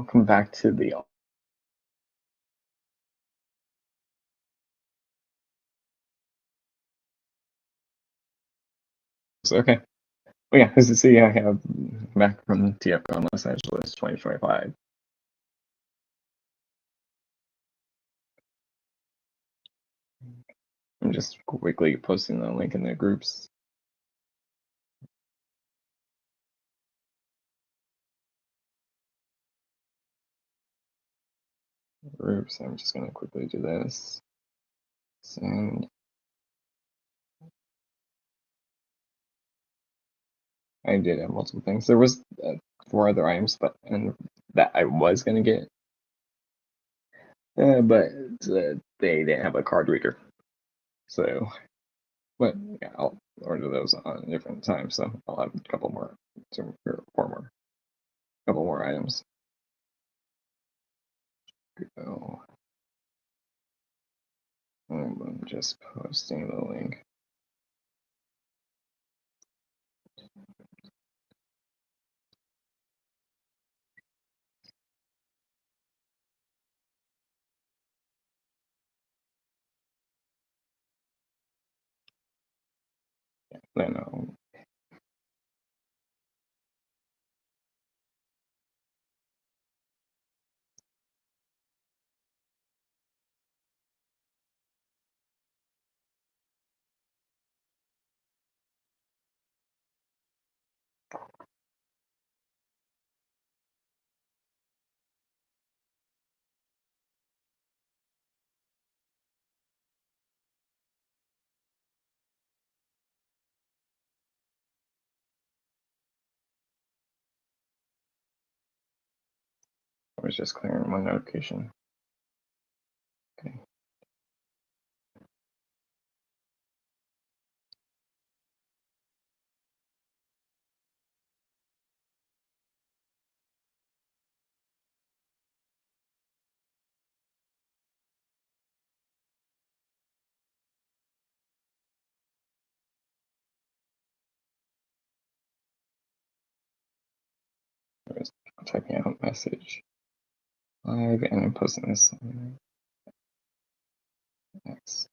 Welcome back to the. Okay. Well, yeah, as you see, I have back from Tfcon Los Angeles 2025. I'm just quickly posting the link in the groups. I'm just going to quickly do this. Send. I did have multiple things. There was 4 other items, but that I was going to get. But they didn't have a card reader. So, but yeah, I'll order those on a different time. So I'll have a couple more, 4 more, couple more items. Go. I'm just posting the link. Then I was just clearing my notification. Okay. I was typing out a message live and I'm posting this. Next.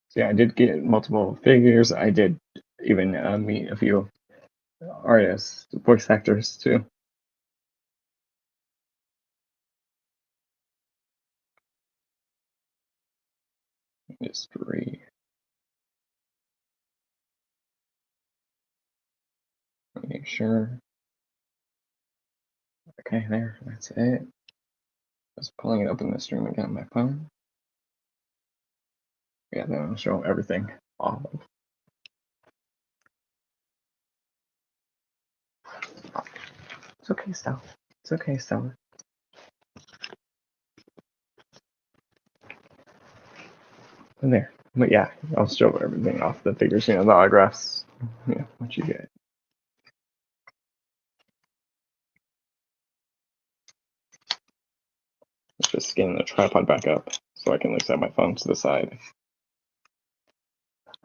So yeah, I did get multiple figures. I did even meet a few artists, voice actors too. Just make sure. Okay, there, that's it. Just pulling it up in the stream again on my phone. Yeah, then I'll show everything off. It's okay, Stella. It's okay, Stella. And there. But yeah, I'll show everything off the figures, the autographs, what you get. Just getting the tripod back up so I can set my phone to the side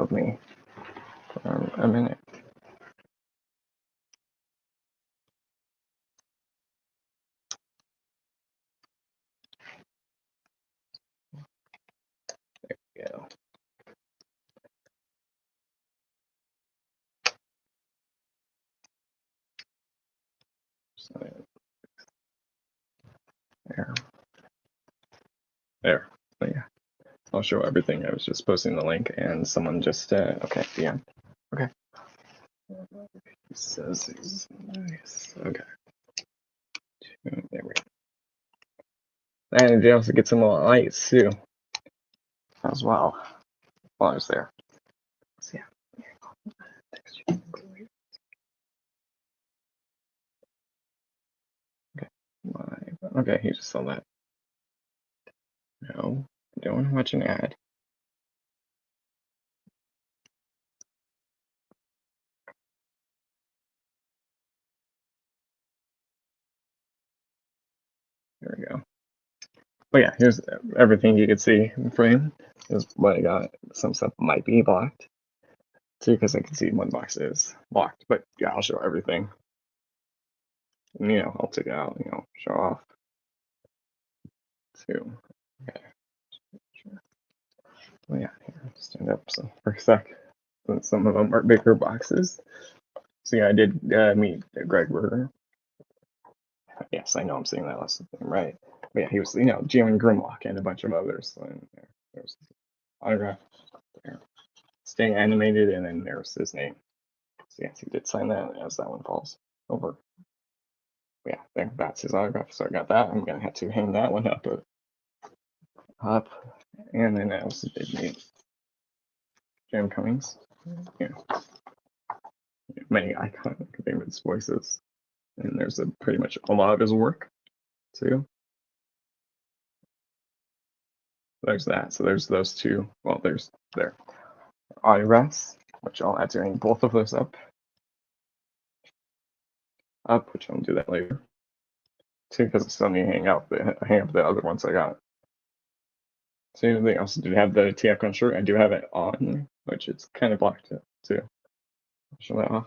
of me for a minute. There we go. So, there. But yeah, I'll show everything. I was just posting the link and someone just, okay, yeah. Okay. He says he's nice. Okay. There we go. And you also get some more lights too, as well, while I was there. So yeah. Okay. Okay, he just saw that. No, I don't want to watch an ad. There we go. But yeah, here's everything you can see in frame. Is what I got. Some stuff might be blocked too, because I can see one box is blocked. But yeah, I'll show everything. And, I'll take it out. Show off too. Okay. Sure. Well, yeah, here, stand up so for a sec. Some of them are bigger boxes. So yeah, I did meet Greg Berger. Yes, I know I'm saying that last name right. But yeah, he was, GM Grimlock and a bunch of others. And there's autograph there, staying animated, and then there's his name. So yes, he did sign that as that one falls over. But yeah, that's his autograph. So I got that. I'm gonna have to hang that one up, and then I also did meet Jim Cummings. Many iconic famous voices, and there's pretty much a lot of his work too. There's that. So there's those two. Well, there's their autographs, which I'll have to hang both of those up, which I'll do that later too, because I still need to hang up the other ones I got. So they also did have the Tfcon shirt. I do have it on, which it's kind of blocked too. I'll show that off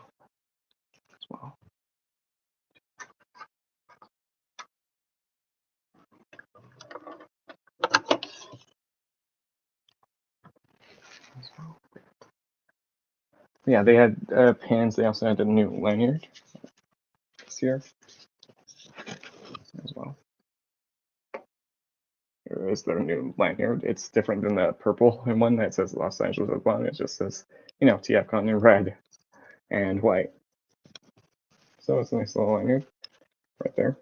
as well. Yeah, they had pins. They also had a new lanyard this year as well. Here is their new lanyard. It's different than the purple one that says Los Angeles at the bottom. It just says, Tfcon in red and white. So it's a nice little lanyard right there.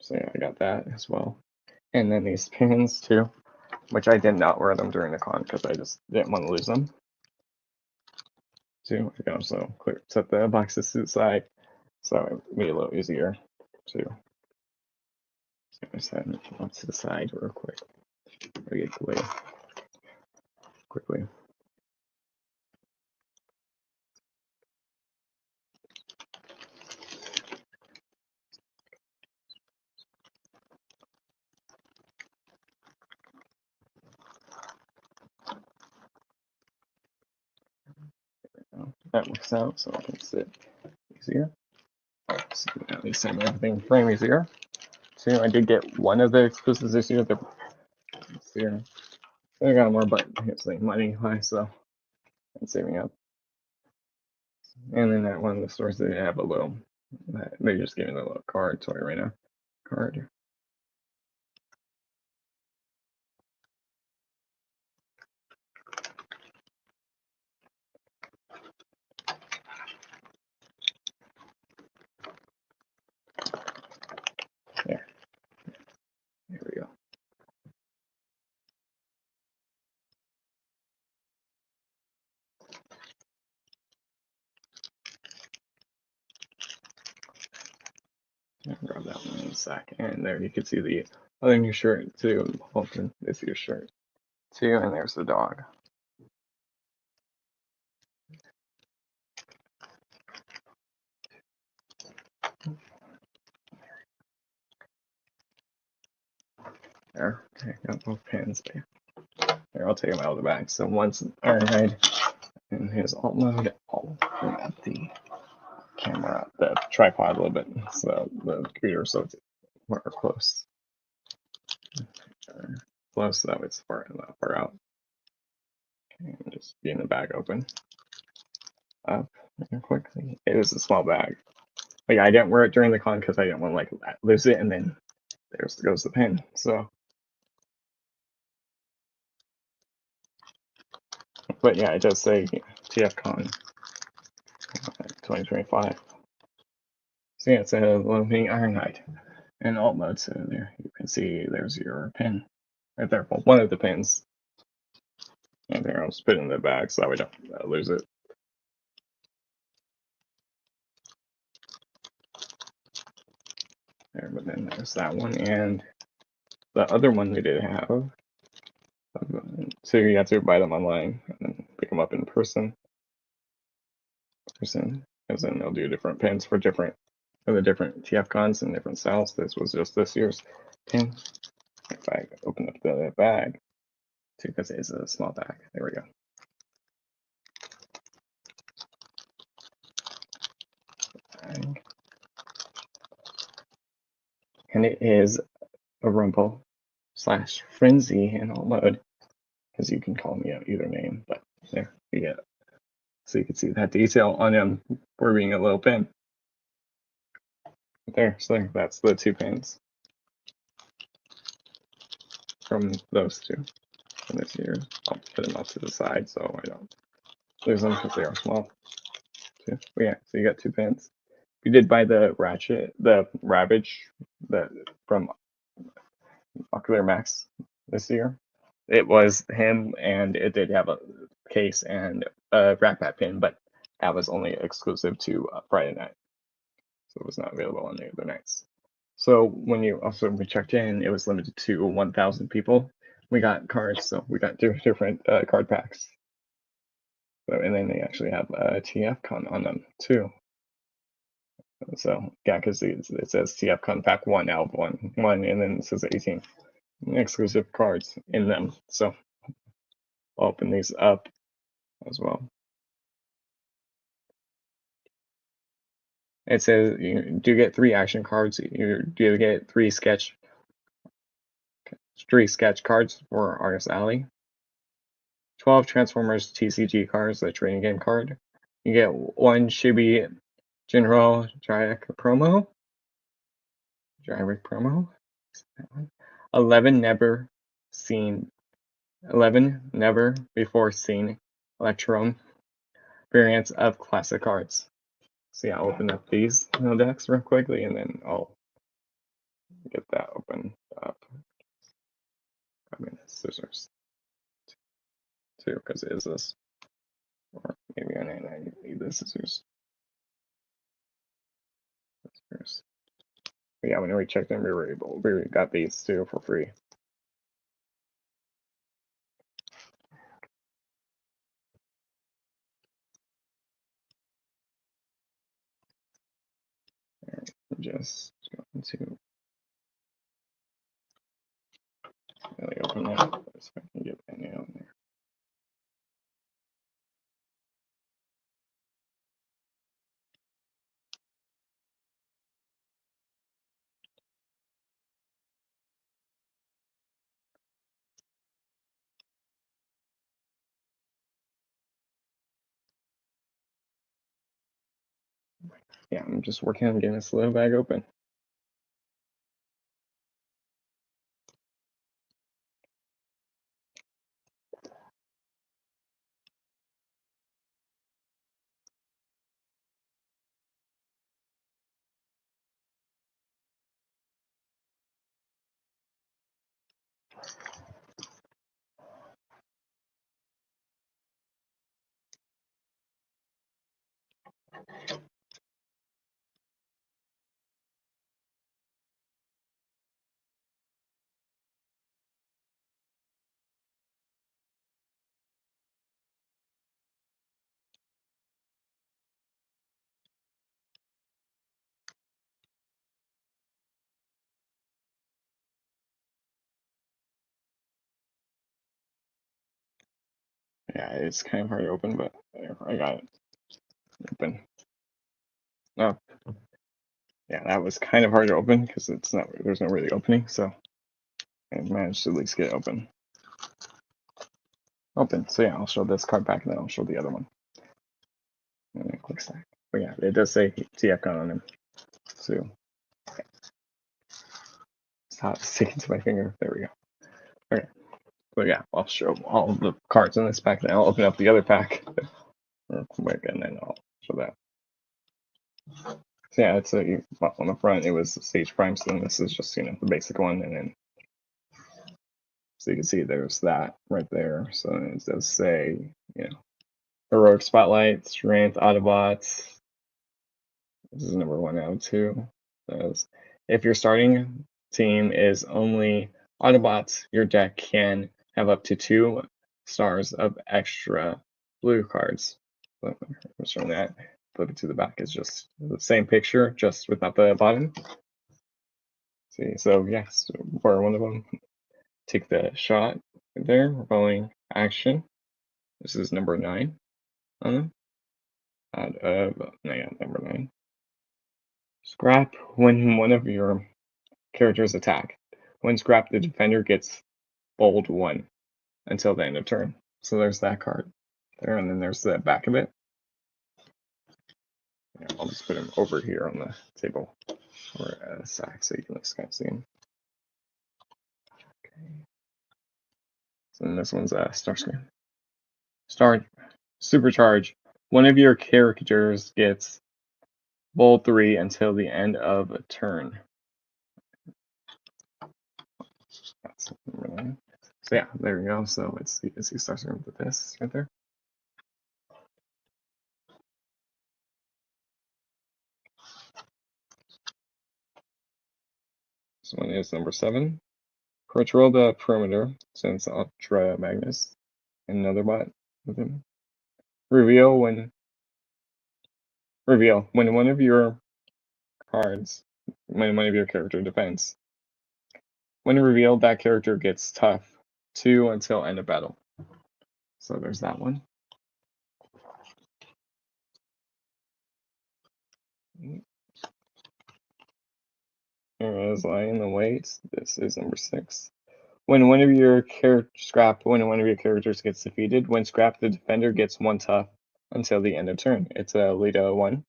So yeah, I got that as well. And then these pins too, which I did not wear them during the con because I just didn't want to lose them. Too, I can also set the boxes to the side, so it made it a little easier too. So I set them to the side real quick. Really quickly. That works out, so I can sit easier. So at least I have everything frame easier. So I did get one of the exclusives this year. Here. I got more, but it's like money high, so I'm saving up. And then at one of the stores, they have a little. They just gave me a little card toy right now. Card. There. There we go. Grab that one in a sec. And there you can see the other new shirt too. Open this year's shirt too. And there's the dog. There. Okay, got both pins. There, I'll take them out of the bag. So once Ironhide in his alt mode, I'll bring up the camera, the tripod a little bit, so the computer, so it's more close. Close, so that way it's far out. Okay, and just getting the bag open. Up quickly. It is a small bag. But yeah, I didn't wear it during the con because I didn't want to like lose it, and then there goes the pin. So, but yeah, it does say TFCon 2025. So yeah, it's a little mini Ironhide in alt mode. So there you can see there's your pin right there. Well, one of the pins. And there, I'll just put it in the bag so that we don't lose it. There, but then there's that one, and the other one we did have. So you have to buy them online and then pick them up in person, because then they'll do different pins for different of the different TFCons and different styles. This was just this year's pin. If I open up the bag, too, because it's a small bag. There we go. And it is a Rumble / Frenzy in all mode, because you can call me out either name, but there you get it. So you can see that detail on him for being a little pin. There, so that's the 2 pins from those 2 from this year. I'll put them off to the side so I don't lose them because they are small too. But yeah, so you got 2 pins. You did buy the Ravage that from Ocular Max this year. It was him, and it did have a case and a Rat Pack pin, but that was only exclusive to Friday night, so it was not available on the other nights. So when we checked in, it was limited to 1,000 people. We got cards, so we got different card packs. So, and then they actually have a Tfcon on them too. So yeah, because it says Tfcon Pack 1 out of 1, and then it says 18 exclusive cards in them. So I'll open these up as well. It says you do get 3 action cards. You do get 3 sketch cards for Artist Alley. 12 Transformers TCG cards, the trading game card. You get 1 Chibi General Dryek promo. 11 never before seen Electrum variants of classic cards. So yeah, I'll open up these decks real quickly, and then I'll get that open up. I mean, scissors too, because it is this. Or maybe I need the scissors. But yeah, when we checked them, we got these too for free. Just going to really open that so I can get my nail in there. Yeah, I'm just working on getting this little bag open. Yeah, it's kind of hard to open, but I got it open. Oh, yeah, that was kind of hard to open because there's no really opening, so I managed to at least get it open. So yeah, I'll show this card back, and then I'll show the other one. And then click stack. But yeah, it does say TFCon on him. So stop sticking to my finger. There we go. Okay. But yeah, I'll show all the cards in this pack, and I'll open up the other pack real quick, and then I'll show that. So yeah, it's on the front. It was Stage Prime, so then this is just the basic one, and then so you can see there's that right there. So it does say Heroic Spotlight, Strength, Autobots. This is number 1 out of 2. Says if your starting team is only Autobots, your deck can have up to 2 stars of extra blue cards. So, showing that. flip it to the back. It's just the same picture, just without the bottom. See, so yes, for one of them, take the shot there, rolling action. This is number 9 on them. Number 9. Scrap when one of your characters attack. When scrapped, the defender gets bold 1 until the end of turn. So there's that card there, and then there's the back of it. Yeah, I'll just put him over here on the table or a sack so you can just kind of see him. Okay. So then this one's a star screen. Start supercharge. One of your characters gets bold 3 until the end of a turn. That's number 9. So yeah, there we go. So you can see star screen with this right there. This one is number 7. Patrol the perimeter since Ultra Magnus and another bot with him. Reveal when one of your cards, when one of your character defends. When revealed, that character gets tough 2 until end of battle. So there's that one. Here is lying the weight. This is number 6. When one of your when one of your characters gets defeated, when scrapped, the defender gets 1 tough until the end of turn. It's a Lita 1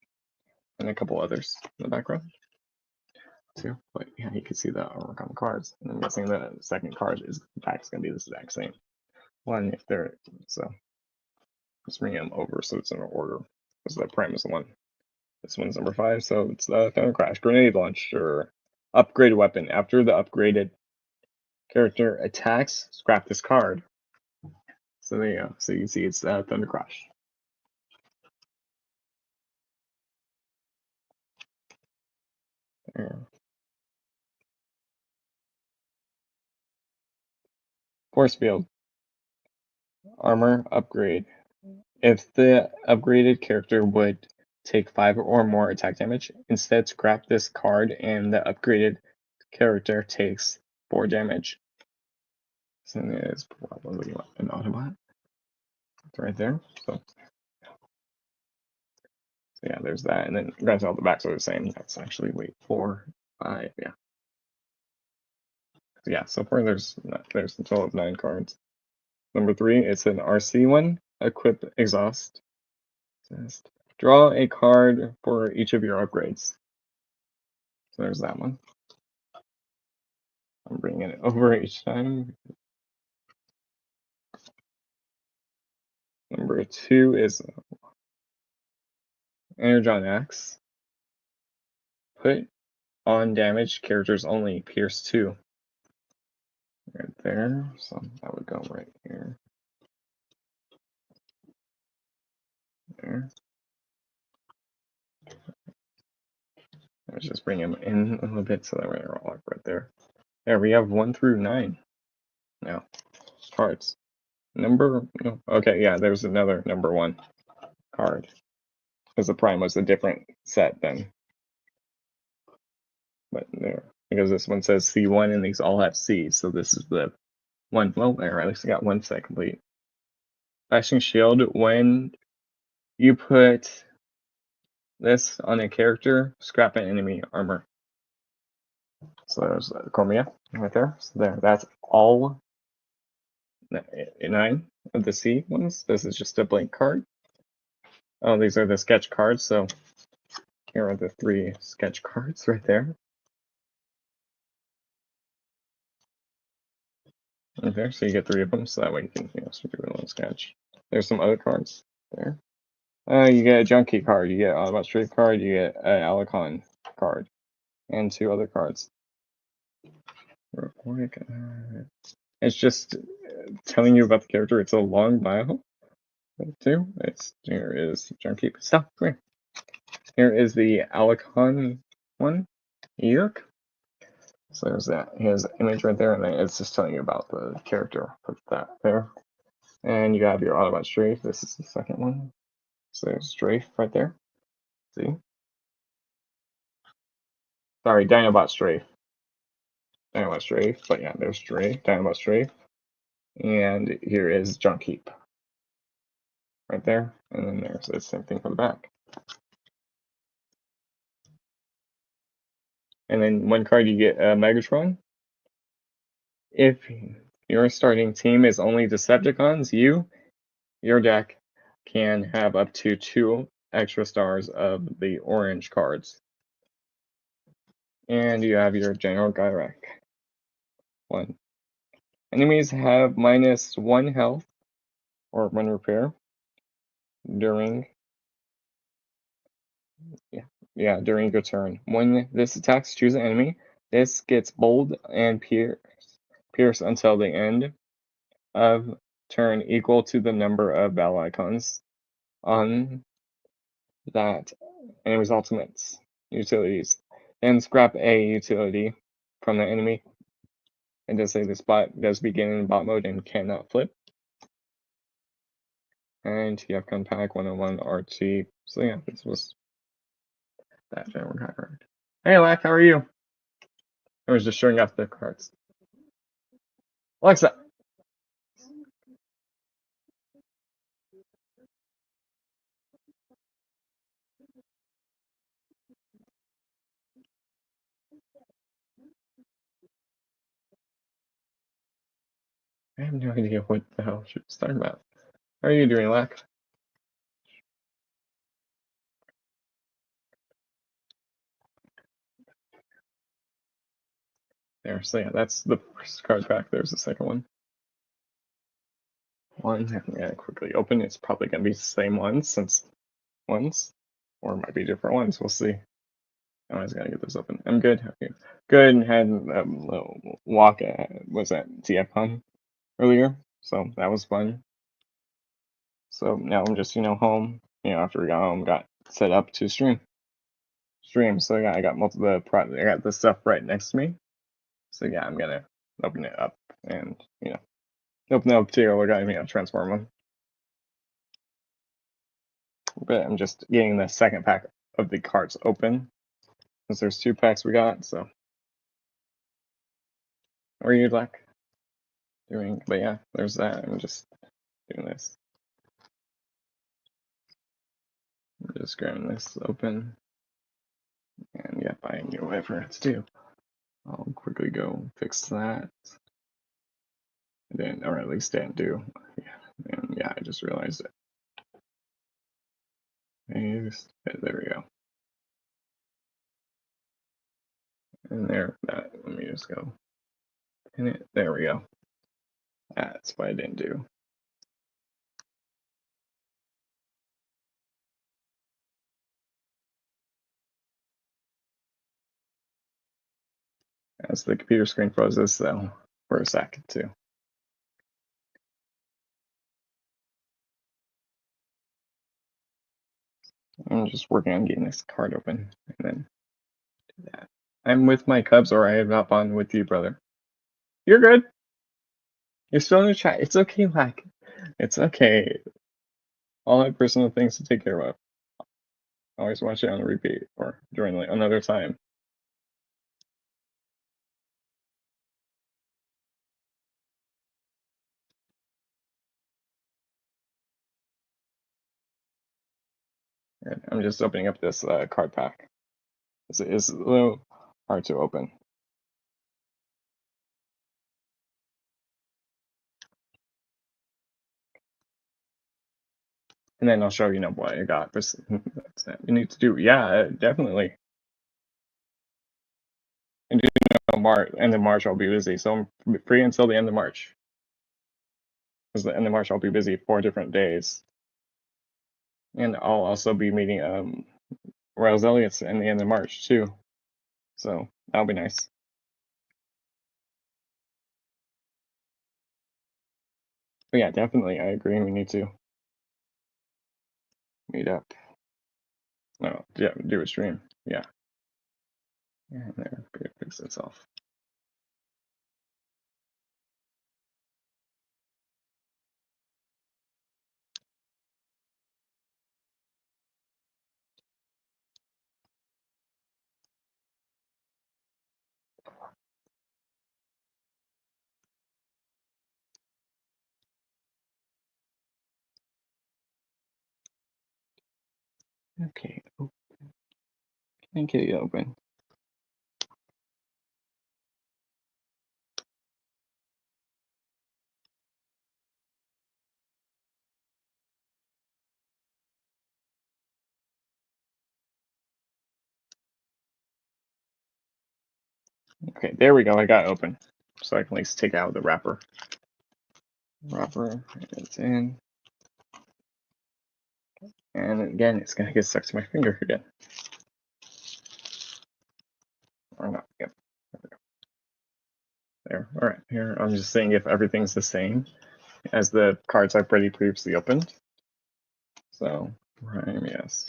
and a couple others in the background too. But yeah, you can see the artwork on the cards. And I'm guessing the second card is in fact going to be the exact same one if they're so. Just bring them over so it's in order. Because the prime is 1. This one's number 5, so it's the Thunder Crash Grenade Launcher. Upgraded weapon. After the upgraded character attacks, scrap this card. So there you go. So you can see it's Thunder Crash. There. Force Field. Armor upgrade. If the upgraded character would take 5 or more attack damage, instead scrap this card and the upgraded character takes 4 damage. So it is probably an Autobot. It's right there. So yeah, there's that. And then granted all the backs are the same. That's actually 4, 5, yeah. So yeah, so far there's a total of 9 cards. Number 3, it's an RC one. Equip exhaust. Draw a card for each of your upgrades. So there's that one. I'm bringing it over each time. Number 2 is Energon Axe. Put on damage characters only, Pierce 2. Right there, so that would go right here. There. Let's just bring them in a little bit so that we're all right there. There, we have 1 through 9 now. Cards. Okay, yeah, there's another number 1 card. Because the prime was a different set then. But there, because this one says C1 and these all have C, so this is the one. Well, there, at least I got 1 set complete. Flashing Shield, when you put this on a character, scrap an enemy armor. So there's Cormia right there. So there, that's all 9 of the C ones. This is just a blank card. Oh, these are the sketch cards. So here are the 3 sketch cards right there. Right there, so you get 3 of them. So that way you can do a little sketch. There's some other cards there. You get a Junkie card. You get Autobot Strafe card. You get an Alicon card, and 2 other cards. Real quick, it's just telling you about the character. It's a long bio. Too. Here is Junkie. Stop. Come here. Here is the Alicon one. Yuck. So there's that. His image right there, and then it's just telling you about the character. Put that there. And you have your Autobot Strafe. This is the second one. So there's Strafe right there. See? Sorry, Dinobot Strafe. Dinobot Strafe, but yeah, there's Strafe, Dinobot Strafe. And here is Junk Heap. Right there. And then there's the same thing for the back. And then one card you get Megatron. If your starting team is only Decepticons, your deck can have up to 2 extra stars of the orange cards. And you have your General Gyrek. 1. Enemies have -1 health or 1 repair during during your turn. When this attacks, choose an enemy. This gets bold and pierce until the end of turn equal to the number of battle icons on that enemy's ultimates utilities. Then scrap a utility from the enemy. And just say this bot does begin in bot mode and cannot flip. And Tfcon Pack 101 RT. So yeah, this was that general card. Hey Lack, how are you? I was just showing off the cards. Alexa! I have no idea what the hell she was talking about. How are you doing, Lack? There, so yeah, that's the first card pack. There's the second one. I'm gonna quickly open. It's probably gonna be the same ones, or it might be different ones. We'll see. I was gonna get this open. I'm good. Okay. Good. Had a little walk at was at Tfcon earlier, so that was fun. So now I'm just home. After we got home, got set up to stream. So yeah, I got I got the stuff right next to me. So yeah, I'm gonna open it up and open it up to you. We're gonna transform them. But I'm just getting the second pack of the cards open because there's 2 packs we got. So what are you like doing? But yeah, there's that. I'm just doing this. I'm just grabbing this open. And yep, I knew whatever it's due. I'll quickly go fix that. And then, or at least didn't do. Yeah, and yeah, I just realized it. There we go. And let me just go pin it. There we go. That's what I didn't do. As the computer screen froze though for a second too. I'm just working on getting this card open and then do that. I'm with my Cubs, or I have not on with you, brother. You're good. You're still in the chat. It's okay, Lack. It's okay. I'll have personal things to take care of. Always watch it on repeat or during another time. And I'm just opening up this card pack. It's a little hard to open. And then I'll show you what I got. That's that you need to do. Yeah, definitely. And end of March I'll be busy, so I'm free until the end of March. Because the end of March I'll be busy 4 different days, and I'll also be meeting Royals Elliott's in the end of March too. So that'll be nice. But yeah, definitely, I agree. We need to meet up. No, yeah, do a stream. Yeah. Yeah, there, it fix itself. Okay. Can get it open. Okay, there we go. I got it open. So I can at least take out the wrapper. It's in. And again, it's gonna get stuck to my finger again. Or not. Yep. There. Alright, here I'm just seeing if everything's the same as the cards I've already previously opened. So, prime, yes.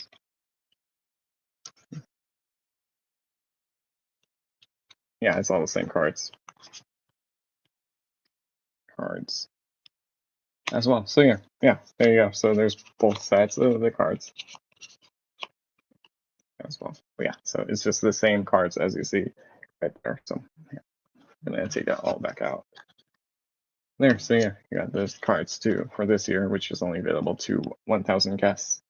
Yeah, it's all the same cards. As well. So yeah, there you go. So there's both sides of the cards as well. But yeah, so it's just the same cards as you see right there. So yeah, and then take that all back out. There, so yeah, you got those cards too for this year, which is only available to 1,000 guests.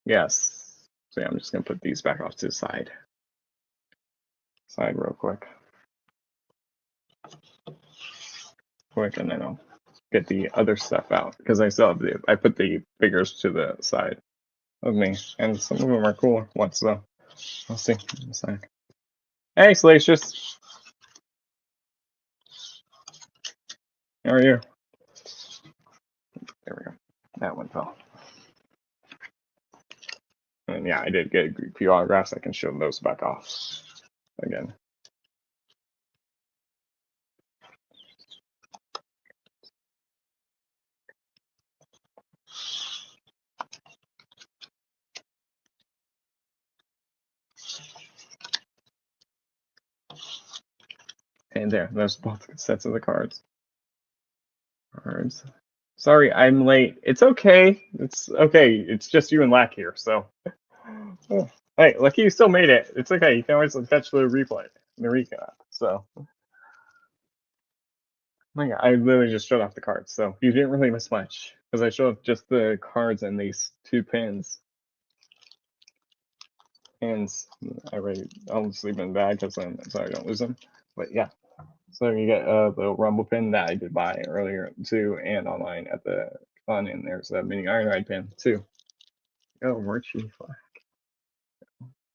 Yes. So yeah, I'm just gonna put these back off to the side. Real quick, and then I'll get the other stuff out because I still have I put the figures to the side of me, and some of them are cooler ones. So I'll see. Hey, Salacious. How are you? There we go. That one fell. And yeah, I did get a few autographs. I can show those back off again. And there, there's both sets of the cards. Sorry, I'm late. It's okay. It's okay. It's just you and Lack here, so. Oh. Hey, lucky you still made it. It's okay. You can always catch the replay, the recap. So. Yeah, I literally just showed off the cards, so you didn't really miss much because I showed just the cards and these two pins. And I'll just leave them in the bag because I'm sorry I don't lose them. But yeah, so you get the Rumble pin that I did buy earlier too, and online at the Tfcon, and there's a mini Iron Ride pin too. Oh, Merchie Flack.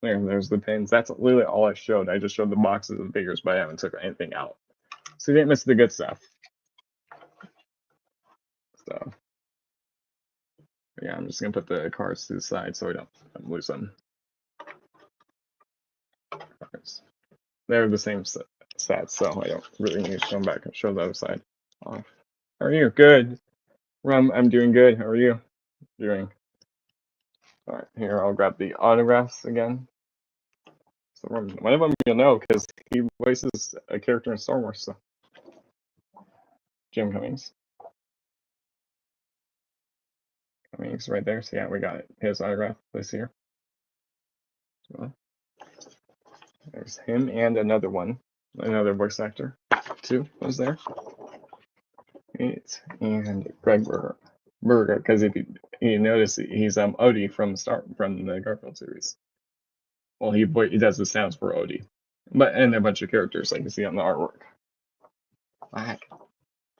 There's the pins. That's literally all I showed. I just showed the boxes of figures, but I haven't took anything out. So you didn't miss the good stuff. So yeah, I'm just gonna put the cards to the side so I don't lose them. They're the same sets, so I don't really need to come back and show the other side off. How are you? Good. Rum, I'm doing good. How are you doing? All right, here, I'll grab the autographs again. So one of them you'll know because he voices a character in Star Wars. So Jim Cummings. Cummings right there. So yeah, we got his autograph this year. So, there's him and another one, another voice actor too was there. And Greg Berger, because if you notice, he's Odie from the Garfield series. Well, he does the sounds for Odie, but and a bunch of characters like you see on the artwork. Black.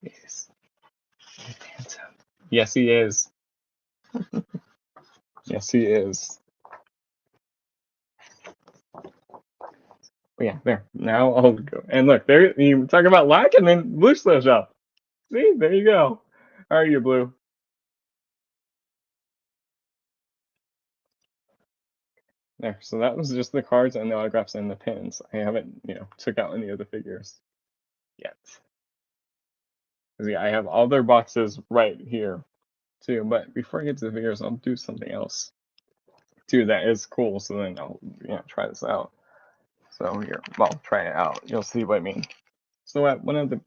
Yes. Yes, he is. Yes, he is. But yeah, there. Now I'll go. And look, there you talk about Lack and then Blue shows up. See, there you go. How are you, Blue? There. So that was just the cards and the autographs and the pins. I haven't, took out any of the figures yet. Yeah, I have all their boxes right here too. But before I get to the figures, I'll do something else too that is cool. So then I'll try this out. So here, well, try it out. You'll see what I mean. So at one of the,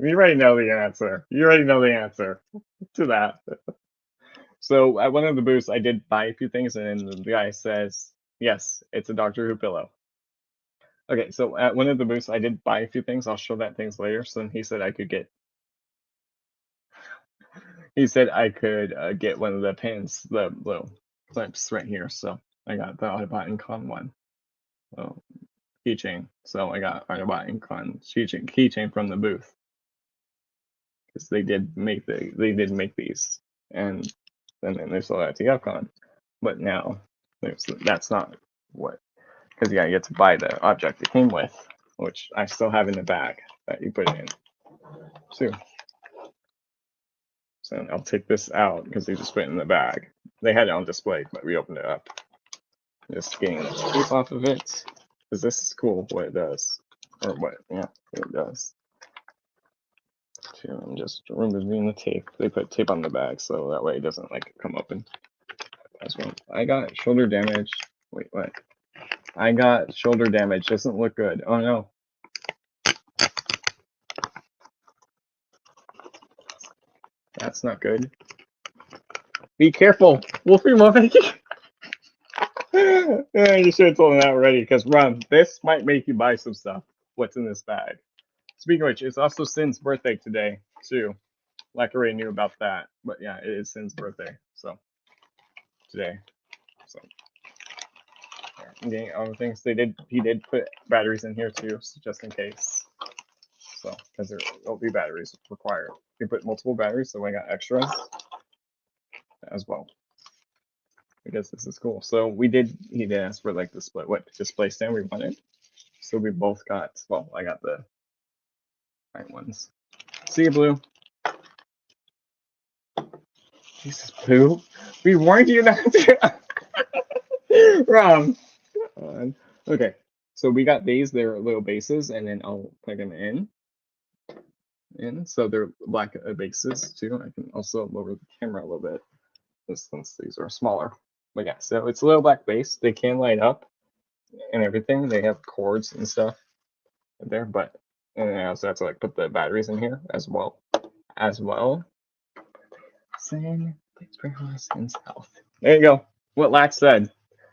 you already know the answer. You already know the answer to that. So at one of the booths, I did buy a few things, and the guy says, "Yes, it's a Doctor Who pillow." Okay, so at one of the booths, I did buy a few things. I'll show that things later. So then he said I could get. he said I could get one of the pins, the little clips right here. So I got the Autobot Incon one. So keychain. So I got Autobot Incon keychain from the booth. Because they did make these. And then there's still at Tfcon. But now that's not what, because yeah, you get to buy the object it came with, which I still have in the bag that you put it in too. So I'll take this out because they just put it in the bag. They had it on display, but we opened it up. Just getting the tape off of it, because this is cool what it does, or what it does. I'm just removing the tape. They put tape on the bag so that way it doesn't like come open. As well. I got shoulder damage. Wait, what? I got shoulder damage. Doesn't look good. Oh no. That's not good. Be careful. Wolfie Muffin. Yeah, you should have told him that already, because Ron, this might make you buy some stuff. What's in this bag? Speaking of which, it's also Sin's birthday today, too. Like I already knew about that. But yeah, it is Sin's birthday. So today. So I'm getting other things. He did put batteries in here too, so just in case. So because there will be batteries required. You put multiple batteries, so I got extras as well. Because this is cool. So he did ask for like the split what display stand we wanted. So we both got, well, I got the right ones. See you, Blue. Jesus, Blue. We warned you not to. Wrong. Okay. So we got these. They're little bases, and then I'll plug them in. So they're black bases too. I can also lower the camera a little bit, since these are smaller. But yeah, so it's a little black base. They can light up and everything. They have cords and stuff there, but and I also have to like put the batteries in here as well. Sin, please bring on Sin's health. There you go. What Lax said,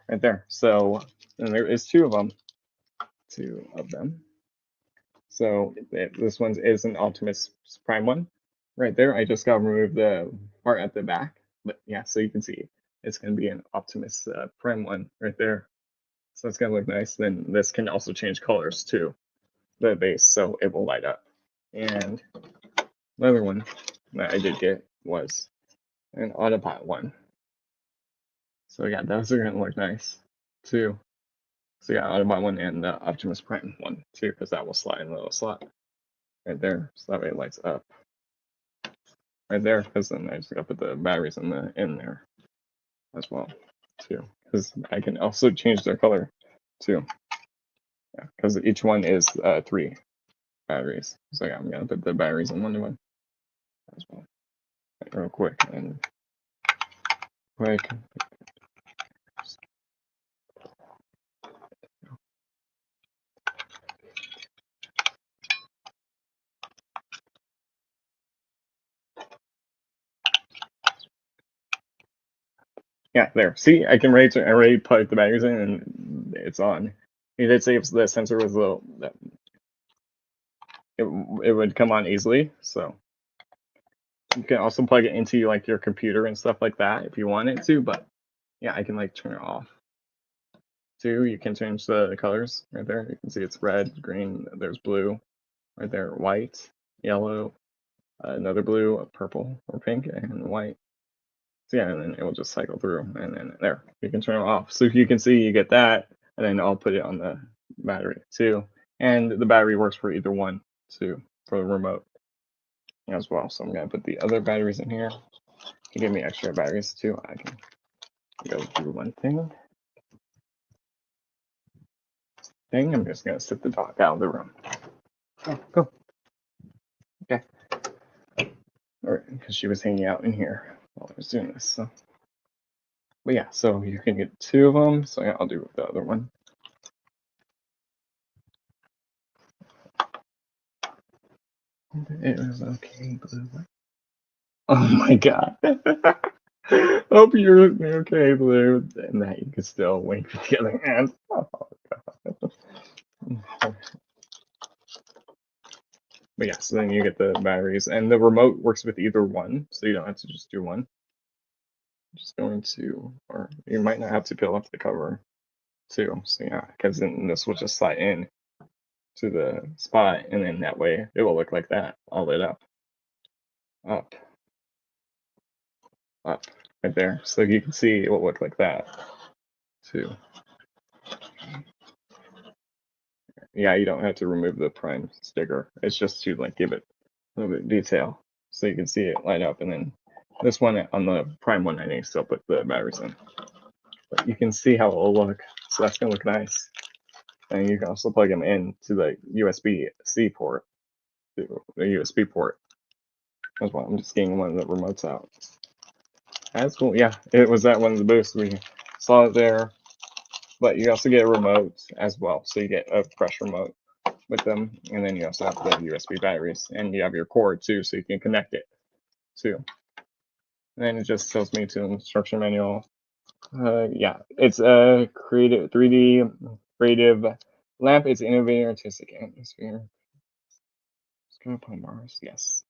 right there. So, and there is two of them. So this one is an Optimus Prime one, right there. I just got to remove the part at the back, but yeah, so you can see it's going to be an Optimus Prime one right there. So it's going to look nice. Then this can also change colors too, the base, so it will light up. And another one that I did get was an Autobot one. So yeah, those are going to look nice too. So yeah, Autobot one and the Optimus Prime one too, because that will slide in the little slot right there, so that way it lights up right there. Because then I just got to put the batteries in there as well too, because I can also change their color too. Yeah, because each one is 3 batteries. So yeah, I'm gonna put the batteries in one as well, real quick and quick. Yeah, there. See, I can already plug the batteries in, and it's on. He did say if the sensor was low, that it would come on easily. So you can also plug it into like your computer and stuff like that if you want it to. But yeah, I can like turn it off too. You can change the colors right there. You can see it's red, green. There's blue right there, white, yellow, another blue, purple, or pink, and white. So yeah, and then it will just cycle through, and then there, you can turn it off. So you can see you get that, and then I'll put it on the battery too. And the battery works for either one too, for the remote as well. So I'm gonna put the other batteries in here. You give me extra batteries too. I can go through one thing. I'm just gonna sit the dog out of the room. Oh, go. Okay. All right, because she was hanging out in here while I was doing this. So. But yeah, so you can get 2 of them. So yeah, I'll do the other one. It was okay, Blue. Oh my god. Hope you're okay, Blue. And that you can still wink with the other hand. Oh god. But yeah, so then you get the batteries, and the remote works with either one, so you don't have to just do one. I'm just going to, or you might not have to peel off the cover too. So yeah, because then this will just slide in to the spot, and then that way it will look like that, all lit up, up, up, right there. So you can see it will look like that too. Yeah, you don't have to remove the prime sticker. It's just to like give it a little bit of detail, so you can see it light up. And then this one on the prime one, I need to still put the batteries in, but you can see how it will look. So that's gonna look nice. And you can also plug them in to the USB-C port, to the USB port as well. I'm just getting one of the remotes out. That's cool. Yeah, it was at one of the booths. We saw it there, but you also get a remote as well. So you get a fresh remote with them, and then you also have the USB batteries, and you have your cord too, so you can connect it too. And then it just tells me to instruction manual. Yeah, it's a creative 3D creative lamp. It's innovative artistic atmosphere. Screw upon bars. Yes.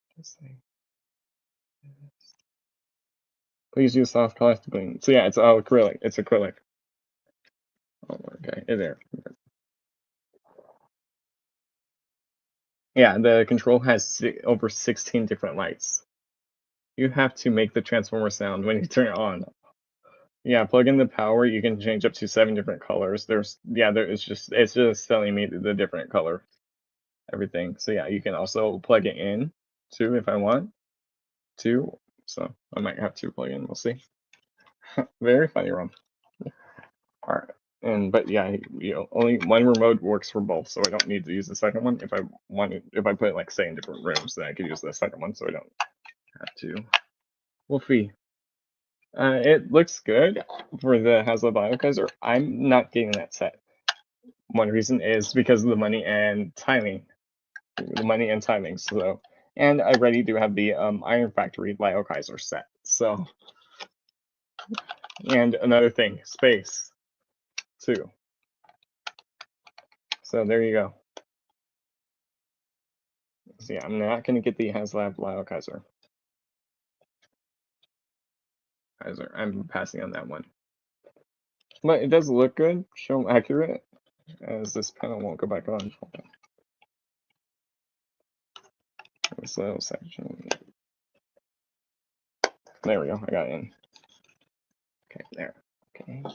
Please use soft colors to clean. So yeah, it's all acrylic. It's acrylic. Oh, okay, there. Yeah, the control has over 16 different lights. You have to make the transformer sound when you turn it on. Yeah, plug in the power. You can change up to 7 different colors. It's just telling me the different color, everything. So yeah, you can also plug it in too if I want to. So I might have to plug in. We'll see. Very funny, Ron. All right. But yeah, only one remote works for both, so I don't need to use the second one. If I put it like say in different rooms, then I could use the second one, so I don't have to. Wolfie, it looks good for the Hasla Biokaiser. I'm not getting that set. One reason is because of the money and timing. So, and I already do have the Iron Factory Biokaiser set. So, and another thing, space too. So there you go. So yeah, I'm not gonna get the HasLab Biokaiser. I'm passing on that one. But it does look good, show accurate, as this panel won't go back on. This little section. There we go, I got it in. Okay, there. Okay, I'm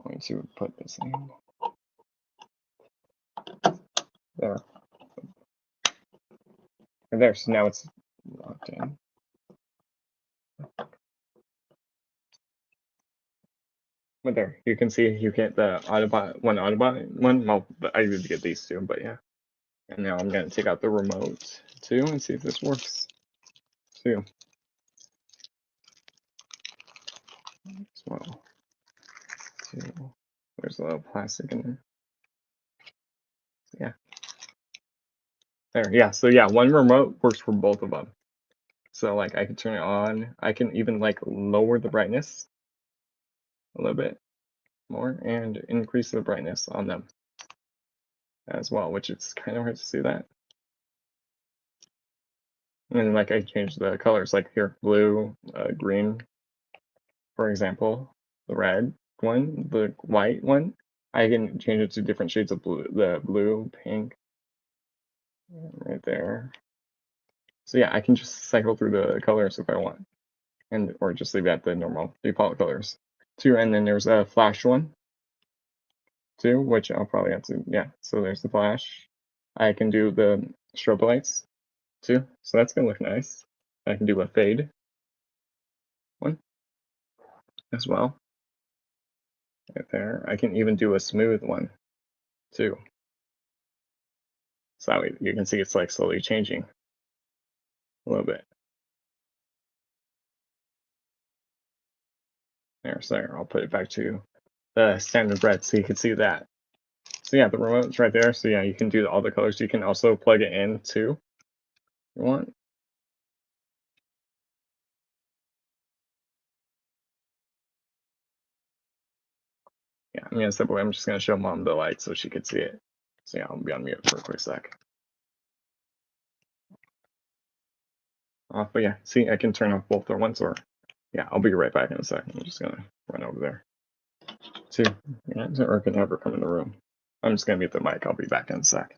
going to put this in. There. And there, so now it's locked in. But there, you can see you get the Autobot one. Well, I did get these two, but yeah. And now I'm gonna take out the remote too and see if this works too. As well. Too. There's a little plastic in there. Yeah. There, yeah. So yeah, one remote works for both of them. So like I can turn it on. I can even like lower the brightness a little bit more and increase the brightness on them as well, which it's kind of hard to see that. And then like I change the colors, like here, blue, green, for example, the red one, the white one. I can change it to different shades of blue, the blue, pink, right there. So yeah, I can just cycle through the colors if I want, and or just leave it at the normal default colors. Too, and then there's a flash one too, which I'll probably have to, yeah. So there's the flash. I can do the strobe lights too, so that's gonna look nice. I can do a fade one as well, right there. I can even do a smooth one too. So you can see it's like slowly changing a little bit. So there, I'll put it back to the standard red so you can see that. So yeah, the remote's right there. So yeah, you can do all the colors. You can also plug it in too, if you want. Yeah, I'm gonna step away. I'm just gonna show mom the light so she could see it. So yeah, I'll be on mute for a quick sec. off. But yeah, see, I can turn off both at once, or yeah, I'll be right back in a second. I'm just gonna run over there. See, or can never come in the room. I'm just gonna mute the mic. I'll be back in a sec.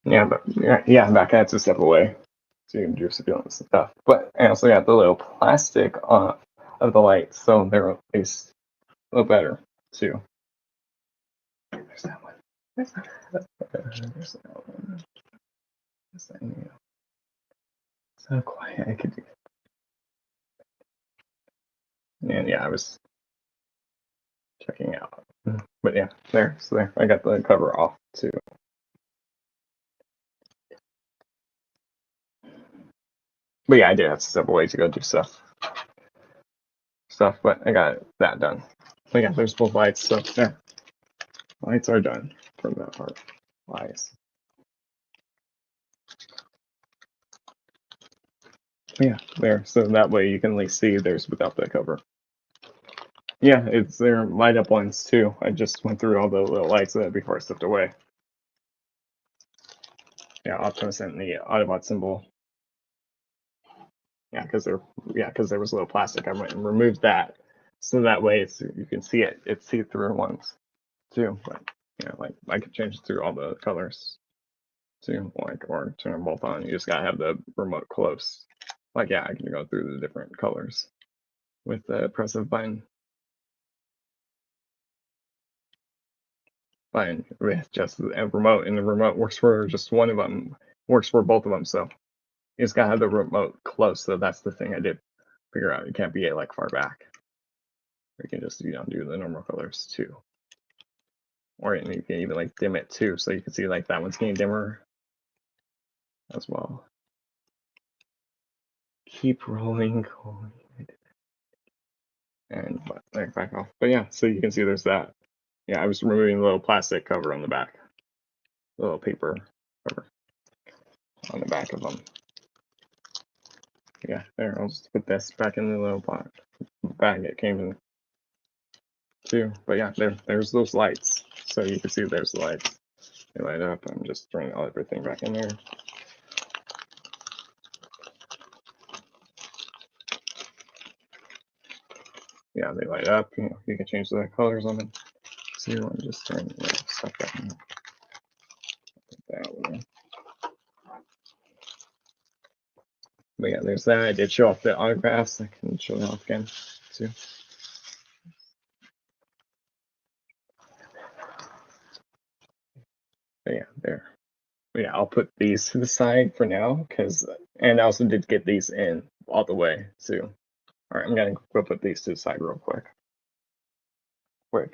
Yeah, but yeah, back I had to step away to do some and stuff. But I also got the little plastic off of the lights, so they're at least a little better too. There's that one. There's that one. There's that one. So quiet. I could do it. And yeah, I was checking out. But yeah, there. So there. I got the cover off too. But yeah, I did have to step away to go do stuff, but I got that done. But yeah, there's both lights, so there. Lights are done from that part. Lights. But yeah, there. So that way you can at least see there's without the cover. Yeah, it's their light up ones too. I just went through all the little lights before I stepped away. Yeah, Optimus and the Autobot symbol. Yeah, because there was a little plastic. I went and removed that, so that way you can see it. It's see-through ones too. But like I could change it through all the colors too, like or turn them both on. You just gotta have the remote close. Like yeah, I can go through the different colors with the press of button. Fine with just a remote, and the remote works for just one of them, works for both of them. So you just gotta have the remote close. So that's the thing I did figure out. You can't be like far back. You can just do the normal colors too, or you can even like dim it too, so you can see like that one's getting dimmer as well. Keep rolling, and back off. But yeah, so you can see there's that. Yeah, I was removing the little plastic cover on the back, the little paper cover on the back of them. Yeah, there. I'll just put this back in the little bag it came in too. But yeah, there's those lights. So you can see there's the lights. They light up. I'm just throwing everything back in there. Yeah, they light up. You can change the colors on them. So you want to just turn stuff back in. That one. But yeah, there's that. I did show off the autographs. I can show them off again too. But yeah, there. But yeah, I'll put these to the side for now and I also did get these in all the way too. All right, I'm gonna go put these to the side real quick.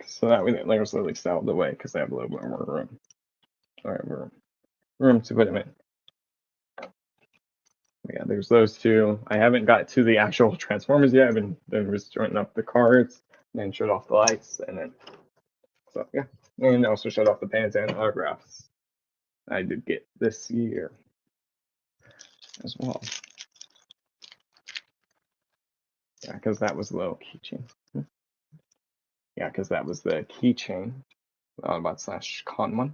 So that way the layers at least out of the way because they have a little bit more room. All right, room to put them in. Yeah, there's those two. I haven't got to the actual Transformers yet. I've been just joining up the cards, and then shut off the lights, and then so yeah, and also shut off the pans and autographs. I did get this year as well. Yeah, because that was a little keychain. Yeah, because that was the keychain. Autobot slash con one.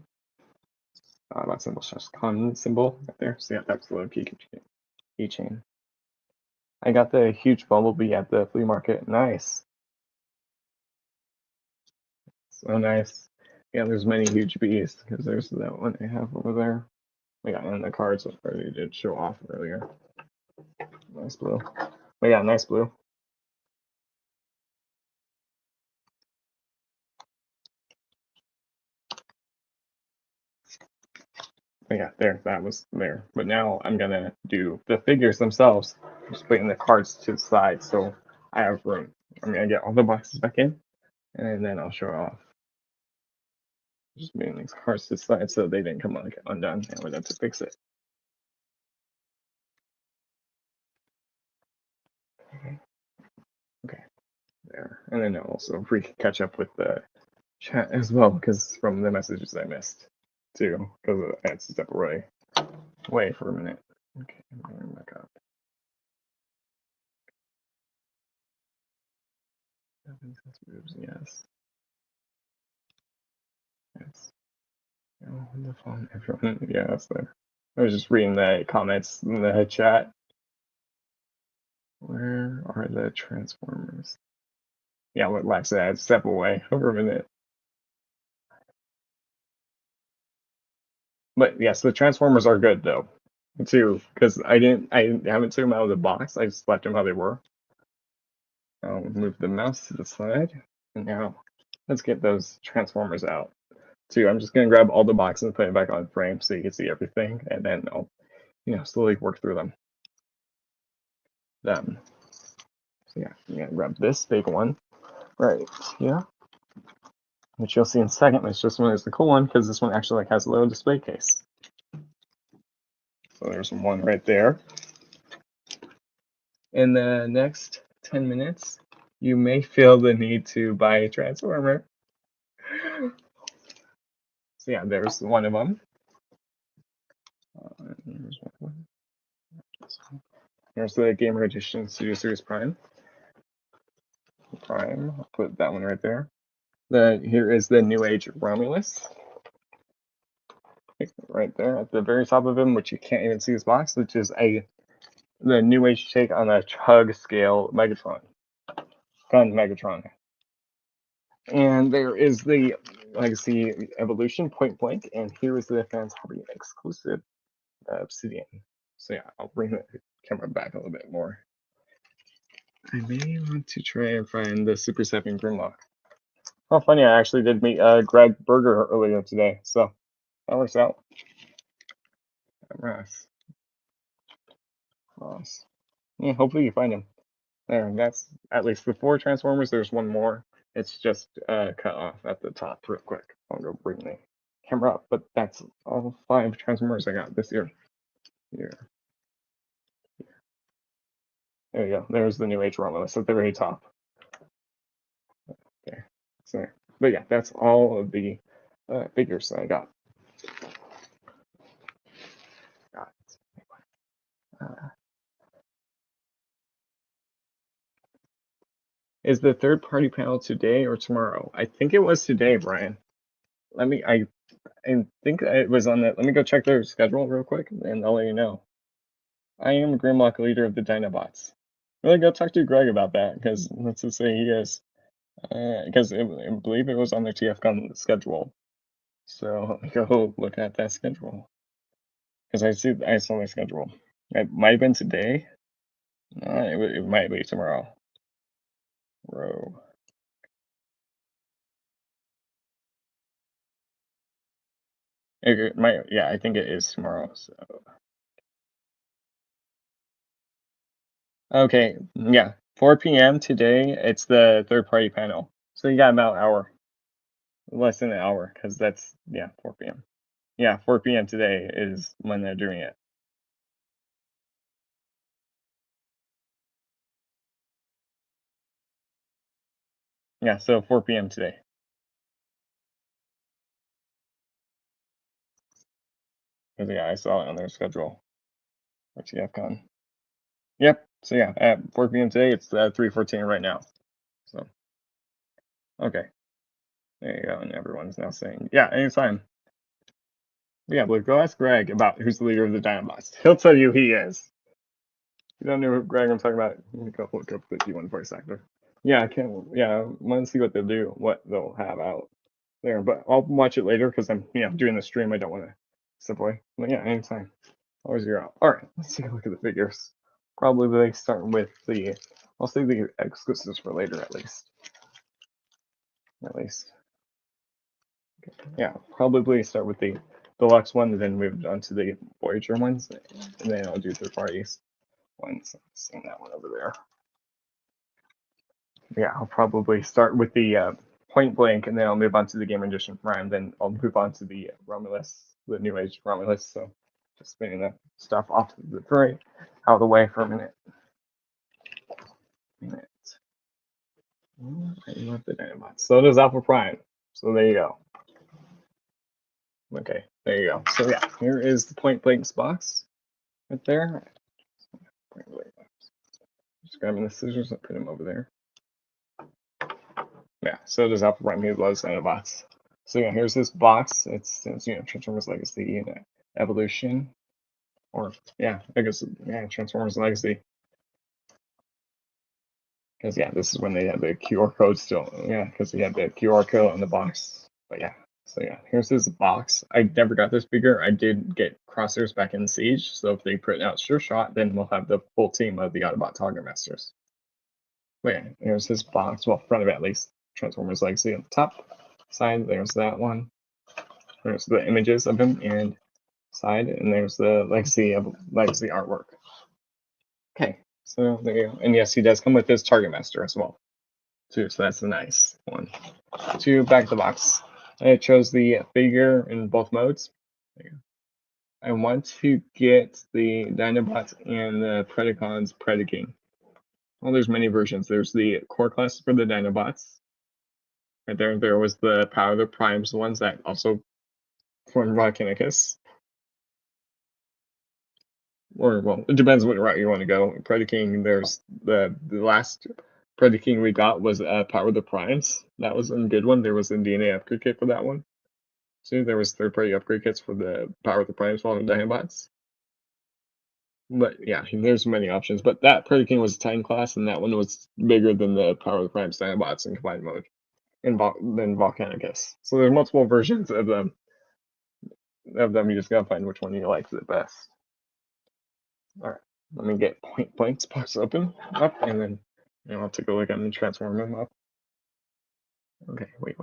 Autobot symbol slash con symbol right there. So yeah, that's the little keychain. I got the huge bumblebee at the flea market. Nice. So nice. Yeah, there's many huge bees because there's that one I have over there. Yeah, and the cards already did show off earlier. Nice blue. But yeah, nice blue. But yeah, that was there. But now I'm gonna do the figures themselves. Just putting the cards to the side so I have room. I'm gonna get all the boxes back in, and then I'll show off. Just moving these cards to the side so they didn't come undone, and we have to fix it. Okay, there. And then I'll also catch up with the chat as well, because from the messages I missed too, because I had to step away for a minute. Okay, I'm going back up. Yes. Yes. Oh, the phone, everyone. Yeah, that's there. I was just reading the comments in the chat. Where are the Transformers? Yeah, like I said, I had to step away for a minute. But yes, the Transformers are good though, too, because I haven't took them out of the box. I just left them how they were. I'll move the mouse to the side, and now let's get those Transformers out. Too, I'm just gonna grab all the boxes and put it back on frame so you can see everything, and then I'll, slowly work through them. So yeah, I'm gonna grab this big one right here, which you'll see in a second. Which this one is the cool one because this one actually has a little display case. So there's one right there. In the next 10 minutes, you may feel the need to buy a Transformer. So yeah, there's one of them. Here's the Gamer Edition Studio Series Prime. I'll put that one right there. Here is the New Age Romulus. Right there at the very top of him, which you can't even see his box, which is the New Age take on a Chug scale Megatron. Gun Megatron. And there is the Legacy Evolution Point Blank, and here is the Fans Hobby exclusive Obsidian. So yeah, I'll bring the camera back a little bit more. I may want to try and find the Super 7 Grimlock. Oh, funny, I actually did meet Greg Berger earlier today, so that works out. Ross. Yeah, hopefully you find him. There, that's at least the 4 Transformers. There's one more. It's just cut off at the top real quick. I'll go bring the camera up, but that's all 5 Transformers I got this year. Here. There you go. There's the New Age Romulus at the very top. There. So, but yeah, that's all of the figures that I got. Is the third party panel today or tomorrow? I think it was today, Brian. I think it was on that. Let me go check their schedule real quick, and I'll let you know. I am Grimlock, leader of the Dinobots. Really go talk to Greg about that, because let's just say he is. Because I believe it was on their Tfcon schedule. So let me go look at that schedule. Because I saw their schedule. It might have been today. It might be tomorrow. Row. Yeah, I think it is tomorrow. So. Okay, yeah, 4 p.m. today. It's the third party panel. So you got about an hour, less than an hour, because that's 4 p.m. Yeah, 4 p.m. today is when they're doing it. Yeah, so 4 p.m. today. Because I saw it on their schedule. For TFCon. Yep. So yeah, at 4 p.m. today, it's 3:14 right now. So okay, there you go. And everyone's now saying, yeah, anytime. Yeah, but go ask Greg about who's the leader of the Dinobots. He'll tell you he is. You don't know who Greg I'm talking about? Let me go look up the D1 voice actor. Yeah, I can't. Yeah, I want to see what they'll do, what they'll have out there. But I'll watch it later because I'm, doing the stream. I don't want to step away. But yeah, anytime. Always you're out. All right, let's take a look at the figures. Probably they start with the. I'll save the exclusives for later, at least. At least. Yeah, probably start with the deluxe one, and then move on to the Voyager ones, and then I'll do third parties ones. Seeing that one over there. Yeah, I'll probably start with the Point Blank, and then I'll move on to the Game Edition Prime. Then I'll move on to the Romulus, the New Age Romulus. So just spinning the stuff off the tray, out of the way for a minute. I love the Dinobots. So does Alpha Prime. So there you go. Okay, there you go. So yeah, here is the Point Blank's box right there. Just grabbing the scissors and put them over there. Yeah, so does Alpha Prime. He loves Dinobots. So yeah, here's this box. It's Transformers Legacy Evolution, or I guess Transformers Legacy. Because this is when they had the QR code still. Yeah, because they had the QR code on the box. But yeah, So yeah, here's his box. I never got this figure. I did get Crosshairs back in Siege, so if they print out Sure Shot, then we'll have the full team of the Autobot Target Masters. But yeah, here's his box. Well, front of it at least. Transformers Legacy on the top side. There's that one. There's the images of him and side, and there's the Legacy artwork. Okay, so there you go. And yes, he does come with his Target Master as well, too. So that's a nice one. To back of the box. I chose the figure in both modes. I want to get the Dinobots and the Predacons Predaking. Well, there's many versions. There's the core class for the Dinobots. Right there. There was the Power of the Primes ones that also formed Volcanicus. Or, well, it depends what route you want to go. Predaking, there's the last Predaking we got was Power of the Primes. That was a good one. There was a DNA upgrade kit for that one. So there was third-party upgrade kits for the Power of the Primes following Dinobots. But yeah, there's many options. But that Predaking was a Titan class, and that one was bigger than the Power of the Primes Dinobots in combined mode than Volcanicus. So there's multiple versions of them. You just gotta find which one you like the best. All right, let me get Blank's box up, and then I'll take a look at them and transform them up. Okay, wait.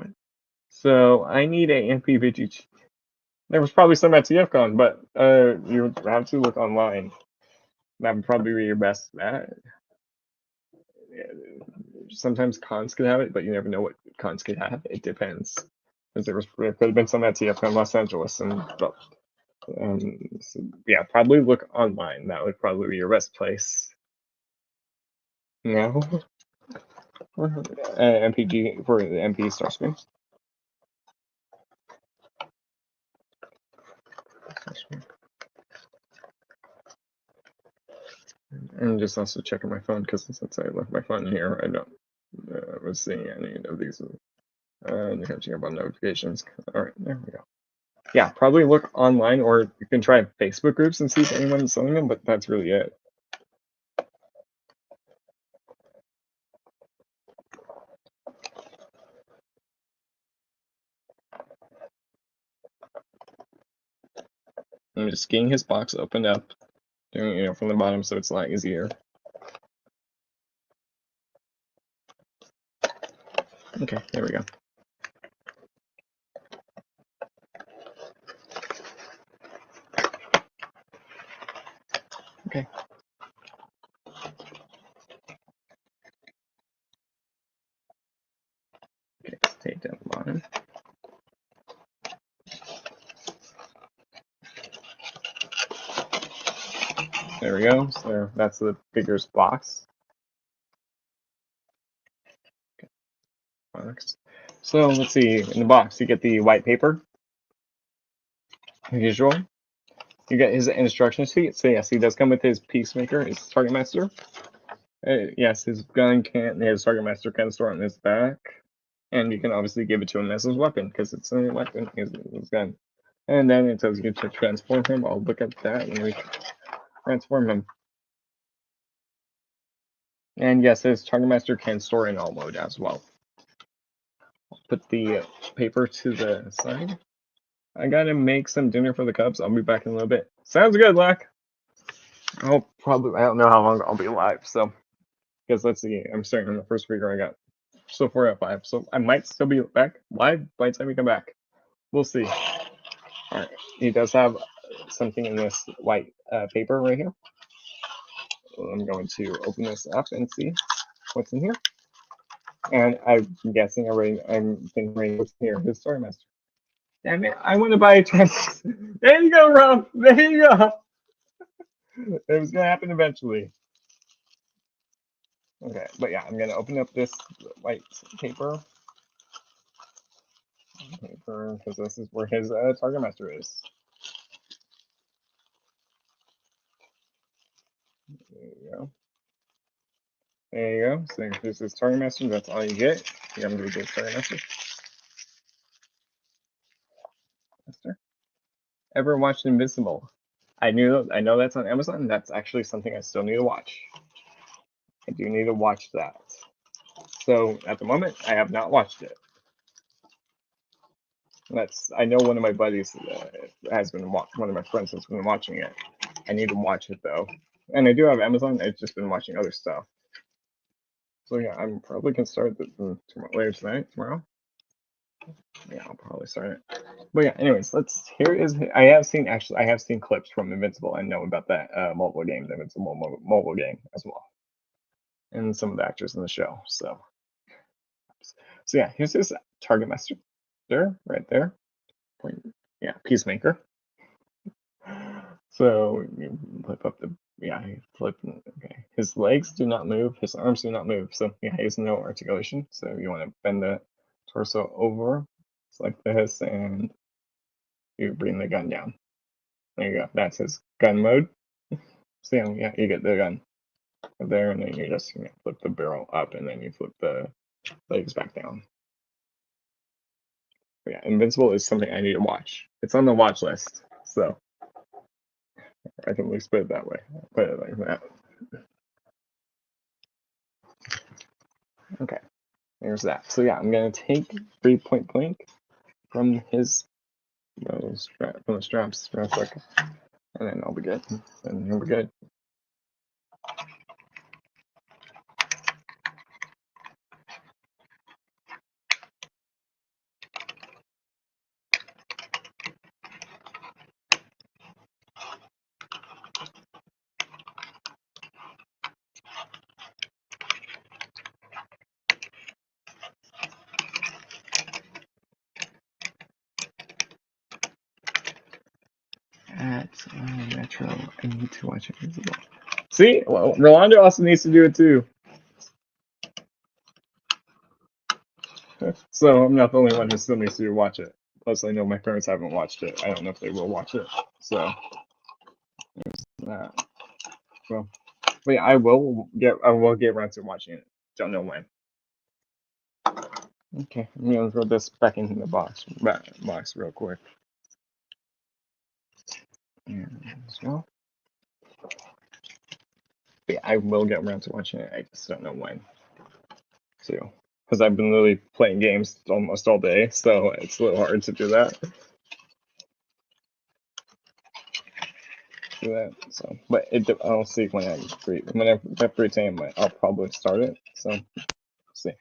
So I need a MP50. There was probably some at Tfcon, but you have to look online. That would probably be your best bet. Sometimes cons could have it, but you never know what cons could have. It depends. Because there could have been some at Tfcon Los Angeles, and so, yeah, probably look online. That would probably be your best place. Now, MPG for the MP Starscream. And just also checking my phone because since I left my phone here, I don't was seeing any of these. And catching up on notifications. All right, there we go. Yeah, probably look online, or you can try Facebook groups and see if anyone's selling them. But that's really it. I'm just getting his box opened up, doing from the bottom, so it's a lot easier. Okay, there we go. Okay. Okay, let's take down the bottom. There we go. So that's the figure's box. Okay. Box. So let's see. In the box, you get the white paper, as usual. You get his instruction sheet. So yes, he does come with his Peacemaker, his Target Master. Yes, his gun can, his Target Master can store on his back, and you can obviously give it to him as his weapon because it's a weapon, his gun. And then it tells you to transform him. I'll look at that when we transform him. And yes, his Target Master can store in all mode as well. I'll put the paper to the side. I gotta make some dinner for the Cubs. I'll be back in a little bit. Sounds good, Lack. I don't know how long I'll be alive, so. Because let's see, I'm starting on the first figure I got. So 4 out of 5. So I might still be back live by the time we come back. We'll see. Alright, he does have something in this white paper right here. So I'm going to open this up and see what's in here. And I'm guessing I'm thinking what's here. His Story Master. Damn it, I want to buy a trans. There you go, Rob. There you go. It was going to happen eventually. Okay, but yeah, I'm going to open up this white paper. Because this is where his Target Master is. There you go. There you go. So this is Target Master. That's all you get. Yeah, I'm going to get Target Master. Ever watched Invincible? I know that's on Amazon. That's actually something I still need to watch. I do need to watch that. So at the moment, I have not watched it. I know one of my buddies has been one of my friends has been watching it. I need to watch it though, and I do have Amazon. I've just been watching other stuff. So yeah, I'm probably gonna start later tonight, tomorrow. Yeah, I'll probably start it. But yeah, anyways, here is. I have seen clips from Invincible and know about that mobile game, the Invincible mobile game as well, and some of the actors in the show. So yeah, here's his target master there, right there. Yeah, Peacemaker. So you flip up the he flip. Okay, his legs do not move. His arms do not move. So yeah, he has no articulation. So you want to bend the torso over, just like this, and you bring the gun down. There you go. That's his gun mode. So yeah, you get the gun there, and then you just flip the barrel up, and then you flip the legs back down. But yeah, Invincible is something I need to watch. It's on the watch list, so I can at least put it that way. Put it like that. Okay, there's that. So yeah, I'm gonna take 3-point blank from his from the straps real quick, and then I'll be good. And he'll be good. At Metro, I need to watch Invincible. See, well, Rolando also needs to do it too. So I'm not the only one who still needs to watch it. Plus, I know my parents haven't watched it. I don't know if they will watch it. So there's that. Well, but yeah, I will get around to watching it. Don't know when. Okay, I'm gonna throw this back into the box real quick. And as well. But yeah, I will get around to watching it. I just don't know when. So, because I've been literally playing games almost all day, so it's a little hard to do that. So, but I'll see when I'm free. When I'm free time, I'll probably start it. So, see.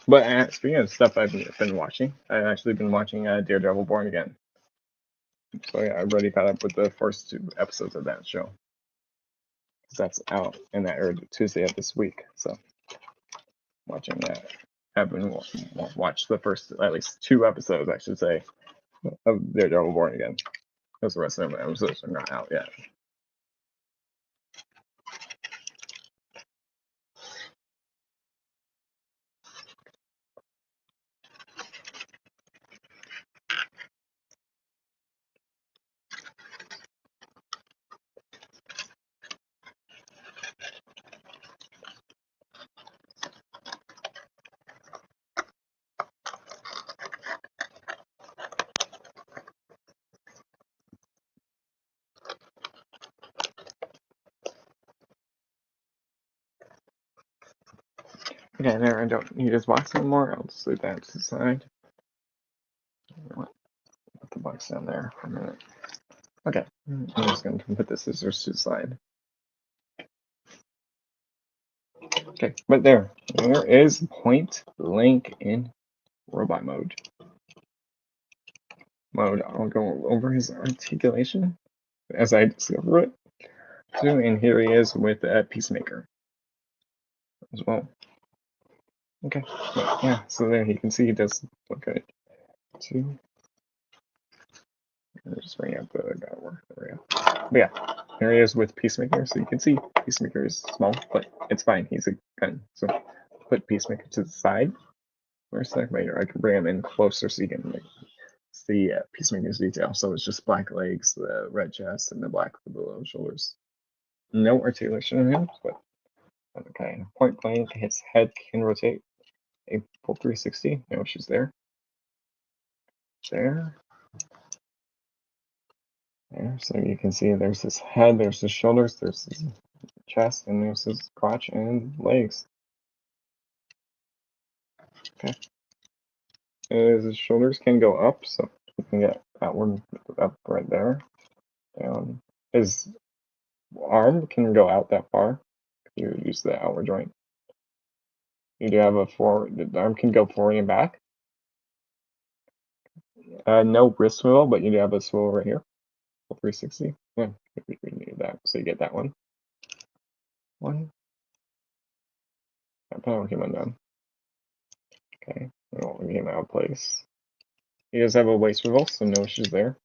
But speaking of stuff I've been watching, I've actually been watching Daredevil Born Again. So yeah, I've already caught up with the first 2 episodes of that show. That's out, and that aired Tuesday of this week. So watching that, I've been watched the first at least 2 episodes, I should say, of Daredevil Born Again. Because the rest of the episodes are not out yet. Okay, there, I don't need his box anymore. I'll just leave that to the side. Put the box down there for a minute. Okay, I'm just going to put the scissors to the side. Okay, but there is point blank in robot mode. I'll go over his articulation as I discover it. And here he is with Peacemaker as well. Okay, but yeah, so there you can see he does look good too. Just bring out the guy work. There we go. But yeah, here he is with Peacemaker. So you can see Peacemaker is small, but it's fine. He's a gun. So put Peacemaker to the side for a sec later. I can bring him in closer so you can see Peacemaker's detail. So it's just black legs, the red chest, and the black below shoulders. No articulation in him, but okay. Point blank, his head can rotate a full 360. No issues there. There. So you can see there's his head, there's his shoulders, there's his chest, and there's his crotch and legs. Okay. His shoulders can go up, so you can get that one up right there. Down. His arm can go out that far. You use the outward joint. You do have a forward. The arm can go forward and back. No wrist swivel, but you do have a swivel right here. 360. Yeah, we need that. So you get that one. One. That power came undone. Okay. Well, we came out of place. He does have a waist swivel, so no issues there.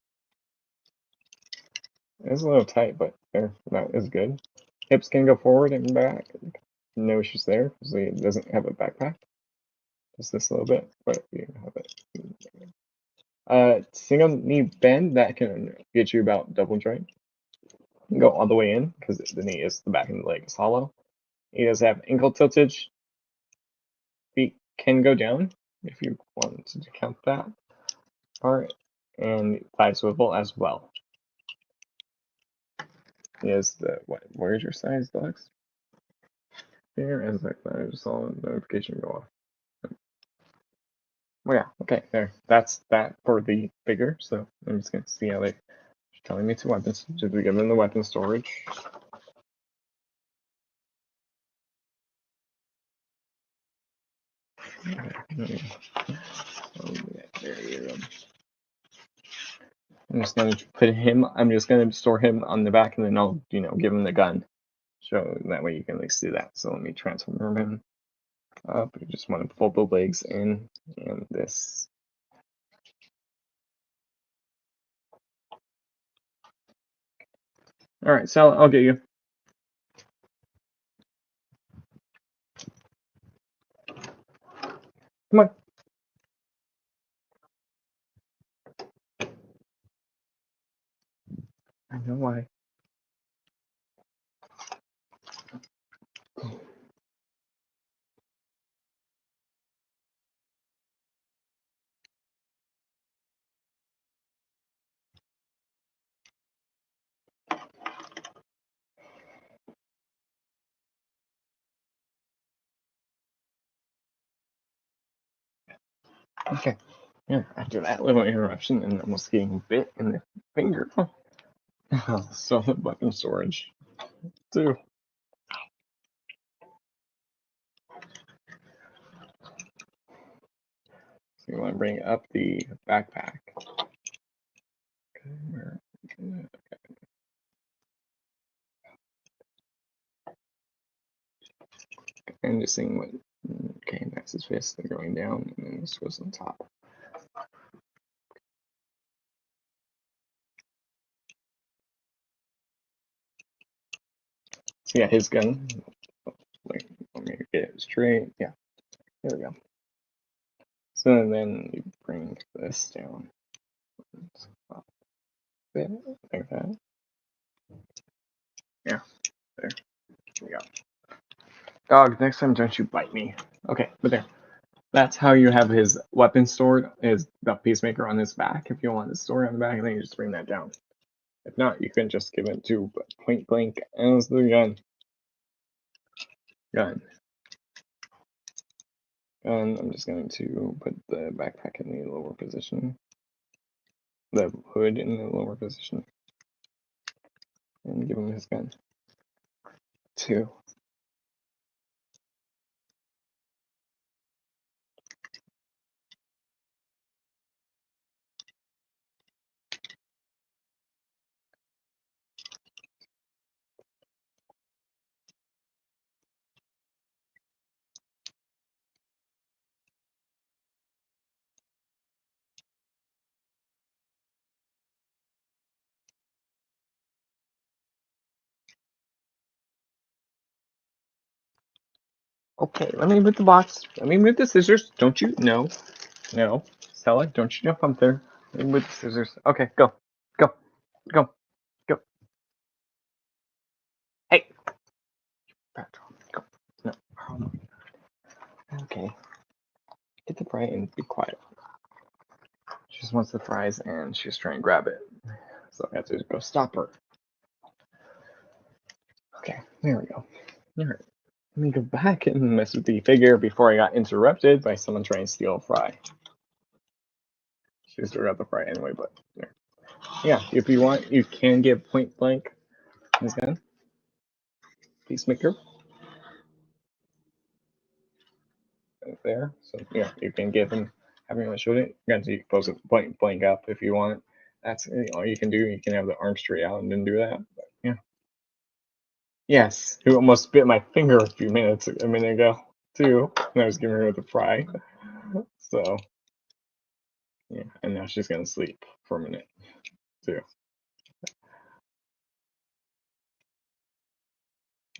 It's a little tight, but there, that is good. Hips can go forward and back. No issues there because he doesn't have a backpack. Just this little bit, but you have it. Single knee bend, that can get you about double joint. You can go all the way in because the knee is the back of the leg is hollow. He does have ankle tiltage. Feet can go down if you want to count that part, and thigh swivel as well. He has the where's your size, Deluxe? Here, as I just saw a notification go off. Well, yeah, okay, there. That's that for the figure. So I'm just gonna see how they're telling me to weapons. Did we give them the weapon storage? Okay. There you go. I'm just gonna put him. I'm just gonna store him on the back, and then I'll, give him the gun. So that way you can at least see that. So let me transform him up. I just want to fold the legs in, and this. All right, Sal, I'll get you. Come on. I know why. Okay. Yeah, after that little interruption and almost getting bit in the finger. So the weapon storage too. So you want to bring up the backpack. Okay, where? Okay. And just seeing what. Okay, that's his fist. They're going down, and then this goes on top. So yeah, his gun. Like, let me get it straight. Yeah, there we go. So then you bring this down. Like that. Yeah, there we go. Dog, next time don't you bite me. Okay, but there. That's how you have his weapon stored, is the peacemaker on his back. If you want the story on the back, then you just bring that down. If not, you can just give it to point blank as the gun. Gun. And I'm just going to put the backpack in the lower position. The hood in the lower position. And give him his gun. 2. Okay, let me move the box. Let me move the scissors. Don't you? No. No. Stella, don't you jump up there. Let me move the scissors. Okay, go. Go. Go. Go. Hey. Go. No. Oh my God. Okay. Get the fry and be quiet. She just wants the fries and she's trying to grab it. So I have to go stop her. Okay, there we go. Alright. Let me go back and mess with the figure before I got interrupted by someone trying to steal a fry. She still got the fry anyway, but yeah, if you want, you can get point blank this gun. Peacemaker. Right there. So yeah, you can give him having him shoot it. You can close it point blank up if you want. That's all you can do. You can have the arm straight out and then do that. But yeah. Yes, who almost bit my finger a minute ago too. And I was giving her the fry. So yeah, and now she's gonna sleep for a minute too.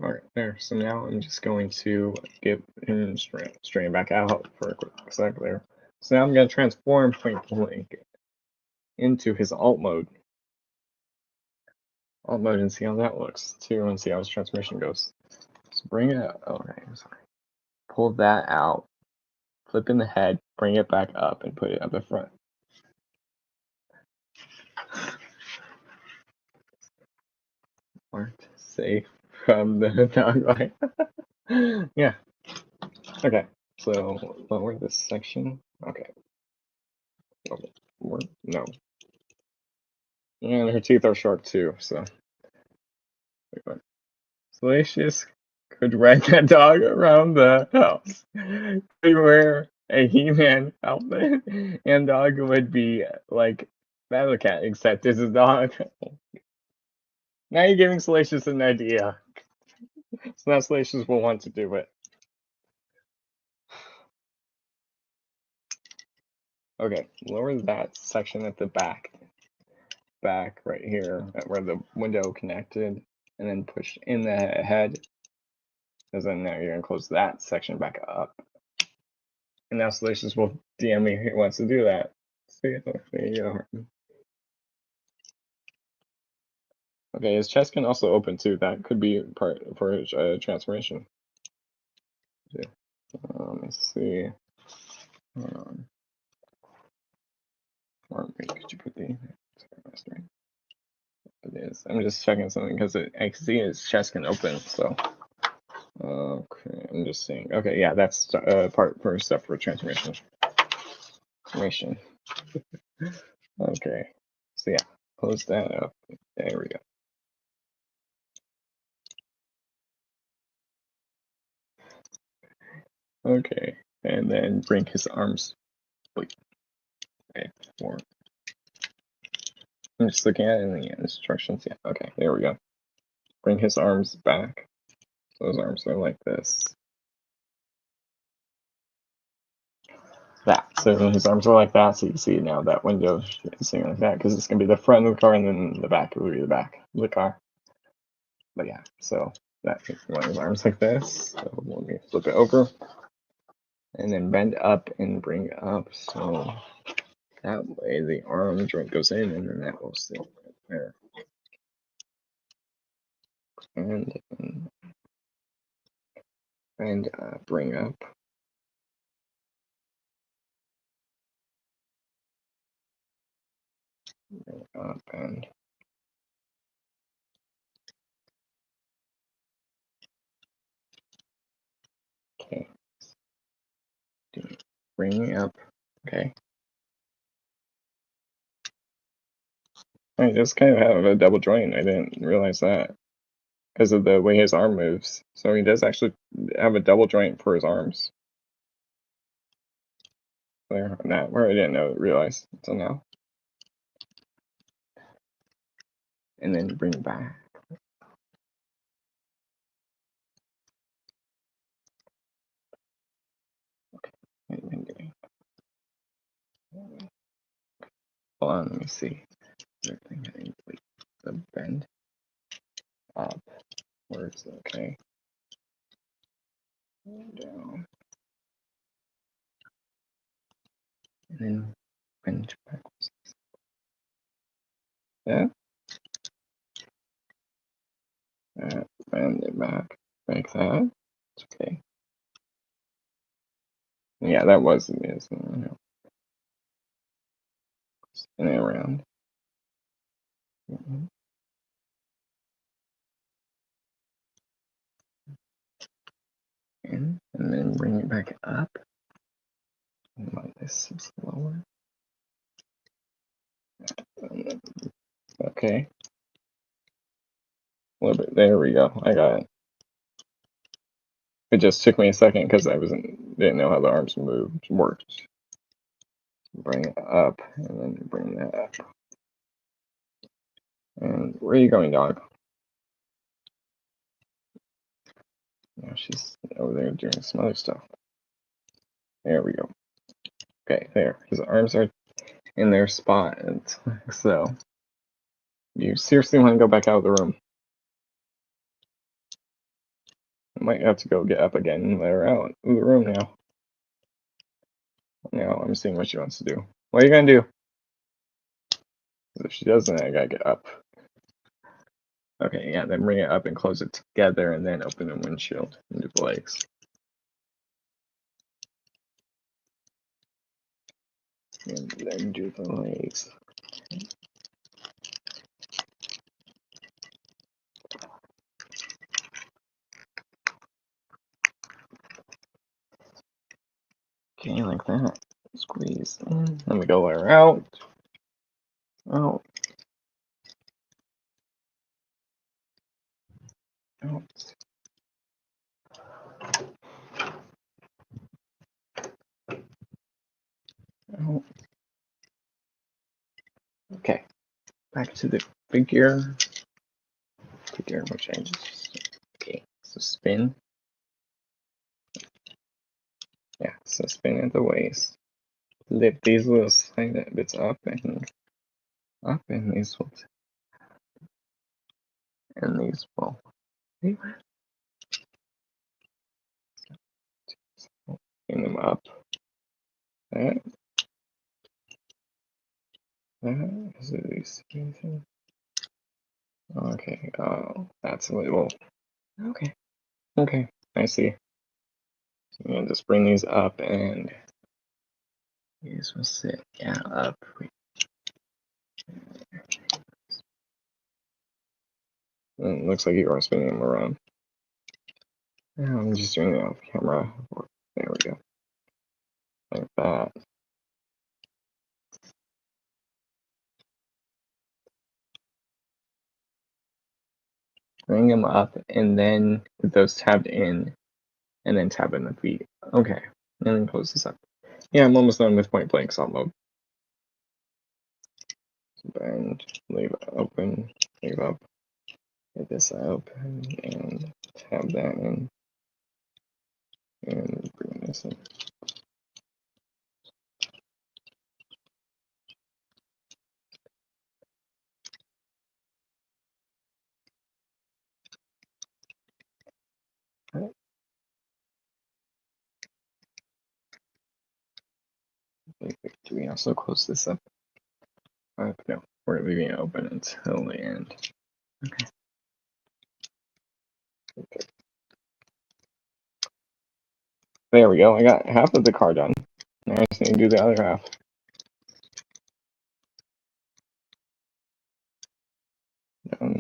All right, there. So now I'm just going to get him straighten back out for a quick sec there. So now I'm going to transform point blank into his alt mode. Alt mode and see how that looks too, and see how his transformation goes. So bring it up. Okay, I'm sorry. Pull that out, flip in the head, bring it back up, and put it up the front. Aren't safe from the dog bite. Yeah. Okay. So lower this section. Okay. No. And her teeth are sharp too. So. Salacious could ride that dog around the house. Could wear a He-Man outfit, and dog would be like Battle Cat, except this is dog. Now you're giving Salacious an idea. So now Salacious will want to do it. Okay, lower that section at the back right here, where the window connected, and then push in the head. Because then now you're gonna close that section back up. And now Salacious will DM me he wants to do that. See, there you go. Okay, his chest can also open too. That could be part for his transformation. Yeah. Let me see. Hold on. Or wait, could you put the sorry, it is. I'm just checking something because I can see his chest can open. So okay, I'm just seeing. Okay, yeah, that's part for stuff for transformation. Transformation. Okay, so yeah, close that up. There we go. Okay, and then bring his arms. Wait. Okay, four. I'm just looking at it in the instructions. Yeah, okay, there we go. Bring his arms back. So his arms are like this. That. So his arms are like that. So you can see now that window is sitting like that because it's going to be the front of the car and then the back will be the back of the car. But yeah, so that one his arms like this. So let me flip it over. And then bend up and bring up. So that way the arm joint goes in and then that will sit right there. And bring up. Bring up and okay. Bring me up. Okay. I just kind of have a double joint. I didn't realize that because of the way his arm moves. So he does actually have a double joint for his arms. There, that where I didn't realize until now. And then bring back. Okay. Hold on, let me see. The bend up works okay. Down. And then bend backwards. Yeah. Bend it back like that. It's okay. Yeah, that was it. And then around. Mm-hmm. then bring it back up. This is lower. Okay. A little bit. There we go. I got it. It just took me a second because I didn't know how the arms worked. Bring it up and then bring that up. And where are you going, dog? Now she's over there doing some other stuff. There we go. Okay, there. His arms are in their spot. And so you seriously want to go back out of the room. I might have to go get up again and let her out of the room now. Now I'm seeing what she wants to do. What are you gonna do? If she doesn't, I gotta get up. Okay, yeah, then bring it up and close it together and then open the windshield and do the legs. And then do the legs. Okay, like that. Squeeze in. Let me go let her out. Out. Out. Out. Okay. Back to the figure. Figure what changes. Okay, so spin. Yeah, so spin at the waist. Lift these little side bits up, and these will, and these will. Bring them up. That. That. Is it these anything? Okay. Oh, that's a little. Okay. Okay. I see. So I'm gonna just bring these up, and these will sit. Yeah, up. And it looks like you are spinning them around. Yeah, I'm just doing it off camera. There we go. Like that. Bring them up, and then with those tabbed in, and then tab in the feet. Okay, and then close this up. Yeah, I'm almost done with point blank salt mode. Bend, leave open, leave up, get this open, and tab that in, and bring this in. Right. Do we also close this up? No, we're leaving it open until the end. Okay. Okay. There we go. I got half of the car done. Now I just need to do the other half.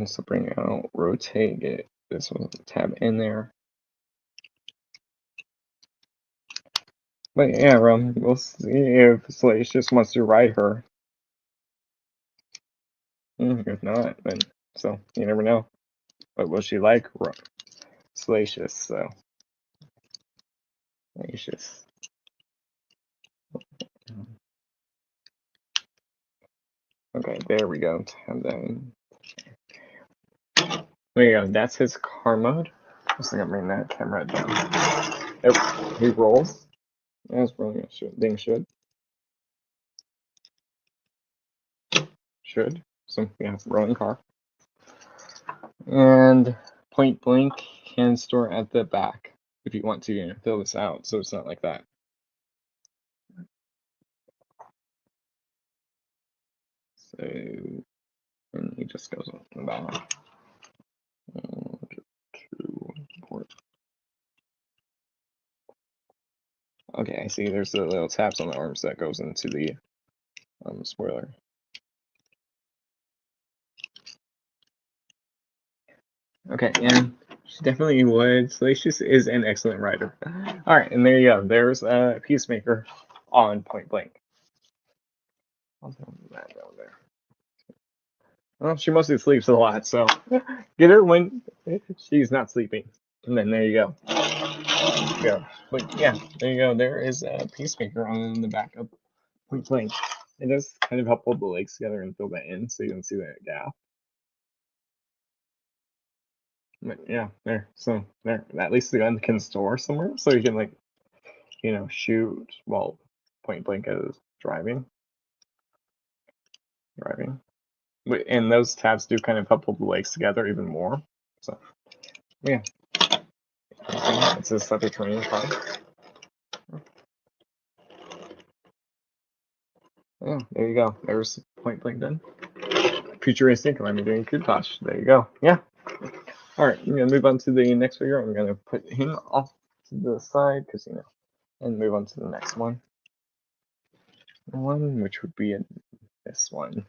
So bring it out, rotate it. This will tab in there. But yeah, we'll see if Slash just wants to ride her. If not, then so you never know. But will she like Salacious? So Salacious. Okay, there we go. Tab that in. There you go. That's his car mode. Just gonna bring that camera down. Oh, he rolls. That's rolling. Thing should. So yeah, rolling car. And point blank can store at the back if you want to fill this out, so it's not like that. So, and he just goes on the back. Okay, I see. There's the little taps on the arms that goes into the spoiler. Okay, and She definitely would. Salacious is an excellent writer. All right, and there you go. There's a Peacemaker on Point Blank. I'll throw that down there. Well, she mostly sleeps a lot, so get her when she's not sleeping. And then there you go. Yeah, but yeah, there you go. There is a Peacemaker on the back of Point Blank. It does kind of help hold the legs together and fill that in so you don't see that gap. But yeah, there. So there. At least the gun can store somewhere, so you can, like, shoot while Point Blank is driving. And those tabs do kind of help hold the legs together even more. So yeah, it's a separate training car. Yeah, there you go. There's Point Blank done. Futuristic, let me do Kutosh. There you go. Yeah. All right, I'm gonna move on to the next figure. I'm gonna put him off to the side because and move on to the next one. Which would be this one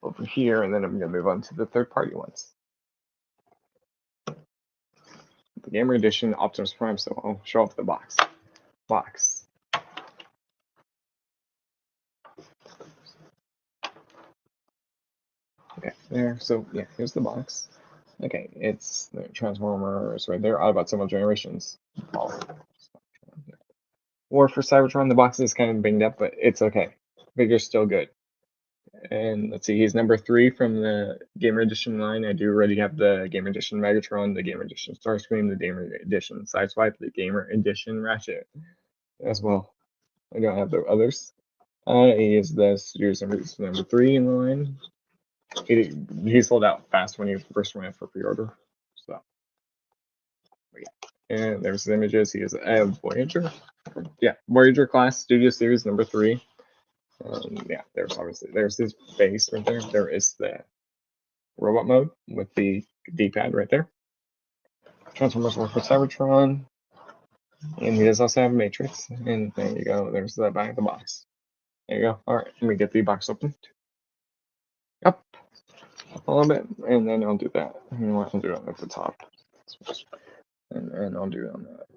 over here, and then I'm gonna move on to the third-party ones. The Gamer Edition Optimus Prime. So I'll show off the box. Okay, there. So yeah, here's the box. Okay, it's the Transformers right there. Autobot Symbol Generations. Or for Cybertron, the box is kind of banged up, but it's okay. Figure's still good. And let's see, he's number 3 from the Gamer Edition line. I do already have the Gamer Edition Megatron, the Gamer Edition Starscream, the Gamer Edition Sideswipe, the Gamer Edition Ratchet as well. I don't have the others. He is the Studios number 3 in the line. He sold out fast when he first went for pre-order. So, yeah. And there's the images. He is a Voyager. Yeah, Voyager class Studio Series number 3. Yeah, there's his base right there. There is the robot mode with the D-pad right there. Transformers work for Cybertron. And he does also have Matrix. And there you go. There's the back of the box. There you go. All right, let me get the box opened. Up a little bit, and then I'll do that. You know what? I'll do it at the top. And I'll do it on that.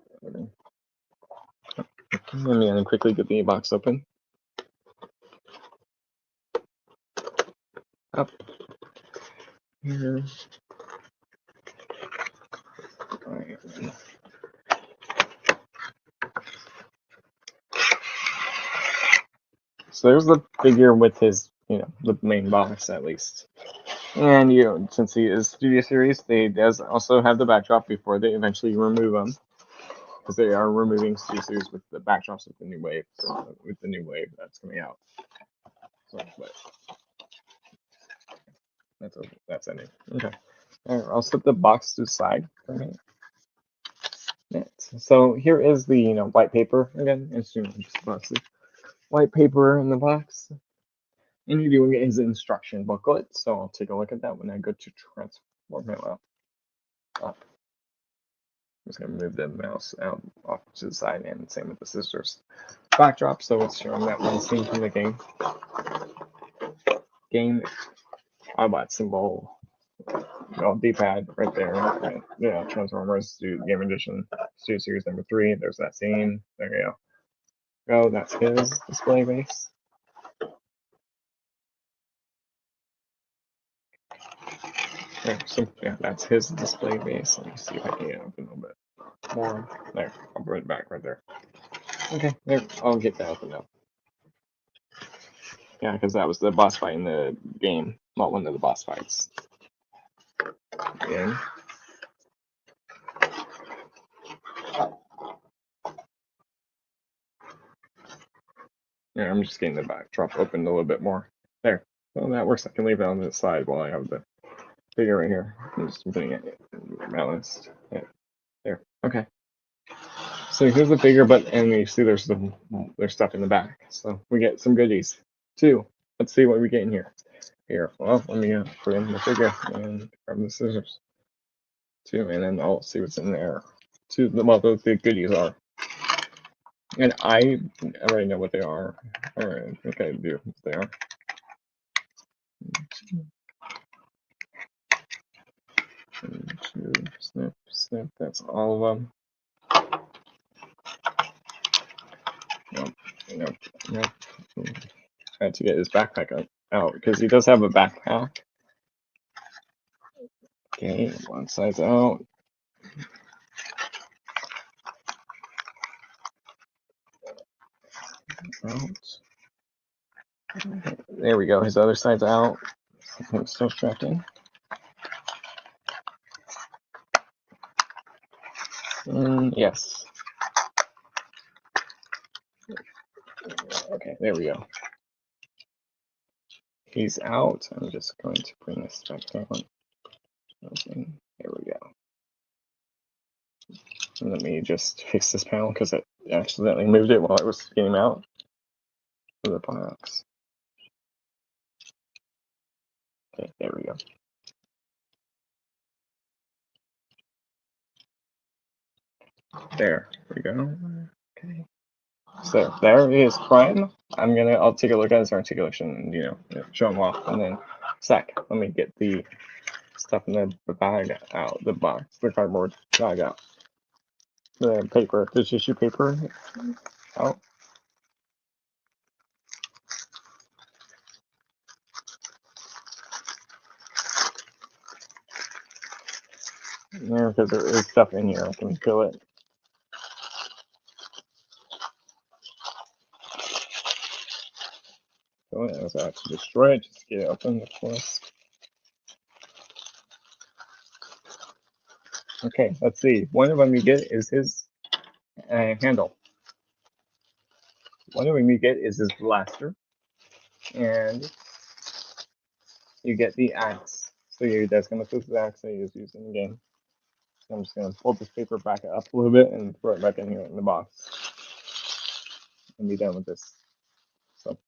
Let me quickly get the box open. Up here. So there's the figure with his, the main box at least. And since he is Studio Series, they does also have the backdrop before they eventually remove them, because they are removing Studio Series with the backdrops with the new wave, that's coming out. So, but that's ending. Okay. All right, I'll set the box to the side for a minute. So here is the white paper again. It's just mostly white paper in the box. And you do get his instruction booklet, so I'll take a look at that when I go to transform him up. I'm just gonna move the mouse out off to the side, and same with the scissors. Backdrop, so it's showing that one scene from the game. Autobot symbol, D-pad right there. Right? Yeah, Transformers Game Edition Studio Series number 3. There's that scene. There you go. That's his display base. There, so yeah, that's his display base. Let me see if I can get it open a little bit more. There, I'll put it back right there. Okay, there, I'll get that open up. Yeah, because that was the boss fight in the game, not one of the boss fights. Again. Yeah, I'm just getting the backdrop opened a little bit more. There. Well, that works. I can leave it on the side while I have the figure right here. I'm just putting it balanced. Yeah. There. Okay. So here's the figure, and you see there's stuff in the back. So we get some goodies too. Let's see what we get in here. Here, well, let me put in the figure and grab the scissors too, and then I'll see what's in there. What the goodies are. And I already know what they are. All right, okay, do they are. 1, 2, snip, snip. That's all of them. Nope, nope, nope. I had to get his backpack out because he does have a backpack. Okay, one side's out. Out. There we go. His other side's out. Something's still strapped in. Yes. Okay, there we go. He's out. I'm just going to bring this back down. Okay, there we go. And let me just fix this panel because I accidentally moved it while I was getting him out of the box. Okay, there we go. There we go. Okay. So there is Prime. I'll take a look at his articulation and, show him off. And then let me get the stuff in the bag out, the box, the cardboard bag out. The paper, the tissue paper out. Yeah, because there is stuff in here. I can feel it. So I was out to destroy it, just to get it open, of course. Okay, let's see. One of them you get is his handle. One of them you get is his blaster. And you get the axe. So that's going to flip the axe that he was using in the game. So I'm just going to pull this paper back up a little bit and throw it back in here in the box. And be done with this. So.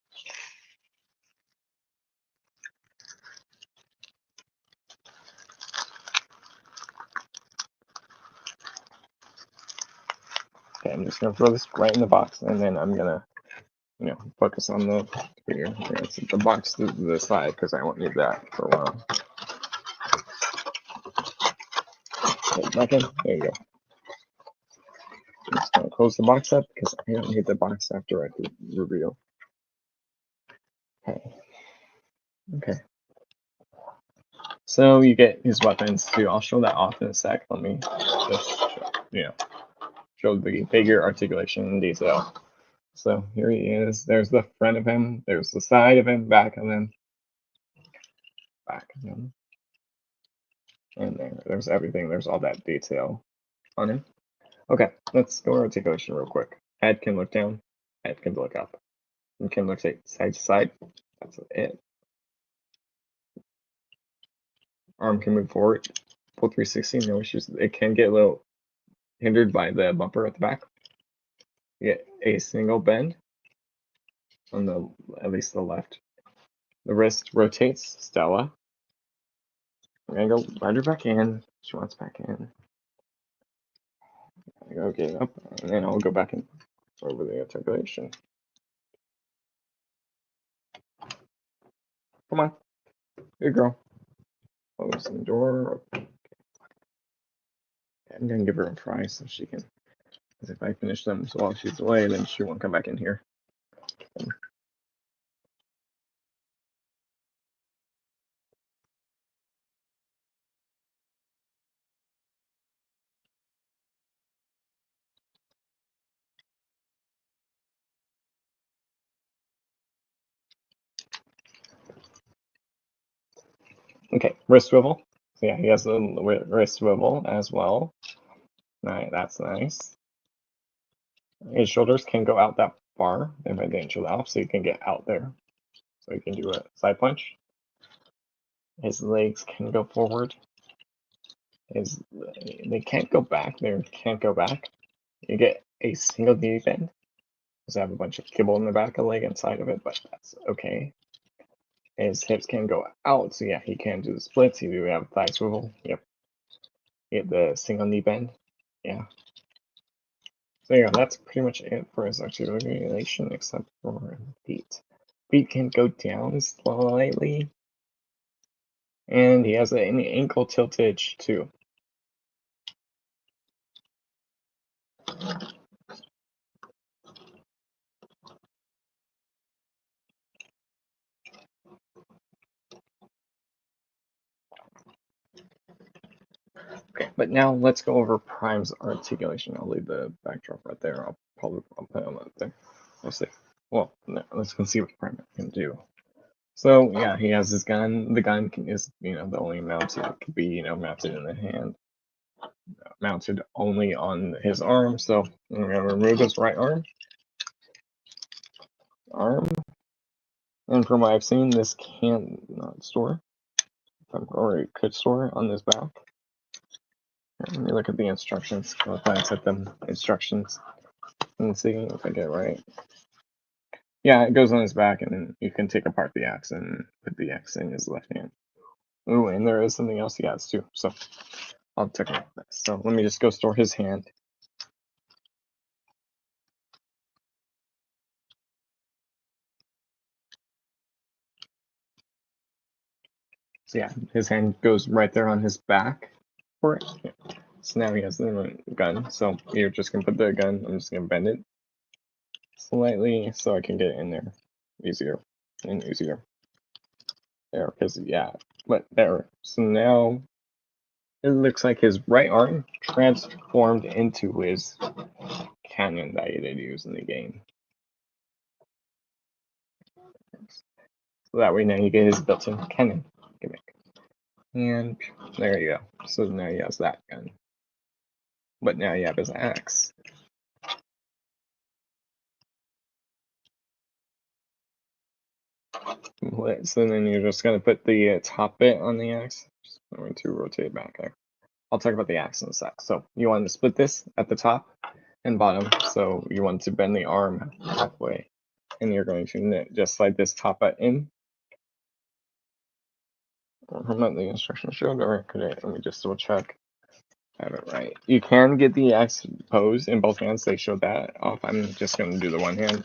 Okay, I'm just going to throw this right in the box, and then I'm going to, focus on the box to the side because I won't need that for a while. Okay, back in. There you go. I'm just going to close the box up because I don't need the box after I reveal. Okay. Okay. So you get his weapons too. I'll show that off in a sec. Let me just, show the figure articulation in detail. So here he is. There's the front of him. There's the side of him, back of him, back of him. And there's everything. There's all that detail on him. Okay, let's go articulation real quick. Head can look down. Head can look up. It can look side to side. That's it. Arm can move forward. Full 360, no issues. It can get a little hindered by the bumper at the back. You get a single bend on at least the left. The wrist rotates. Stella. I'm gonna go right her back in. She wants back in. I go get up, and then I'll go back and over the articulation. Come on, good girl. Close the door. I'm gonna give her a fry so she can. Because if I finish them while she's away, then she won't come back in here. Okay, wrist swivel. So yeah, he has a wrist swivel as well. Right, that's nice. His shoulders can go out that far, and by the inch off, so you can get out there. So you can do a side punch. His legs can go forward. They can't go back. They can't go back. You get a single knee bend. Because I have a bunch of kibble in the back of the leg and side of it, but that's okay. His hips can go out, so yeah, he can do the splits. He do have thigh swivel. Yep. Get the single knee bend. Yeah. So yeah, that's pretty much it for his articulation, except for feet. Feet can go down slightly. And he has an ankle tiltage too. Okay, but now let's go over Prime's articulation. I'll leave the backdrop right there. I'll put him up there. We'll see. Well, no, let's go see what Prime can do. So yeah, he has his gun. The gun is the only mounted. It could be mounted in the hand, mounted only on his arm. So I'm gonna remove his right arm. And from what I've seen, this can not store, or it could store on this back. Let me look at the instructions. I'll glance at them instructions and see if I get it right. Yeah, it goes on his back, and then you can take apart the axe and put the axe in his left hand. Ooh, and there is something else he has too. So I'll take a look at that. So let me just go store his hand. So yeah, his hand goes right there on his back for it. Yeah. So now he has the gun. So you're just gonna put the gun. I'm just gonna bend it slightly so I can get in there easier and easier. There, because yeah, but there. So now it looks like his right arm transformed into his cannon that he did use in the game. So that way now you get his built-in cannon gimmick. And there you go. So now he has that gun. But now you have his axe. So then you're just going to put the top bit on the axe. Just going to rotate it back there. I'll talk about the axe in a sec. So you want to split this at the top and bottom. So you want to bend the arm halfway. And you're going to just slide this top bit in. From what the instructions showed, or could I, let me just double check. I have it right. You can get the axe pose in both hands. They showed that off. I'm just going to do the one hand.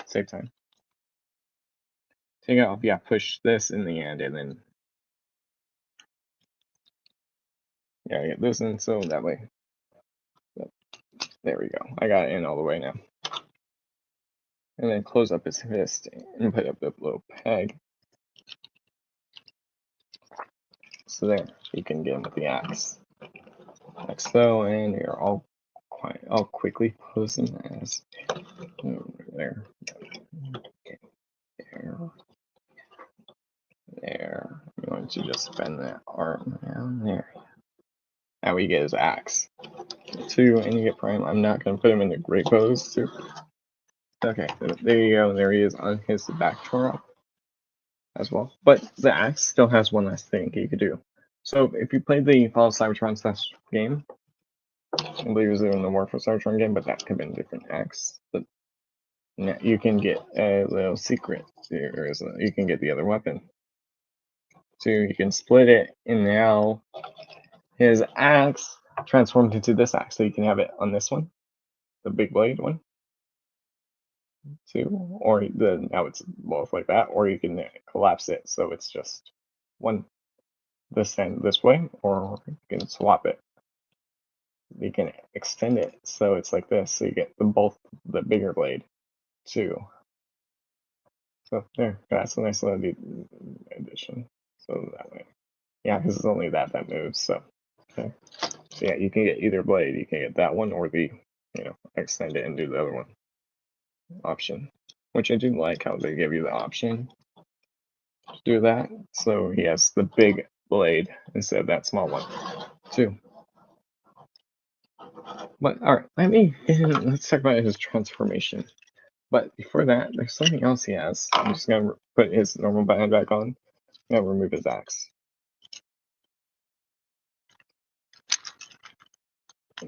Save time. Take it off. Yeah, push this in the end, and then yeah, get this in. So that way, there we go. I got it in all the way now. And then close up his fist and put up the little peg. So there, you can get him with the axe. Like so, and you're all quiet. I'll quickly pose him as there. Okay. There. I'm going to just bend that arm down there. Now we get his axe. 2, and you get Prime. I'm not going to put him in a great pose, too. Okay, there you go. There he is on his back tore up as well. But the axe still has one last thing you could do. So if you played the Fall of Cybertron / game, I believe it was in the War for Cybertron game, but that could have been a different axe. But now you can get a little secret. You can get the other weapon. So you can split it, and now his axe transformed into this axe. So you can have it on this one, the big blade one. 2, or now it's both like that, or you can collapse it so it's just one this end this way, or you can swap it. You can extend it so it's like this, so you get both the bigger blade too. So there, that's a nice little addition. So that way, yeah, because it's only that moves. So okay, so yeah, you can get either blade. You can get that one or the extend it and do the other one option. Which I do like how they give you the option to do that. So he has the big blade instead of that small one, too. But alright, let's talk about his transformation. But before that, there's something else he has. I'm just gonna put his normal band back on. I'm gonna remove his axe.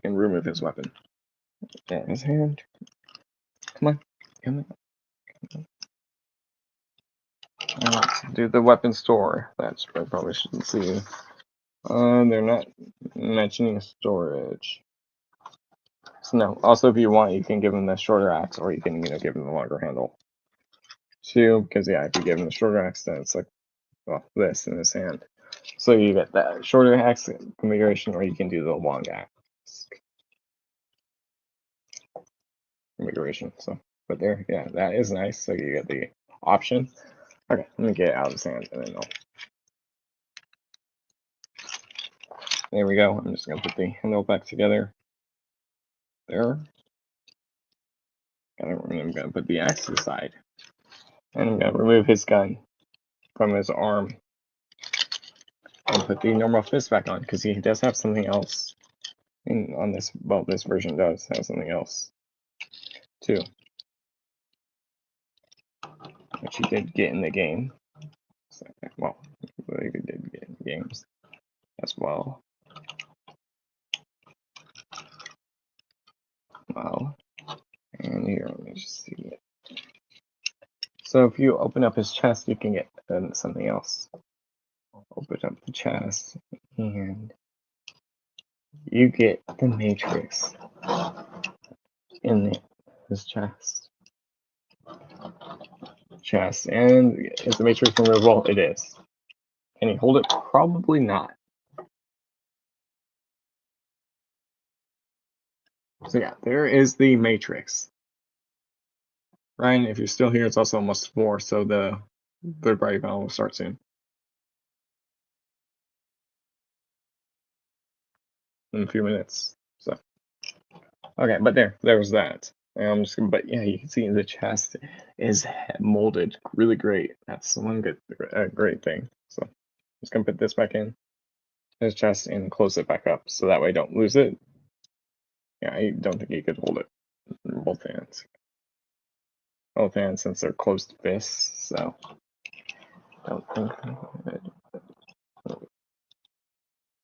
And remove his weapon. And his hand. Come on. Come on. Let's do the weapon store. That's I probably shouldn't see. They're not mentioning storage. So no. Also, if you want, you can give him the shorter axe, or you can give him the longer handle. 2, because yeah, if you give him the shorter axe, then it's like this in his hand. So you get that shorter axe configuration, or you can do the long axe configuration. So, but there, yeah, that is nice. So you get the option. Okay, let me get it out of the sand, and then there we go. I'm just gonna put the handle back together. There. And I'm gonna put the axe aside, and I'm gonna remove his gun from his arm, and put the normal fist back on because he does have something else. On this, well, this version does have something else too, which he did get in the game. So, well, I believe he did get in games as well. Wow. And here, let me just see it. So if you open up his chest, you can get something else. Open up the chest, and you get the Matrix in his chest. And is the Matrix removable? It is. Can you hold it? Probably not. So yeah, there is the Matrix. Ryan, if you're still here, it's also almost 4, so the third party panel will start soon. In a few minutes. So okay, but there was that. But yeah, you can see the chest is molded really great. That's one great thing. So I'm just gonna put this back in his chest and close it back up so that way I don't lose it. Yeah, I don't think you could hold it in both hands. Both hands since they're closed fists, so I don't think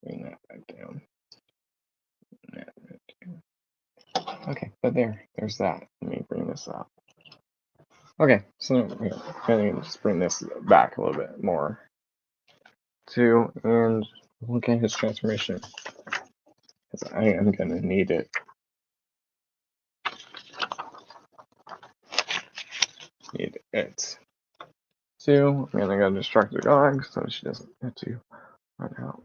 bring that back down. Okay, but there's that. Let me bring this up. Okay, so I'm gonna just bring this back a little bit more too, and look at his transformation, because I am gonna need it. Need it. Too. I'm gonna go distract the dog so she doesn't have to run out.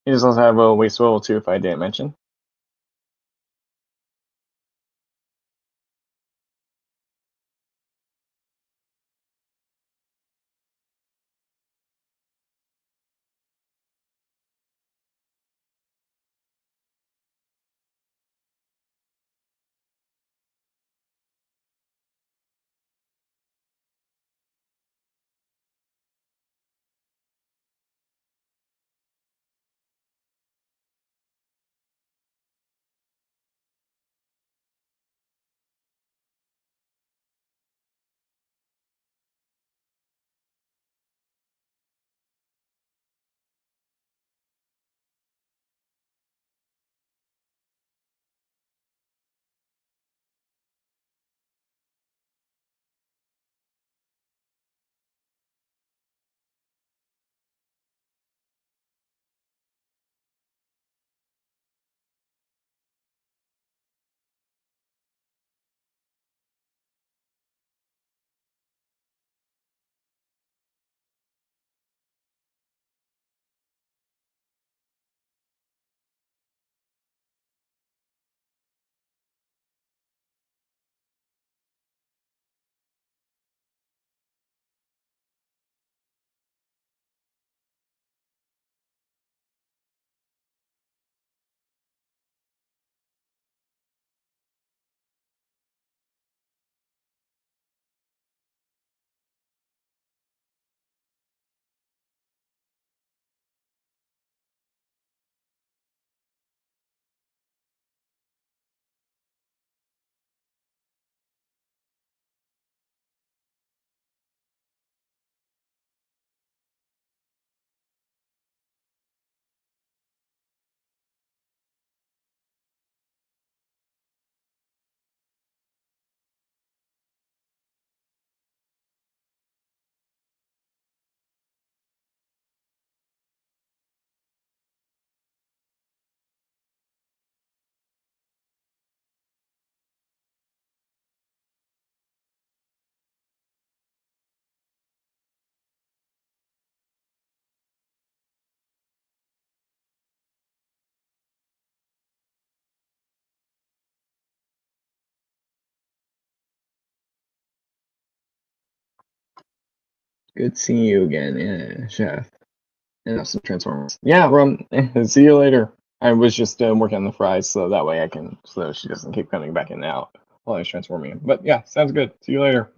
He does also have a waist swivel too, if I didn't mention. Good seeing you again, yeah, chef. And have some Transformers. Yeah, see you later. I was just working on the fries so that way so she doesn't keep coming back in and out while I was transforming him. But yeah, sounds good. See you later.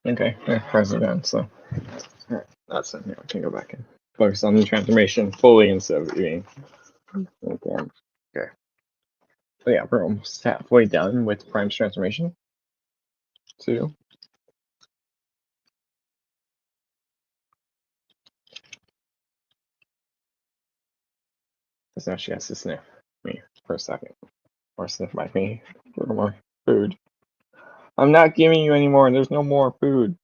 Okay, press it down. So, alright, that's it. Now I can go back and focus on the transformation fully instead of eating. Okay. So yeah, we're almost halfway done with Prime's transformation. 2. Because now she has to sniff me for a second. Or sniff my me for more food. I'm not giving you any more. There's no more food.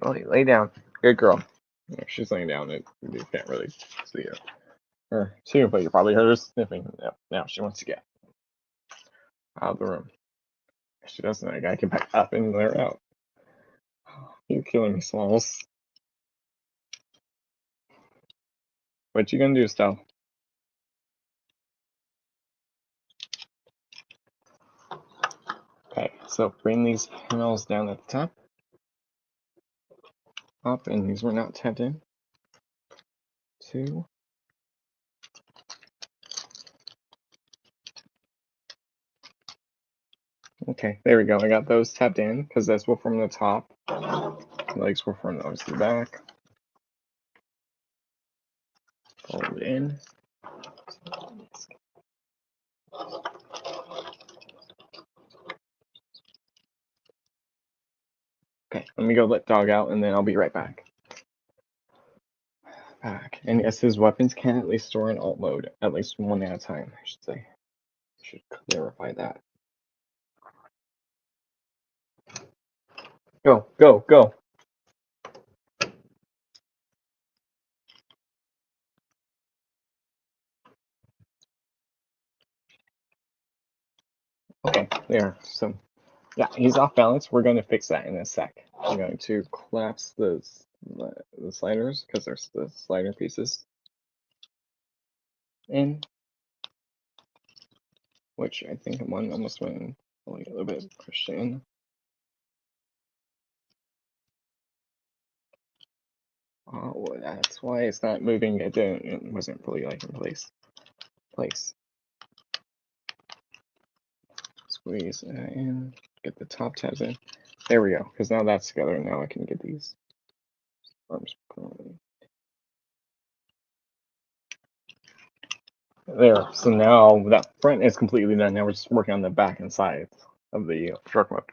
Lay down. Good girl. Yeah, she's laying down. You can't really see her too, but you probably heard her sniffing. Yep. Now she wants to get out of the room. If she doesn't, I gotta get back up and let her out. You're killing me, Smalls. What you gonna do, Stella? Okay, so bring these panels down at the top. Up, and these were not tapped in. 2. Okay, there we go. I got those tapped in because that's what from the top. The legs were from obviously the back. Fold it in. Okay, let me go let dog out, and then I'll be right back. And yes, his weapons can at least store in alt mode, at least one at a time, I should say. Should clarify that. Go, go, go. Okay, there. So, yeah, he's off balance. We're going to fix that in a sec. I'm going to collapse the sliders, because there's the slider pieces in, which I think one almost went a little bit pushed in. Oh, that's why it's not moving. It wasn't fully like in place. Squeeze in. Get the top tabs in. There we go. Because now that's together. Now I can get these arms. There. So now that front is completely done. Now we're just working on the back and sides of the shark mode.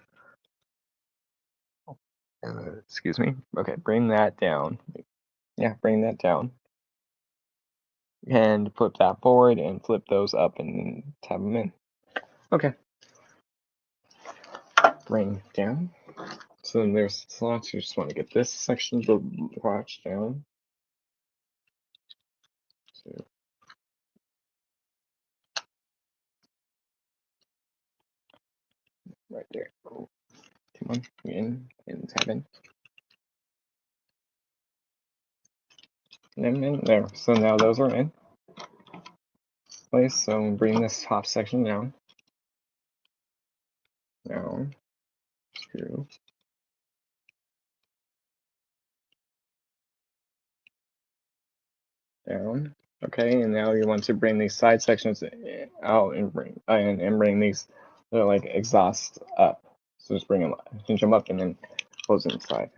Excuse me. Okay, bring that down. Yeah, bring that down. And flip that forward and flip those up and tab them in. Okay. Bring down. So then there's slots. You just want to get this section of the watch down. So right there. Cool. Come on, in and tab in. And in there. So now those are in place. So bring this top section down. Down. Screw. Down. Okay, and now you want to bring these side sections out and bring these like exhaust up. So just bring them up, hinge them up, and then close inside.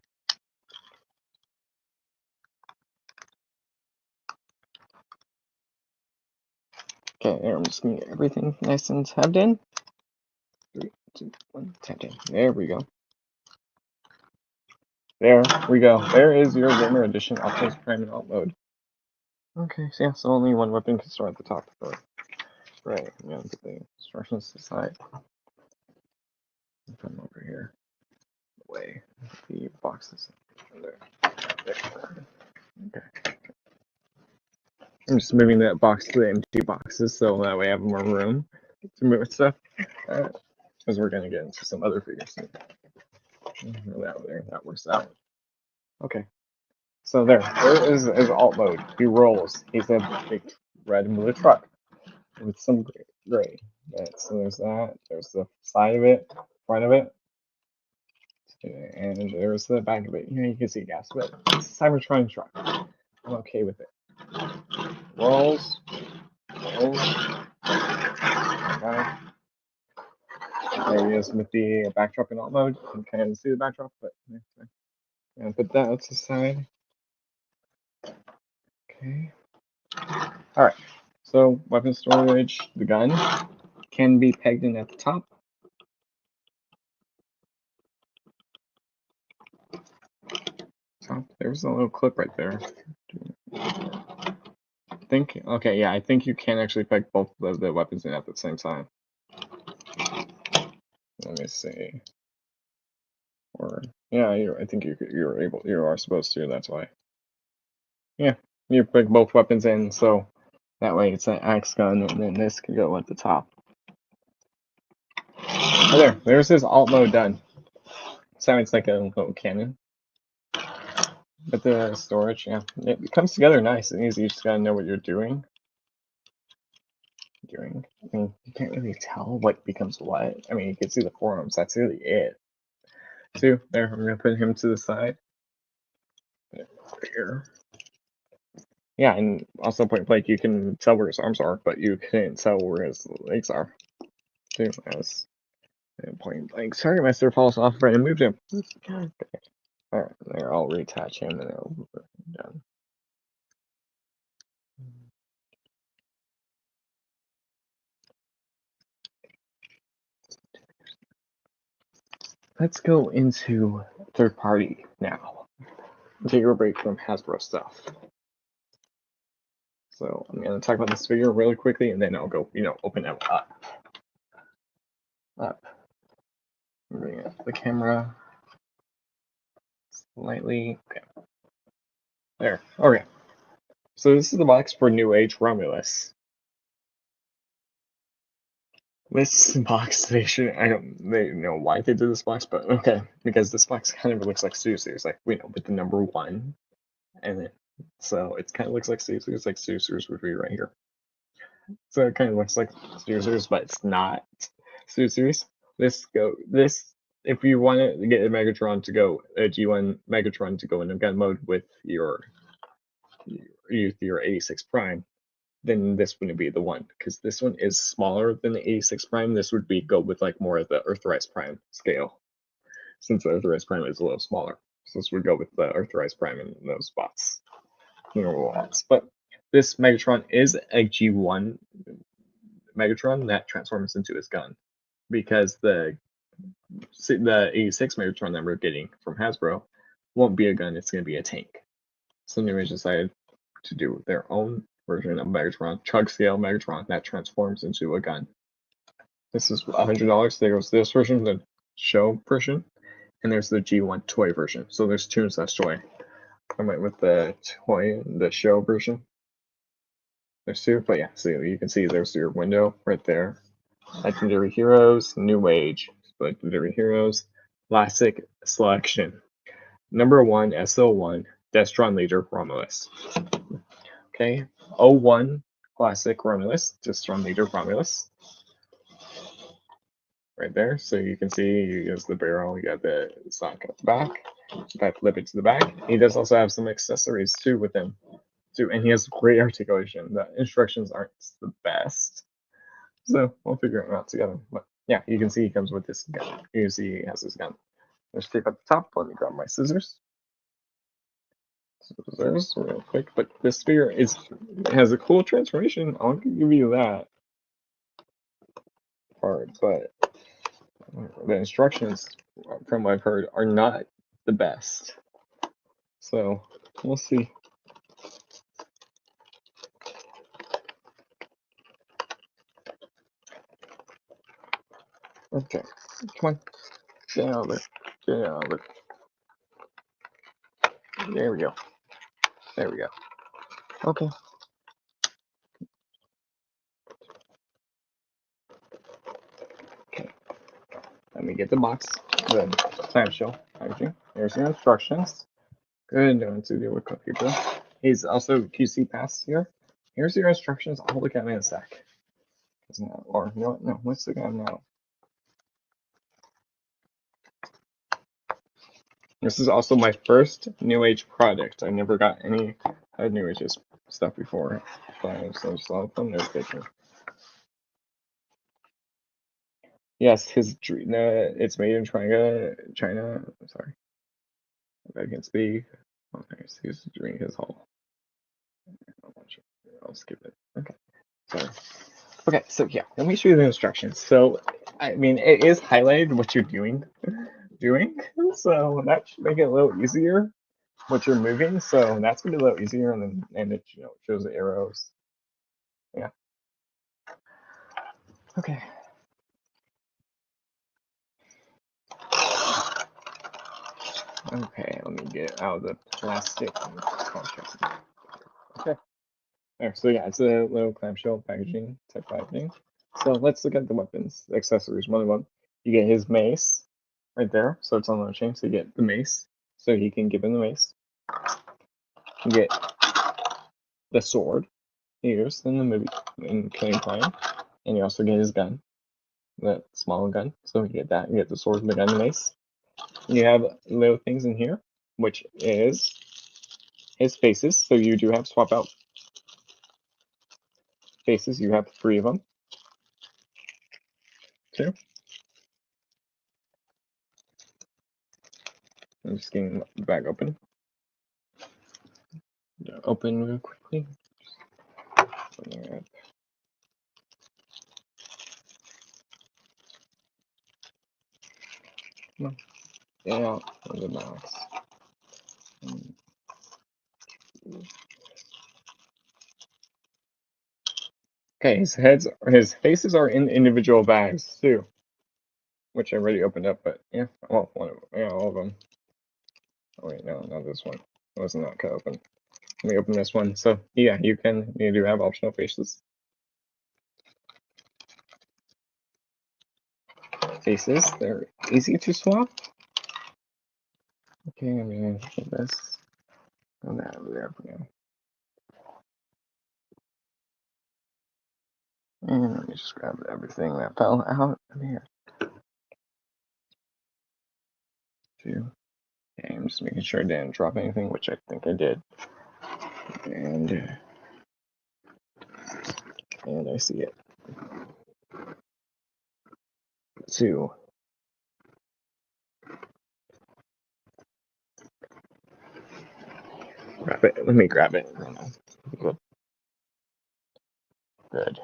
Okay, there, I'm just gonna get everything nice and tabbed in. 3, 2, 1, tabbed in. There we go. There we go. There is your gamer edition Optimus Prime in alt mode. Okay, so yeah, so only one weapon can store at the top. Right, I'm gonna get the instructions to the side. Come over here. Away the boxes. There. Okay. I'm just moving that box to the empty boxes so that way I have more room to move stuff. Because we're gonna get into some other figures soon. That works out. Okay. So there is alt mode. He rolls. He's a big red and blue truck with some gray. Right, so there's that. There's the side of it, front of it, and there's the back of it. You can see gas, but it's a Cybertron truck. I'm okay with it. Rolls. Okay. There he is with the backdrop in alt mode. You can kind of see the backdrop, but yeah, put that to the side. Okay. All right. So weapon storage, the gun can be pegged in at the top. There's a little clip right there. Okay, yeah, I think you can actually peg both of the weapons in at the same time. Let me see. Or yeah, I think you are supposed to. That's why. Yeah, you peg both weapons in, so that way it's an axe gun, and then this can go at the top. Oh, there's his alt mode done. So it's like a little cannon. But the storage, yeah, it comes together nice and easy. You just gotta know what you're doing. I mean, you can't really tell what becomes what. I mean, you can see the forearms. That's really it. See, there, I'm gonna put him to the side. Here. Yeah, and also point blank, you can tell where his arms are, but you can't tell where his legs are. See, as point blank. Sorry, Master falls off right and moved him. Okay. All right, there. I'll reattach him and it'll be done. Let's go into third party now. Take a break from Hasbro stuff. So I'm gonna talk about this figure really quickly, and then I'll go, open it up. Bring up the camera slightly. Okay. There. Okay. So this is the box for New Age Romulus. This box, I don't know why they did this box, but okay, because this box kind of looks like Stu Series, like, with the number 1, and then, so it kind of looks like Stu Series, like Stu Series would be right here. So it kind of looks like Stu Series, but it's not Stu Series. If you want to get a Megatron to go, a G1 Megatron to go in a gun mode with your 86 Prime, then this wouldn't be the one, because this one is smaller than the 86 Prime. This would go with like more of the Earthrise Prime scale, since the Earthrise Prime is a little smaller. So this would go with the Earthrise Prime in those spots, But this Megatron is a G1 Megatron that transforms into his gun, because the 86 Megatron that we're getting from Hasbro won't be a gun, it's going to be a tank. So New Age decided to do their own version of Megatron, chug scale Megatron, that transforms into a gun. This is $100. There goes this version, the show version, and there's the G1 toy version. So there's 2 such toy. I went with the toy, the show version. There's 2, but yeah, so you can see there's your window right there. Legendary Heroes, New Age, Legendary Heroes, Classic Selection. Number 1, SO1, Destron Leader Romulus. Okay, 01 Classic Romulus, Destron Leader Romulus. Right there, so you can see you use the barrel, you got the stock at the back. If I flip it to the back, he does also have some accessories too with him, too, and he has great articulation. The instructions aren't the best, so we'll figure it out together. But yeah, you can see he comes with this gun. You can see he has his gun. There's tape at the top. Let me grab my scissors. Scissors, real quick. But this figure has a cool transformation. I'll give you that part, but the instructions, from what I've heard, are not the best. So we'll see. Okay, come on, get out of there. Get out of there. There we go. There we go. Okay. Okay. Let me get the box. The clamshell packaging. There's your instructions. Good. Don't to deal with people. He's also QC pass here. Here's your instructions. I'll look at it in a sec. Or you know what? No, let's look at them now. This is also my first New Age product. I never got any New Age stuff before. So I just saw from notification. Yes, it's made in China. China. I'm sorry, I can speak. Oh, nice. He's doing his whole. I'll skip it. Okay. Sorry. Okay, so yeah, let me show you the instructions. So, I mean, it is highlighted what you're doing. So that should make it a little easier what you're moving. So that's gonna be a little easier, and it shows the arrows. Yeah. Okay. Okay, let me get out of the plastic. Okay. There, so yeah, it's a little clamshell packaging type of thing. So let's look at the weapons, the accessories, one of them. You get his mace right there, so it's on the chain. So you get the mace, so he can give him the mace. You get the sword he used in the movie in Killing Time, and you also get his gun, that small gun. So you get that. You get the sword, the gun, the mace. You have little things in here, which is his faces. So you do have swap out faces. You have 3 of them. 2. I'm just getting the bag open. Open real quickly. Come on. Get out of the box. Okay, his faces are in individual bags too, which I already opened up. But yeah, well, all of them. Oh wait, no, not this one. It was not cut open. Let me open this one. So yeah, you do have optional faces. Faces, they're easy to swap. Okay, I'm gonna put this on that over there for now. And let me just grab everything that fell out of here. 2. Okay, I'm just making sure I didn't drop anything, which I think I did. And I see it. 2. Grab it. Let me grab it. Good. Good.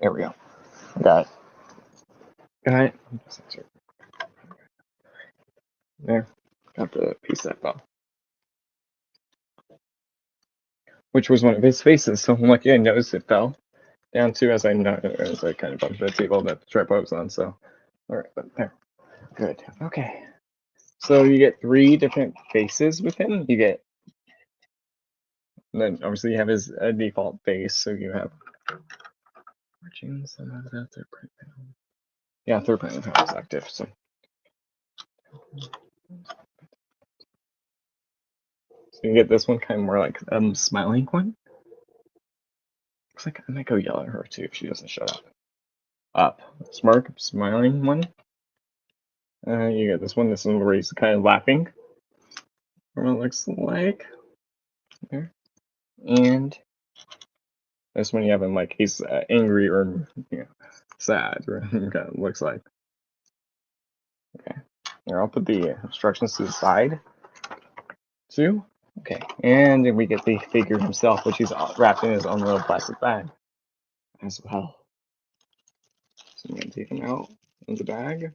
There we go. Got it. Got it. There. Got the piece that fell. Which was one of his faces. So I'm like, yeah, I noticed it fell down too as I kind of bumped the table that the tripod was on. So, all right, but there. Good. Okay. So you get 3 different faces with him. You get, then obviously you have his default face. So you have marching. Some of that third party panel. Yeah, third party panel is active. So. So you get this one kind of more like smiling one. Looks like I might go yell at her too if she doesn't shut up. Up. Smirk, smiling one. You get this one. This one where he's kind of laughing. What it looks like. There. And this one you have him like he's angry or sad, or kind of looks like. Okay. Here, I'll put the instructions to the side too. Okay. And then we get the figure himself, which he's wrapped in his own little plastic bag as well. So I'm going to take him out of the bag.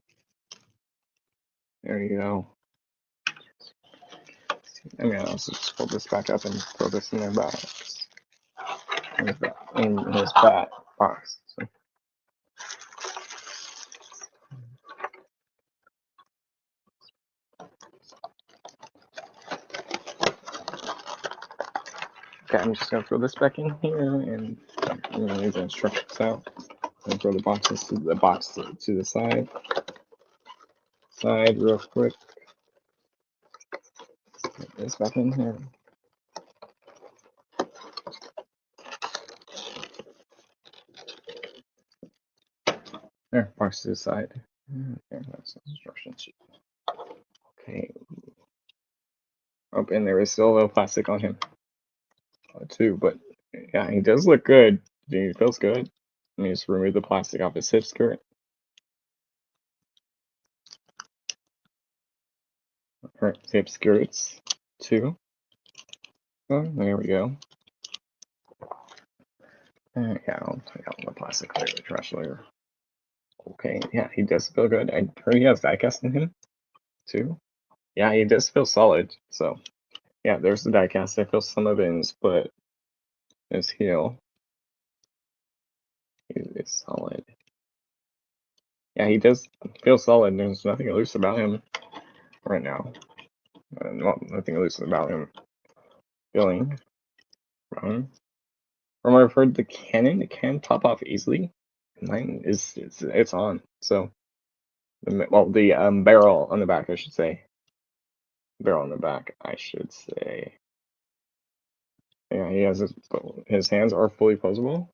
There you go. I'm going to also just fold this back up and throw this in their box. In his back box. So. Okay, I'm just going to throw this back in here and leave the instructions out. And throw the box to the side. Side real quick. Put this back in here. There, box to the side. Okay, that's the instruction sheet. Okay. Oh, and there is still a little plastic on him too, but yeah, he does look good. He feels good. Let me just remove the plastic off his hip skirt. Alright, hip skirts 2. Oh, there we go. Yeah, I'll take out the plastic layer, the trash layer. Okay, yeah, he does feel good. I heard he has diecast in him, too. Yeah, he does feel solid, so. Yeah, there's the diecast. I feel some of it in his foot, his heel. It's solid. Yeah, he does feel solid. There's nothing loose about him right now. Nothing loose about him feeling wrong. From what I've heard, the cannon, it can pop off easily. Mine is it's on. So, the barrel on the back, I should say. Barrel on the back, I should say. Yeah, he has his hands are fully posable.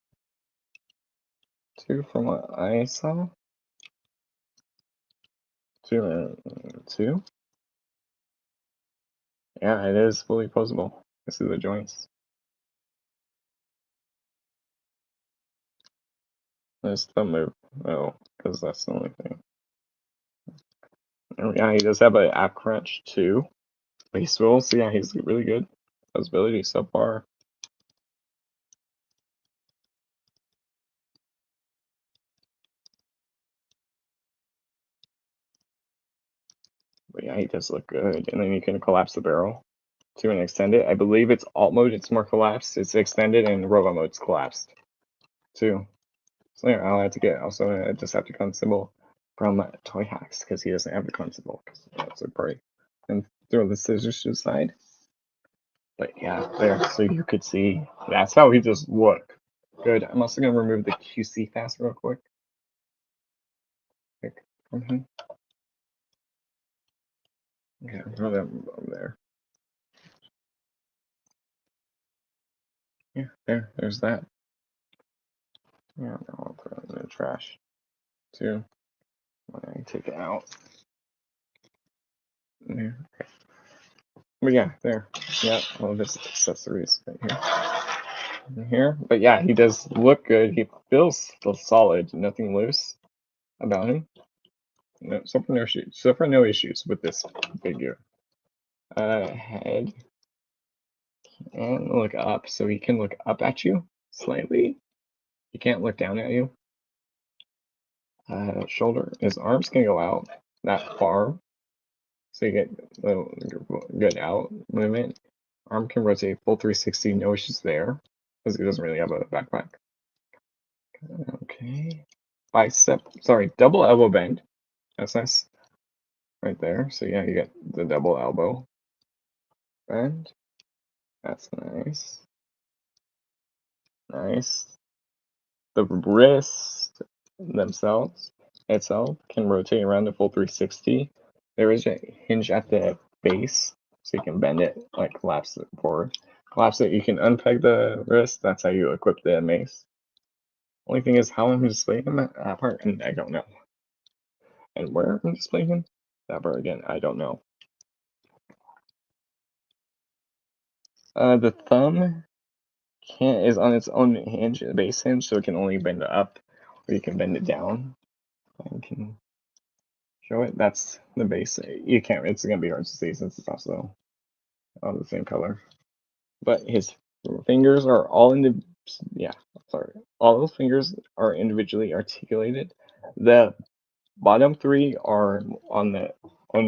Too, from what I saw. Two. Yeah, it is fully posable. This is the joints. This thumb move. Oh, because that's the only thing. Yeah, he does have an app crunch too. But he swivels, so yeah, he's really good. His ability so far. But yeah, he does look good. And then you can collapse the barrel too and extend it. I believe it's alt mode, it's more collapsed. It's extended, and robo mode's collapsed too. So yeah, I'll have to get also a Decepticon symbol from Toy Hacks because he doesn't have the con symbol because that's a party. And throw the scissors to the side. But yeah, there, so you could see that's how he just look good. I'm also gonna remove the QC fast real quick. From him. Yeah, throw that over there. Yeah, there's that. Yeah, now I'll throw it in the trash too. When I take it out. Yeah. But yeah, there. Yeah, all of his accessories right here. But yeah, he does look good. He feels solid. Nothing loose about him. No, so far no issues with this figure. Head and look up, so he can look up at you slightly. He can't look down at you. Shoulder. His arms can go out that far, so you get a little good out movement. Arm can rotate full 360, no issues there, because he doesn't really have a backpack. Okay. Double elbow bend. That's nice. Right there. So yeah, you get the double elbow bend. That's nice. Nice. The wrist itself can rotate around a full 360. There is a hinge at the base, so you can bend it, like collapse it forward. Collapse it, you can unpeg the wrist. That's how you equip the mace. Only thing is how I'm displaying him at that part, and I don't know. And where I'm displaying him, that part again, I don't know. The thumb is on its own hinge, the base hinge, so it can only bend it up, or you can bend it down. I can show it. That's the base. You can't. It's gonna be hard to see since it's also on the same color. But his fingers are all in the. Yeah, sorry. All those fingers are individually articulated. The bottom 3 are on the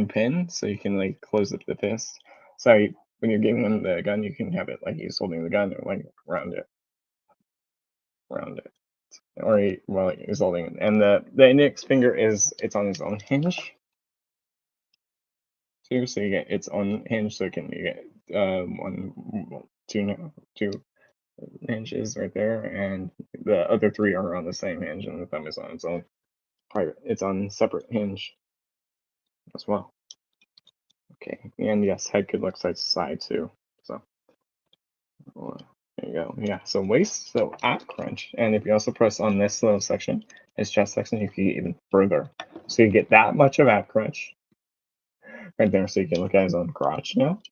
pin, so you can like close up the fist. So when you're giving him the gun, you can have it like he's holding the gun or like around it, or he's holding it. And the index finger it's on its own hinge too, so you get its own hinge, so you get two hinges right there, and the other 3 are on the same hinge, and the thumb is on its own it's on separate hinge as well. Okay, and yes, head could look side to side too. So there you go. Yeah, so waist, so at crunch, and if you also press on this little section, this chest section, you can get even further. So you get that much of at crunch right there, so you can look at his own crotch now.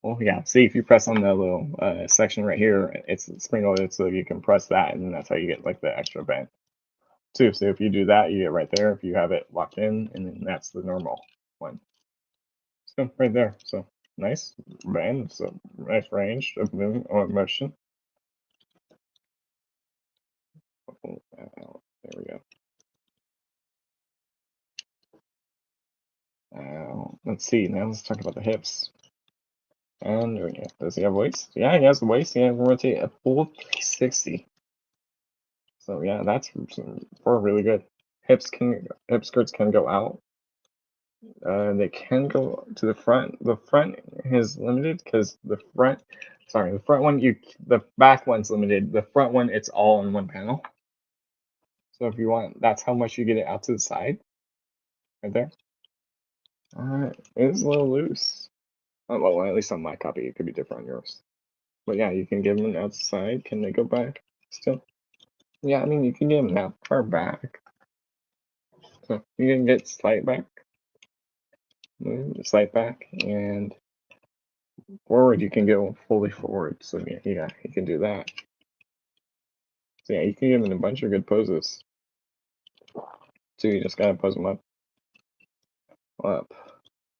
Well, yeah. See, if you press on the little section right here, it's spring loaded, so you can press that, and that's how you get like the extra band too. So if you do that, you get right there. If you have it locked in, and then that's the normal one. So right there. So nice band. So nice range of movement or motion. There we go. Let's see. Now let's talk about the hips. And does he have waist? Yeah, he has the waist. He can rotate a full 360. So yeah, that's for really good. Hip skirts can go out. They can go to the front. The front is limited because the front one the back one's limited. The front one it's all in one panel. So if you want, that's how much you get it out to the side, right there. It is a little loose. Oh, well, at least on my copy, it could be different on yours. But yeah, you can give them outside. Can they go back still? Yeah, I mean, you can get them that far back. So you can get slight back, move slight back, and forward. You can go fully forward. So yeah, you can do that. So yeah, you can get them in a bunch of good poses. So you just gotta pose them up, up,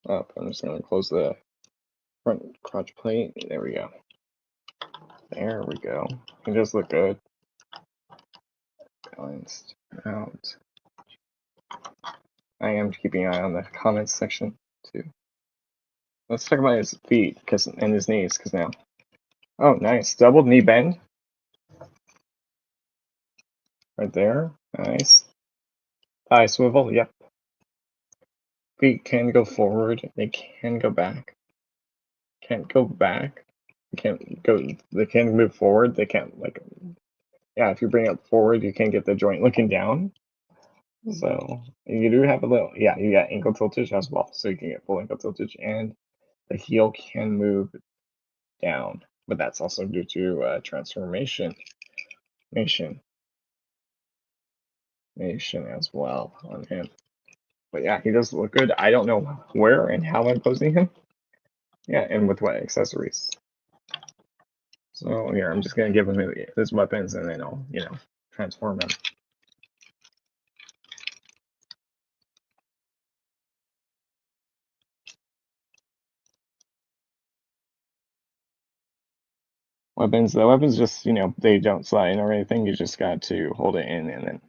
up. I'm just gonna close the front crotch plate. There we go. There we go. It does look good. Balanced out. I am keeping an eye on the comments section too. Let's talk about his feet and his knees because now. Oh, nice. Double knee bend. Right there. Nice. Thigh swivel. Yep. Feet can go forward. They can go back. Can't go back. Can't go. They can move forward. They can't yeah. If you bring it forward, you can't get the joint looking down. So you do have a little. Yeah, you got ankle tiltage as well, so you can get full ankle tiltage, and the heel can move down, but that's also due to transformation as well on him. But yeah, he does look good. I don't know where and how I'm posing him. Yeah, and with what accessories. So here, I'm just gonna give him his weapons, and then I'll transform him. Weapons. The weapons just they don't slide in or anything. You just got to hold it in and then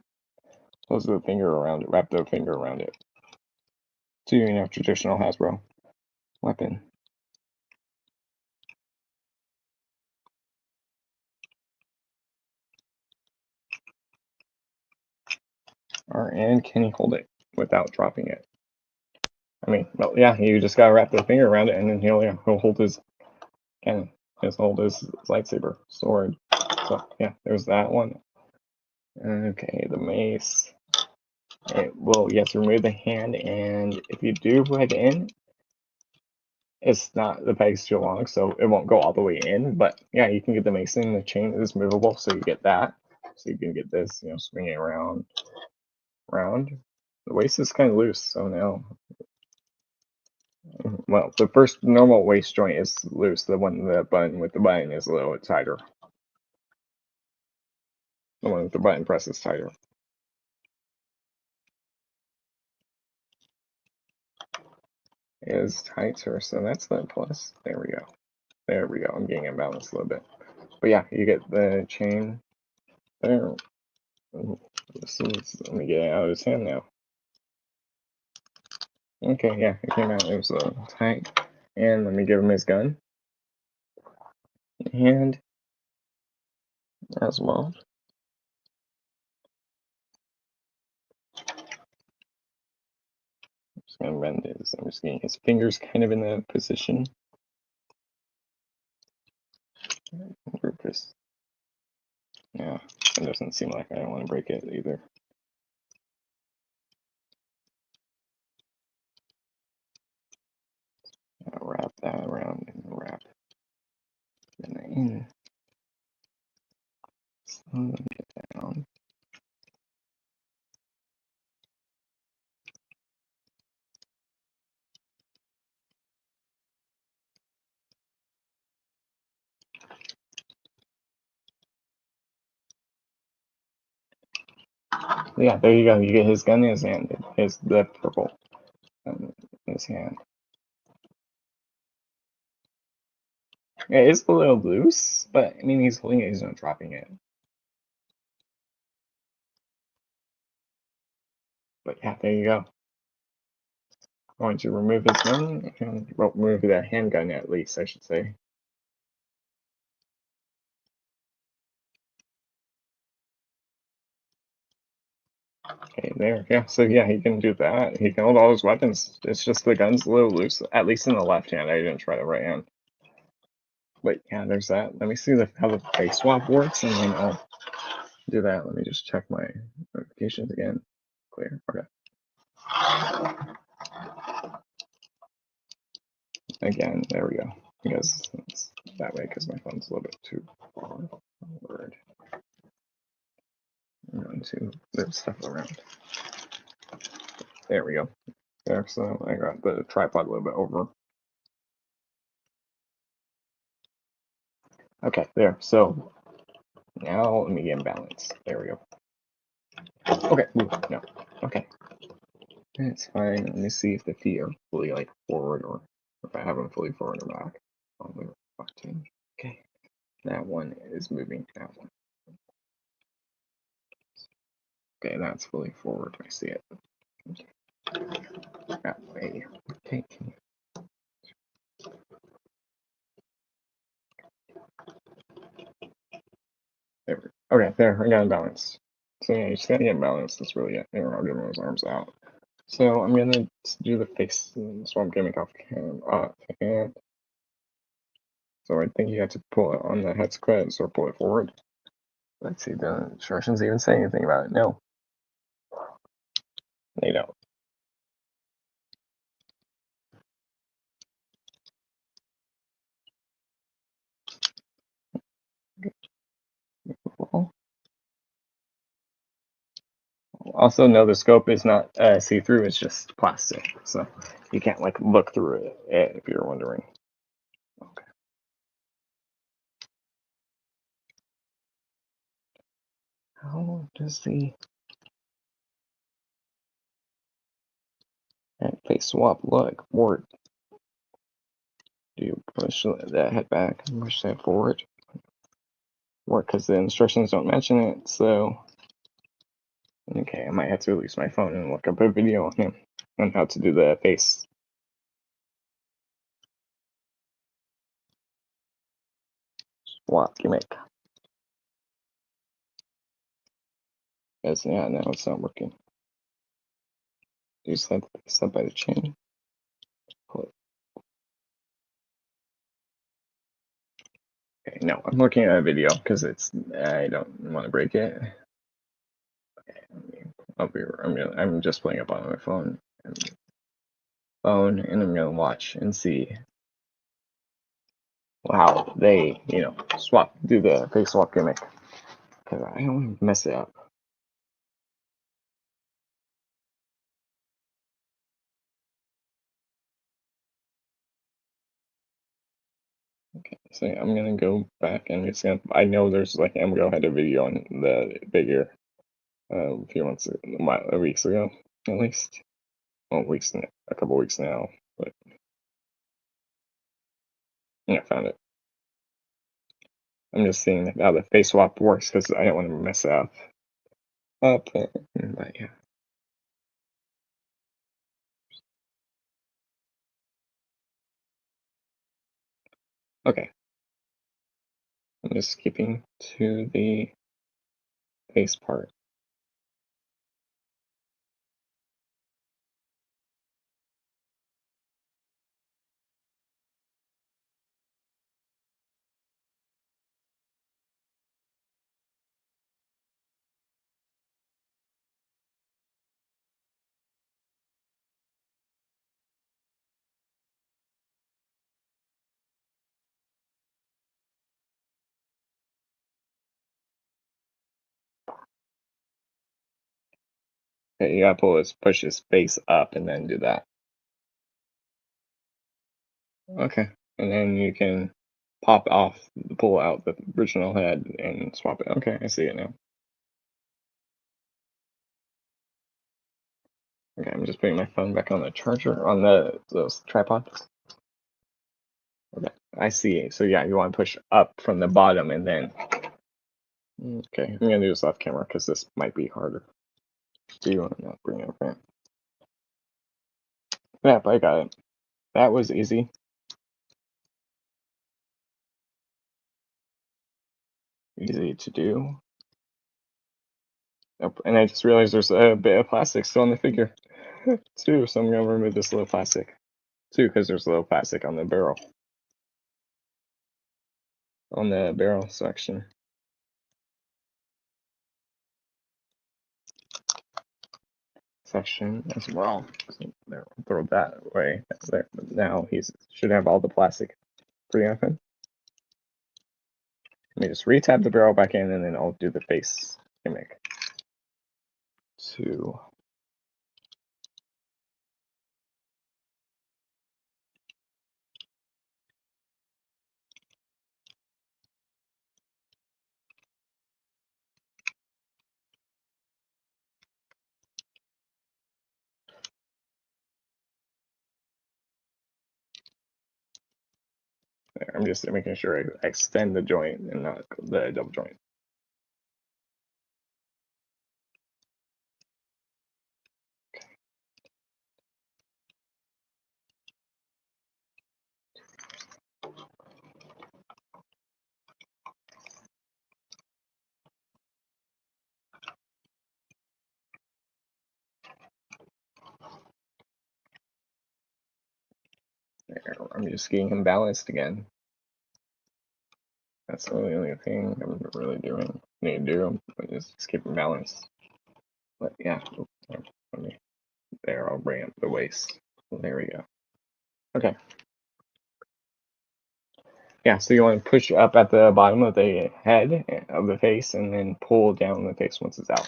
close the finger around it, wrap the finger around it. So traditional Hasbro weapon. And can he hold it without dropping it? I mean, well, yeah, you just gotta wrap the finger around it, and then he'll hold his cannon. Just hold his lightsaber sword. So yeah, there's that one. Okay, the mace. It will remove the hand, and if you do put it in, it's not the peg's too long, so it won't go all the way in. But yeah, you can get the mace in. The chain is movable, so you get that. So you can get this, swing it around. The waist is kind of loose, so now. Well, the first normal waist joint is loose. The button with the button is a little tighter. The one with the button press is tighter. Is tighter, so that's the plus. There we go. There we go. I'm getting it balanced a little bit. But yeah, you get the chain there. Let me get it out of his hand now. Okay, yeah, it came out. It was a little tight. And let me give him his gun. And as well. I'm just gonna bend his. I'm just getting his fingers kind of in the position. Rufus. Yeah, it doesn't seem like I don't want to break it either. I'll wrap that around and wrap it in. Slowly get down. Yeah, there you go. You get his gun in his hand. His the purple in his hand. Yeah, it's a little loose, but I mean he's holding it. He's not dropping it. But yeah, there you go. I'm going to remove his gun and well, remove the handgun at least, I should say. Okay, there. Yeah, so yeah, he can do that. He can hold all his weapons. It's just the gun's a little loose, at least in the left hand. I didn't try the right hand. But yeah, there's that. Let me see how the face swap works, and then I'll do that. Let me just check my notifications again. Clear. Okay. Again, there we go. Because it's that way, because my phone's a little bit too far forward. I'm going to move stuff around. There we go. There, so I got the tripod a little bit over. Okay, there. So now let me get in balance. There we go. Okay, no. Okay. It's fine. Let me see if the feet are fully like forward or if I have them fully forward or back. Okay. That one is moving. That one. Okay, that's fully forward. I see it. That way. Okay. There we go. Okay, there. I got in balance. So yeah, you just gotta get in balance. That's really it. There, I'll get those arms out. So I'm gonna do the face swap gimmick off hand. So I think you have to pull it on the head squares or pull it forward. Let's see, the instructions even say anything about it. No, they don't. Also, no, the scope is not see-through, it's just plastic. So you can't like look through it if you're wondering. Okay. How does the face swap look? Or do you push that head back and push that forward? Or because the instructions don't mention it, so okay, I might have to release my phone and look up a video on him on how to do the face. Swap gimmick. Because yeah, now it's not working. You slide the face up by the chain. Pull it. Okay, no, I'm looking at a video because I don't want to break it. Okay, I'm just playing up on my phone and I'm gonna watch and see how they do the face swap gimmick because I don't want to mess it up. Okay, so yeah, I'm gonna go back and I know there's like Emgo had a video on the bigger a few weeks ago at least. Well, a couple weeks now, but yeah, I found it. I'm just seeing how the face swap works because I don't want to mess it up. But yeah. Okay. I'm just skipping to the face part. Okay, you gotta push his face up and then do that. Okay. And then you can pull out the original head and swap it. Okay, I see it now. Okay, I'm just putting my phone back on the charger, on those tripods. Okay, I see. So yeah, you want to push up from the bottom and then. Okay, I'm gonna do this off camera because this might be harder. Do you want to bring it up? Yeah, but I got it. That was easy. Easy to do. Oh, and I just realized there's a bit of plastic still on the figure, too. So I'm gonna remove this little plastic, too, because there's a little plastic on the barrel. On the barrel section. As well. So there, throw that away. There. Now he should have all the plastic free of him. Let me just re-tab the barrel back in, and then I'll do the face gimmick. Two. There. I'm just making sure I extend the joint and not the double joint. There. I'm just getting him balanced again. That's really the only thing I'm really need to do, but just keep him balanced. But yeah, there, I'll bring up the waist. There we go. Okay. Yeah, so you want to push up at the bottom of the head of the face and then pull down the face once it's out.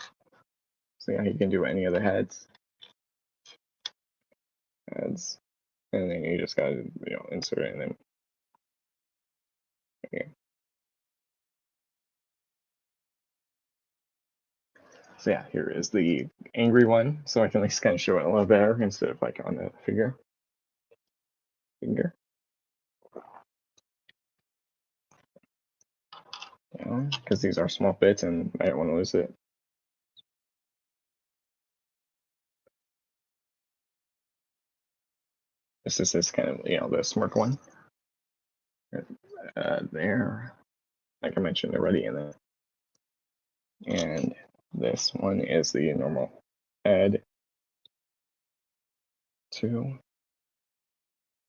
So yeah, you can do any other heads, and then you just gotta insert it and then. Okay. So yeah, here is the angry one, so I can at least kind of show it a little better instead of like on the finger. Because these are small bits and I don't want to lose it. This is this kind of the smirk one. There, like I mentioned already in it. And this one is the normal head too.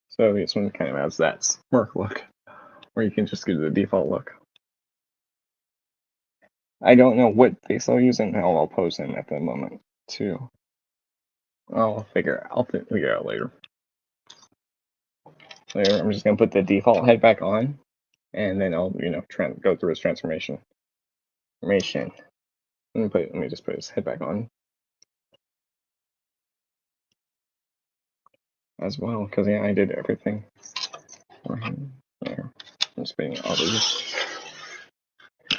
So this one kind of has that smirk look, or you can just do the default look. I don't know what face I'll use and how I'll pose him at the moment too. I'll figure it out later. There, I'm just gonna put the default head back on, and then I'll go through his transformation. Let me just put his head back on as well, because yeah, I did everything for him. There, I'm just putting all these.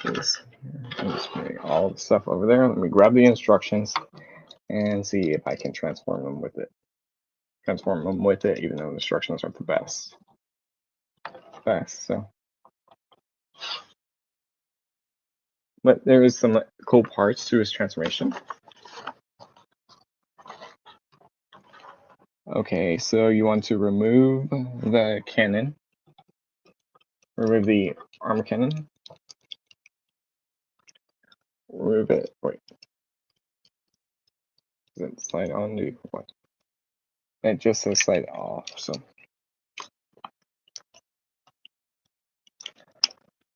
I'm just putting all the stuff over there. Let me grab the instructions and see if I can transform them with it. Even though the instructions aren't the best. So. But there is some cool parts to his transformation. Okay, so you want to remove the cannon. Remove the armor cannon. Remove it. Wait. Does it slide on? What? It just says slide off, so.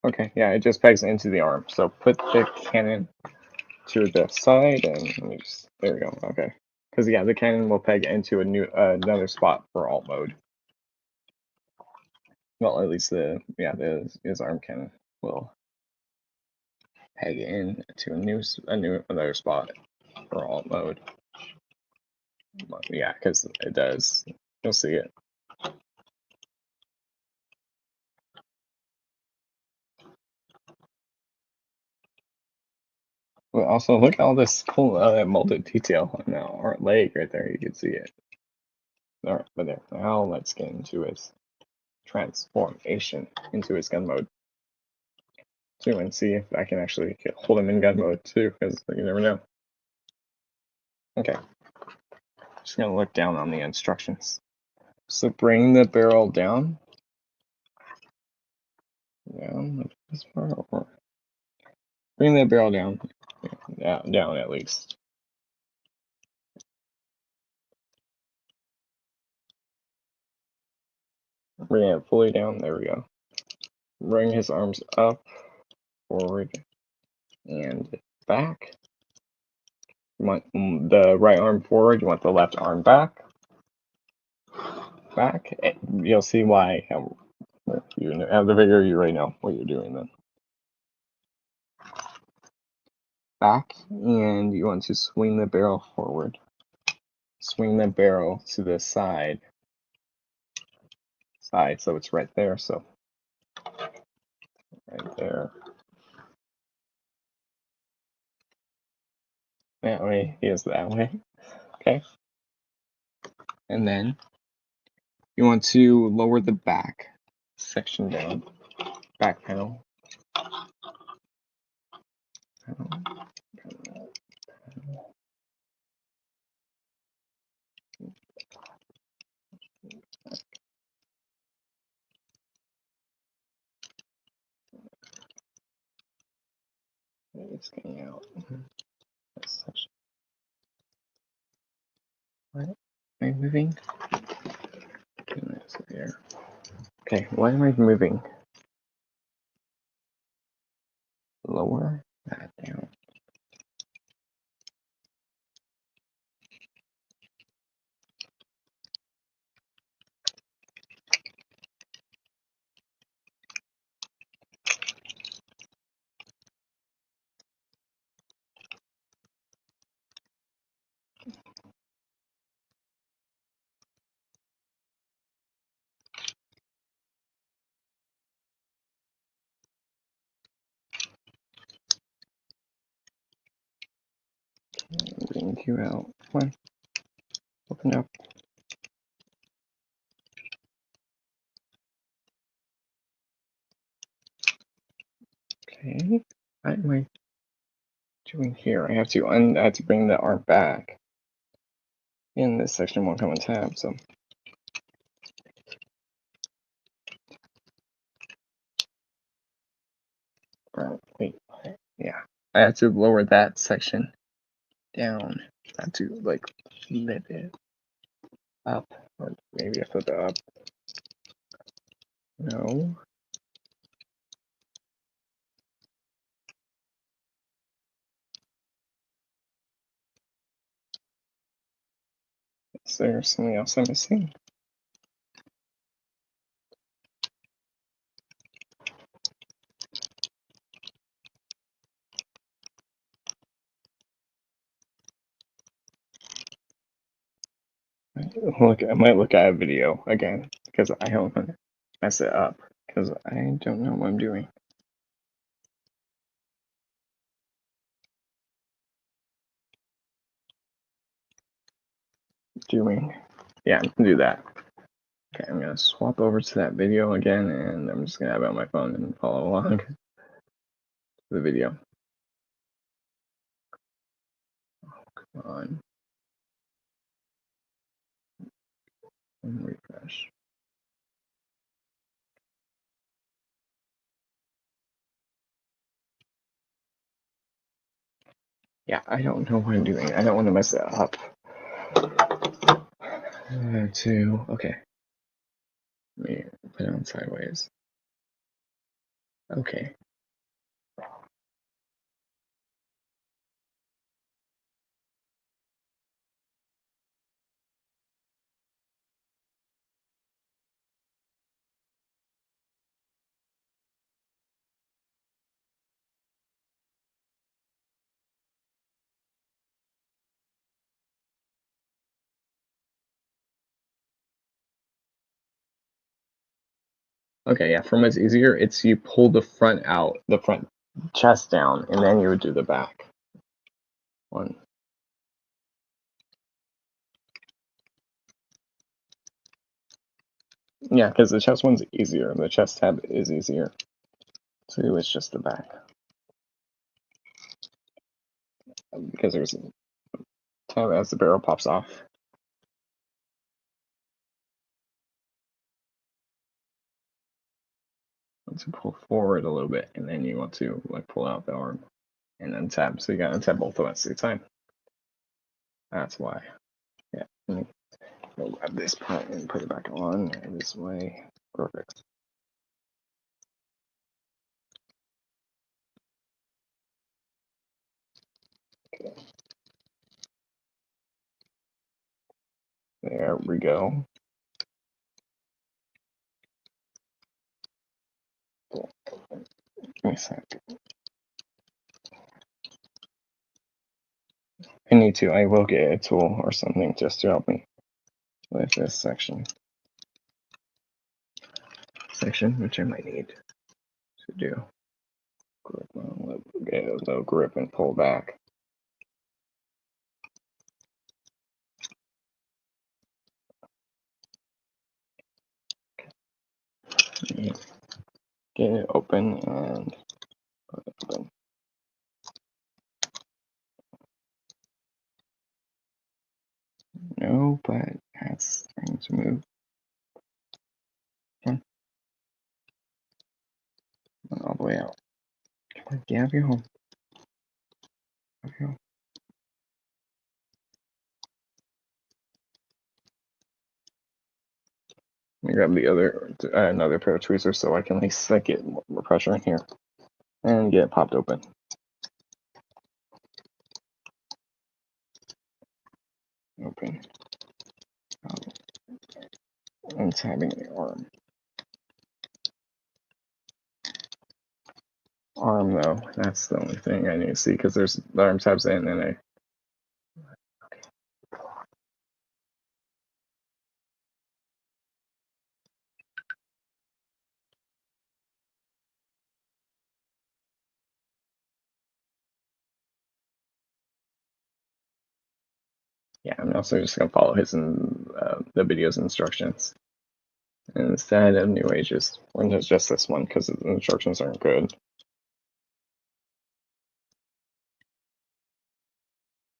Okay, yeah, it just pegs into the arm. So put the cannon to the side, and let me just, there we go, okay. Because yeah, the cannon will peg into another spot for alt mode. Well, at least his arm cannon will peg in to another spot for alt mode. But yeah, because it does. You'll see it. But also, look at all this cool molded detail on our leg right there. You can see it. All right, but there. Now let's get into his transformation into his gun mode too, and see if I can actually hold him in gun mode too, because you never know. Okay, just gonna look down on the instructions. So bring the barrel down. Down this far over. Bring the barrel down. Down at least. Bring it fully down. There we go. Bring his arms up, forward, and back. You want the right arm forward. You want the left arm back. Back. You'll see why. If you have the video, you already know what you're doing then. Back, and you want to swing the barrel forward. Swing the barrel to the side, so it's right there. So right there. That way, he is that way. Okay. And then you want to lower the back section down. Back panel. It's getting out. This section. What? Am I moving? Here. Okay, why am I moving? Lower that down. Bring you out. Come on. Open up. Okay. What am I doing here? I have to bring the arm back. And this section won't come on tab, so. Right, wait. Yeah. I have to lower that section down. I have to like flip it up. Or maybe I flip it up. No. Is there something else I'm missing? I might look at a video again because I don't want to mess it up because I don't know what I'm doing. Yeah, I'm gonna do that. Okay, I'm gonna swap over to that video again, and I'm just gonna have it on my phone and follow along the video. Come on. And refresh. Yeah, I don't know what I'm doing. I don't want to mess it up. Okay. Let me put it on sideways. Okay. Okay, yeah, for much easier, it's you pull the front out, the front chest down, and then you would do the back. one. Yeah, because the chest one's easier. The chest tab is easier. Two is just the back. Because there's a tab as the barrel pops off. Want to pull forward a little bit, and then you want to like pull out the arm and untab. So you gotta untab both of them at the same time. That's why. Yeah. Let me go grab this part and put it back on this way. Perfect. Okay. There we go. Give me a sec. I need to. I will get a tool or something just to help me with this section, which I might need to do. Grip on, get a little grip and pull back. Get it open and put it open. No, but that's starting to move. Come on. All the way out. Come on, get out of your home. Out of your home. Let me grab the other, another pair of tweezers so I can at least get more pressure in here and get it popped open. Open. Untabbing the arm. Arm though, that's the only thing I need to see because there's the arm tabs in and I. Yeah, I'm also just gonna follow his the video's instructions. And instead of new ages, we're gonna just this one because the instructions aren't good.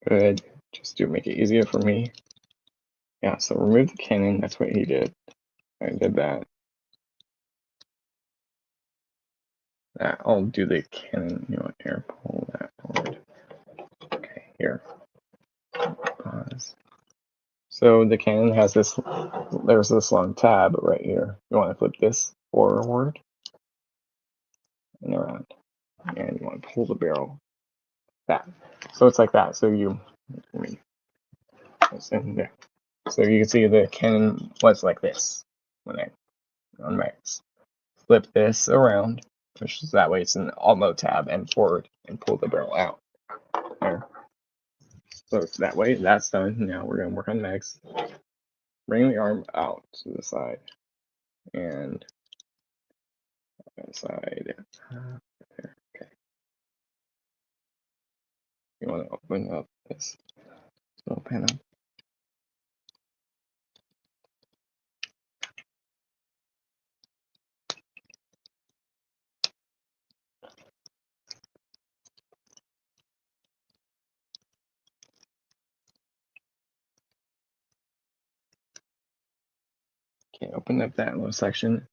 Good. Just to make it easier for me. Yeah, so remove the cannon, that's what he did. I did that. I'll do the cannon, you know, here, pull that forward. Okay, here. Pause. So the cannon has this, there's this long tab right here. You want to flip this forward and around. And you want to pull the barrel back. So it's like that. So you, let me, it's in there. So you can see the cannon was like this when I on max. Flip this around, push that way it's an almo tab and forward and pull the barrel out. There. So it's that way, that's done. Now we're gonna work on max. Bring the arm out to the side and side. There. Okay. You want to open up this little panel. Okay, open up that little section.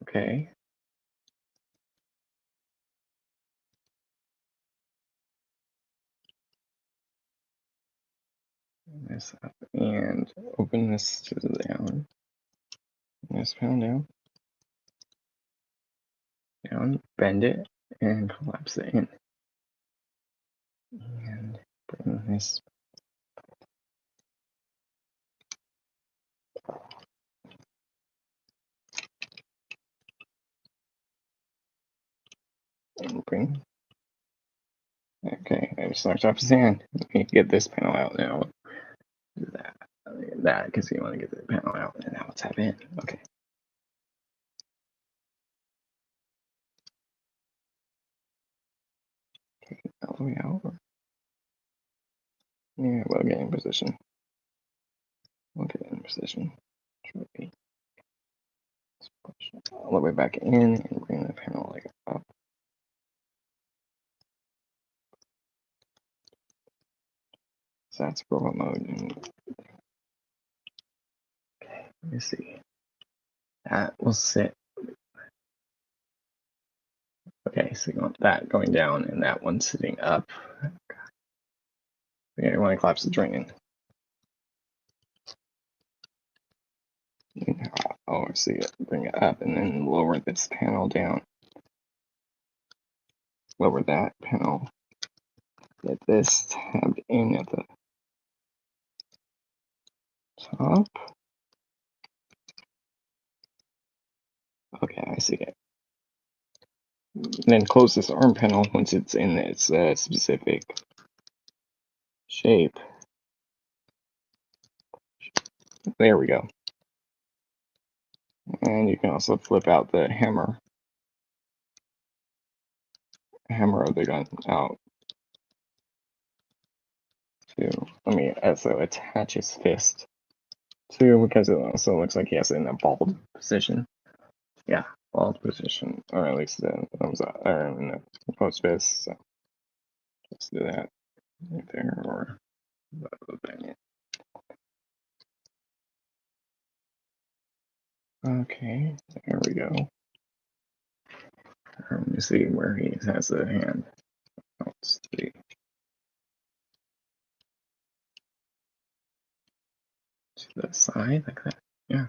Okay. This up and open this to the down. This panel down. Down, bend it, and collapse it in. And bring this. And bring. Okay, I just knocked off his hand. Let me get this panel out now. Do that. That, because you want to get the panel out, and now let's have it. Okay. Okay, all the way out. Yeah, we'll get in position. We'll get in position. Should be all the way back in and bring the panel like up. So that's robot mode. And okay, let me see. That will sit. Okay, so you want that going down and that one sitting up. Okay, you want to collapse the joint in. Oh, I see it. Bring it up and then lower this panel down. Lower that panel. Get this tabbed in at the top. Okay, I see it. And then close this arm panel once it's in its specific shape. There we go. And you can also flip out the hammer of the gun out to, let me also attach his fist too, because it also looks like he has it in a bald position. Yeah, bald position, or at least the thumbs up, or in the post fist. So let's do that right there, or bang it. Okay, there we go. Let me see where he has the hand. Let's see. To the side, like that. Yeah.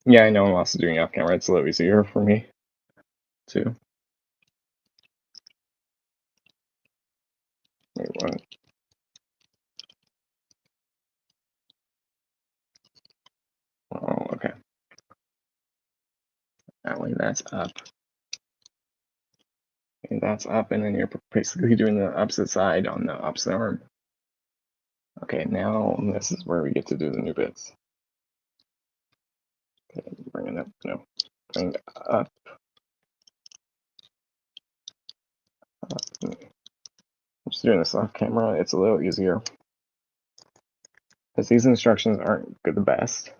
Yeah, I know I'm also doing off camera. It's a little easier for me, too. Wait, what? Oh, okay. That way, that's up. And that's up, and then you're basically doing the opposite side on the opposite arm. Okay, now this is where we get to do the new bits. Okay, bring it up. No. Bring it up. I'm just doing this off camera. It's a little easier. Because these instructions aren't the best.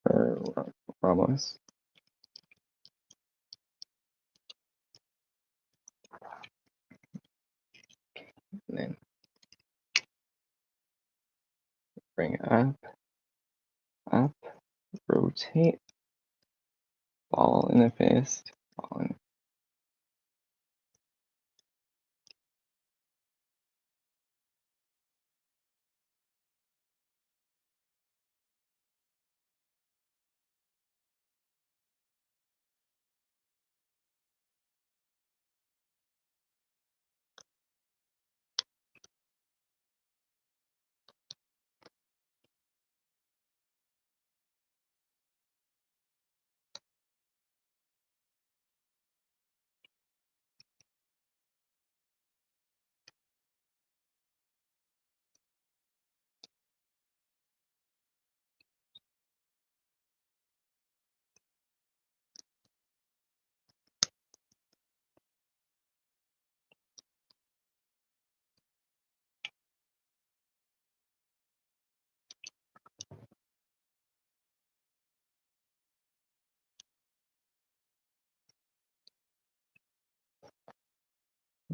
For Ramos. And then bring it up, rotate, ball in the fist, ball in.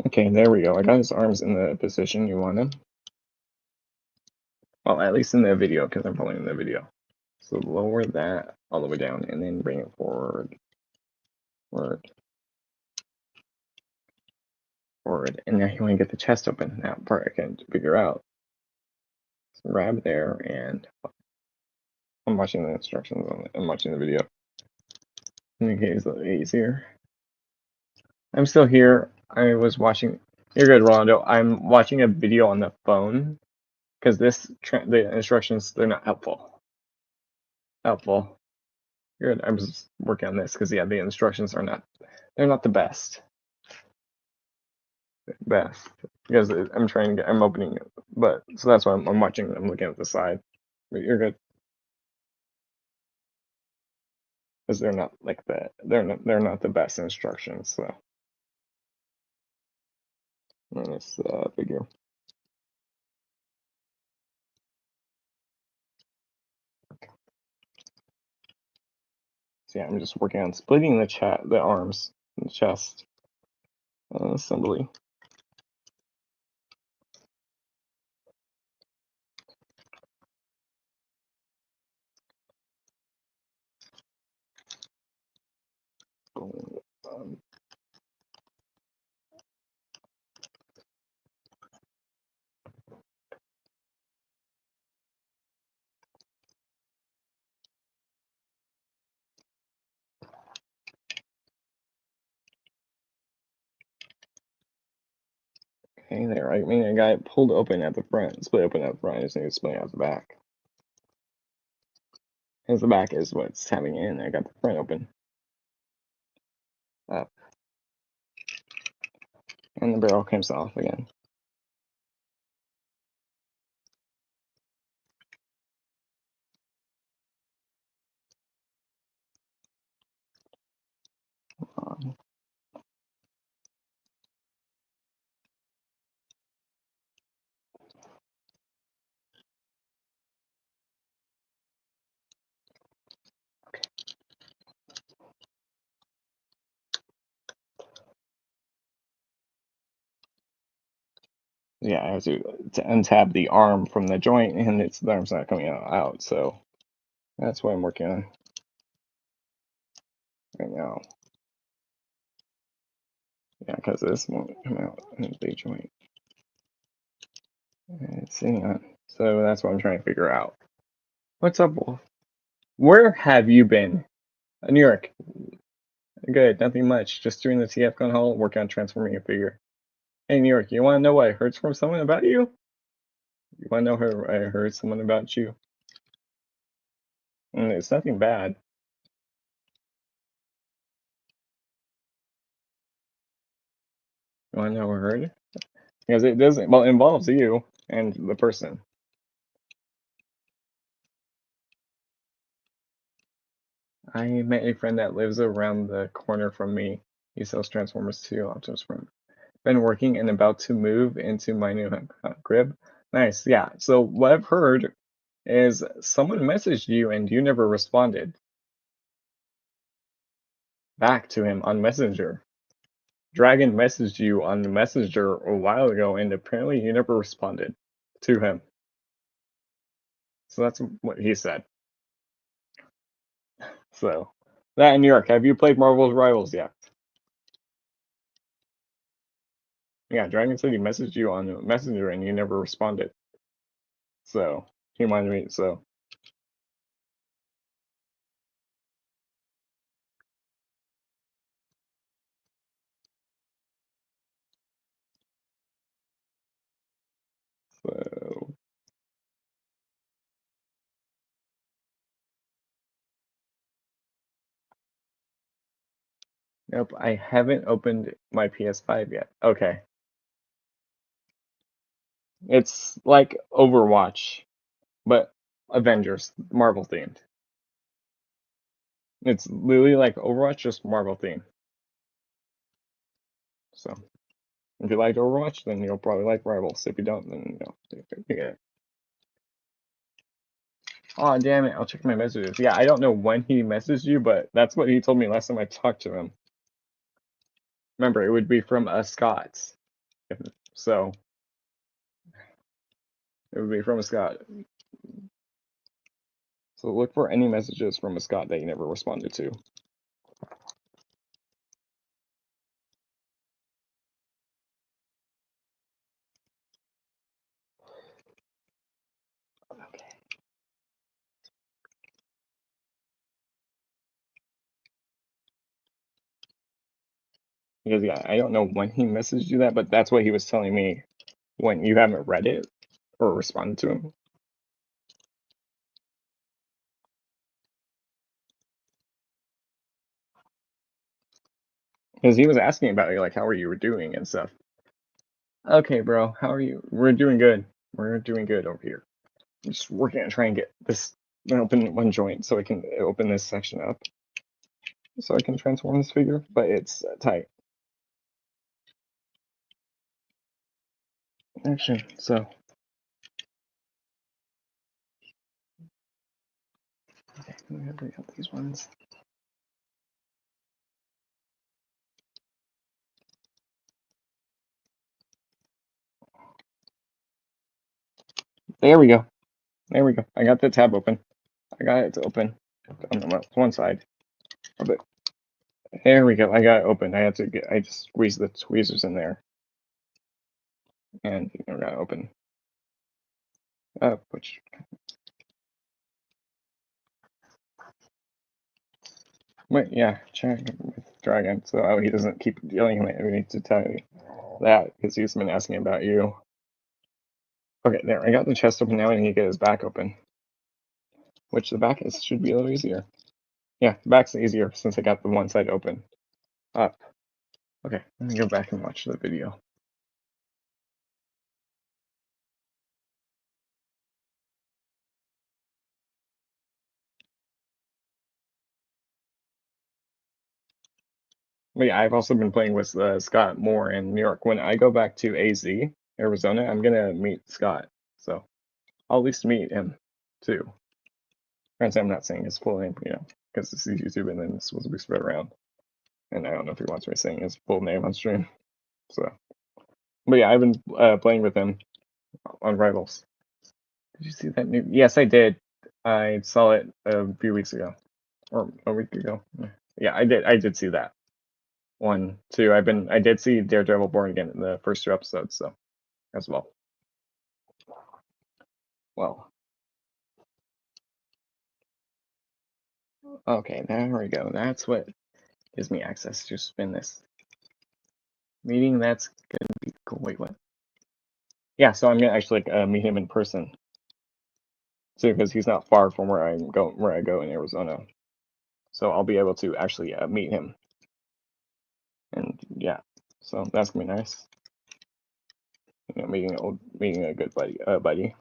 Okay, there we go. I got his arms in the position you want him. Well, at least in the video, because I'm pulling in the video. So lower that all the way down, and then bring it forward, forward. And now you want to get the chest open. That part I can figure out. So grab there, and I'm watching the instructions on it. I'm watching the video. In case it's a little easier. I'm still here. I was watching. You're good, Rolando. I'm watching a video on the phone because the instructions, they're not helpful. You're good. I was working on this because yeah, the instructions they're not the best. Because I'm opening it, but so that's why I'm watching. I'm looking at the side. But you're good. because they're not like that. They're not the best instructions. So let's figure. So yeah, I'm just working on splitting the arms, and the chest assembly. Um, okay, there. I mean, I got it pulled open at the front, split open at the front. I just need to split out the back. Because the back is what's having it in. I got the front open up, and the barrel comes off again. Yeah, I have to untab the arm from the joint, and the arm's not coming out. So that's what I'm working on right now. Yeah, because this won't come out in the joint. And it's sitting on. So that's what I'm trying to figure out. What's up, Wolf? Where have you been? New York. Good, nothing much. Just doing the Tfcon haul, working on transforming a figure. Hey, New York, you want to know what I heard from someone about you? You want to know how I heard someone about you? And it's nothing bad. You want to know who I heard? Because it doesn't, well, it involves you and the person. I met a friend that lives around the corner from me. He sells Transformers too, Optimus Prime. Been working and about to move into my new crib. Nice, yeah. So what I've heard is someone messaged you and you never responded back to him on Messenger. Dragon messaged you on the Messenger a while ago and apparently you never responded to him. So that's what he said. So that in New York, have you played Marvel's Rivals yet? Yeah, Dragon said he messaged you on Messenger and you never responded. So he reminded me. So nope, I haven't opened my PS5 yet. Okay. It's like Overwatch, but Avengers, Marvel themed. It's literally like Overwatch, just Marvel themed. So if you liked Overwatch, then you'll probably like Rivals. If you don't, then you get it. Oh damn it! I'll check my messages. Yeah, I don't know when he messaged you, but that's what he told me last time I talked to him. Remember, it would be from a Scott. So it would be from a Scott. So look for any messages from a Scott that you never responded to. Okay. Because yeah, I don't know when he messaged you that, but that's what he was telling me when you haven't read it or responded to him. Because he was asking about you, like how are you doing and stuff. Okay, bro, how are you? We're doing good. We're doing good over here. I'm just working on trying to get this open one joint so I can open this section up. so I can transform this figure, but it's tight. Action. So okay, we got these ones. There we go. There we go. I got the tab open. I got it to open on one side of it. There we go. I got it open. I just squeezed the tweezers in there. And I got it open. Which wait, yeah, check with Dragon. So he doesn't keep yelling at me. We need to tell you that because he's been asking about you. Okay, there. I got the chest open now. I need to get his back open. Which the back should be a little easier. Yeah, the back's easier since I got the one side open. Up. Okay, let me go back and watch the video. But yeah, I've also been playing with Scott more in New York. When I go back to AZ, Arizona, I'm gonna meet Scott. So I'll at least meet him too. Granted, I'm not saying his full name, because this is YouTube and then this will be spread around. And I don't know if he wants me saying his full name on stream. So, but yeah, I've been playing with him on Rivals. Did you see that new? Yes, I did. I saw it a few weeks ago, or a week ago. Yeah, I did. I did see that. 1, 2. I did see Daredevil Born Again in the first 2 episodes, so as well. Well, okay, there we go. That's what gives me access to spin this meeting. That's gonna be cool. Wait, what? Yeah, so I'm gonna actually meet him in person. So because he's not far from where I go in Arizona, so I'll be able to actually meet him. And yeah, so that's gonna be nice. Meeting a good buddy.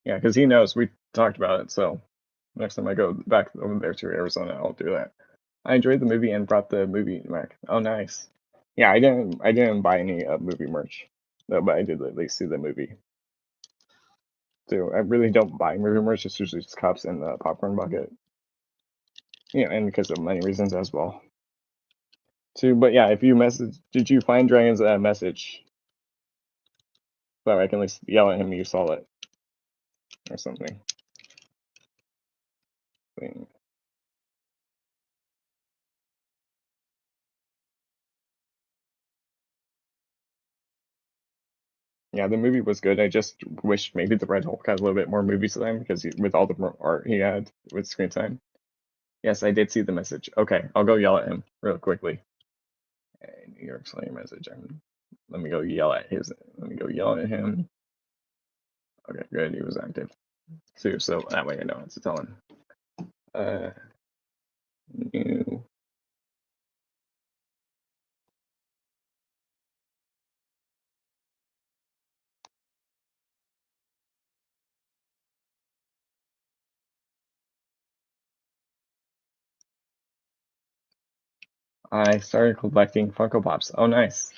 Yeah, because he knows we talked about it. So next time I go back over there to Arizona, I'll do that. I enjoyed the movie and brought the movie back. Oh, nice. Yeah, I didn't buy any movie merch, though, but I did at least see the movie. So I really don't buy movie merch. It's usually just cups and the popcorn bucket. And because of many reasons as well. Too, but yeah, if you did you find Dragon's message? So I can at least yell at him. You saw it or something. Yeah, the movie was good. I just wish maybe the Red Hulk had a little bit more movie time because with all the art he had with screen time. Yes, I did see the message. Okay, I'll go yell at him real quickly. Hey, New York Slayer message. Let me go yell at him. Okay, good. He was active too, so that way I know what to tell him. New. I started collecting Funko Pops. Oh, nice.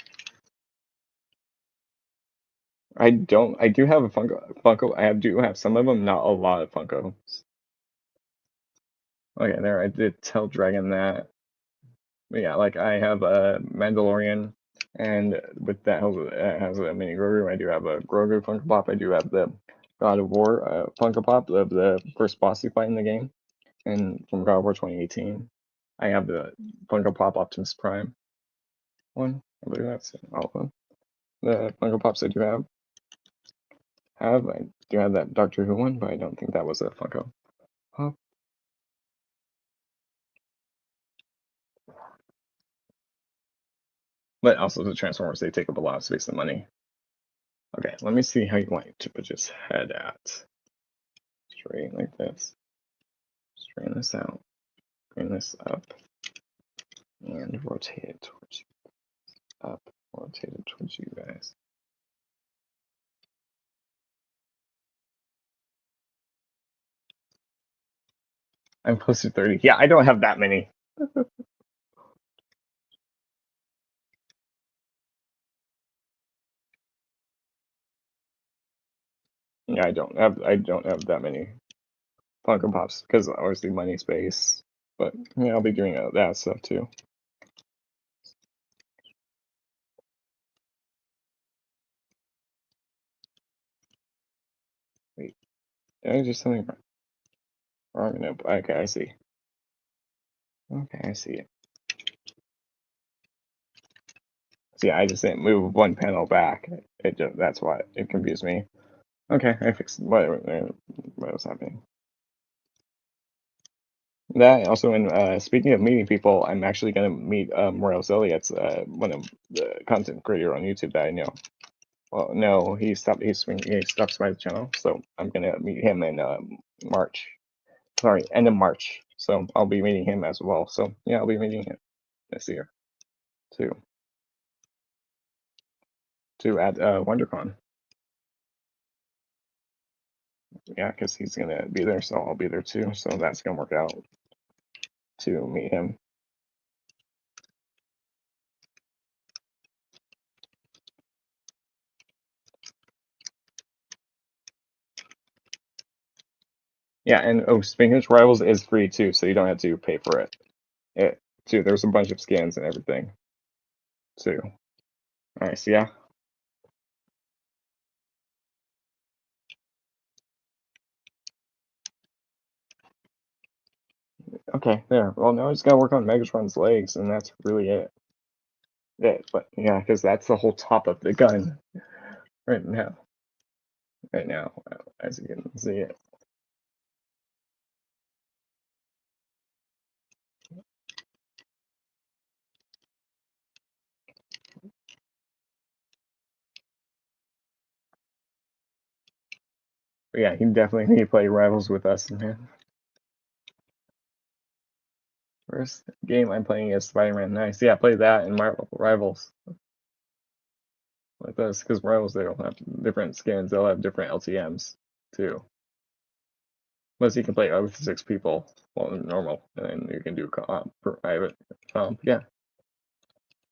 I do have a Funko. Do have some of them, not a lot of Funkos. Okay, there. I did tell Dragon that. But yeah, like I have a Mandalorian, and with that has a mini Grogu. I do have a Grogu Funko Pop. I do have the God of War Funko Pop of the first boss you fight in the game, and from God of War 2018. I have the Funko Pop Optimus Prime one. I believe that's all of them. The Funko Pops I do I do have that Doctor Who one, but I don't think that was a Funko Pop. But also the Transformers, they take up a lot of space and money. Okay, let me see how you want to put his head at. Straight like this. Straighten this out. Bring this up. And rotate it towards you. Up. Rotate it towards you guys. I'm close to 30. Yeah, I don't have that many. Yeah, I don't have that many Funko Pops because obviously money space. But yeah, I'll be doing that stuff too. Wait, did I do something wrong? No, okay, I see. Okay, I see it. See, I just didn't move one panel back. It just, that's why it confused me. Okay, I fixed what was happening. That also, when speaking of meeting people, I'm actually gonna meet Morales Elliott's one of the content creator on YouTube that I know. Well, no, he stopped. He stops by the channel, so I'm gonna meet him in March. Sorry, end of March. So I'll be meeting him as well. So yeah, I'll be meeting him this year too. At WonderCon. Yeah, because he's gonna be there, so I'll be there too. So that's gonna work out to meet him. Yeah, and oh, speaking of Rivals is free too, so you don't have to pay for it. It too. There's a bunch of skins and everything too. All right, so yeah. Okay, there. Well, now I just gotta work on Megatron's legs, and that's really it. But yeah, because that's the whole top of the gun right now. Right now, as you can see it. But yeah, you definitely need to play Rivals with us, man. First game I'm playing is Spider-Man. Nice. Yeah, play that and Marvel Rivals with us, because Rivals, they don't have different skins. They'll have different LTMs too. Unless you can play with 6 people, well, normal, and then you can do private comp. Yeah.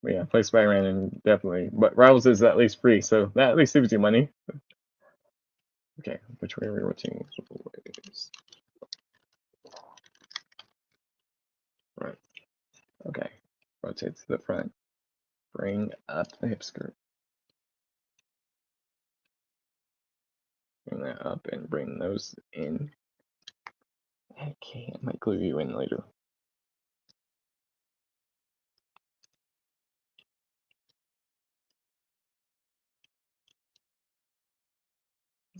But yeah, play Spider-Man and definitely. But Rivals is at least free, so that at least saves you money. Okay, which way are we rotating? Right. Okay. Rotate to the front. Bring up the hip skirt. Bring that up and bring those in. Okay, I might glue you in later.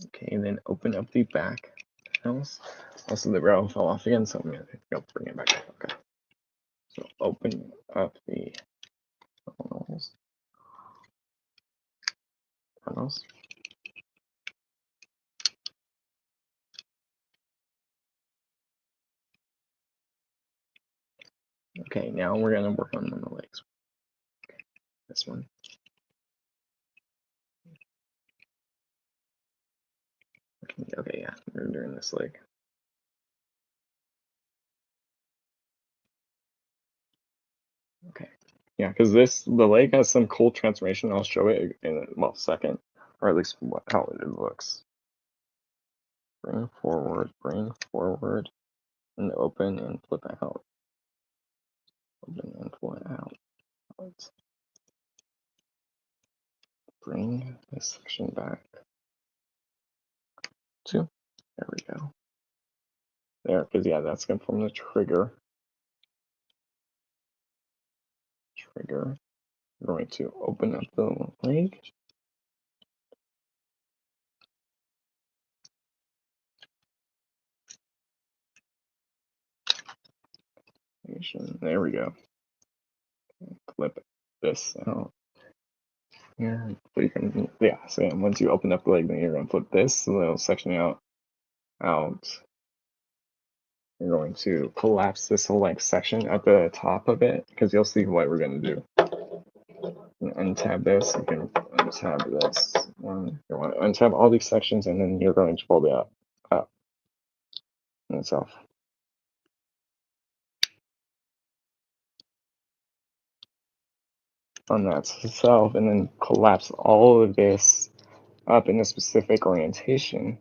Okay, and then open up the back panels. Also, the rail fell off again, so I'm gonna go bring it back up. Okay. So open up the panels. Okay, now we're gonna work on the legs. Okay, this one. Okay, yeah, we're doing this leg. Okay. Yeah, because the leg has some cool transformation. I'll show it in a second, or at least how it looks. Bring forward, and open and flip it out. Open and pull it out. Bring this section back. There we go. There, because yeah, that's going from the trigger. We're going to open up the leg. There we go. Clip this out. Here, you can, yeah. So once you open up the leg, then you're going to flip this little section out. You're going to collapse this whole like section at the top of it, because you'll see what we're going to do. Untab this. You can untab this. You want to untab all these sections, and then you're going to fold it up itself. on that itself, and then collapse all of this up in a specific orientation.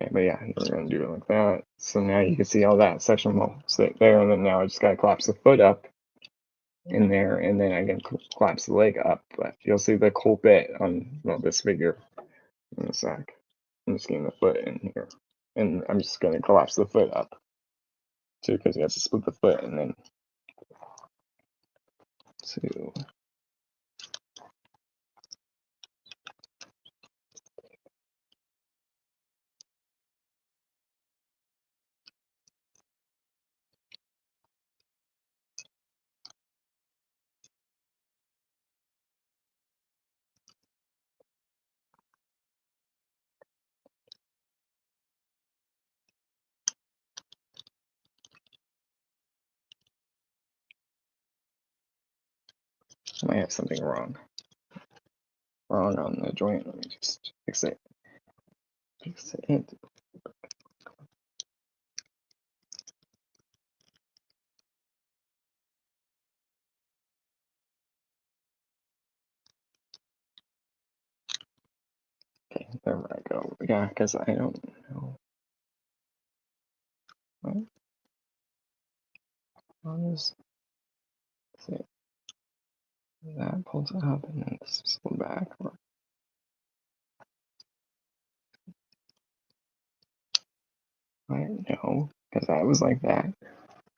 Okay, but yeah, we're gonna do it like that. So now you can see all that section will sit there, and then now I just gotta collapse the foot up in there, and then I can collapse the leg up. But you'll see the cool bit on this figure in a sec. I'm just getting the foot in here, and I'm just gonna collapse the foot up too, because you have to split the foot, and then two. I might have something wrong on the joint. Let me just fix it. Fix it. Okay, there I go. Yeah, because I don't know. What? How does it that pulls up and then this is pulled back? Or I don't know, because I was like that.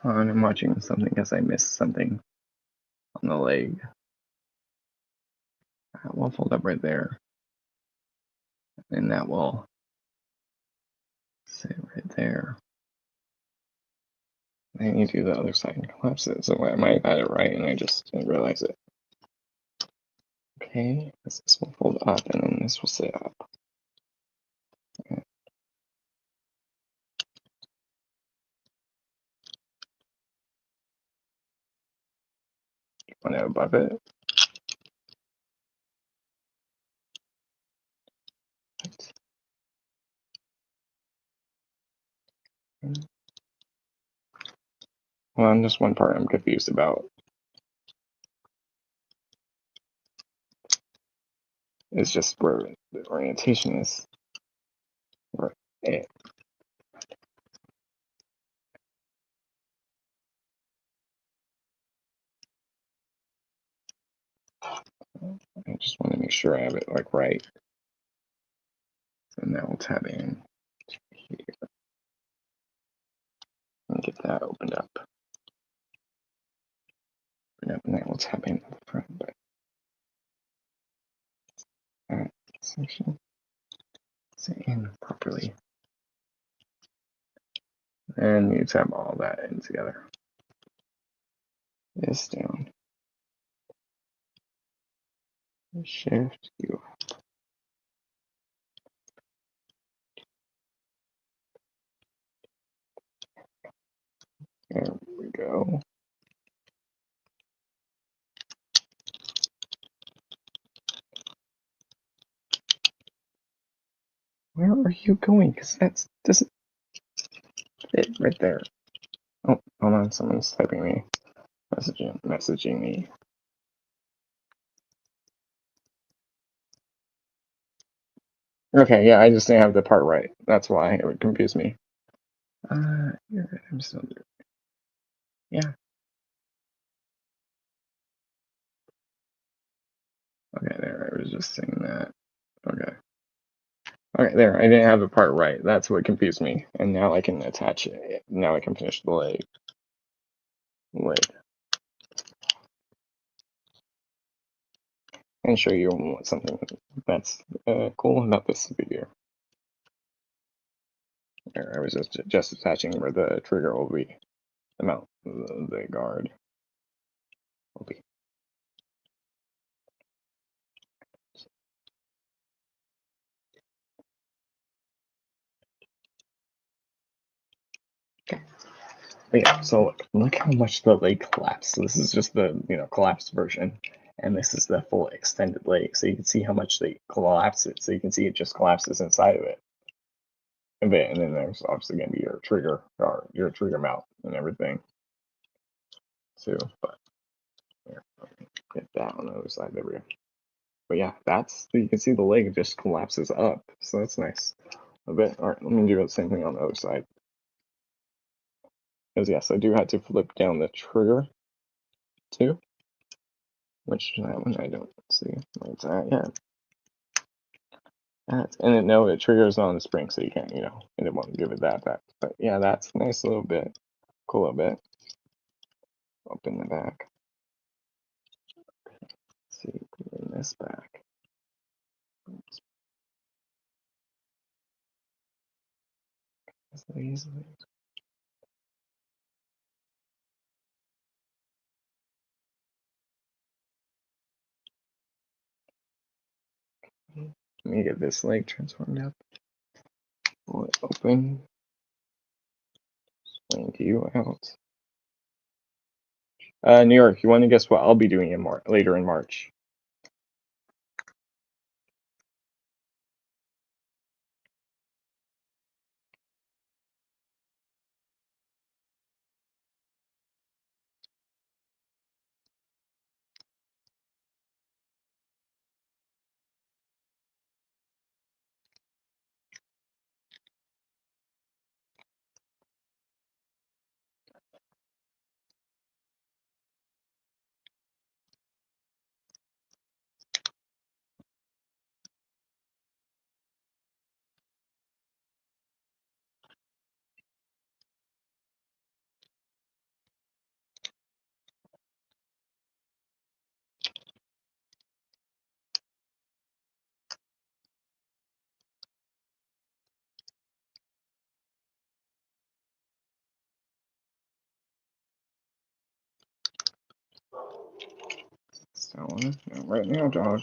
And I'm watching something because I missed something on the leg. That will fold up right there, and that will sit right there. Then you do the other side and collapse it. So I might have had it right, and I just didn't realize it. Okay, this will fold up, and then this will sit up. Okay. One above it. Well, and just one part I'm confused about is just where the orientation is. Right. I just want to make sure I have it like right. And that will tab in here and get that opened up. And that will tab in the front, but that section is in properly. And you tab all that in together. This down. Shift U. There we go. Where are you going? Because that doesn't fit right there. Oh, hold on. Someone's typing me. Messaging me. Okay, yeah, I just didn't have the part right. That's why it would confuse me. I'm still there. Yeah. Okay, there. I was just saying that. Okay. Okay, there. I didn't have the part right. That's what confused me. And now I can attach it. Now I can finish the leg. And show you something that's cool about this figure. There, I was just attaching where the trigger will be. The mount, the guard will be. But yeah, so look how much the leg collapsed. This is just the collapsed version, and this is the full extended leg. So you can see how much they collapse it. So you can see it just collapses inside of it a bit, and then there's obviously going to be your trigger or your trigger mount and everything too. But here, get that on the other side. There we go. But yeah, you can see the leg just collapses up, so that's nice a bit. All right, let me do the same thing on the other side. Because yes, I do have to flip down the trigger too, which that one I don't see like that yet. And no, the trigger is not on the spring, so you can't, and it won't give it that back. But yeah, that's a nice little bit, cool little bit. Open the back. Let's see, bring this back. Easily. Let me get this leg transformed up. Pull it open. Swing you out. New York, you want to guess what I'll be doing later in March? So, right now, dog.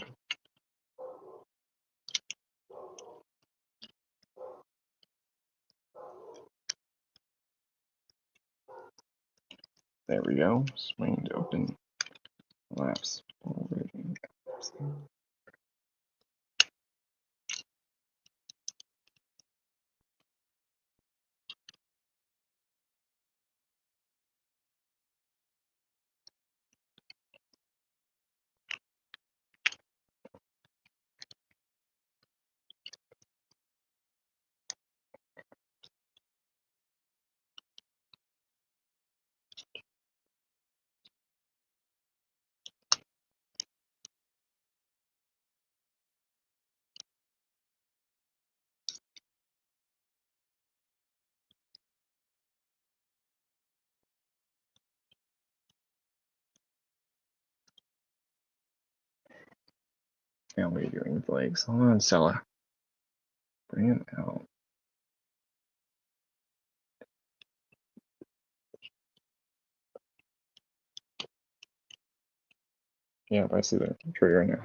There we go. Swing to open. Collapse forward. Now what are you doing with the legs? Hold on, Stella. Bring him out. Yeah, I see the trigger now.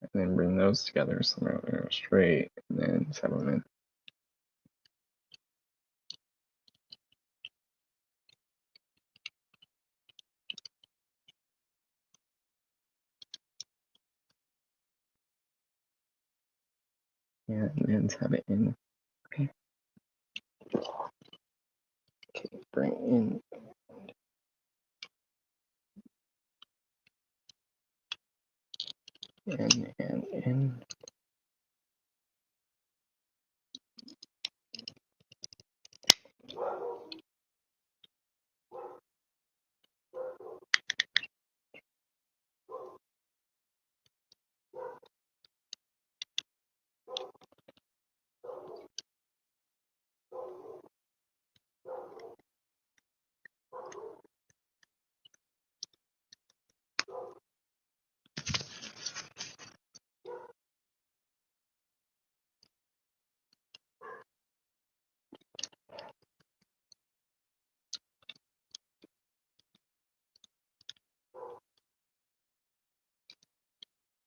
And then bring those together so they're straight, and then set them in. Yeah, and then have it in. Okay. Okay, bring in. In.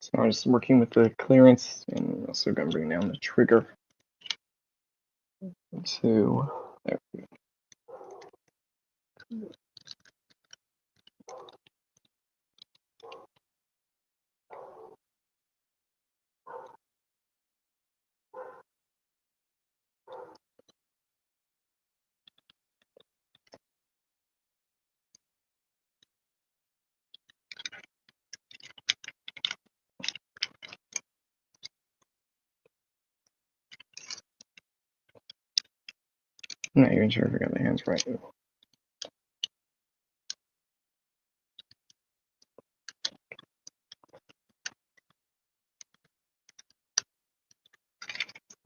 So I'm just working with the clearance, and also gonna bring down the trigger to there we go. I'm not even sure if I got my hands right.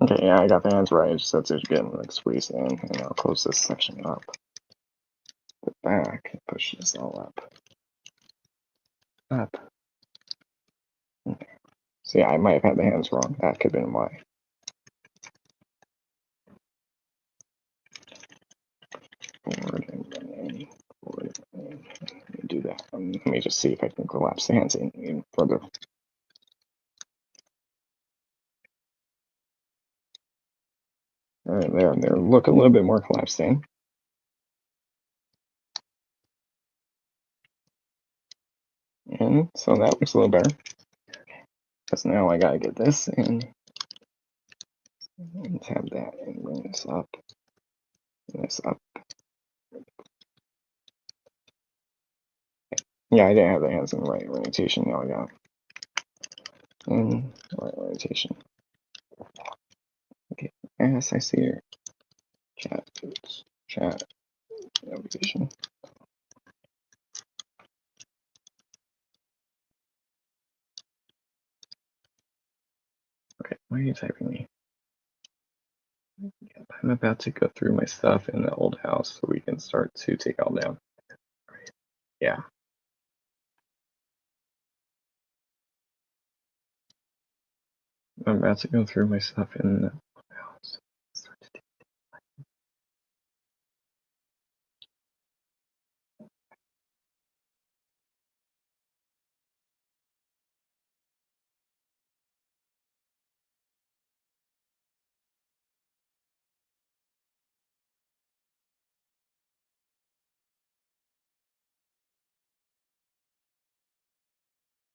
Okay, yeah, I got the hands right. It just said to get like squeeze in, and I'll close this section up. The back, and push this all up. Up. Okay. So yeah, I might have had the hands wrong. That could have been why. Forward and then in. Forward and in. Let me do that. Let me just see if I can collapse the hands in further. All right, there. They look a little bit more collapsed in. And so that looks a little better. Because now I gotta get this in. And tab that and bring this up. And this up. Yeah, I didn't have the hands in the right orientation. Now I got in the right orientation. Okay, yes, I see your chat. Oops. Chat navigation. Okay, why are you typing me? Yep, I'm about to go through my stuff in the old house so we can start to take all down. Right. Yeah. I'm about to go through my stuff in the old house. Start to take.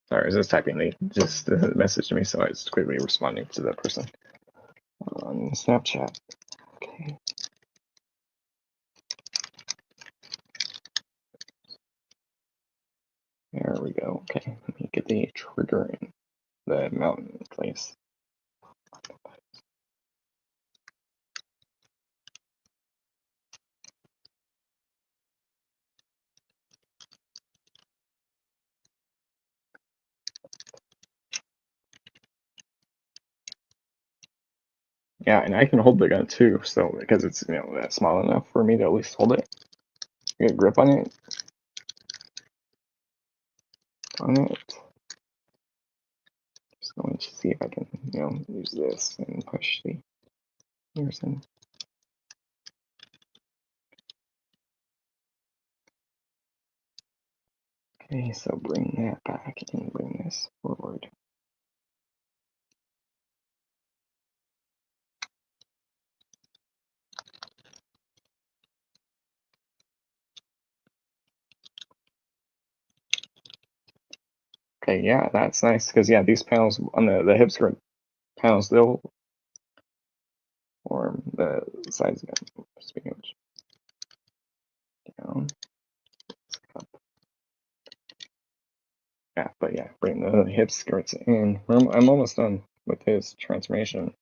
Sorry, I was just typing. They just messaged me, so I was quickly responding to that person on Snapchat. Okay. There we go. Okay, let me get the trigger in the mountain place. Yeah, and I can hold the gun too, so because it's that small enough for me to at least hold it, get a grip on it. Just going to see if I can use this and push the ears in. Okay, so bring that back and bring this forward. Okay, yeah, that's nice because yeah, these panels on the hip skirt panels, they'll form the sides again. Speaking of which, down, up. Yeah, but yeah, bring the hip skirts in. I'm almost done with his transformation.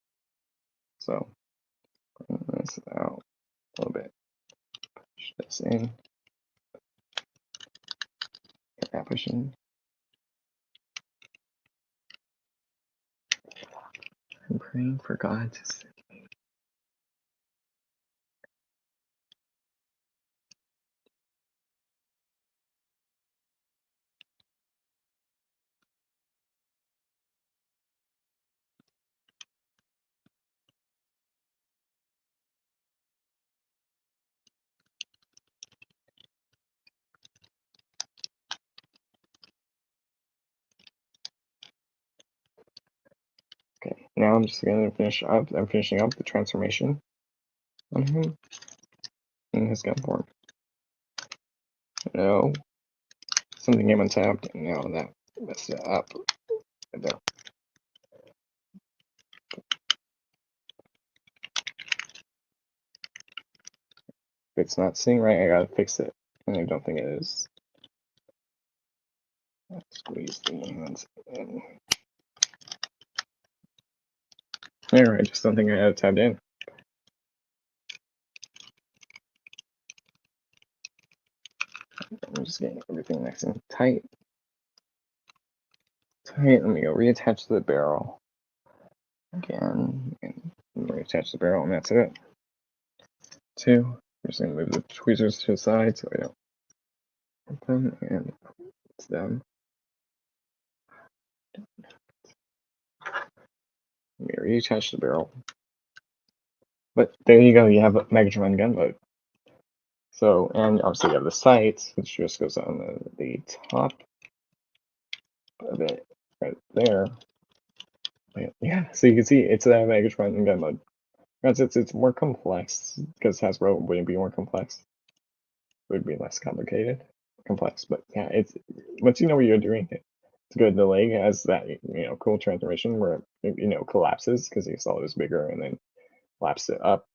So bring this out a little bit. Push this in. Get that push in. I'm praying for God to save me. Okay, now I'm just gonna finish up. I'm finishing up the transformation on him in his gun form. No. Something came untapped, and now that messed it up. No. If it's not seeing right, I gotta fix it. And I don't think it is. Squeeze the hands in. There, I just don't think I had it tabbed in. I'm just getting everything nice and tight. Let me go reattach the barrel again, and reattach the barrel, and that's it. 2. I'm just gonna move the tweezers to the side so I don't open, and it's them. Let me reattach the barrel. But there you go, you have Megatron gun mode. So, and obviously you have the sights, which just goes on the top of it right there. But yeah, so you can see it's a Megatron gun mode. It's more complex because Hasbro wouldn't be more complex. It would be less complicated, complex. But yeah, it's once you know what you're doing, it's good. The leg has that cool transformation where it collapses because you saw it was bigger and then collapsed it up.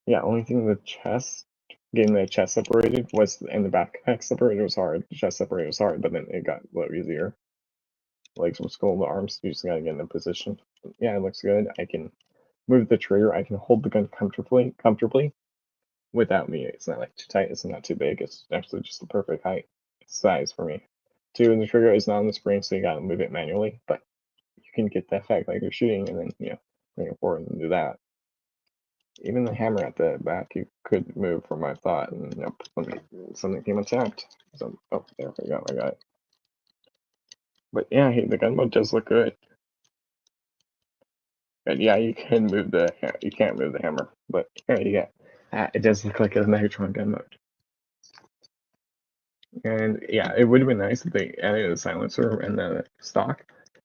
Yeah, only thing with chest, getting the chest separated was, and the backpack separated was hard. The chest separated was hard, but then it got a little easier. Legs was cool, the arms, you just gotta get in a position. Yeah, it looks good. I can move the trigger, I can hold the gun comfortably without me. It's not like too tight, it's not too big, it's actually just the perfect height size for me. 2, and the trigger is not on the spring, so you gotta move it manually, but you can get the effect like you're shooting and then, bring it forward and do that. Even the hammer at the back you could move from my thought, and nope, something came untapped. So, oh, there we go, I got it. But yeah, hey, the gun mode does look good. And yeah, you can't move the hammer, but there you go. It does look like a Megatron gun mode. And yeah, it would have been nice if they added a silencer and the stock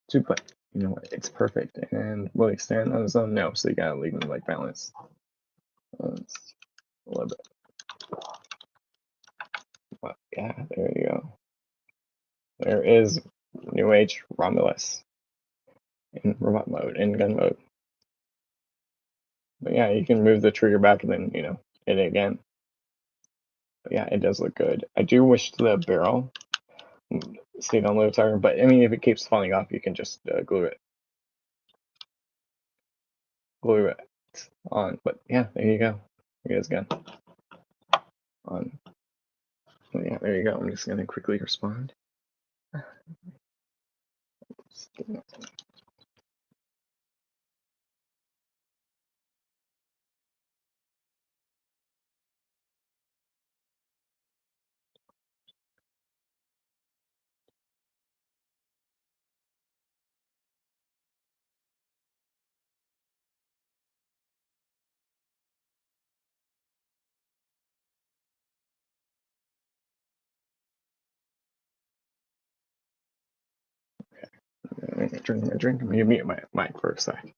too, but you know what? It's perfect. And will he stand on his own? No, so you gotta leave him like balance. A little bit. But yeah, there you go. There is New Age Romulus in robot mode, in gun mode. But yeah, you can move the trigger back and then, hit it again. But yeah, it does look good. I do wish the barrel stayed on low tire, but I mean, if it keeps falling off, you can just glue it on. But yeah, there you go. You guys gun on. So yeah, there you go. I'm just gonna quickly respond. Drink my drink. I'm gonna mute my mic for a sec.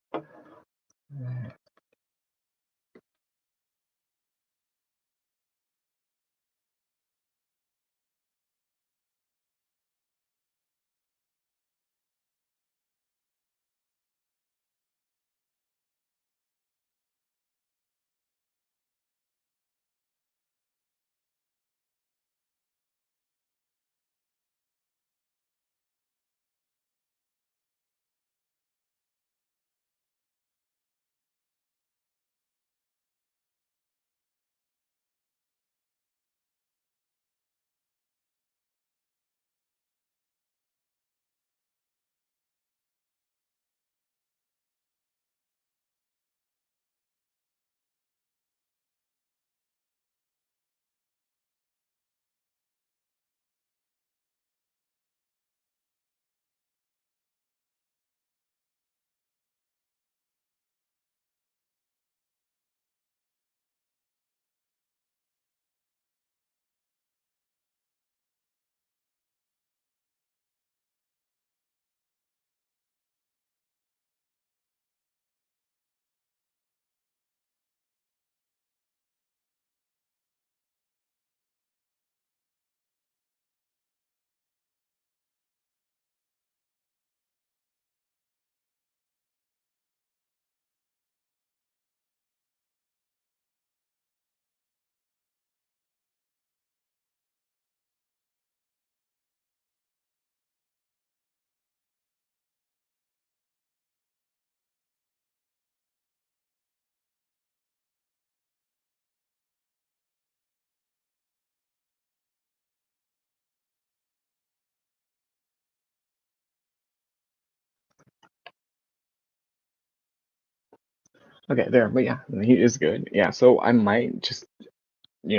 Okay, there, but yeah, he is good. Yeah, so I might just,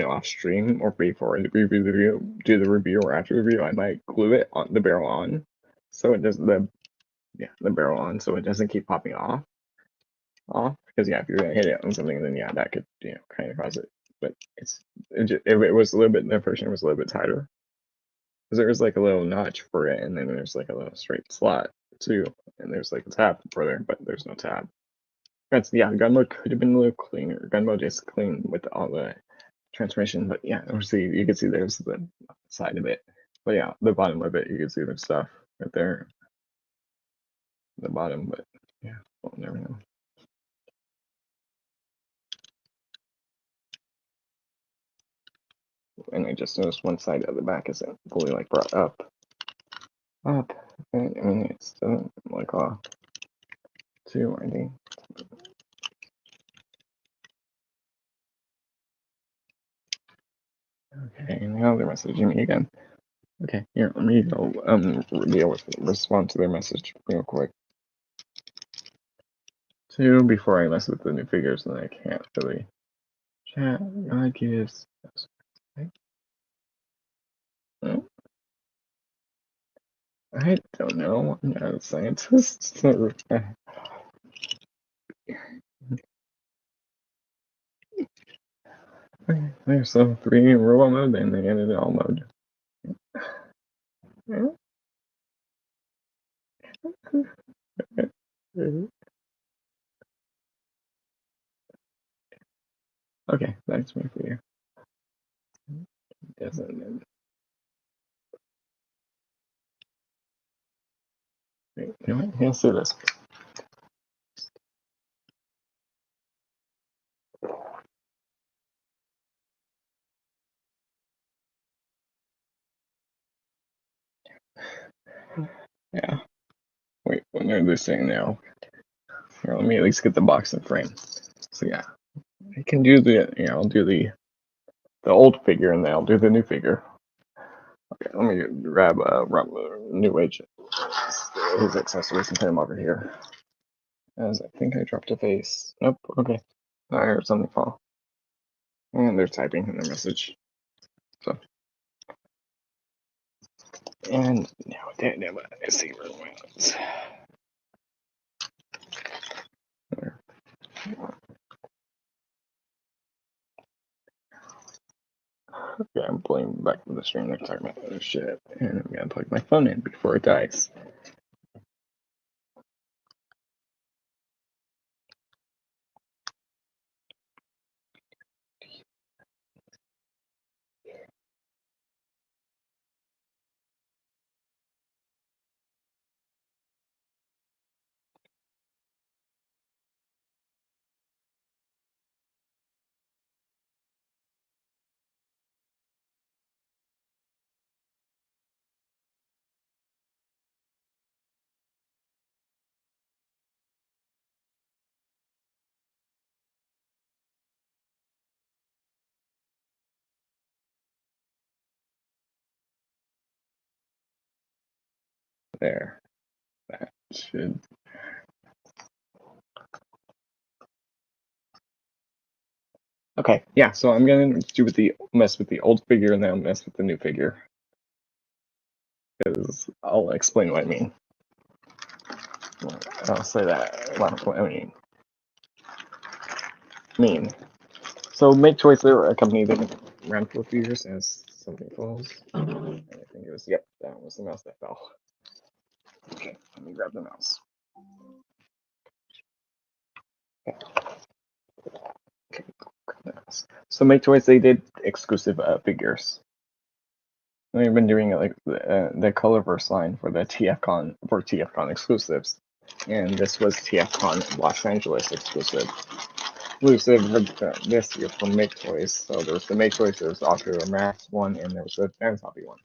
off stream or before I do the review or after review, I might glue it on the barrel on, so it doesn't the barrel on, so it doesn't keep popping off. Because yeah, if you're gonna hit it on something, then yeah, that could kind of cause it. But if it was a little bit, the friction was a little bit tighter, because there was like a little notch for it, and then there's like a little straight slot too, and there's like a tab for there, but there's no tab. Yeah, gun mode could have been a little cleaner. Gun mode is clean with all the transmission, but yeah, obviously you can see there's the side of it. But yeah, the bottom of it, you can see there's stuff right there, the bottom. But yeah, we'll never know. And I just noticed one side of the back isn't fully like brought up. And, I mean, it's still like too, I think. Okay, now they're messaging me again. Okay, here, let me go respond to their message real quick. Two, before I mess with the new figures, and I can't really chat. God gives. I don't know. I'm not a scientist. There's some 3 robot mode, and they ended all mode. Okay, that's my fear. Doesn't. Wait, you know what? Let's do this. Yeah. Wait, what are they saying now? Here, let me at least get the box in frame. So yeah, I can do I'll do the old figure, and then I'll do the new figure. Okay, let me grab New Age, his accessories, and put him over here. As I think I dropped a face. Nope. Okay. I heard something fall. And they're typing in their message. So. And now, damn it, I see where it was. Okay, I'm pulling back to the stream. They're talking about other shit. And I'm gonna plug my phone in before it dies. There. That should. Okay, yeah, so I'm gonna mess with the old figure and then I'll mess with the new figure. Because I'll explain what I mean. I'll say that. What I mean. So Make Choice, they're a company that ran for a few years as something falls. I think it was, yep, that was the mouse that fell. Okay, let me grab the mouse. Okay, grab the mouse. So Make Choice, they did exclusive figures. They've been doing it like the Colorverse line for the TFCon exclusives, and this was TFCon Los Angeles exclusive this year from Make Toys. So there was the Make Toys, there was also a Max one, and there was a Fans Hobby one.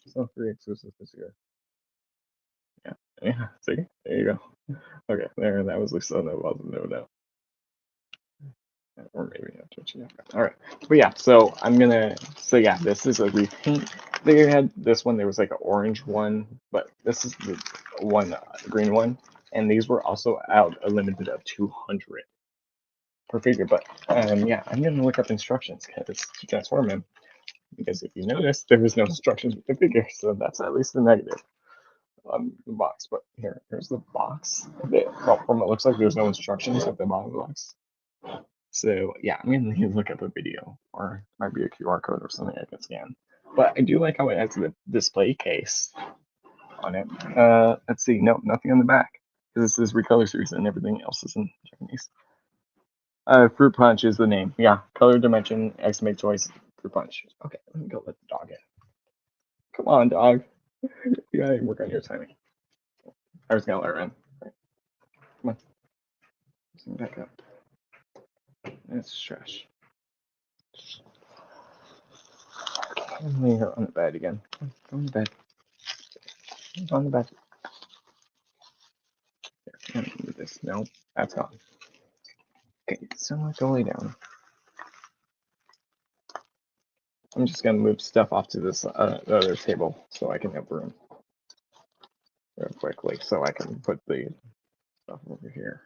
So 3 exclusives this year. Yeah. See, there you go. Okay, there. That was Lisa. That wasn't no doubt. Or maybe not Twitch. Yeah. All right, but yeah. So I'm gonna. So yeah, this is a repaint. They had this one. There was like an orange one, but this is the one green one, and these were also out a limited of 200. per figure. But yeah, I'm gonna look up instructions to transform him, because if you notice, there is no instructions with the figure, so that's at least a negative on the box. But here's the box. Well, from what it looks like, there's no instructions at the bottom of the box. So yeah, I'm gonna need to look up a video, or it might be a QR code or something I can scan. But I do like how it has the display case on it. Let's see, no, nothing on the back, because this is Recolor series and everything else is in Japanese. Fruit Punch is the name. Yeah, color dimension, X make choice, Fruit Punch. Okay, let me go let the dog in. Come on, dog. You gotta work on your timing. I was gonna let her in. Right. Come on. Let's back up. That's trash. I'm laying her on the bed again. Go on the bed. Go on the bed. Here, move this. No, that's gone. Okay, so go lay down. I'm just gonna move stuff off to this the other table so I can have room real quickly, so I can put the stuff over here.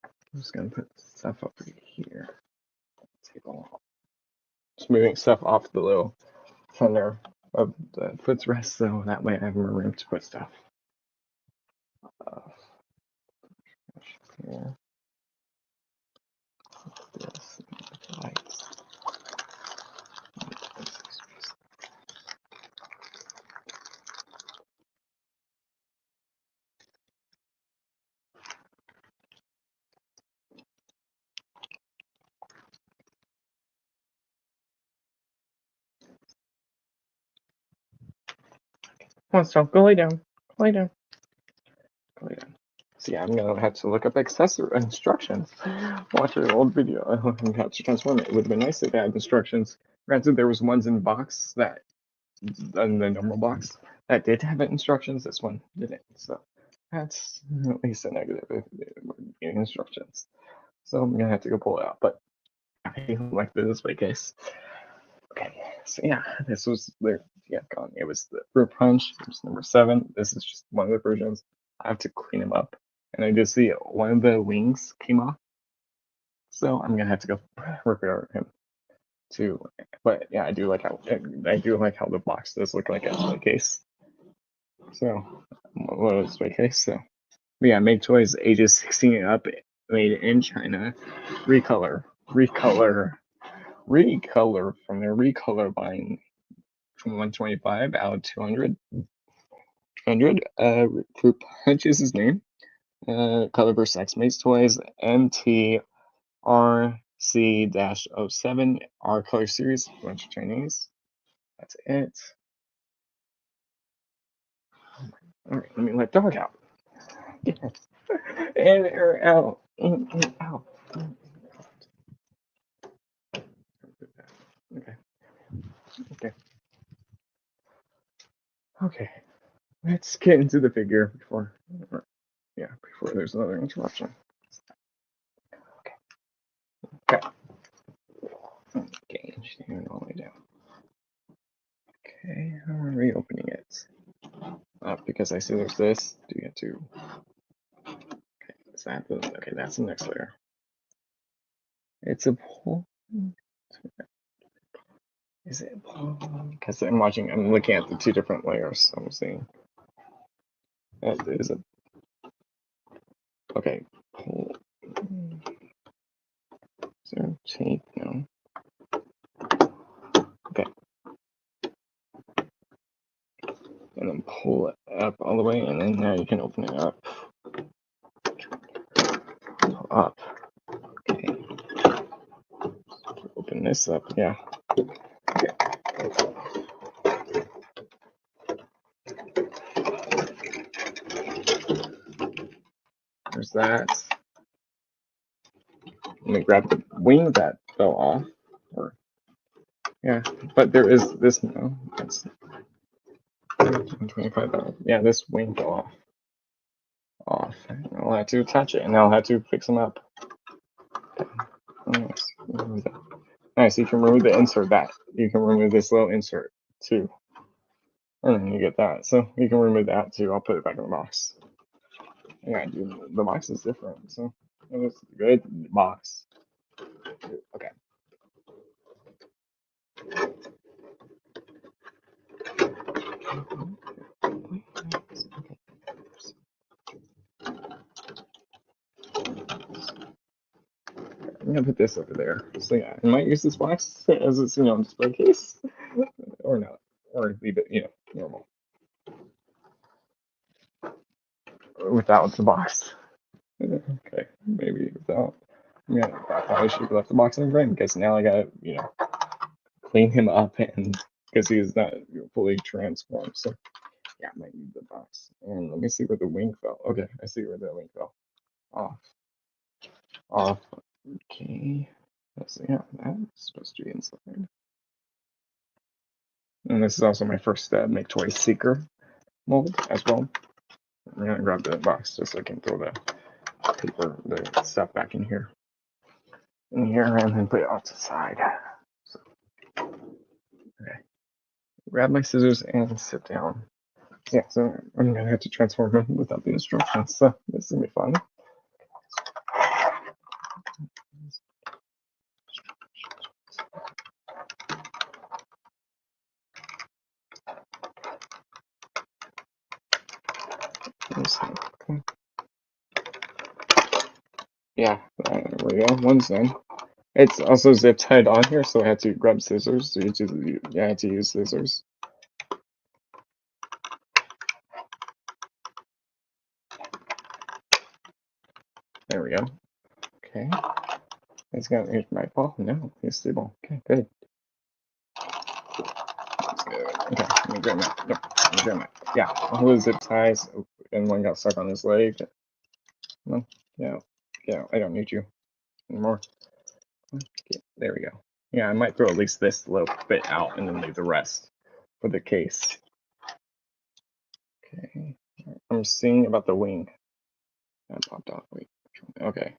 I'm just gonna put stuff over here. Table. Just moving stuff off the little center of the footrest, so that way I have more room to put stuff. Here. This lights. Come on, stop. Go lay down. Go lay down. Go lay down. So yeah, I'm gonna have to look up accessory instructions. Watch an old video on how to transform it. It would have been nice if they had instructions. Granted, there was ones in the box that, in the normal box, that did have instructions. This one didn't. So that's at least a negative if they were getting instructions. So I'm gonna have to go pull it out. But I like the display case. Okay, so yeah, this was there. Yeah, gone. It was the Fruit Punch. It was number 7. This is just one of the versions. I have to clean them up, and I just see one of the wings came off, so I'm gonna have to go repair him too. But yeah, I do like how the box does look like a display case. So what a display case. So but yeah, make toys ages 16 and up, made in China, recolor from their recolor buying from 125 out of 200. Fruit Punch is his name. Colorverse X makes toys. MTRC-07 R Color Series, bunch of Chinese. That's it. Alright, let me let dog out. Yes. And air out. In, out. Okay. Okay. Okay. Let's get into the figure before there's another interruption. Okay. Okay, engineering all the way down. Okay, how are we opening it? Because I see there's this. Do you get to? Okay, is that the? Okay, that's the next layer. It's a pull. Is it pull? Because I'm looking at the 2 different layers. So I'm seeing. That is a. Okay, pull. Is there tape? No. Okay. And then pull it up all the way, and then now you can open it up. Up. Okay. Open this up. Yeah. Okay. There's that. Let me grab the wing that fell off. Yeah, but there is this. No, that's 25. Yeah, this wing fell off. I'll have to attach it, and I'll have to fix them up. Nice. You can remove the insert. You can remove this little insert too, and then you get that. So you can remove that too. I'll put it back in the box. Yeah, dude, the box is different. So it's a good box. gonna put this over there. So yeah, I might use this box as its display case, or not, or leave it normal without the box. Okay, maybe without. I probably should have left the box in the frame because now I gotta clean him up and because he's not fully transformed. So yeah, I might need the box. And let me see where the wing fell. Okay, I see where the wing fell. Off. Off. Okay. Yeah, that's supposed to be inside. And this is also my first Make Toy Seeker mold as well. I'm gonna grab the box just so I can throw the paper, the stuff back in here, and then put it off to the side. So, okay. Grab my scissors and sit down. Yeah, so I'm gonna have to transform him without the instructions. So this is gonna be fun. Yeah, there we go. One's done. It's also zip tied on here, so I had to grab scissors. So I had to use scissors. There we go. Okay. He's my ball. No, he's stable. Okay, good. That's good. Okay, let me grab that. Yep, let me grab that. Yeah, all the zip ties, and one got stuck on his leg. No, yeah, I don't need you anymore. Okay, there we go. Yeah, I might throw at least this little bit out and then leave the rest for the case. Okay, I'm seeing about the wing. That popped off. Wait. Okay.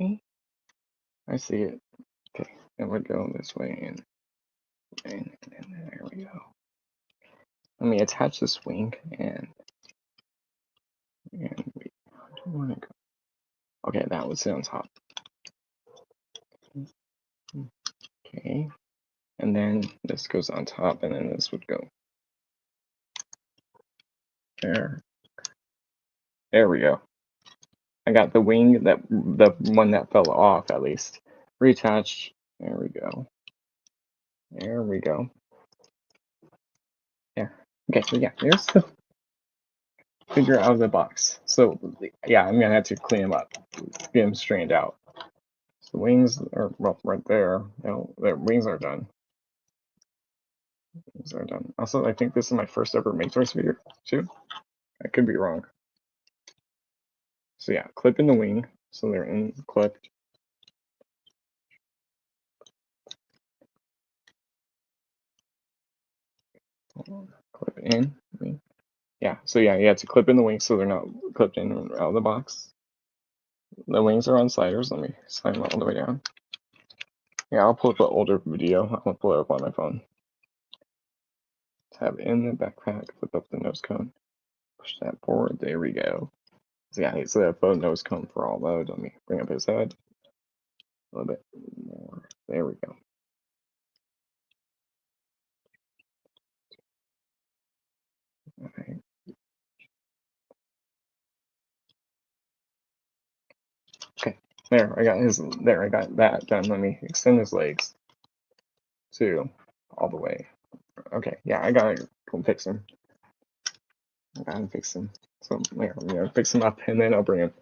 Okay. I see it. Okay, it would go this way and there we go. Let me attach this wing and wait, how do I want to go? Okay, that would sit on top. Okay, and then this goes on top, and then this would go there. There we go. I got the wing the one that fell off at least reattached. There we go. There we go. Yeah. Okay. So yeah, here's the figure out of the box. So yeah, I'm gonna have to clean him up, get him straightened out. So the wings are right there. No, their wings are done. Wings are done. Also, I think this is my first ever Make Toys figure too. I could be wrong. So yeah, clip in the wing, so they're in clipped. Clip in. Yeah, so yeah, you have to clip in the wings so they're not clipped in and out of the box. The wings are on sliders. Let me slide them all the way down. Yeah, I'll pull up an older video. I'll pull it up on my phone. Tab in the backpack, flip up the nose cone. Push that forward. There we go. So yeah, so that faux nose cone for all mode. Let me bring up his head a little bit more. There we go. Alright. Okay, there, I got that done. Let me extend his legs too, all the way. Okay, yeah, I gotta go fix him. I gotta fix him. So yeah, I'm gonna fix him up and then I'll bring him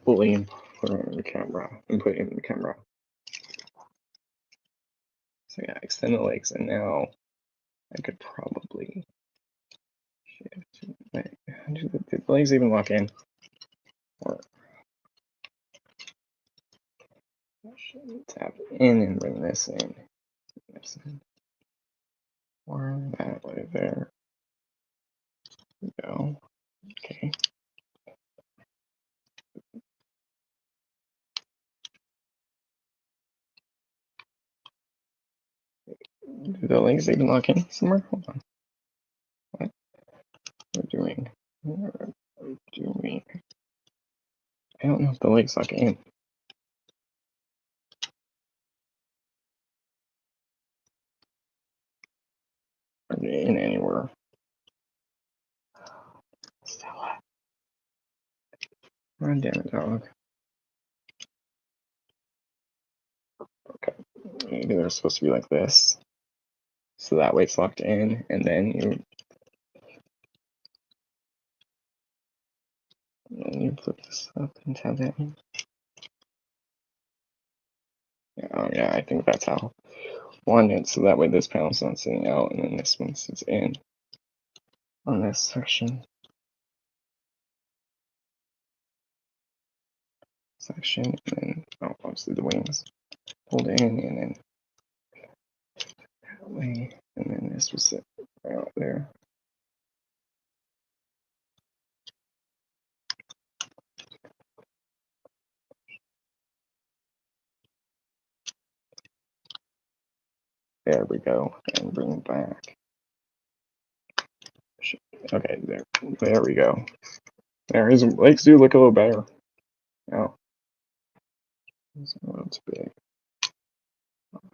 fully in, put him in the camera and put him in the camera. So yeah, extend the legs, and now I could probably shift. Wait, did the legs even lock in? Or tap in and bring this in. Or that way there. We go. Okay. Do the legs even lock in somewhere? Hold on. What we're doing? What are we doing? I don't know if the legs lock in. Or in anywhere. Stella. Run, damn it, dog. maybe they're supposed to be like this. So that way it's locked in, and then you flip this up and tab that in. Yeah, I think that's how one is, so that way this panel's not sitting out, and then this one sits in on this section. And then obviously the wings pulled in, and then that way, and then this will sit right out there. There we go, and bring it back. Okay, there we go. There, his legs do look a little better. Oh, it's big.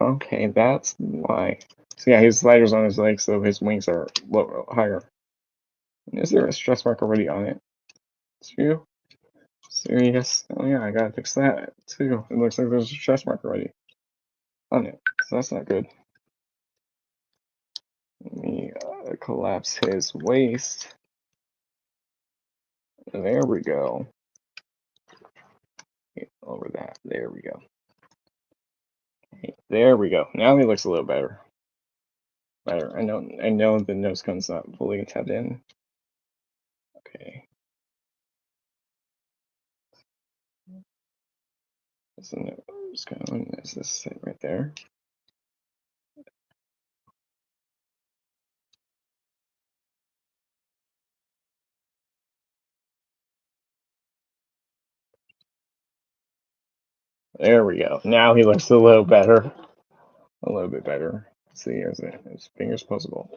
Okay, that's why. So yeah, his sliders on his legs, so his wings are higher. And is there a stress mark already on it? Too? Serious? Oh yeah, I gotta fix that too. It looks like there's a stress mark already on it, so that's not good. Let me collapse his waist. There we go. Over that. There we go. There we go. Now he looks a little better. I know the nose cone's not fully tapped in. Okay. That's the nose cone. Is this sit right there? There we go. Now he looks a little better. A little bit better. Let's see, is his fingers posable?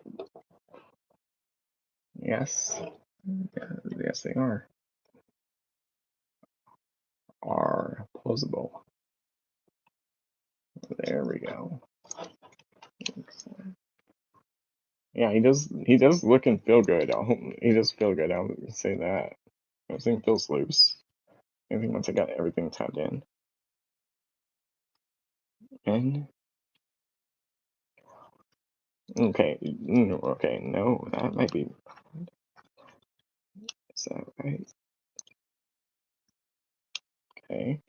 Yes. Yes, they are. Are posable. There we go. Yeah, he does look and feel good. He does feel good, I'll say that. Everything feels loose. I think once I got everything tapped in. And okay, no, that might be. Is that right? Okay.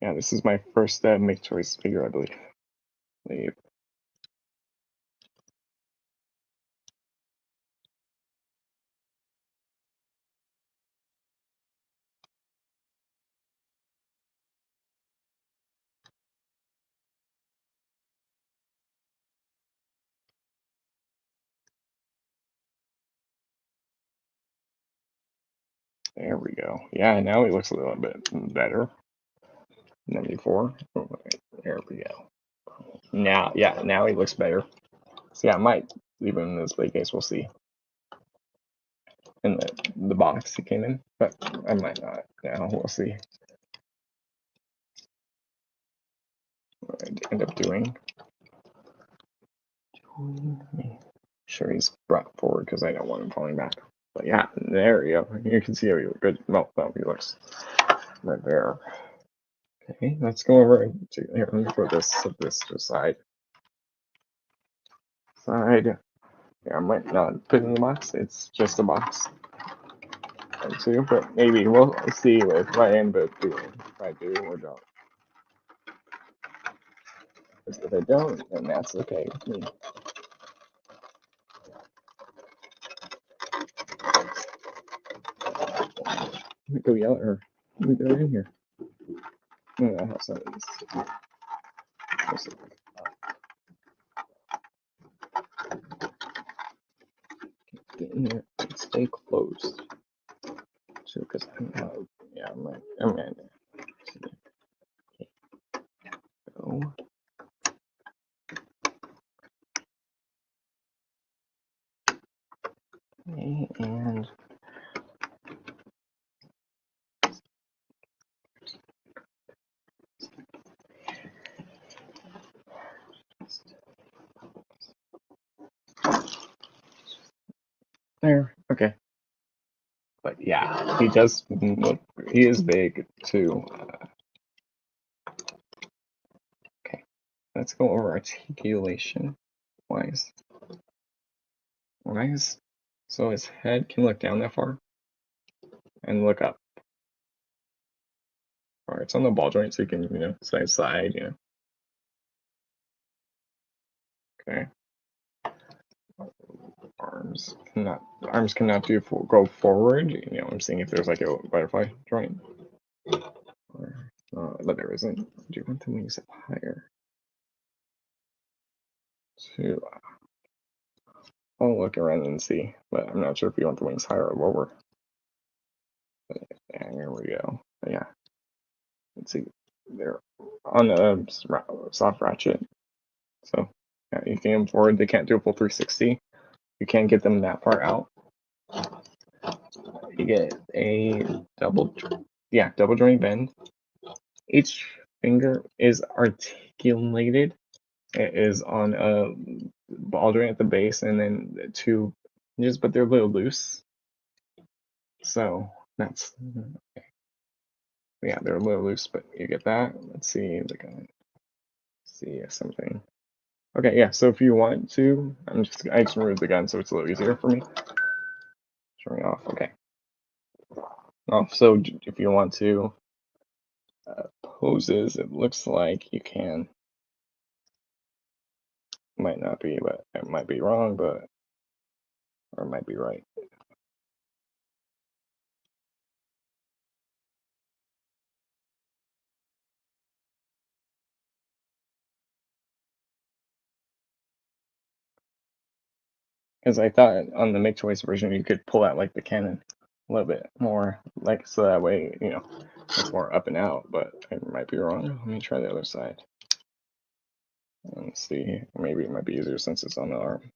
Yeah, this is my first make choice figure, I believe. There we go. Yeah, now he looks a little bit better than before. There we go. Now, yeah, now he looks better. So yeah, I might leave him in this big case. We'll see. In the box he came in, but I might not. Now we'll see what I end up doing. Sure, he's brought forward because I don't want him falling back. But yeah, there you go. You can see how he looks good. Well, he looks right there. Okay, let's go over to here. Let me put this to the side. Yeah, I might not put it in the box. It's just a box. Too, but maybe we'll see if I end up doing. If I do or don't. If I don't, then that's okay with me. Go yell at her. Let me go in here. No, I have some of these. Get in there and stay closed. So, because I'm gonna go. Okay, and there. Okay. But yeah, he does look. He is big too. Okay. let's go over articulation wise. So his head can look down that far and look up. Alright, it's on the ball joint, so you can, side, Okay. Arms cannot go forward. I'm seeing if there's like a butterfly joint. But there isn't. Do you want the wings up higher? I'll look around and see, but I'm not sure if you want the wings higher or lower. And here we go. But yeah. Let's see. They're on a soft ratchet. So yeah, you can get them forward. They can't do a full 360. You can't get them that far out. You get a double joint bend. Each finger is articulated. It is on a ball joint at the base, and then 2 hinges, but they're a little loose. So that's okay. Yeah, they're a little loose, but you get that. Let's see. See something. Okay, yeah. So if you want to, I just removed the gun, so it's a little easier for me. Turning off. Okay. So if you want to poses, it looks like you can. Might not be, but it might be wrong, or it might be right. Because I thought on the make choice version you could pull out like the cannon a little bit more, like so that way it's more up and out. But I might be wrong. Let me try the other side and see. Maybe it might be easier since it's on the arm.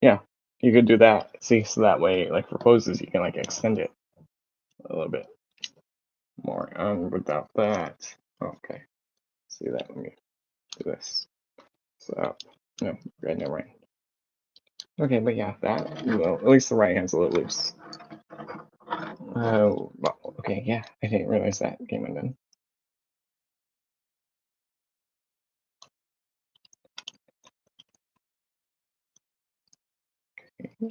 Yeah, you could do that. See, so that way, like for poses, you can like extend it a little bit more. Without that, okay. See that? Let me do this. So no, right, no, right. Okay, but yeah, that, well, at least the right hand's a little loose. Well, okay, yeah, I didn't realize that game undone. Okay.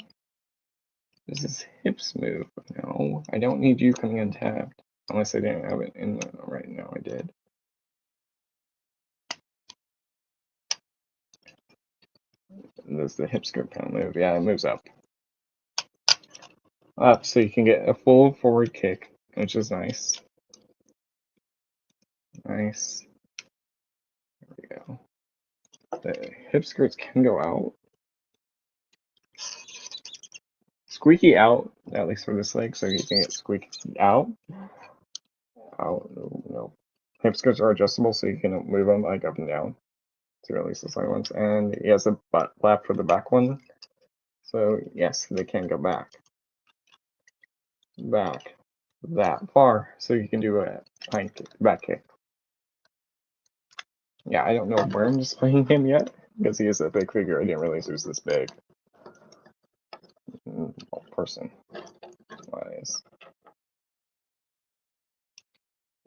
This is hips move. No, I don't need you coming untapped. Unless I didn't have it in right now, I did. This is the hip skirt kind of move. Yeah, it moves up. Up, so you can get a full forward kick, which is nice. Nice. There we go. The hip skirts can go out. Squeaky out, at least for this leg, so you can get squeaky out. Out, no. Hip skirts are adjustable, so you can move them like up and down to release the side ones. And he has a butt flap for the back one. So yes, they can go back that far, so you can do a back kick. Yeah, I don't know where I'm displaying him yet, because he is a big figure. I didn't realize he was this big. Person wise.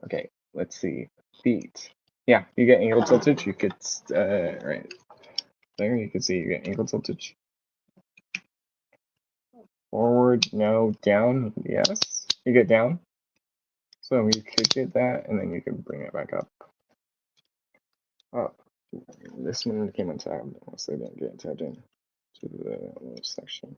Okay, let's see. Feet. Yeah, you get ankle tiltage. You could, right there, you can see you get ankle tiltage. Forward, no. Down, yes. You get down. So you could get that, and then you can bring it back up. Up. This one came untabbed, unless they didn't get tabbed in to the little section.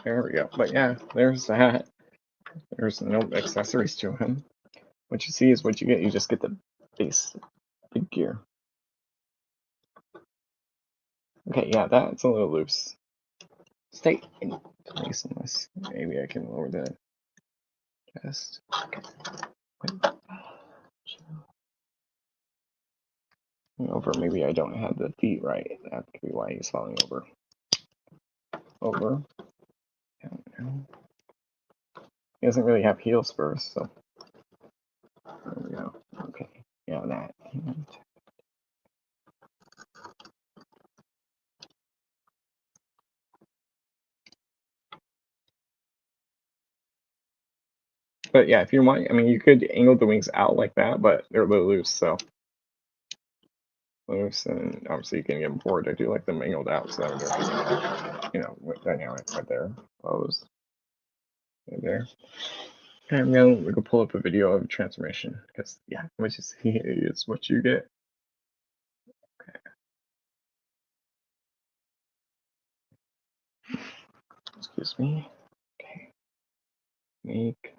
There we go. But yeah, there's that. There's no accessories to him. What you see is what you get. You just get the base big gear. Okay, yeah, that's a little loose. Stay in place unless maybe I can lower the chest. Okay. Over, maybe I don't have the feet right. That could be why he's falling over. Over. Down, down. He doesn't really have heel spurs, so there we go. Okay, yeah, that. But yeah, if you want, I mean, you could angle the wings out like that, but they're a little loose, so loose, and obviously you can get them forward. I do like them angled out, so that they're, you know, dynamic right there, closed, right there. Okay, we can pull up a video of transformation because yeah, what you see is what you get. Okay. Excuse me. Okay. Make.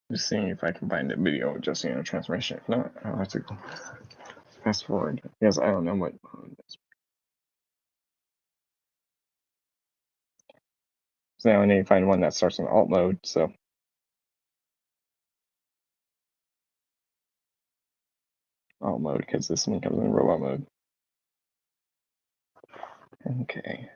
Just seeing if I can find a video adjusting a transformation. If not, I'll have to go fast forward. Yes, I don't know what. So now I need to find one that starts in alt mode. So alt mode because this one comes in robot mode. Okay.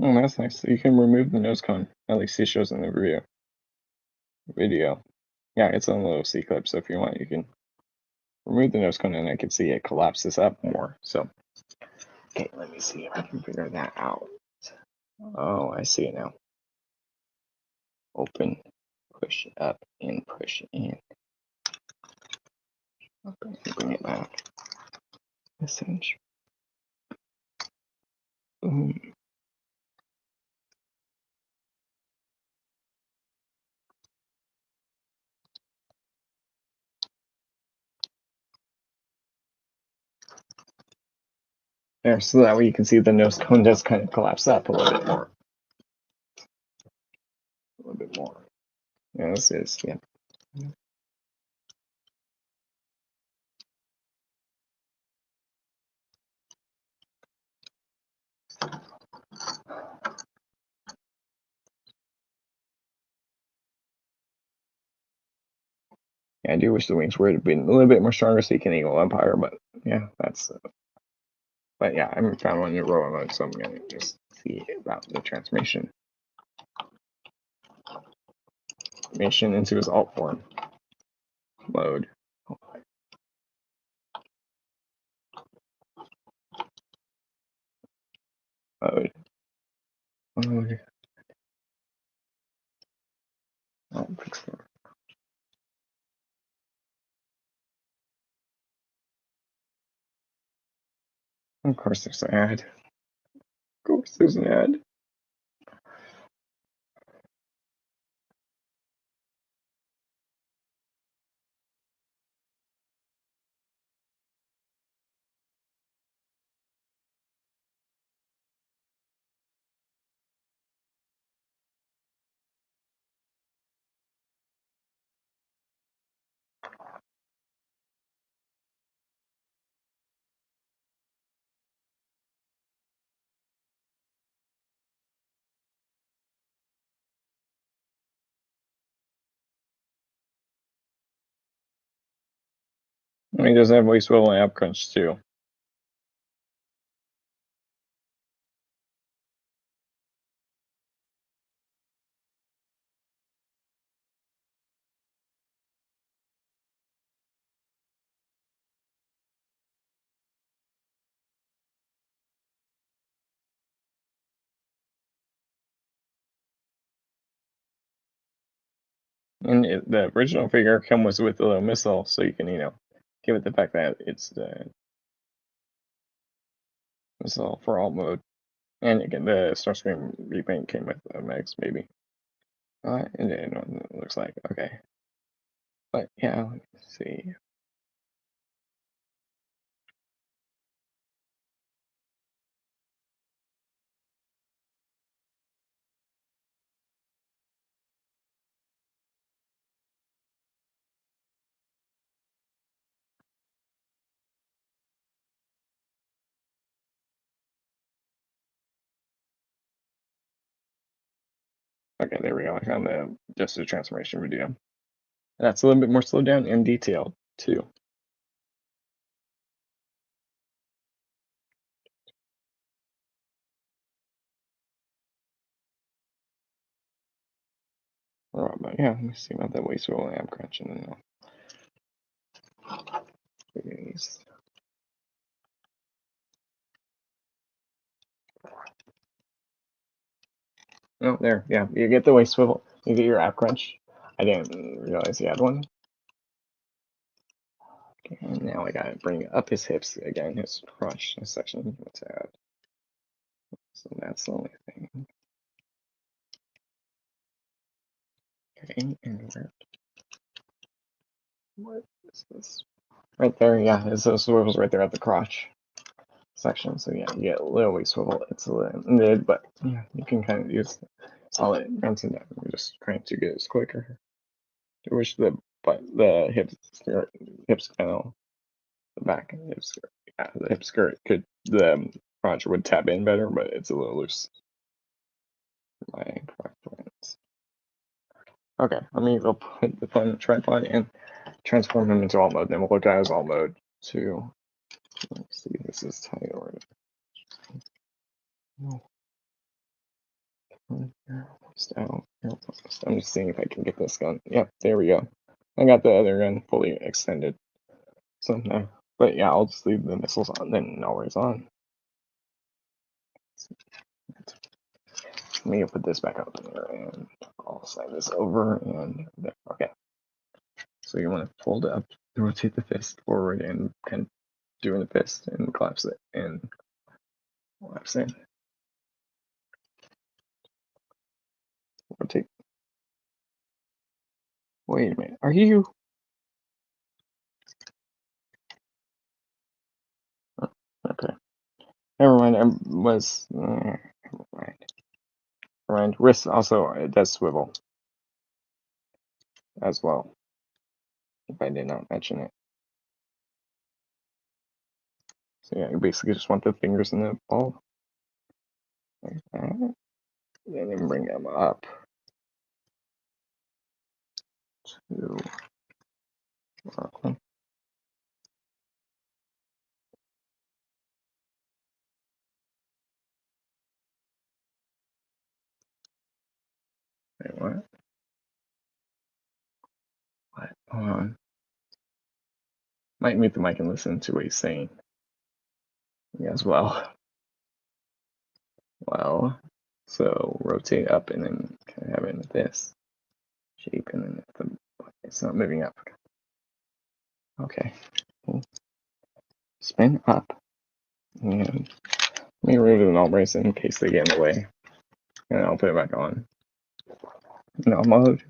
Oh, that's nice. So you can remove the nose cone. At least it shows in the video. Yeah, it's on a little C clip. So if you want, you can remove the nose cone, and I can see it collapses up more. So okay, let me see if I can figure that out. Oh, I see it now. Open, push up, and push in. Okay, bring it back. Message. Boom. There, so that way you can see the nose cone does kind of collapse up a little bit more. A little bit more. Yeah, this is, yeah. Yeah, I do wish the wings would have been a little bit more stronger so you can angle up higher, but yeah, that's. But yeah, I haven't found one in robot mode, so I'm gonna just see about the transformation. Transformation into his alt form mode. Mode. Mode. Oh, fix it. Of course, there's an ad. Of course, there's an ad. I mean, he does have waist swivel and ab crunch too. And the original figure comes with a little missile, so you can, give it the fact that it's the missile for all mode. And again, the Starscream repaint came with a Megs, maybe. And then it looks like, okay. But yeah, let's see. Okay, there we go. I found just the transformation video. That's a little bit more slowed down and detailed, too. But yeah, let me see about that waist roll am crunching and oh, there, yeah, you get the waist swivel, you get your ab crunch. I didn't realize he had one. Okay, and now I gotta bring up his hips again, his crunch section. What's that? So that's the only thing. Okay, and what is this? Right there, yeah, it's those swivels right there at the crotch section. So yeah, you get a little waist swivel. It's a little mid, but yeah, you can kind of use all it runs in there. You're just trying to get it quicker. I wish the hip panel, the back hip skirt, yeah, the hip skirt the crotch would tap in better, but it's a little loose. My preference. Okay, let me go put the fun tripod and transform him into alt mode. Then we'll look at his alt mode too. Let's see, this is tight or no. I'm just seeing if I can get this gun. Yep, there we go. I got the other gun fully extended. So no. But yeah, I'll just leave the missiles on, then no worries on. Let me put this back up in there and I'll slide this over and there. Okay. So you want to fold it up, rotate the fist forward and kind of doing the fist and collapse it and collapse it. Rotate. Wait a minute. Are you? Oh, okay. Never mind. I was. Never mind. Never mind. Wrist also it does swivel as well. If I did not mention it. So yeah, you basically just want the fingers in the ball. Like that. And then bring them up to Rockland. Wait, what? What? Hold on. Might mute the mic and listen to what he's saying. As well. Well, so rotate up and then kind of have it in this shape, and then it's not moving up. Okay. Spin up. And let me remove the null brace in case they get in the way. And I'll put it back on. Null mode.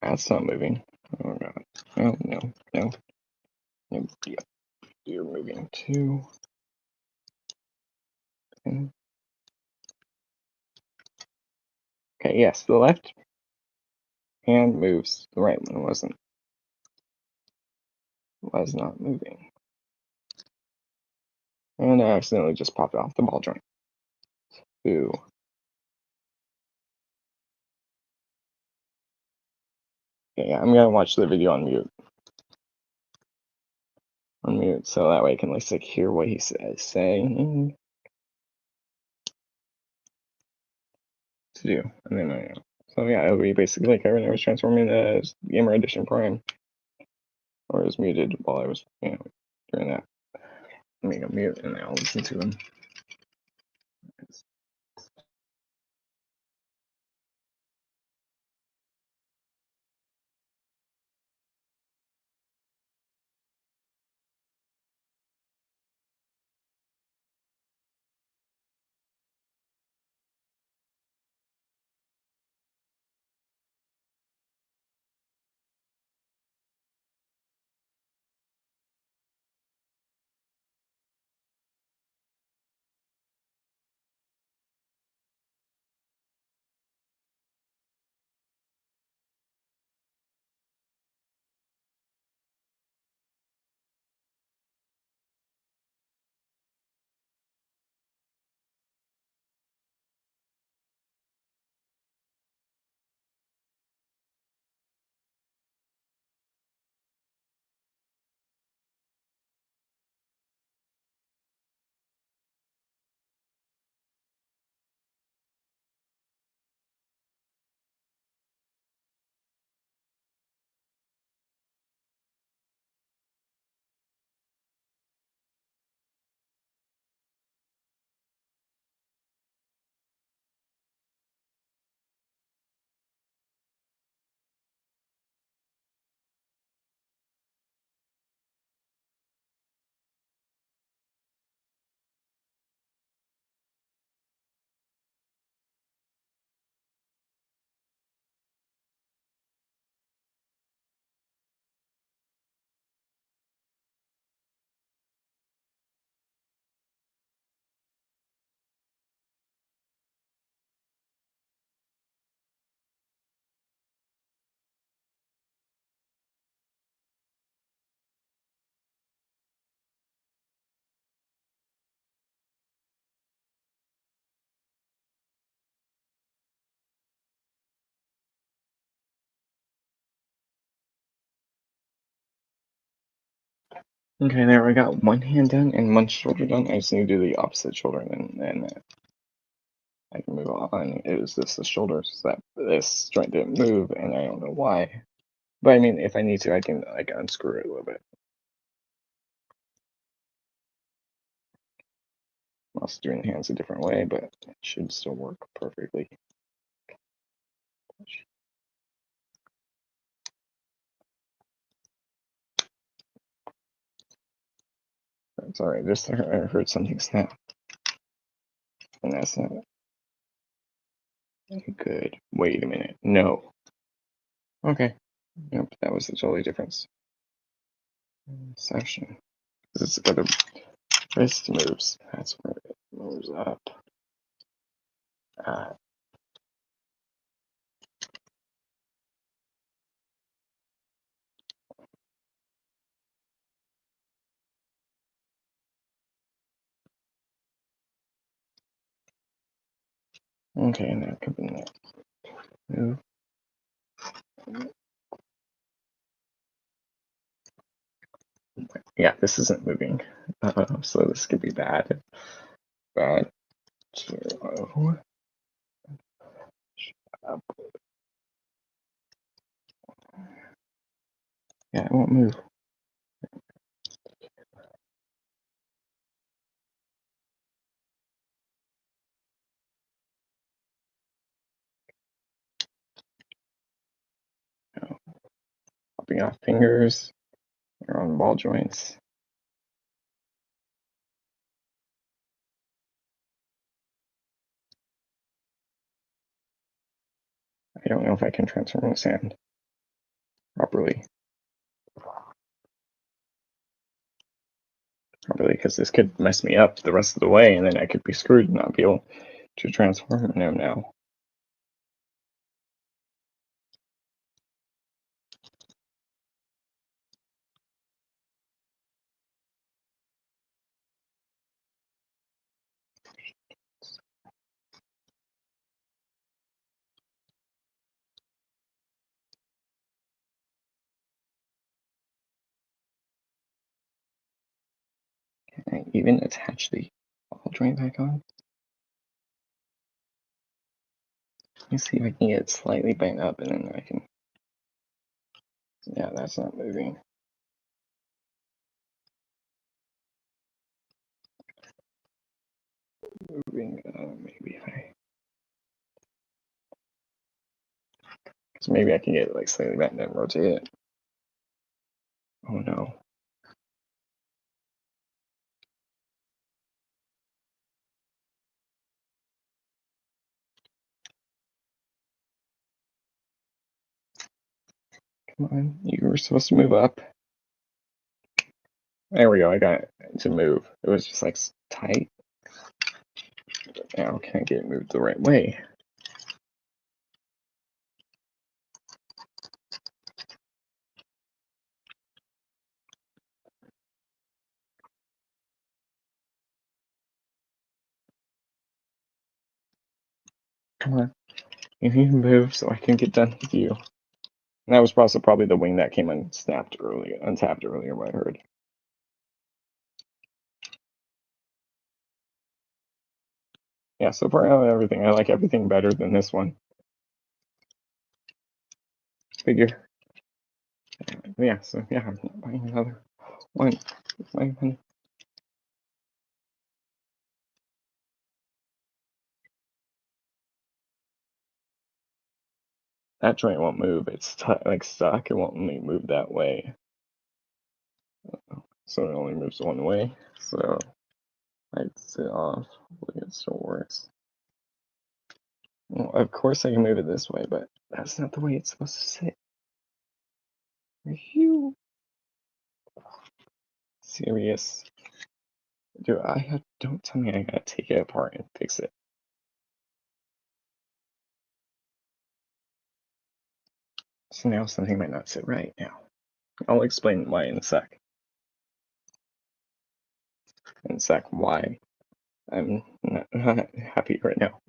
That's not moving. Oh god. No, no, no. No, yeah. You're moving too. Okay, yes, the left hand moves. The right one was not moving. And I accidentally just popped off the ball joint. Ooh. Okay, yeah, I'm gonna watch the video on mute. On mute, so that way I can at least hear what he's saying to do. And then so yeah, it'll be basically like everything I was transforming the Gamer Edition Prime. Or it was muted while I was, doing that. make a mute and I'll listen to them. Okay, there I got one hand done and one shoulder done. I just need to do the opposite shoulder and then I can move on. It was just the shoulders that this joint didn't move and I don't know why. But I mean, if I need to, I can like unscrew it a little bit. I'm also doing the hands a different way, but it should still work perfectly. That's alright, just I heard something snap. And that's not good. Wait a minute. No. Okay. Yep, that was the totally difference. Session. It's got the wrist moves. That's where it moves up. Okay, now come in there. Move. Yeah, this isn't moving. So this could be bad. Bad. 0. Up. Yeah, it won't move. No. Popping off fingers. You're on ball joints. I don't know if I can transform this hand properly. Probably because this could mess me up the rest of the way, and then I could be screwed and not be able to transform him now. Can I even attach the ball joint back on? Let me see if I can get it slightly bent up, and then I can. Yeah, that's not moving. moving, maybe so maybe I can get it like slightly back and then rotate it. Oh no. Come on, you were supposed to move up. There we go, I got it to move. It was just like tight. Now can I get it moved the right way? Come on. You need to move so I can get done with you. And that was also probably the wing that came untapped earlier, what I heard. Yeah, so far out of everything, I like everything better than this one. Figure. Yeah, so yeah, I'm not buying another one. That joint won't move. It's like stuck. It won't only move that way. So it only moves one way. So I'd sit off. Hopefully it still works. Well, of course I can move it this way, but that's not the way it's supposed to sit. Are you serious? Don't tell me I gotta take it apart and fix it. So now something might not sit right now. I'll explain why in a sec. In a sec, why I'm not happy right now.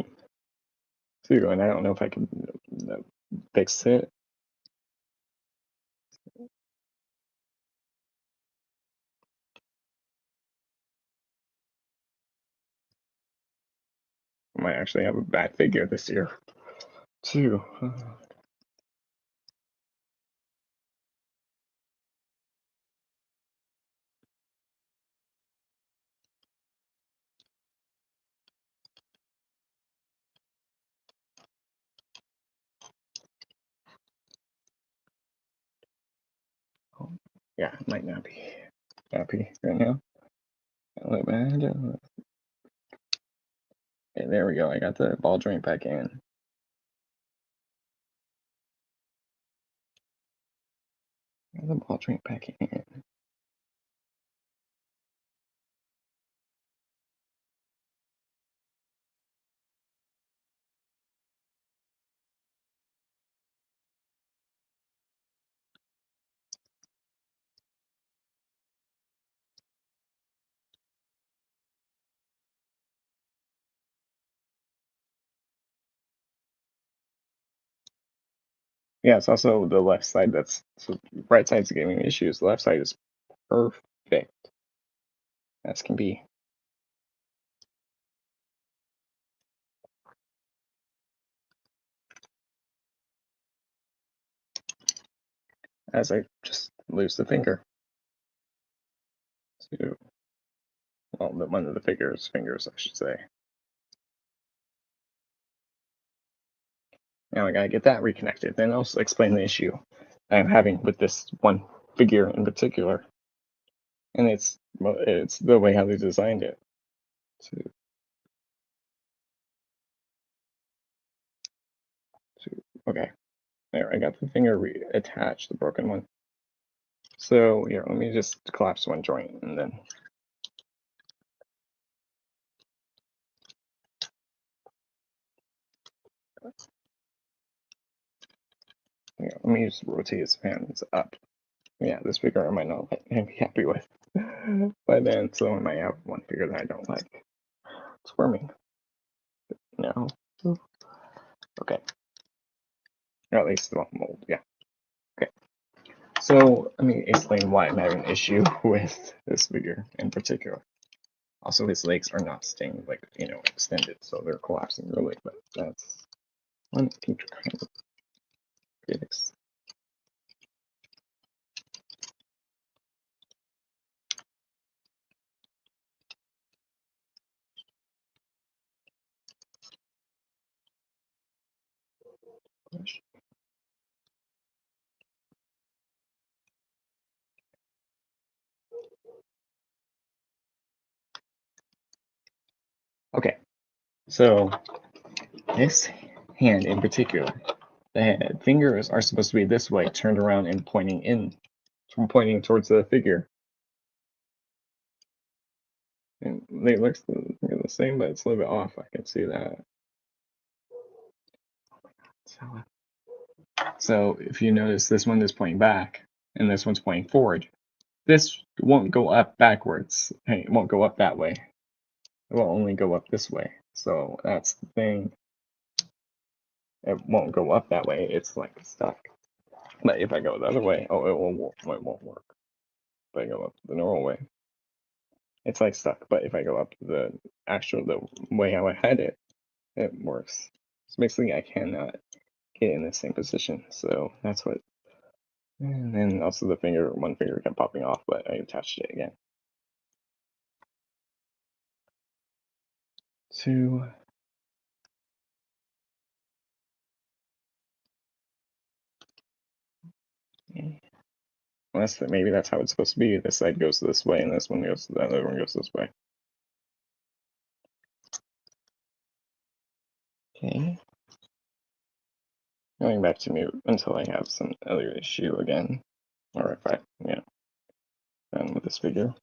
Too, and I don't know if I can fix it. I might actually have a bad figure this year, too. Yeah, I might not be happy right now. Look bad. Okay, there we go. I got the ball joint back in. Got the ball joint back in. Yeah, it's also the left side that's so right side's giving me issues. The left side is perfect as can be. As I just lose the finger. To, well, one of the fingers, I should say. Now I gotta get that reconnected. Then I'll explain the issue I'm having with this one figure in particular. And it's the way how they designed it. Okay, there, I got the finger reattached, the broken one. So here, let me just collapse one joint and then. Yeah, let me just rotate his hands up. Yeah, this figure I might not be happy with by then, so I might have one figure that I don't like. It's worming. No. Okay. Or at least the mold, yeah. Okay. So let me explain why I'm having an issue with this figure in particular. Also, his legs are not staying extended, so they're collapsing really. But that's one thing to kind of fix. Okay, so this hand in particular, the fingers are supposed to be this way, turned around and pointing towards the figure. And they look the same, but it's a little bit off. I can see that. So if you notice, this one is pointing back, and this one's pointing forward. This won't go up backwards. Hey, it won't go up that way. It will only go up this way. So that's the thing. It won't go up that way. It's like stuck. But if I go the other way, oh, it won't work. If I go up the normal way, it's like stuck. But if I go up the way how I had it, it works. So basically, I cannot get in the same position. So that's what. And then also the one finger kept popping off, but I attached it again. To maybe that's how it's supposed to be. This side goes this way, and the other one goes this way. Okay. Going back to mute until I have some other issue again, or if done with this figure.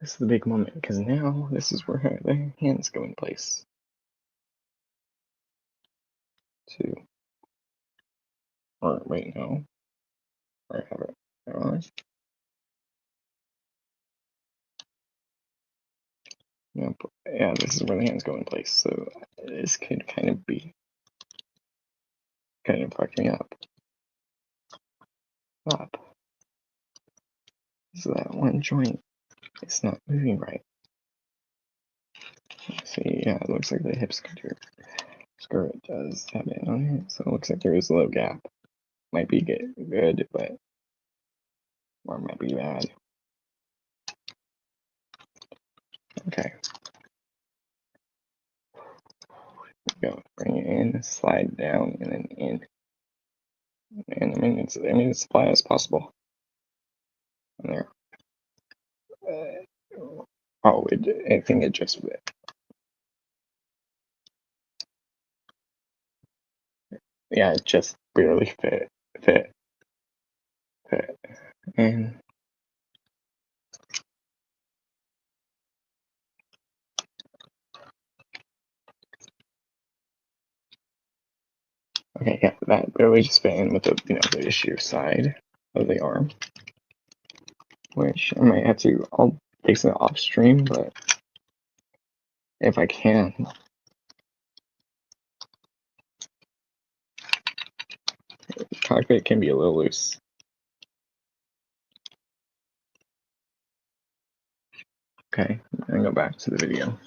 This is the big moment, because now this is where the hands go in place. 2. Or wait, no. I have it wrong. Yep. Yeah, this is where the hands go in place. So this could kind of fuck me up. So that one joint is not moving right. See, yeah, it looks like the hip skirt does have it on it. So it looks like there is a little gap. Might be good, but or might be bad. Okay. Go. Bring it in, slide down, and then in. And it's as flat as possible. And there. I think it just fit. Yeah, it just barely fit. And okay, yeah, that barely just fit in with the issue side of the arm. Which I might have to, I'll fix it off stream, but if I can. The cockpit can be a little loose. Okay, I'm gonna go back to the video.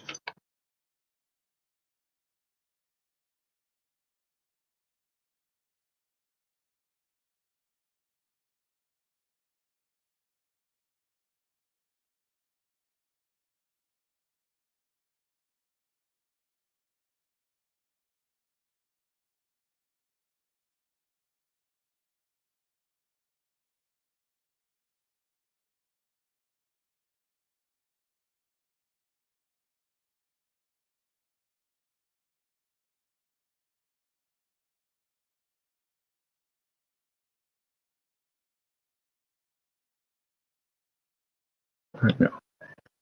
No,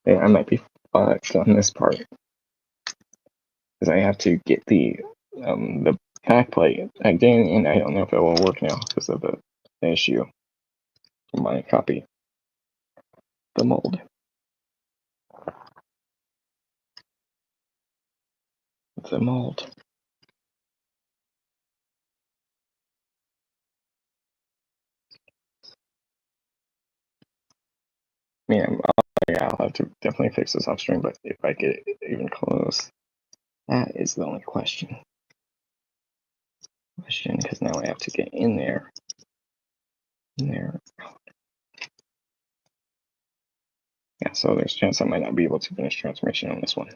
yeah, I might be fucked on this part because I have to get the back plate again, and I don't know if it will work now because of the issue. My copy the mold. The mold. Yeah, I'll have to definitely fix this off stream, but if I get it even close, that is the only question. Because now I have to get in there. Yeah, so there's a chance I might not be able to finish transformation on this one.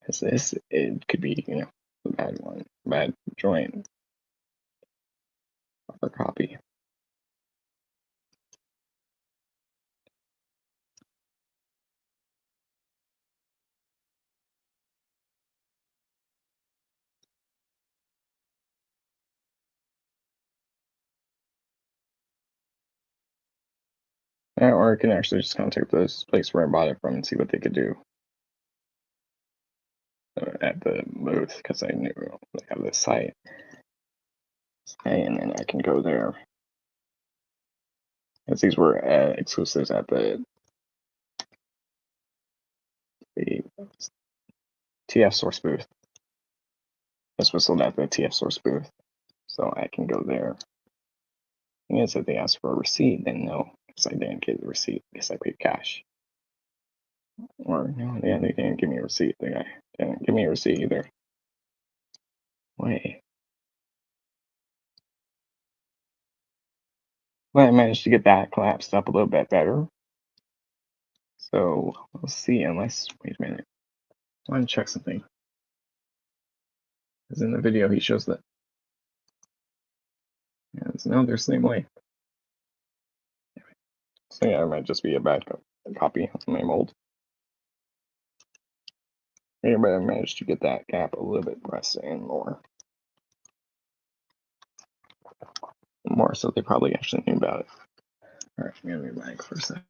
Because this, it could be, a bad one, bad joint, or copy. Or I can actually just contact this place where I bought it from and see what they could do at the booth, because I knew they have this site. And then I can go there. Because these were exclusives at the TF Source booth. This was sold at the TF Source booth. So I can go there. I guess if they ask for a receipt, then no, because I didn't get the receipt. I guess I paid cash. Or no, yeah, they didn't give me a receipt. The guy didn't give me a receipt either. Wait. Well, I managed to get that collapsed up a little bit better. So we'll see. Unless, wait a minute, I want to check something. Because in the video he shows that. Yeah, no, they're the same way. So yeah, it might just be a bad copy of my mold. Yeah, but I managed to get that gap a little bit pressed in more. So they probably actually knew about it. Alright, I'm gonna be back for a second.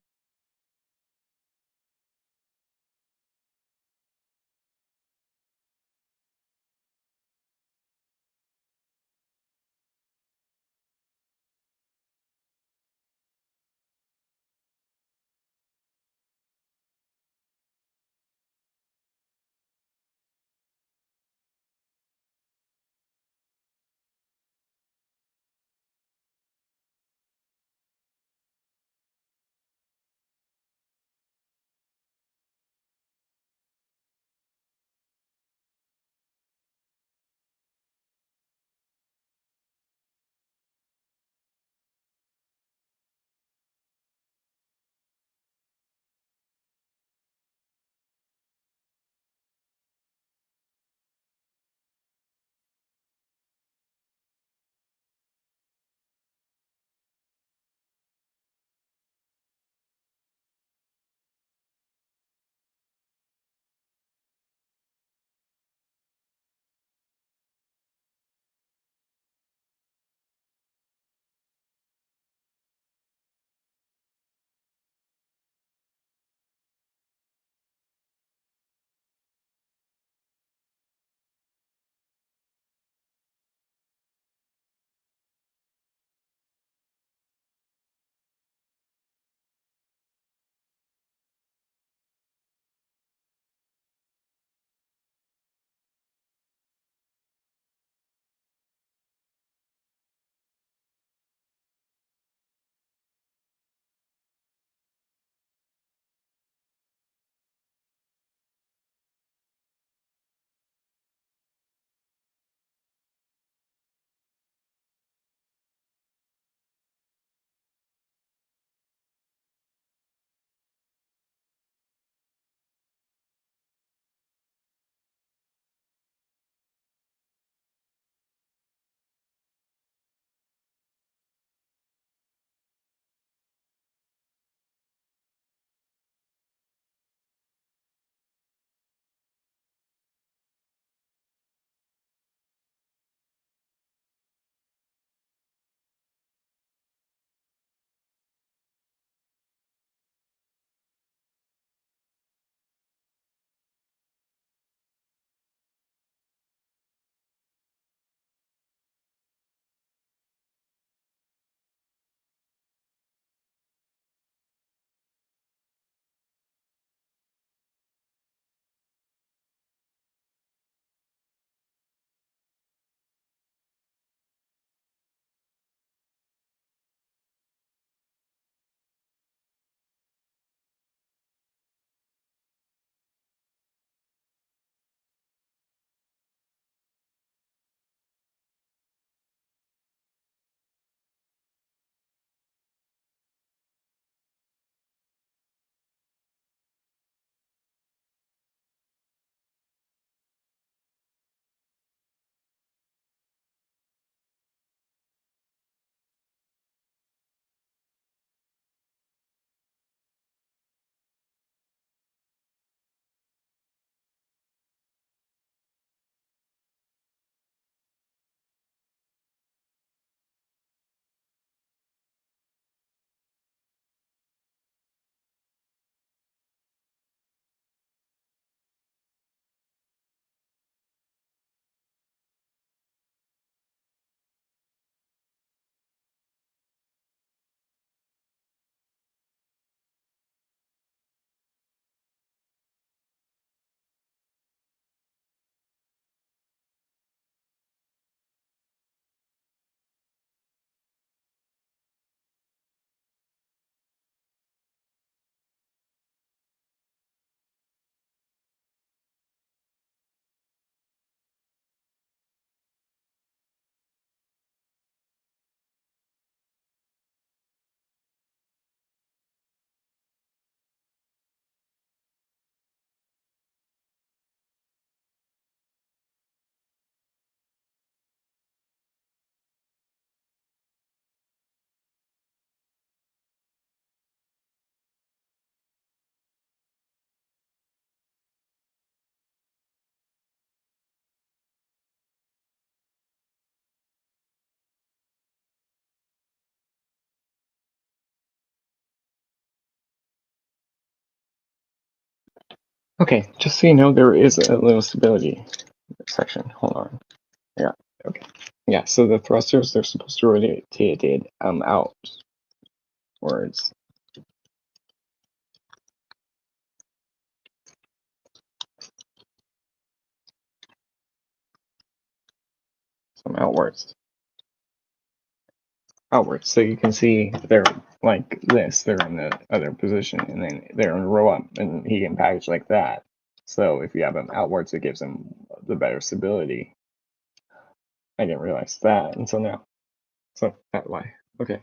Okay, just so you know, there is a little stability section. Hold on. Yeah. Okay. Yeah. So the thrusters, they're supposed to rotate outwards. Some outwards. Outwards. So you can see they're like this. They're in the other position, and then they're in row up, and he can package like that. So if you have them outwards, it gives them the better stability. I didn't realize that until now. So that's why. Okay.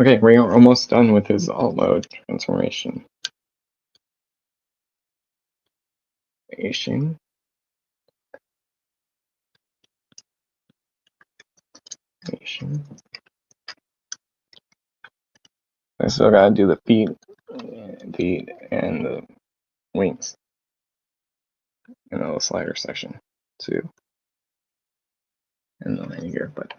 Okay, we are almost done with his alt mode transformation. Nation. I still gotta do the feet, and the wings, and the slider section too, and the landing gear. But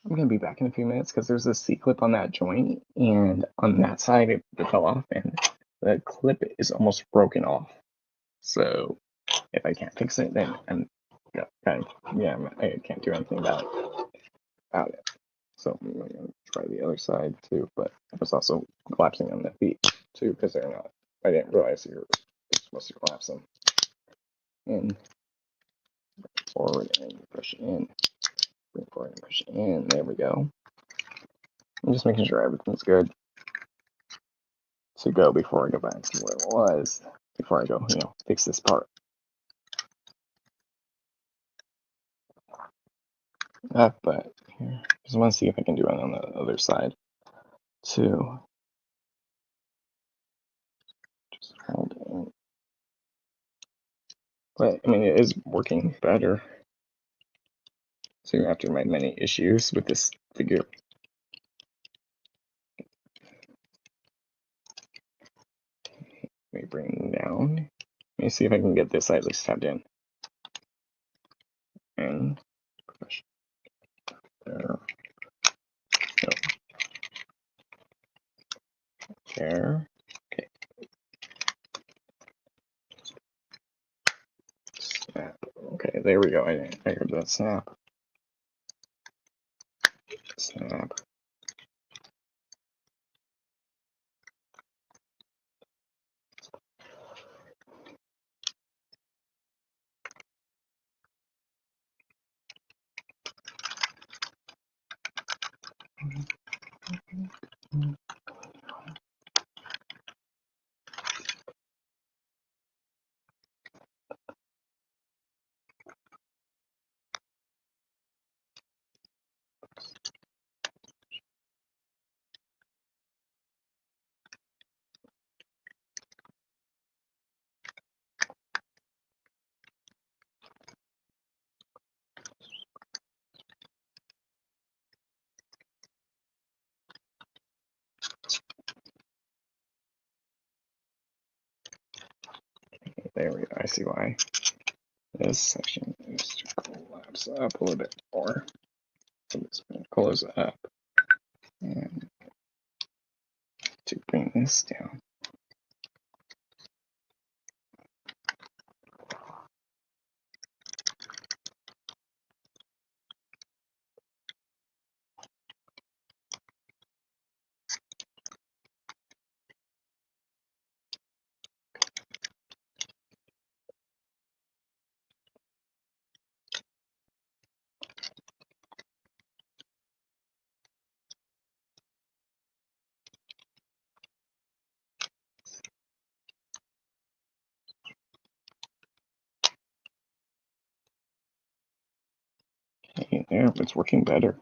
I'm gonna be back in a few minutes because there's a C clip on that joint, and on that side it fell off, and the clip is almost broken off. So if I can't fix it, then I can't do anything about it. So I'm gonna try the other side too, but I was also collapsing on the feet too because they're not. I didn't realize you were supposed to collapse them in, forward, and push in, bring forward and push in. There we go. I'm just making sure everything's good to go before I go back to where it was. Before I go, fix this part. But here, just want to see if I can do it on the other side too. Just hold in. But I mean, it is working better. So after my many issues with this figure, let me bring it down. Let me see if I can get this side at least tapped in. And push there. No. There. Okay. Snap. Okay, there we go. I heard that snap. Snap. There we go. I see why this section is to collapse up a little bit more. So I'm just going to close up and to bring this down. Okay, there, it's working better.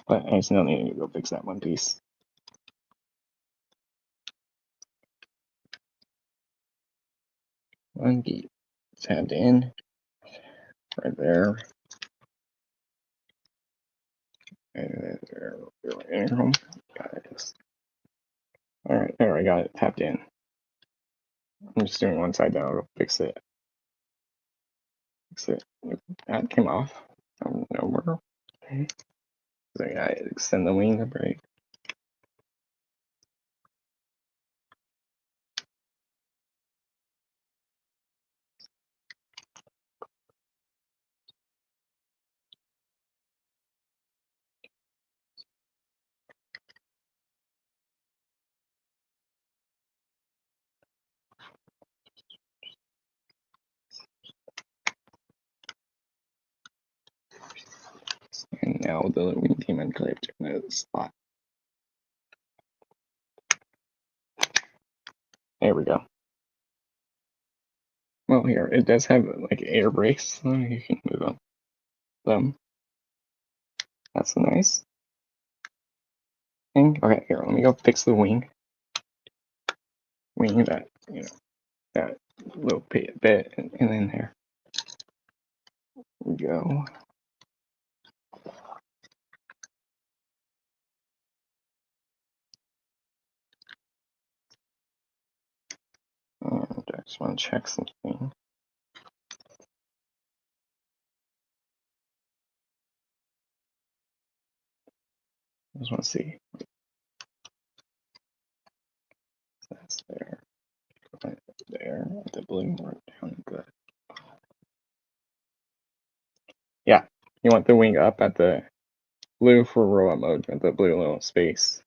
But I still need to go fix that one piece. One beat tabbed in right there. And there, intercom. Got it. All right, there, I got it tapped in. I'm just doing one side now. I'll go fix it. Fix it. That came off. No more. Okay. So I gotta extend the wing to break. And now the wing came unclipped in the spot. There we go. Well, here, it does have like air brakes, so you can move them. That's nice thing. Okay, here, let me go fix the wing. Wing that, that little bit, and then there we go. And I just want to check something. I just want to see. That's there. Right there. The blue right down. Good. Yeah. You want the wing up at the blue for robot mode with the blue little space.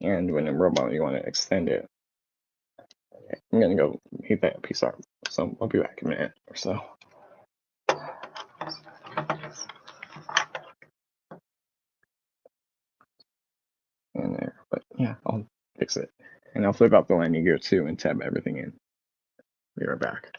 And when in robot you want to extend it. I'm gonna go heat that piece up. So I'll be back in a minute or so. In there, but yeah, I'll fix it. And I'll flip out the landing gear too and tab everything in. Be right back.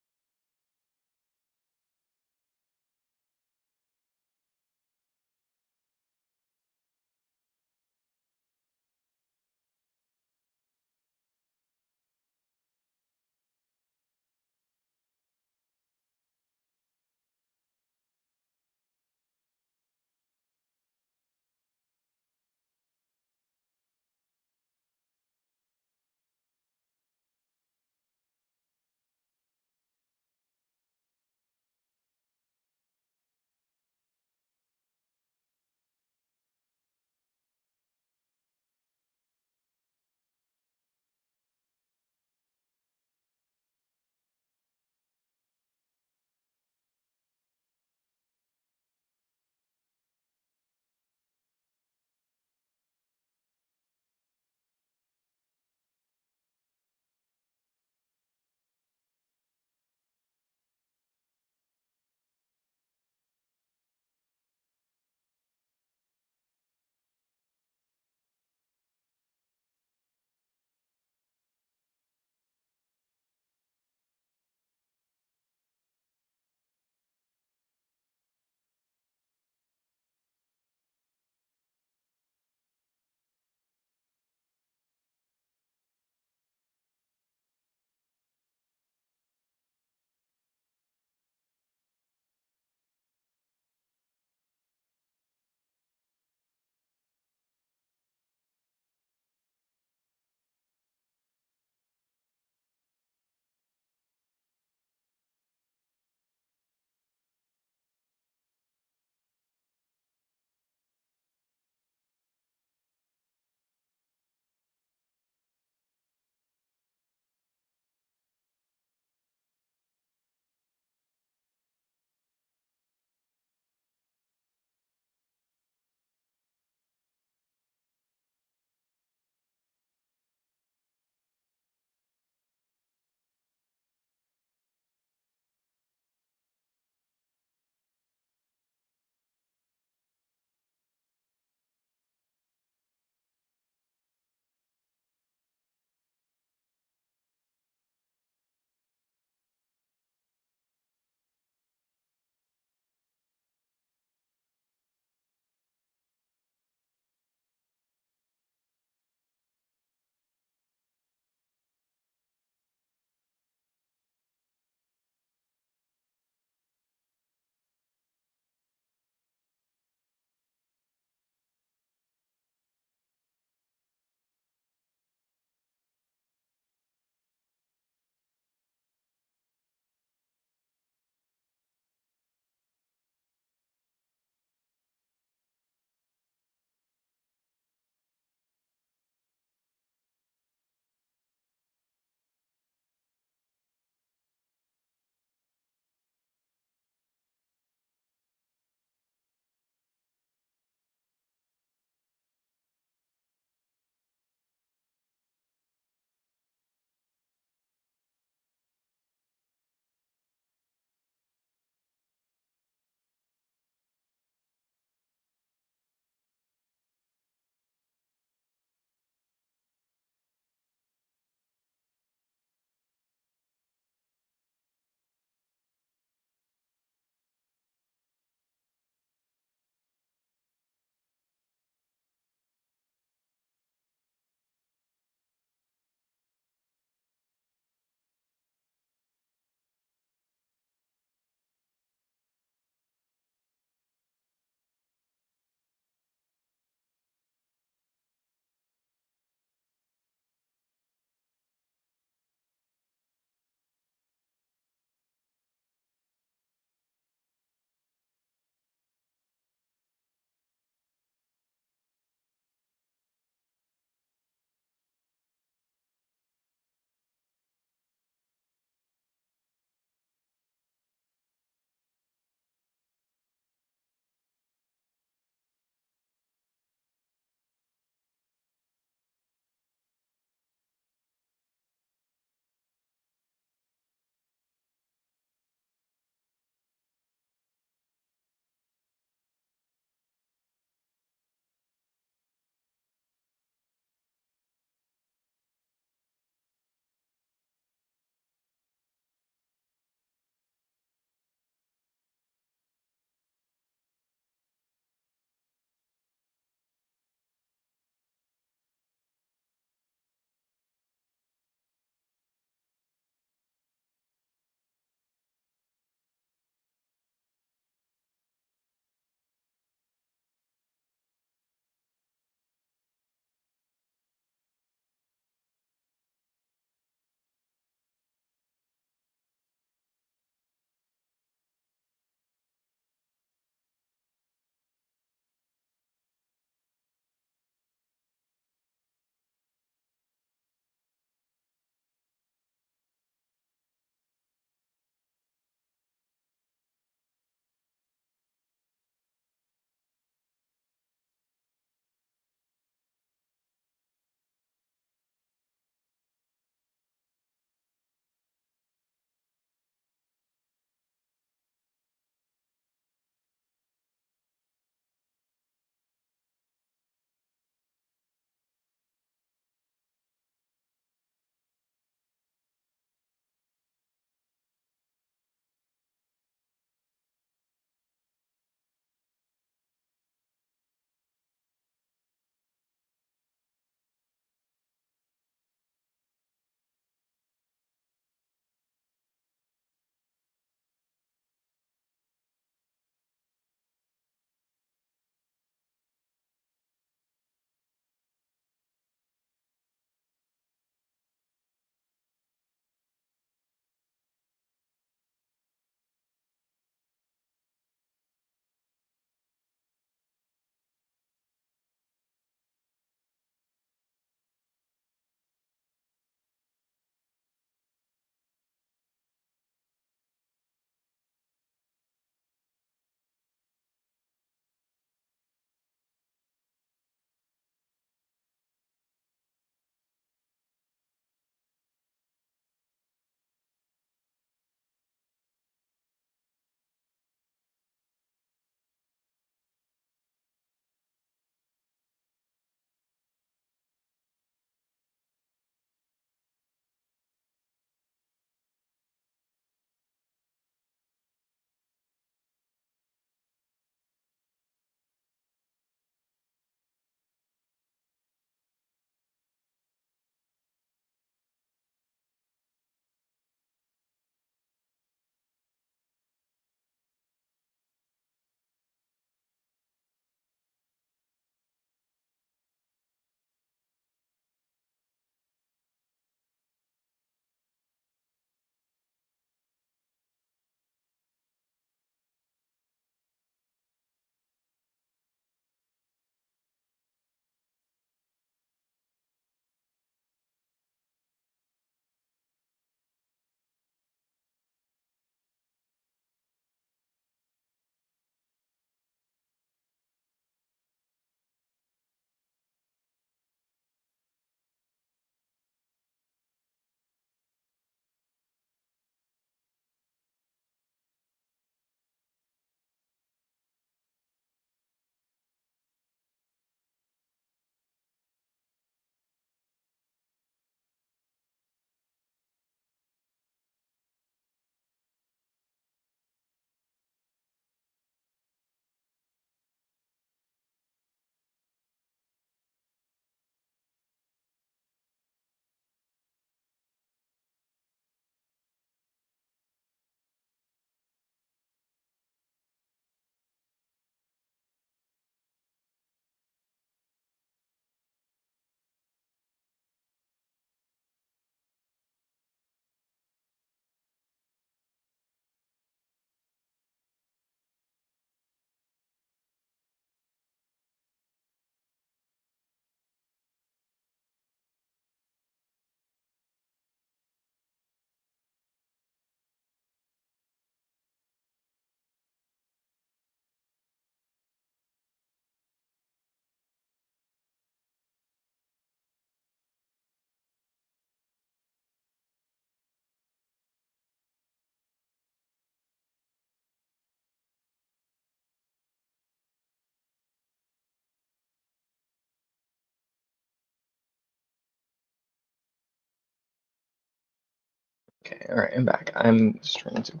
Okay, alright, I'm back. I'm just trying to.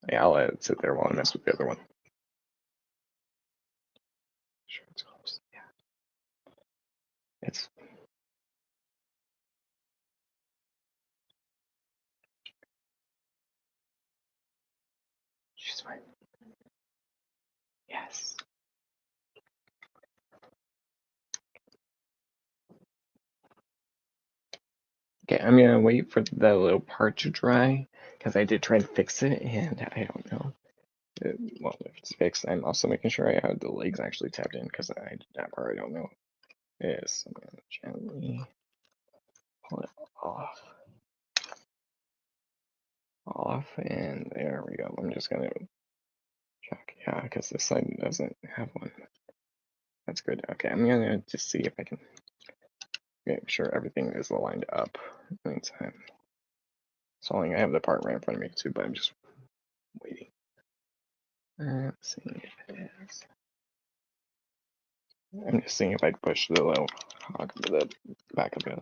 Yeah, I'll let it sit there while I mess with the other one. Sure, it's close. Yeah. It's. She's fine. Yes. Okay, I'm gonna wait for the little part to dry because I did try to fix it and I don't know. Well, if it's fixed, I'm also making sure I have the legs actually tapped in because that part I don't know. Yes, I'm gonna gently pull it off, and there we go. I'm just gonna check, yeah, because this side doesn't have one. That's good. Okay, I'm gonna just see if I can make sure everything is lined up in the meantime. So I have the part right in front of me too, but I'm just waiting. Let's see if it is. I'm just seeing if I can push the little the back of the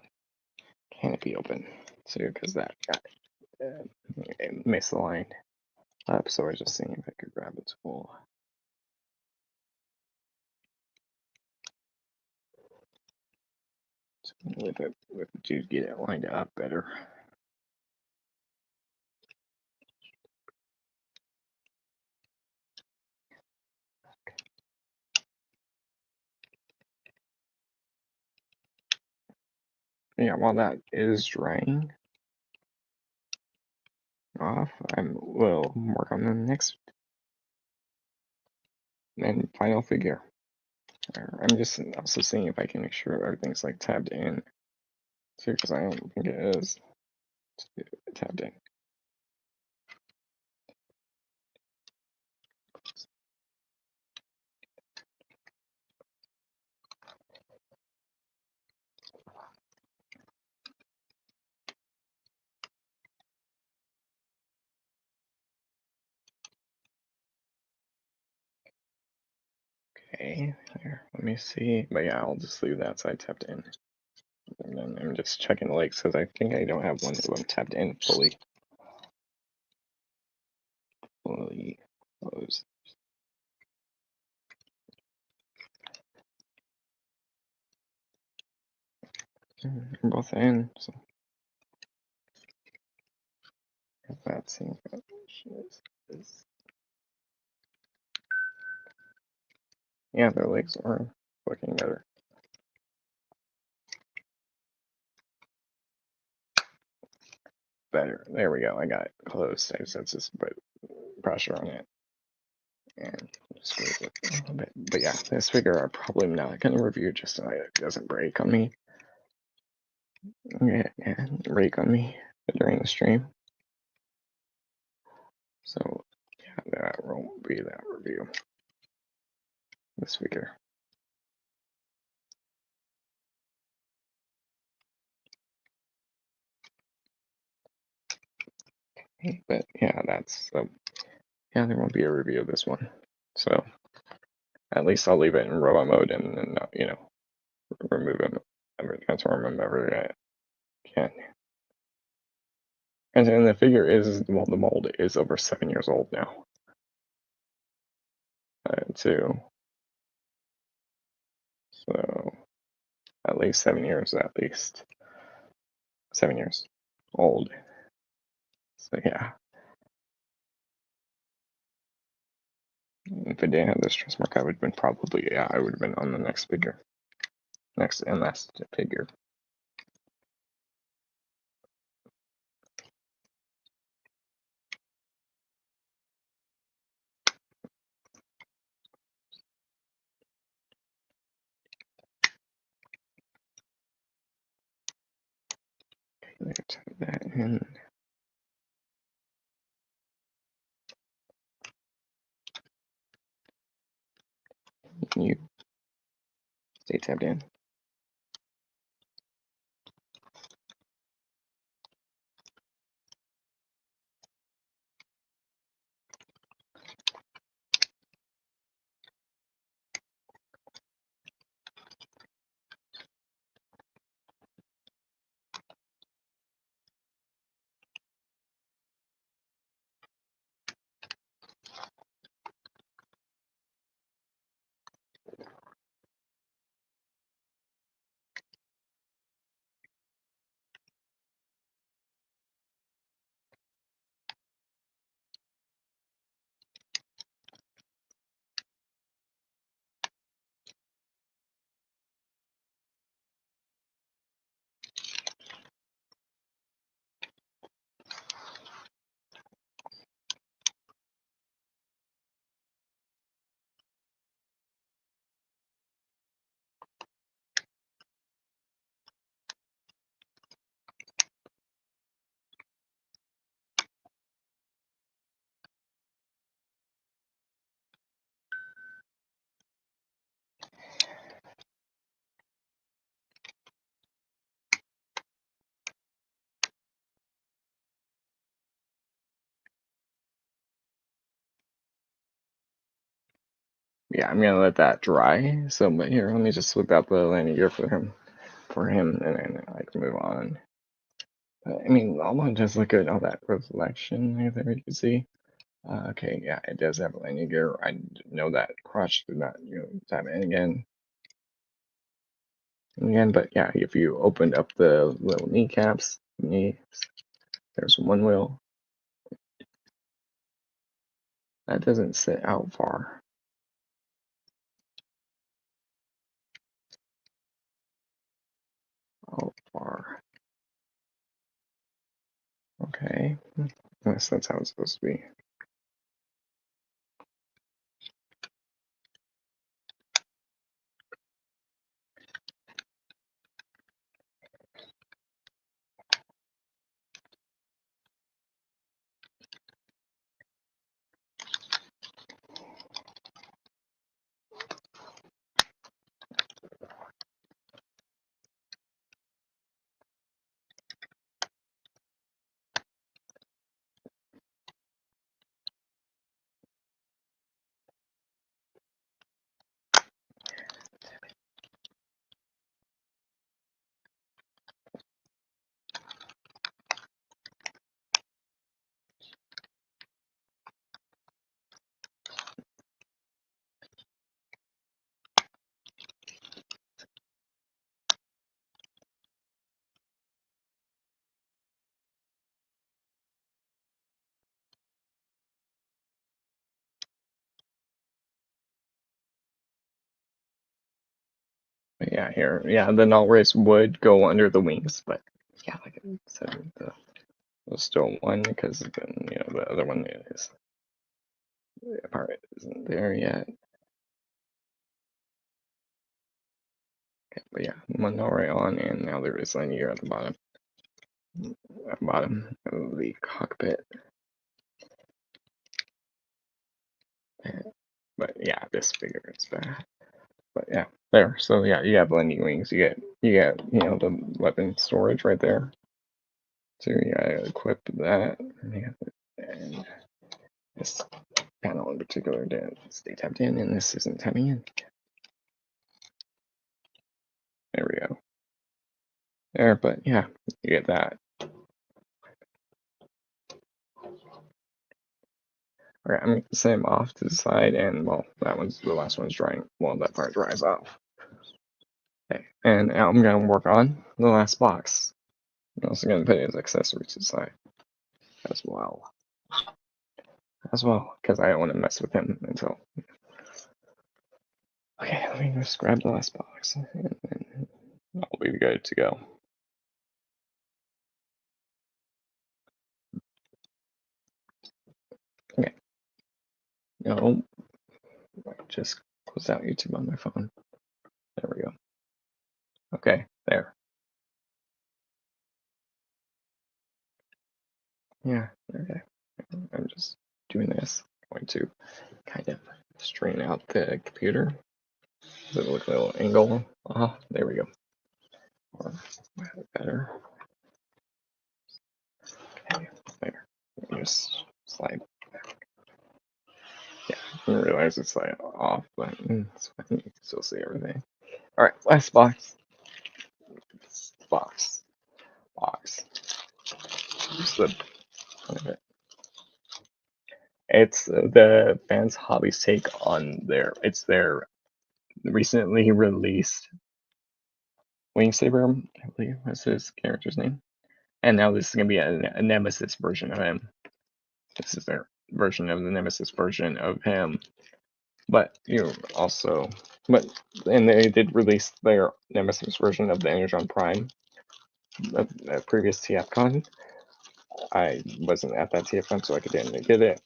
canopy open too, because that got misaligned up. So I was just seeing if I could grab a tool. To get it lined up better. Yeah, while that is drying off, I will work on the next and final figure. I'm just also seeing if I can make sure everything's like tabbed in too, because I don't think it is tabbed in. Okay, there. Let me see. But yeah, I'll just leave that side tapped in. And then I'm just checking the legs because I think I don't have one of them tapped in fully. Fully closed. Both in. So that seems good. Yeah, their legs are looking better. Better. There we go. I got it closed. I just put pressure on it and squeeze it a little bit. But yeah, this figure I'm probably not going to review just so it doesn't break on me. Yeah, break on me during the stream. So yeah, that won't be that review. This figure. But yeah, yeah, there won't be a review of this one. So at least I'll leave it in robot mode and not, remove them, transform them ever I can. And then the figure is, well, the mold is over 7 years old now. Too. So at least 7 years, at least 7 years old. So yeah. If I didn't have this stress mark, I would have been probably, yeah, I would have been on the next figure. Next and last figure. Okay, type that in. You stay tabbed in. yeah, I'm gonna let that dry. So, but here, let me just whip out the landing gear for him, and then I can move on. But, I mean, I want to just look at all that reflection there you can see. Okay, yeah, it does have a landing gear. I know that crotch did not, tap in again, but yeah, if you opened up the little kneecaps, there's one wheel. That doesn't sit out far. Out far. Okay. Yes, that's how it's supposed to be. But yeah, here, yeah, the null race would go under the wings, but yeah, like I said, there's still one because then the other one is the part isn't there yet. Okay, but yeah, one null ray on, and now there is landing gear at the bottom of the cockpit. But yeah, this figure is bad. But yeah, there. So yeah, you have landing wings. You get the weapon storage right there. So you gotta equip that. And this panel in particular didn't stay tapped in, and this isn't tapping in. There we go. There, but yeah, you get that. Okay, I'm gonna set him off to the side, and well, the last one's drying. Well, that part dries off. Okay, and now I'm gonna work on the last box. I'm also gonna put his accessory to the side as well. Because I don't want to mess with him until. Okay, let me just grab the last box, and then I'll be good to go. Okay. No, just close out YouTube on my phone. There we go. Okay, there. Yeah, okay. I'm just doing this. I'm going to kind of straighten out the computer. Does it look a little angle? There we go. Or better. Okay, there. Just slide. Yeah, I didn't realize it's like off, but it's fine. You can still see everything. All right, last box. Box. Just the front of it. It's the fans' hobbies take on their recently released Wing Saber, I believe that's his character's name. And now this is gonna be a Nemesis version of him. This is their version of the Nemesis version of him. But and they did release their Nemesis version of the Energon Prime, the previous Tfcon. I wasn't at that TFM, so I didn't get it.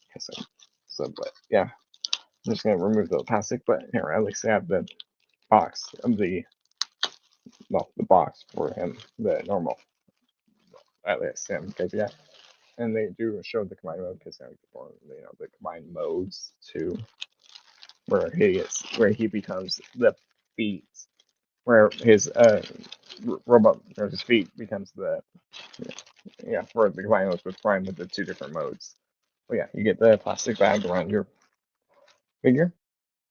But yeah, I'm just gonna remove the plastic. But here, at least I have the box of the box for him, the normal. At least him, because yeah, and they do show the combined mode because the combined modes too, where he becomes the feet, where his robot or his feet becomes the for the combined modes with Prime with the two different modes. But yeah, you get the plastic bag around your figure.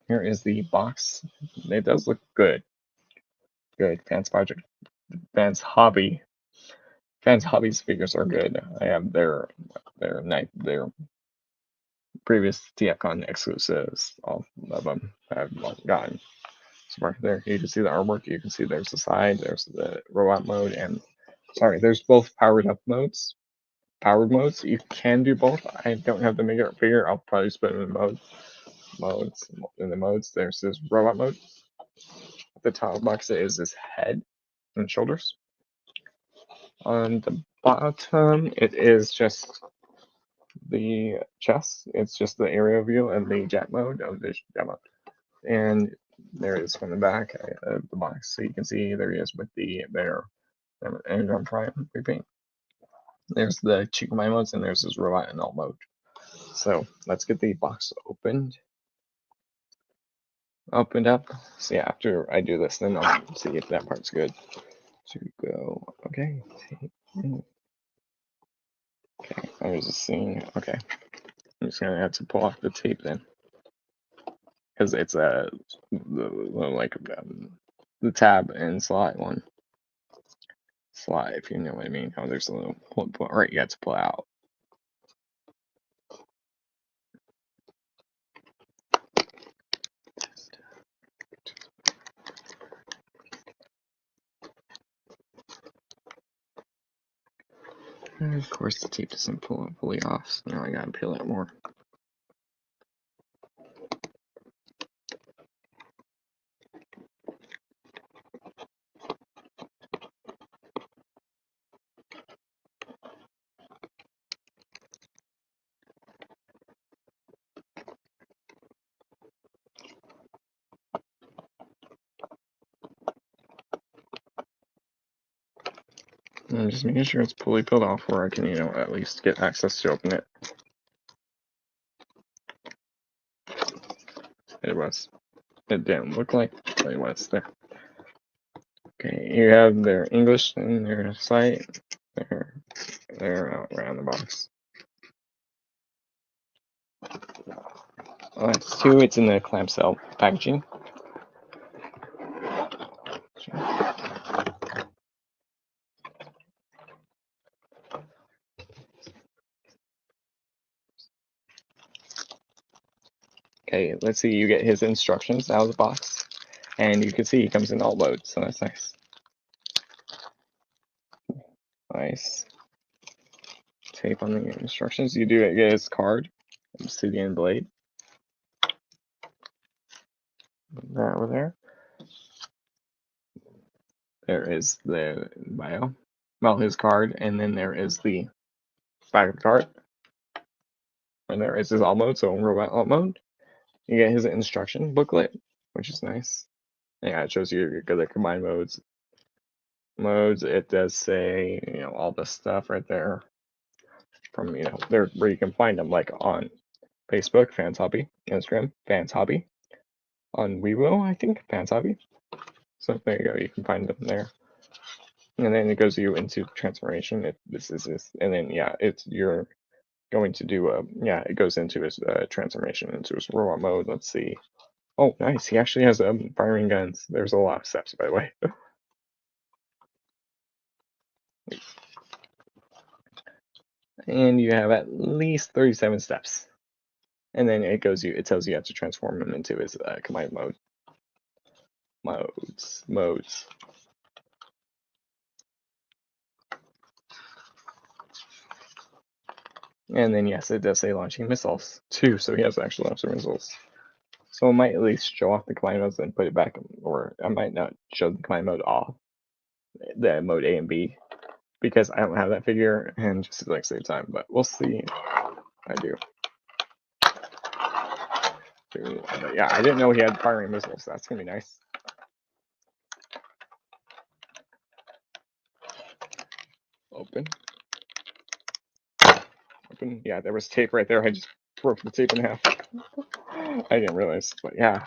Here is the box. It does look good. Good. Fans Hobby. Fans Hobby's figures are good. I have their previous TFCon exclusives, all of them I've gotten. So right there, you can see the artwork. You can see there's the side, there's the robot mode, and sorry, there's both powered up modes. Powered modes. You can do both. I don't have the mega figure. I'll probably just put them in modes. In the modes, there's this robot mode. At the top box is his head and shoulders. On the bottom, it is just the chest. It's just the aerial view and the jet mode of the demo. And there is from the back of the box, so you can see there he is with their Energon Prime repaint. There's the Chikamai modes, and there's his robot and alt mode. So let's get the box opened up. So yeah, after I do this, then I'll see if that part's good. To go, okay. Okay, I was just seeing. Okay, I'm just gonna have to pull off the tape then, because it's like the tab and slot one. Slide, if you know what I mean. Oh, there's a little pull right. You have to pull out. And of course, the tape doesn't pull it fully off, so now I gotta peel it more. I'm just making sure it's fully peeled off where I can, at least get access to open it. It was. It didn't look like, but it was there. Okay, you have their English and their site. They're out around the box. That's two. It's in the clamshell packaging. Okay, let's see. You get his instructions out of the box, and you can see he comes in all loads, so that's nice. Nice. Tape on the instructions. You do get his card, Obsidian Blade. That over there. There is the bio. Well, his card, and then there is the back of the card. And there is his alt mode, so robot alt mode. You get his instruction booklet, which is nice. Yeah, it shows you the combined modes. It does say, all this stuff right there. From, there where you can find them, like on Facebook, Fans Hobby, Instagram, Fans Hobby, on Weibo, I think, Fans Hobby. So there you go, you can find them there. And then it goes you into transformation. If this is this, and then you're going to do it goes into his transformation into his robot mode. Let's see. Oh, nice. He actually has firing guns. There's a lot of steps, by the way. And you have at least 37 steps. And then it tells you have to transform him into his combined mode. Modes. And then yes, it does say launching missiles too, so he has actually launched missiles. So I might at least show off the combined modes and put it back, or I might not show the combined mode off, the mode A and B, because I don't have that figure and just to like save time. But we'll see. I do. But yeah, I didn't know he had firing missiles. So that's gonna be nice. Open. Yeah, there was tape right there. I just broke the tape in half. I didn't realize, but yeah,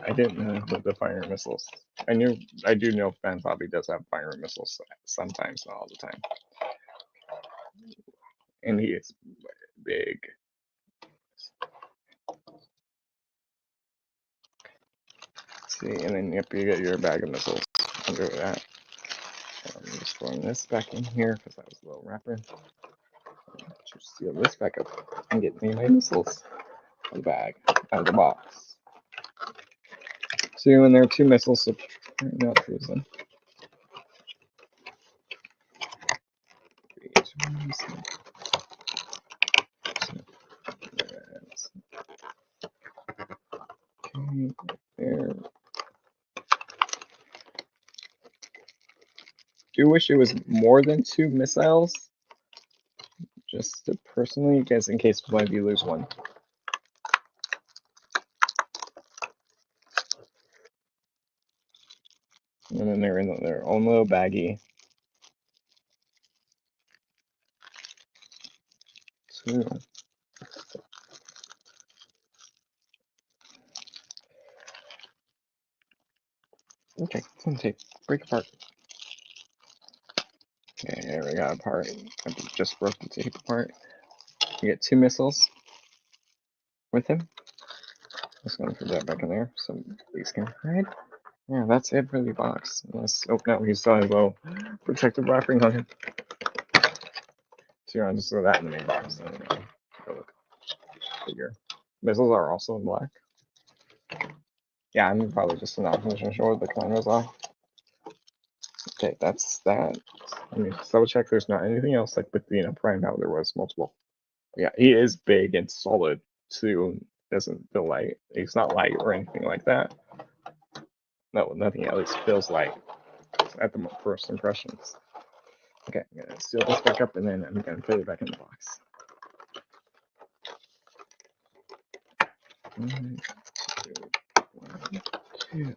I didn't know the firing missiles. I do know Fan Hobby does have firing missiles sometimes, not all the time. And he is big. See, and then yep, you get your bag of missiles under that. I'm just throwing this back in here because that was a little wrapper. Just seal this back up and get me my missiles out of the bag, out of the box. See, when there are 2 missiles, so not freeze them. Okay, there. Do wish it was more than 2 missiles. Just to personally, guys, in case one of you lose one. And then they're in their own little baggie. 2. Okay, some tape. Break apart. Okay, here we got a part. I just broke the tape apart. You get 2 missiles with him. Just gonna put that back in there so these can hide. Yeah, that's it for the box. Unless, oh no, he still has a little protective wrapping on him. So you're gonna just throw that in the main box. And go look. Figure. Missiles are also in black. Yeah, I'm probably just not sure what the cameras are. Okay, that's that. I mean, double check there's not anything else like with the prime now there was multiple. Yeah, he is big and solid too. Doesn't feel light. He's not light or anything like that. No, nothing at least feels light at the first impressions. Okay, I'm gonna seal this back up and then I'm gonna put it back in the box. 1, 2, 1, 2,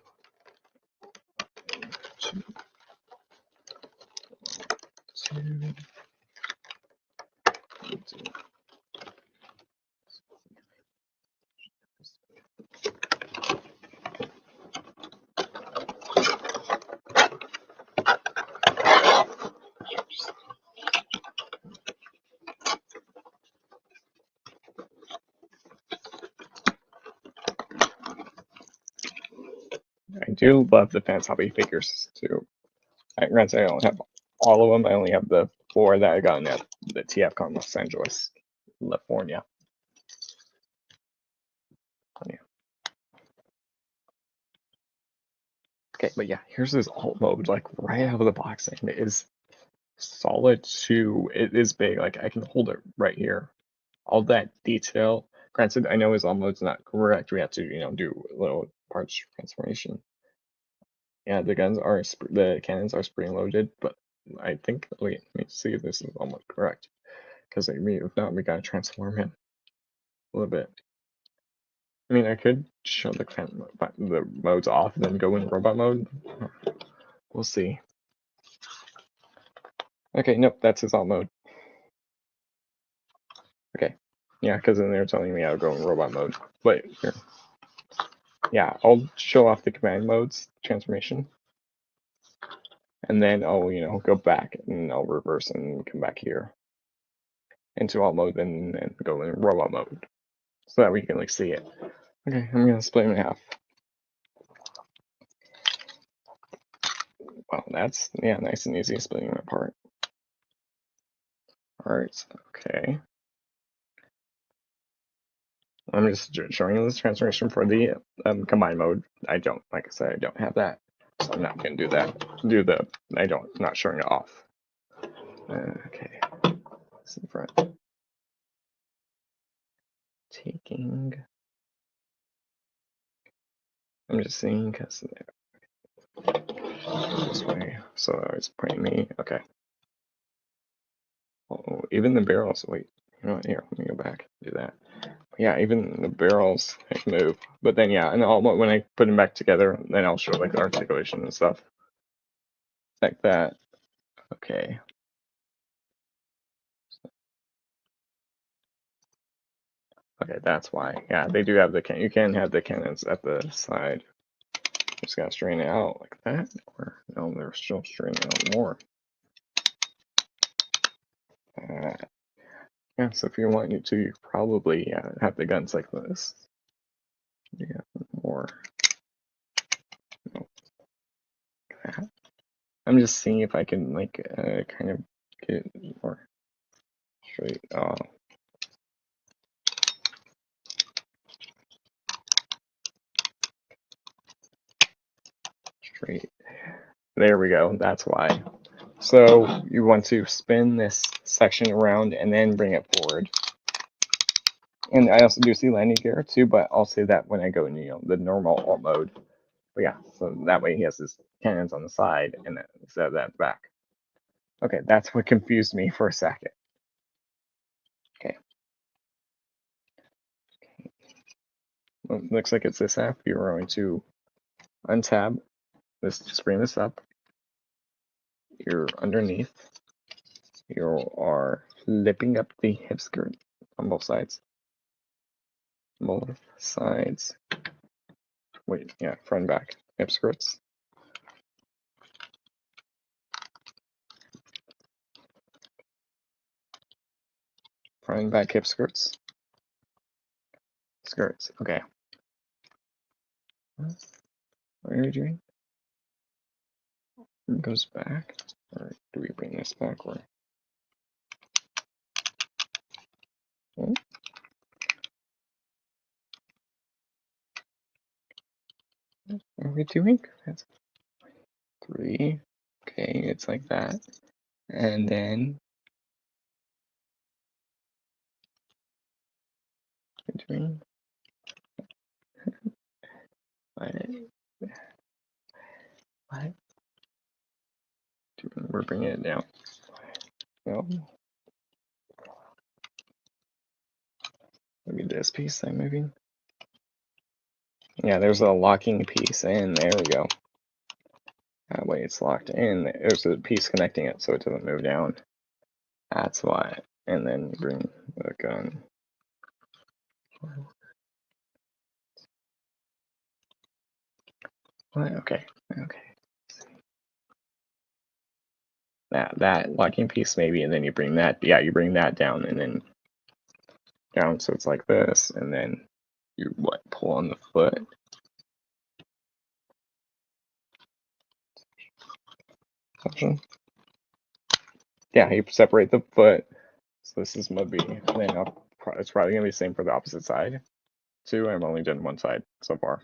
2, 2, 2. I do love the Fans Hobby figures too. Granted, I don't have all of them. I only have the 4 that I got at the Tfcon Los Angeles, California. Yeah. Okay, but yeah, here's this alt mode, like right out of the box, and it is solid too. It is big, like I can hold it right here. All that detail. Granted, I know his alt mode's not correct. We have to, do a little parts transformation. Yeah, the cannons are spring loaded, but I think, wait, let me see if this is almost correct. Because if not, we gotta transform him a little bit. I mean, I could show the modes off and then go in robot mode. We'll see. Okay, nope, that's his alt mode. Okay, yeah, because then they're telling me how to go in robot mode. But here, yeah, I'll show off the command modes transformation, and then I'll go back and I'll reverse and come back here into alt mode and go in robot mode, so that we can like see it. Okay, I'm gonna split him in half. Wow, that's nice and easy splitting them apart. Alright, okay. I'm just showing you this transformation for the combined mode. Like I said, I don't have that, so I'm not gonna do that. Not showing it off. Okay, this in front. Taking. I'm just seeing because this way, so it's pointing me. Okay. Oh, even the barrels. Wait, you know what? Here, let me go back. Do that. Yeah, even the barrels move. But then yeah, and when I put them back together, then I'll show like the articulation and stuff like that. Okay. Okay, that's why. Yeah, they do have you can have the cannons at the side. Just gotta straighten it out like that. Or no, they're still straightening out more. Yeah, so if you want to, you probably have the guns like this. Yeah, more. that. I'm just seeing if I can like kind of get it more straight. Straight. There we go. That's why. So you want to spin this section around and then bring it forward. And I also do see landing gear too, but I'll say that when I go in the normal alt mode. But yeah, so that way he has his cannons on the side and then instead of that back. Okay, that's what confused me for a second. Okay. Well, looks like it's this app. You're going to untab this, just bring this up. You're underneath. You are flipping up the hip skirt on both sides. Both sides. Wait, yeah, front and back hip skirts. Front and back hip skirts. Skirts, okay. What are you doing? It goes back, or do we bring this back? Or what are we doing? That's 3. Okay, it's like that, and then we're doing what? What? We're bringing it down. No. Maybe this piece I'm moving. Yeah, there's a locking piece, and there we go. That way it's locked in. There's a piece connecting it so it doesn't move down. That's why. And then bring the gun. What? Okay. Okay. That locking piece maybe, and then you bring that. Yeah, you bring that down, and then down so it's like this, and then you pull on the foot. Yeah, you separate the foot. So this is mud B, and then it's probably gonna be the same for the opposite side too. I've only done one side so far.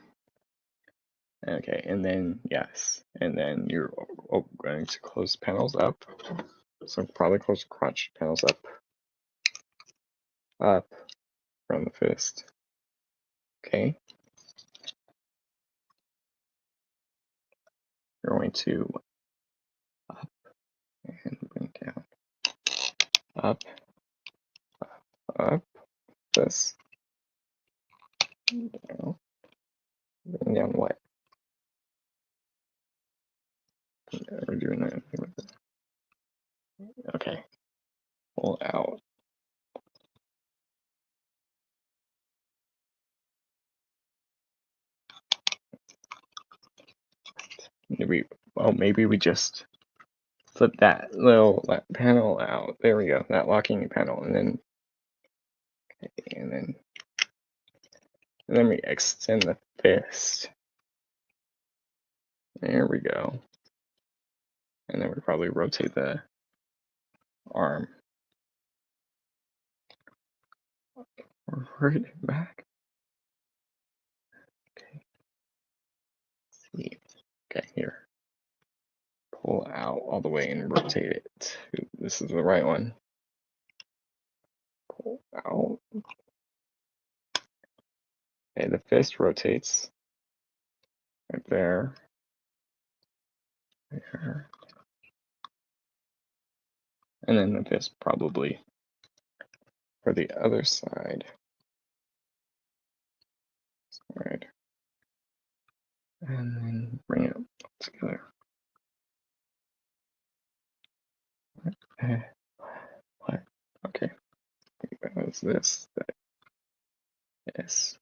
Okay, and then yes, and then you're going to close panels up. So probably close crotch panels up from the fist. Okay. You're going to up and bring down. Up, up, this. Down. Bring down what? We're doing that. Okay. Pull out. Maybe we just flip that little panel out. There we go. That locking panel, and then we extend the fist. There we go. And then we probably rotate the arm forward and back. Okay. Let's see. Okay, here. Pull out all the way and rotate it. This is the right one. Pull out. Okay, the fist rotates right there. There. And then the fist probably for the other side. Right. And then bring it together. What? Okay. What's this? Yes.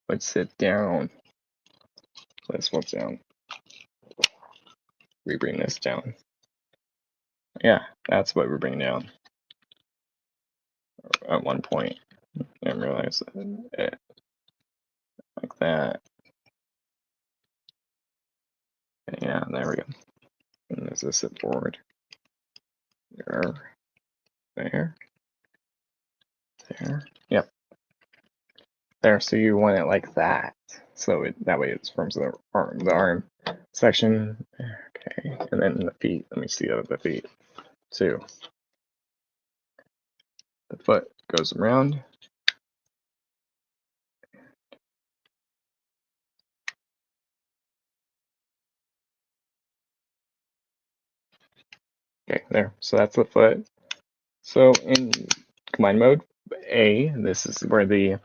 Let's sit down. Let's flip down. We bring this down. Yeah, that's what we're bringing down. At one point, and realize it like that. Yeah, there we go. And there's a sit forward. There. Yep. There. So you want it like that. So that way it forms the arm section. Okay. And then the feet. Let me see the feet too. The foot goes around. Okay, there. So that's the foot. So in combined mode A, this is where the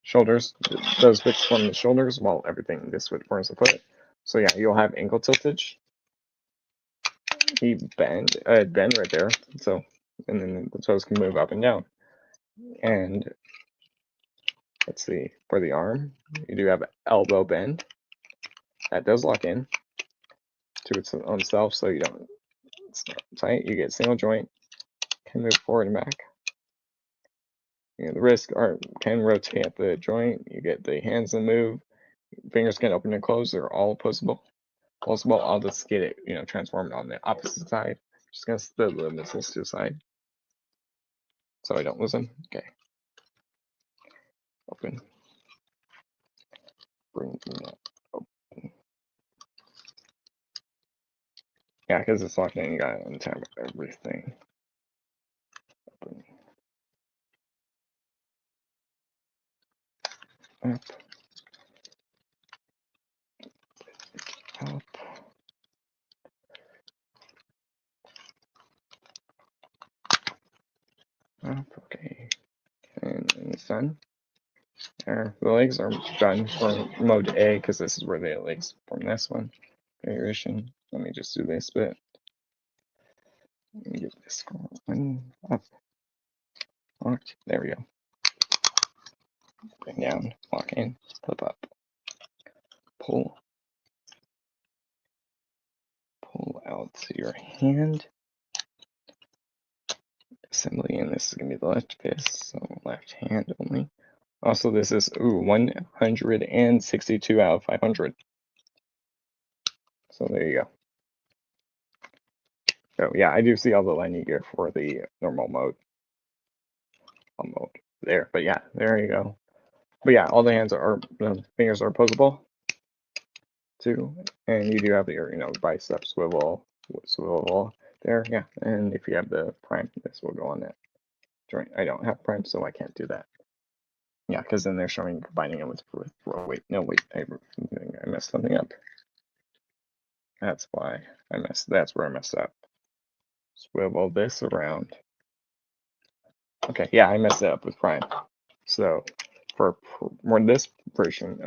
shoulders, those bits form the shoulders, while everything this would forms the foot. So yeah, you'll have ankle tiltage. You bend right there. So, and then the toes can move up and down. And let's see, for the arm, you do have elbow bend. That does lock in to its own self, so you don't, it's not tight. You get single joint, can move forward and back. You know, the wrist can rotate at the joint. You get the hands to move. Fingers can open and close. They're all possible. I'll just get it, transformed on the opposite side. Just gonna split the missiles to the side so I don't lose them. Okay. Open. Bring that open. Yeah, because it's locked in. You gotta untap everything. Open. Up. Up. Up. Okay. And it's done. There. The legs are done for mode A because this is where the legs from this one. Configuration. Let me just do this bit. Let me get this one up. Locked. There we go. Bring down. Lock in. Flip up. Pull. Pull out to your hand. Assembly, and this is going to be the left fist, so left hand only. Also, this is 162 out of 500. So there you go. So yeah, I do see all the line you get for the normal mode. There, but yeah, there you go. But yeah, all the fingers are opposable too, and you do have your bicep swivel there. Yeah, and if you have the prime, this will go on that joint. I don't have prime, so I can't do that. Yeah, because then they're showing combining it with wait, no, wait, I messed something up. That's why that's where I messed up. Swivel this around. Okay, yeah, I messed it up with prime. So for this version,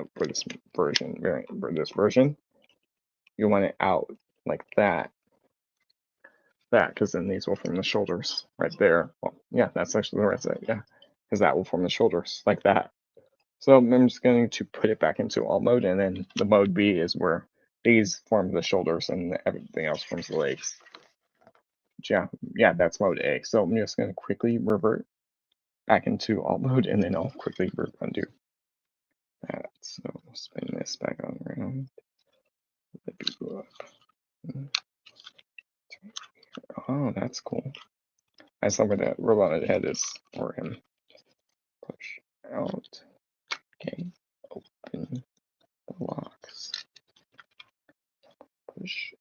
you want it out like that, because then these will form the shoulders right there. Well, yeah, that's actually the right side, yeah, because that will form the shoulders like that. So I'm just going to put it back into all mode, and then the mode B is where these form the shoulders and everything else forms the legs. Yeah, that's mode A. So I'm just going to quickly revert back into all mode, and then I'll quickly undo that. So spin this back on around. Let me go up. Oh, that's cool. I saw where that robot head is for him. Push out. Okay. Open the locks. Push.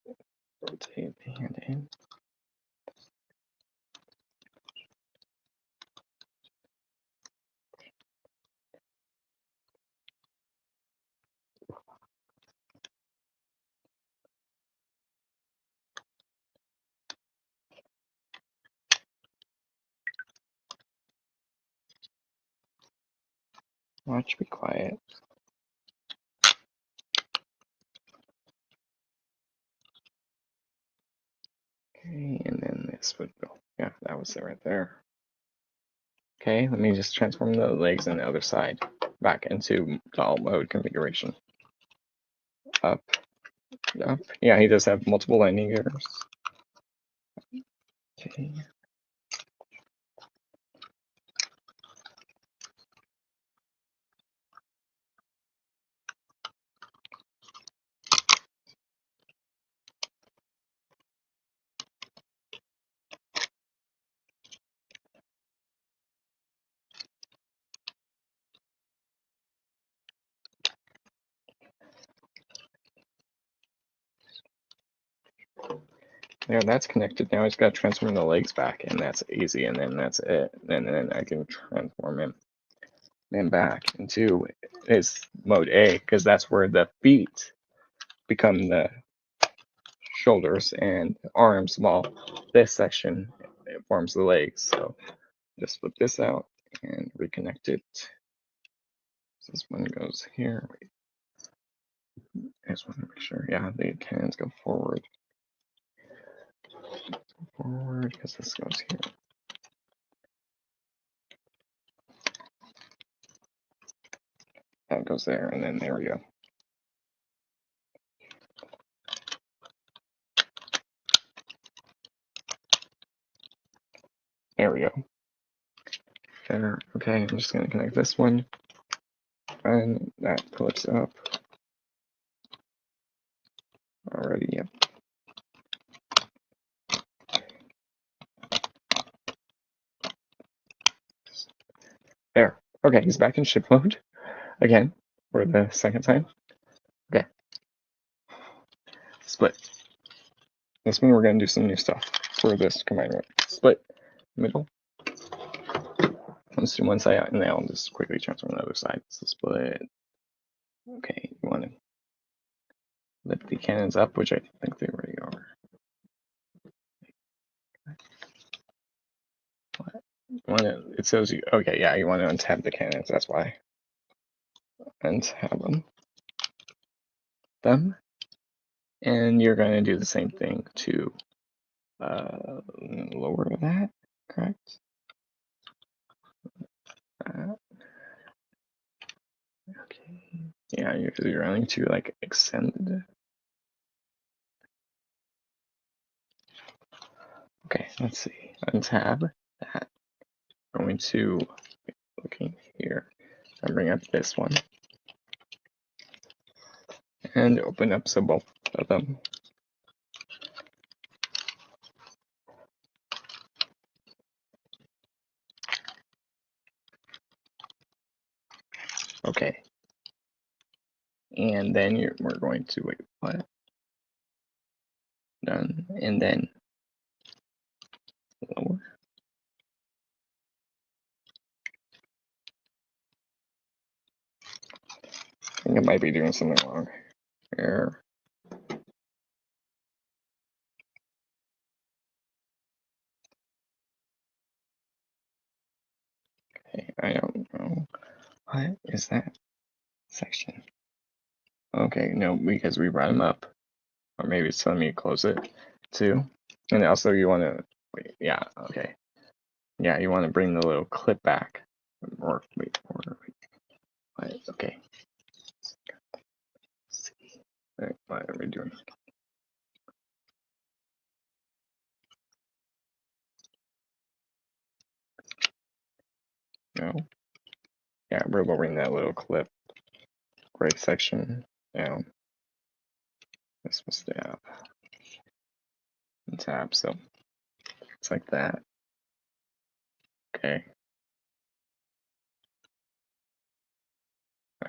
Rotate the hand in. Watch, be quiet. Okay, and then this would go. Yeah, that was it right there. Okay, let me just transform the legs on the other side back into the alt mode configuration. Up, up. Yeah, he does have multiple landing gears. Okay. There, that's connected. Now I just got to transform the legs back, and that's easy, and then that's it. And then I can transform him then back into his mode A, because that's where the feet become the shoulders and arms, while this section forms the legs. So just flip this out and reconnect it. This one goes here. I just want to make sure, yeah, the cannons go forward. Forward, because this goes here. That goes there, and then there we go. There we go. There. Okay, I'm just going to connect this one. And that flips up. Already, yep. There. Okay, he's back in ship mode again for the second time. Okay. Split. This one we're going to do some new stuff for this combined one. Split. Middle. Let's do one side out, and then I'll just quickly transform the other side. So split. Okay, you want to lift the cannons up, which I think they already are. It says you, okay, yeah, you want to untap the cannons, that's why. Untap them. And you're going to do the same thing to lower that, correct? Okay. Yeah, you're going to like extend. Okay, let's see. Untab that. I'm going to looking here and bring up this one and open up so both of them. Okay. And then we're going to wait, what? Done. And then lower. I think it might be doing something wrong here. Okay, I don't know. What is that section? Okay, no, because we brought them up. Or maybe it's telling me to close it too. And also you want to, wait, yeah, okay. Yeah, you want to bring the little clip back. Or, wait, what, okay. What are we doing? No. Yeah, we're lowering that little clip gray section down. This was tab and tab, so it's like that. Okay.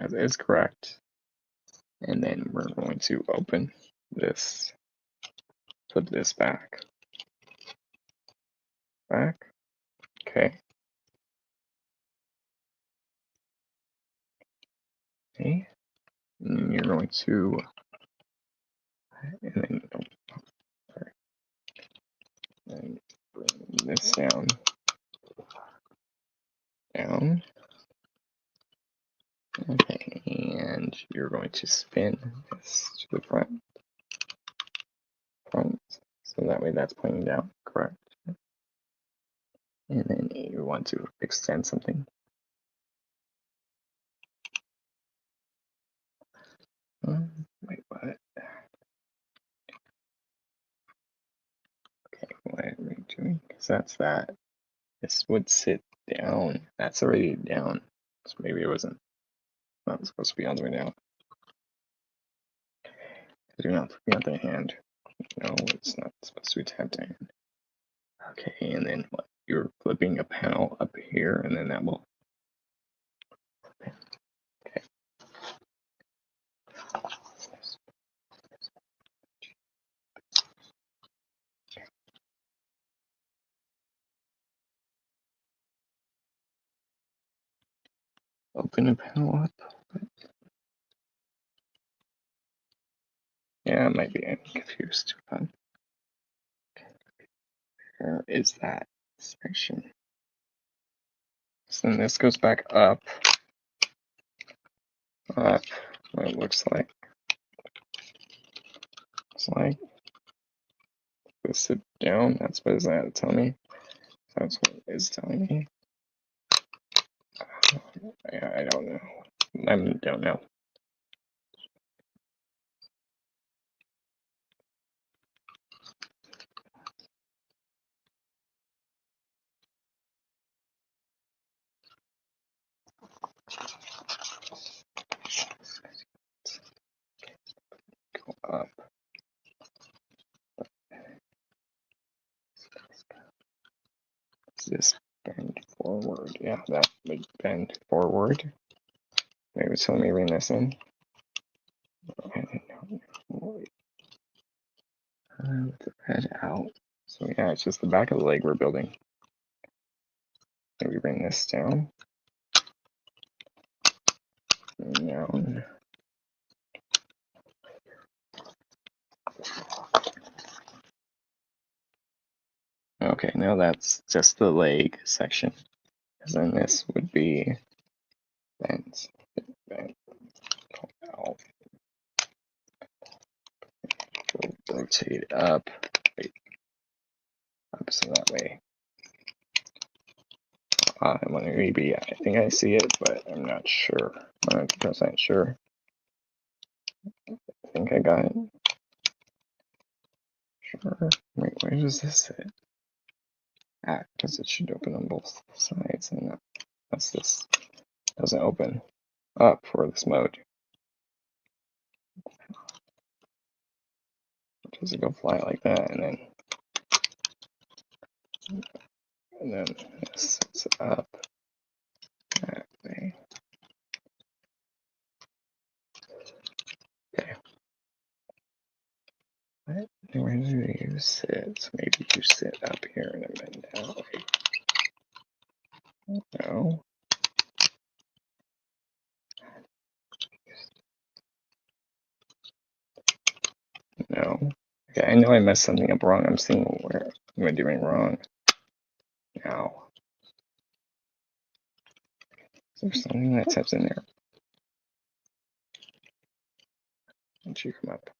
That is correct. And then we're going to open this, put this back. Back. Okay. Okay. And you're going to, and then, oh, sorry. And bring this down. Down. Okay, and you're going to spin this to the front. So that way that's pointing down, correct? And then you want to extend something. Wait, what? Okay, what are we doing? Because that's that. This would sit down. That's already down. So maybe it wasn't not supposed to be all the way down. Do not put me on the hand. No, it's not supposed to be tapped in. Okay, and then what? You're flipping a panel up here, and then that will flip in. Okay. open a panel up. Yeah, I might be confused. Where is that section? So then this goes back up. What it looks like. It's like this it down. That's what it's that tell me. That's what it is telling me. I don't know. I don't know. Go up. Is this bend forward? Yeah, that would bend forward. Maybe so let me ring this in. With the head out. So yeah, it's just the back of the leg we're building. Maybe bring this down. Down. Okay, now that's just the leg section. Because then this would be bent, out, rotate up, up so that way. Maybe I think I see it, but I'm not sure. 100% sure. I think I got it. Sure. Wait, where does this sit? Because it should open on both sides, and that's this. Doesn't open up for this mode. Does it go fly like that, and then this sits up that way. Okay. What? Where do you sit? So maybe you sit up here and then bend down. No. No. Okay, I know I messed something up wrong. I'm seeing where am I doing wrong now. Is there something that taps in there? Once you come up.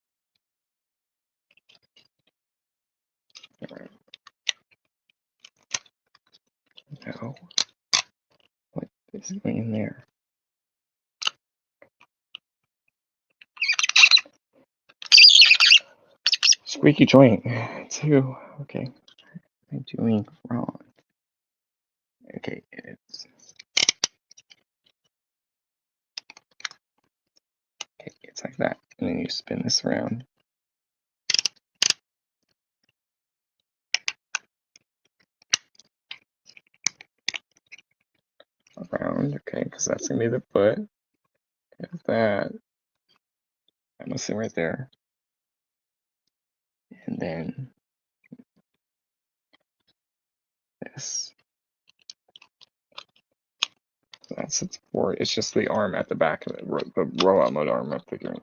No. What is going in there? Squeaky joint. 2. Okay. I'm doing wrong. Okay, it's like that. And then you spin this around. Around, okay, because that's gonna be the foot. If that must sit right there. And then this. That's its forward. It's just the arm at the back of it, the rollout mode arm.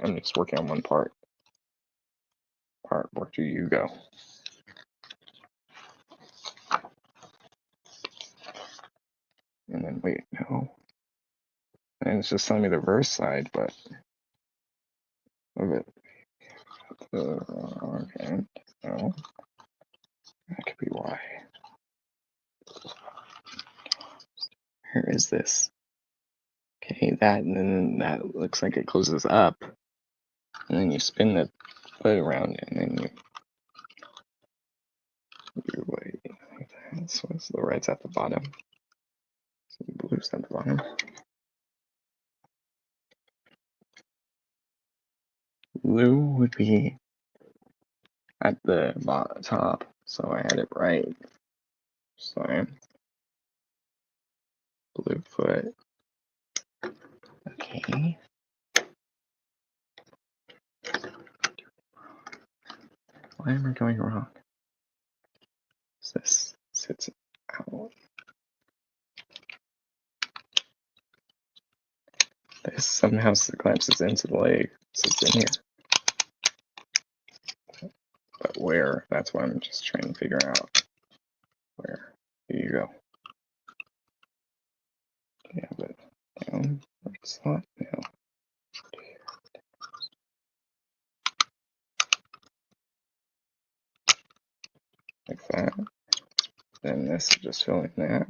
I'm just working on one part. Where do you go? And then wait, no. And it's just telling me the reverse side, but of it. Okay, no. That could be why. Where is this? Okay, that, and then that looks like it closes up. And then you spin the foot around, and then you wait like that. So it's the right's at the bottom. So the blue's at the bottom. Blue would be at the top, so I had it right. So blue foot. Okay. Why am I going wrong? This sits out. This somehow collapses into the leg, so it's in here. But where? That's what I'm just trying to figure out. Where? Here you go. Yeah, but down. Slot? No. Like that. Then this is just filling that.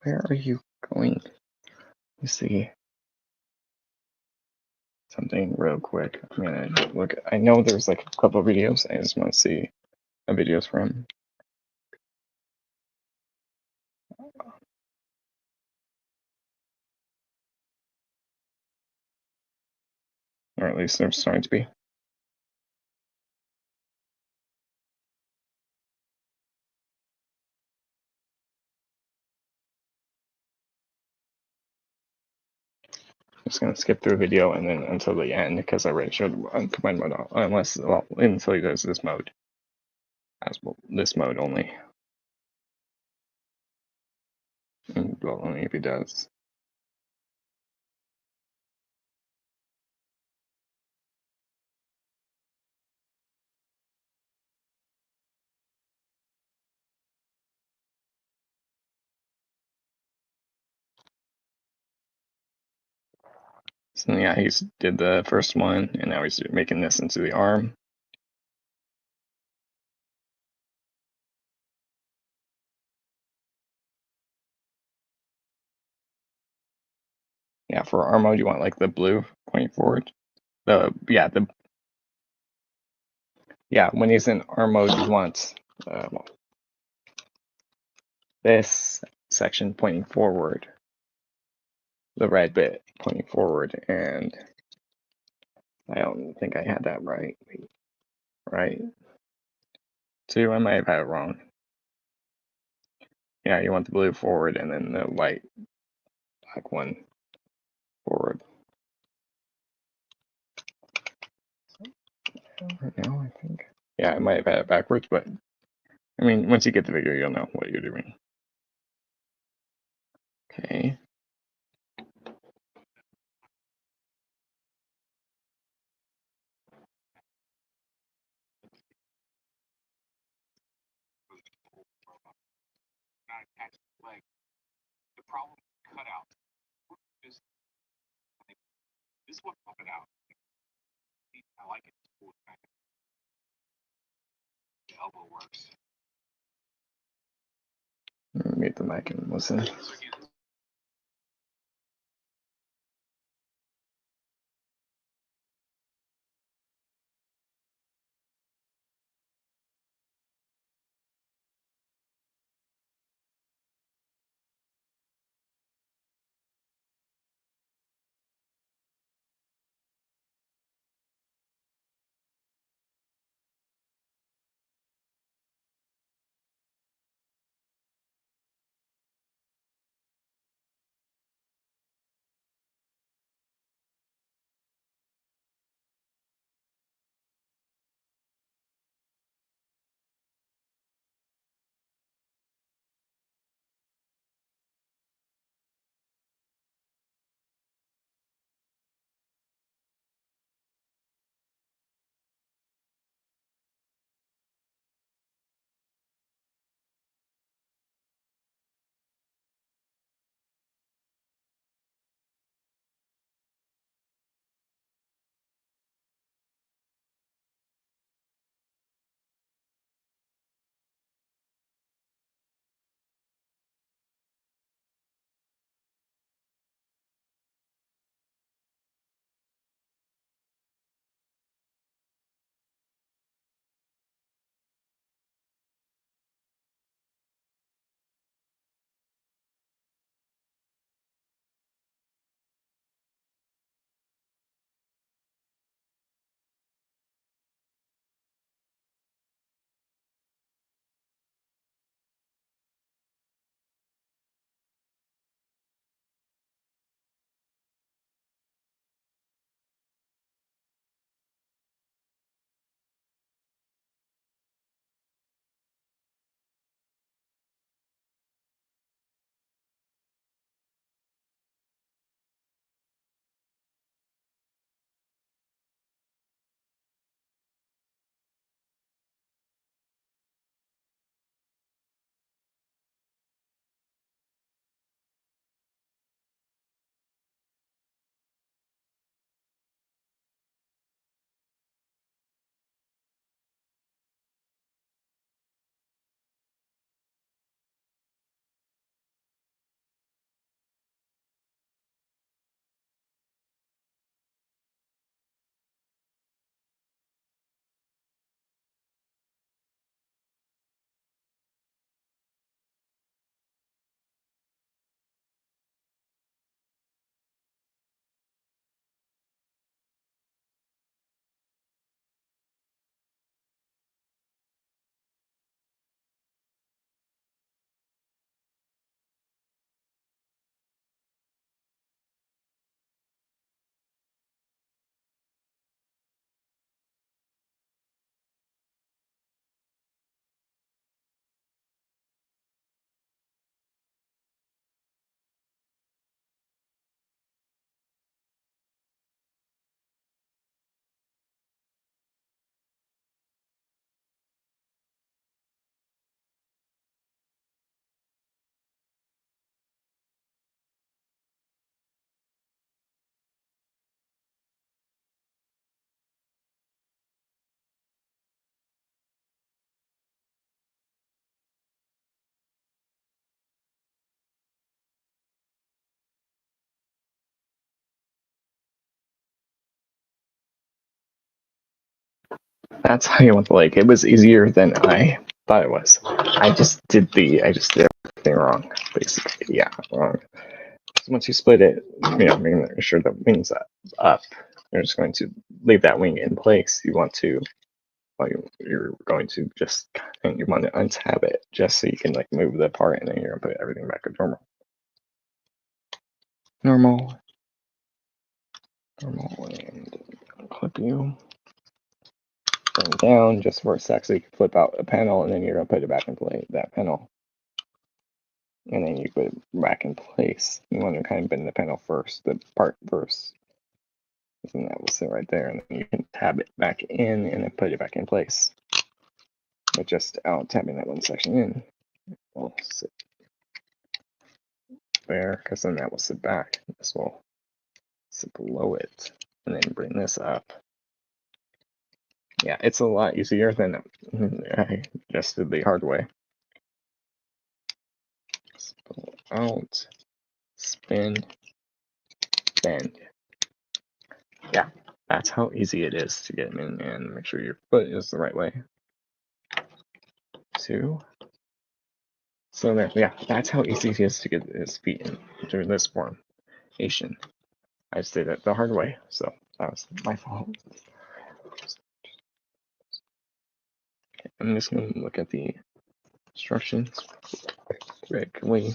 Where are you going? You see something real quick. I'm gonna look. I know there's like a couple of videos. I just want to see a videos from. Or at least they're starting to be. I'm just gonna skip through a video and then until the end because I already showed combined mode, unless, well, until he does this mode. As well, this mode only. And, well, only if he does. So yeah, he's did the first one, and now he's making this into the arm. Yeah, for arm mode, you want like the blue pointing forward. When he's in arm mode, you want this section pointing forward, the red bit pointing forward, and I don't think I had that right. Right? Two, I might have had it wrong. Yeah, you want the blue forward and then the white black one forward. Right now, I think. Yeah, I might have had it backwards, but I mean, once you get the video, you'll know what you're doing. Okay. Mute the mic and listen. that's how you want the leg. It was easier than I thought it was. I just did everything wrong, basically. Yeah, wrong. So once you split it, making sure the wing's up. You're just going to leave that wing in place. You want to, you're going to just, and you want to untab it just so you can like move the part, and then you're gonna put everything back to normal. Normal, and clip you. Bring down just for a sec so you can flip out a panel, and then you're gonna put it back in place, that panel. And then you put it back in place. You want to kind of bend the panel first, the part first. And that will sit right there, and then you can tab it back in and then put it back in place. But just out tabbing that one section in will sit there, because then that will sit back. This will sit below it, and then bring this up. Yeah, it's a lot easier than I just did the hard way. Pull out, spin, bend. Yeah, that's how easy it is to get them in, and make sure your foot is the right way. 2. So there, yeah, that's how easy it is to get his feet into this formation. I just did it the hard way, so that was my fault. Okay, I'm just going to look at the instructions quickly.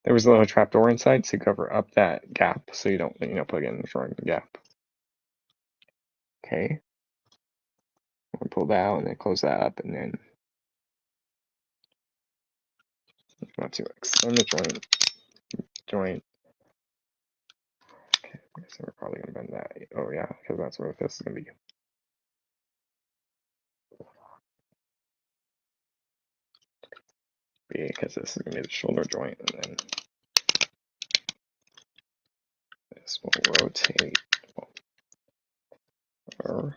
There was a little trapdoor inside to cover up that gap, so you don't, plug in the wrong gap. Okay. We'll pull that out and then close that up, and then you want to extend the joint. Okay, so we're probably gonna bend that. Oh yeah, because that's where this is gonna be. Because this is gonna be the shoulder joint, and then this will rotate or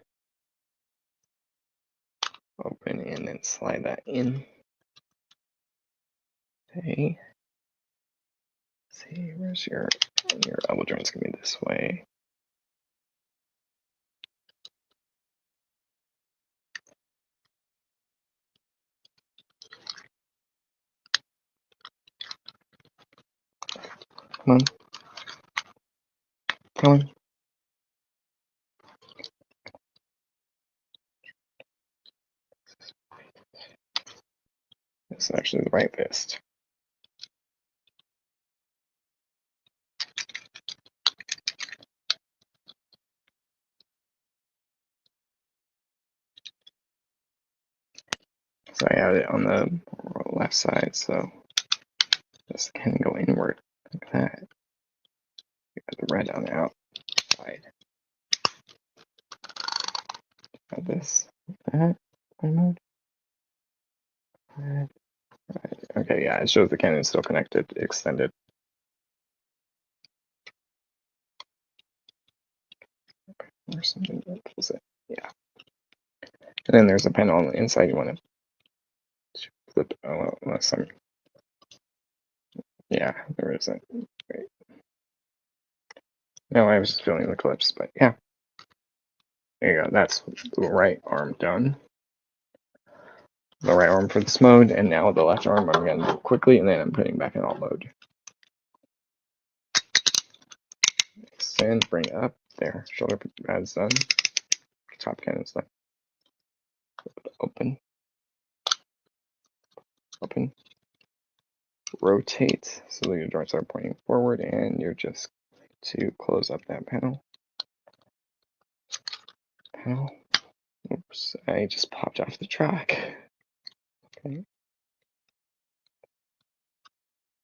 open and then slide that in. Okay. See, where's your elbow joint's gonna be this way. Come on. Come on. This is actually the right fist. So I have it on the left side, so just kind of go inward like that. You got the red on the outside. Got this, that, inward. Red. Okay, yeah, it shows the cannon's still connected, extended. Or something that pulls it. Yeah. And then there's a panel on the inside you want to flip. Oh, well, some. Yeah, there isn't. Wait. No, I was just feeling the clips, but yeah. There you go. That's the right arm done. The right arm for this mode, and now the left arm I'm going to do quickly, and then I'm putting back in alt mode. Extend, bring up. There, shoulder pads done. Top cannon's done. Open. Open. Rotate so that your joints are pointing forward, and you're just to close up that panel. Oops, I just popped off the track. Okay.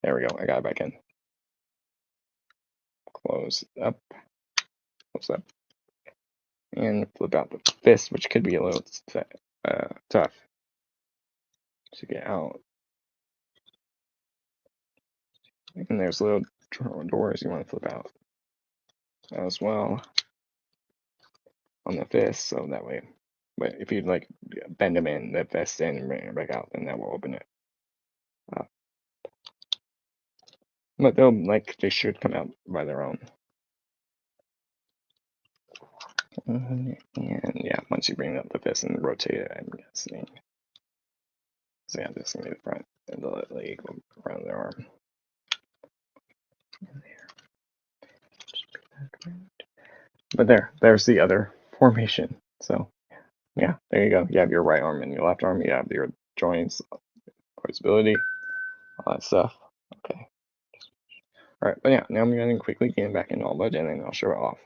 There we go, I got it back in. Close up, close up. And flip out the fist, which could be a little tough to get out. And there's little doors you want to flip out as well on the fist, so that way. But if you like bend them in, the fist in, and bring it back out, then that will open it up. But they should come out by their own. And yeah, once you bring up the fist and rotate it, I'm guessing. So yeah, this is gonna be the front, and the leg will around the arm. And there. But there's the other formation. So yeah, there you go. You have your right arm and your left arm. You have your joints, flexibility, all that stuff. Okay. All right, but yeah, now I'm going to quickly get back in all but, and then I'll show it off.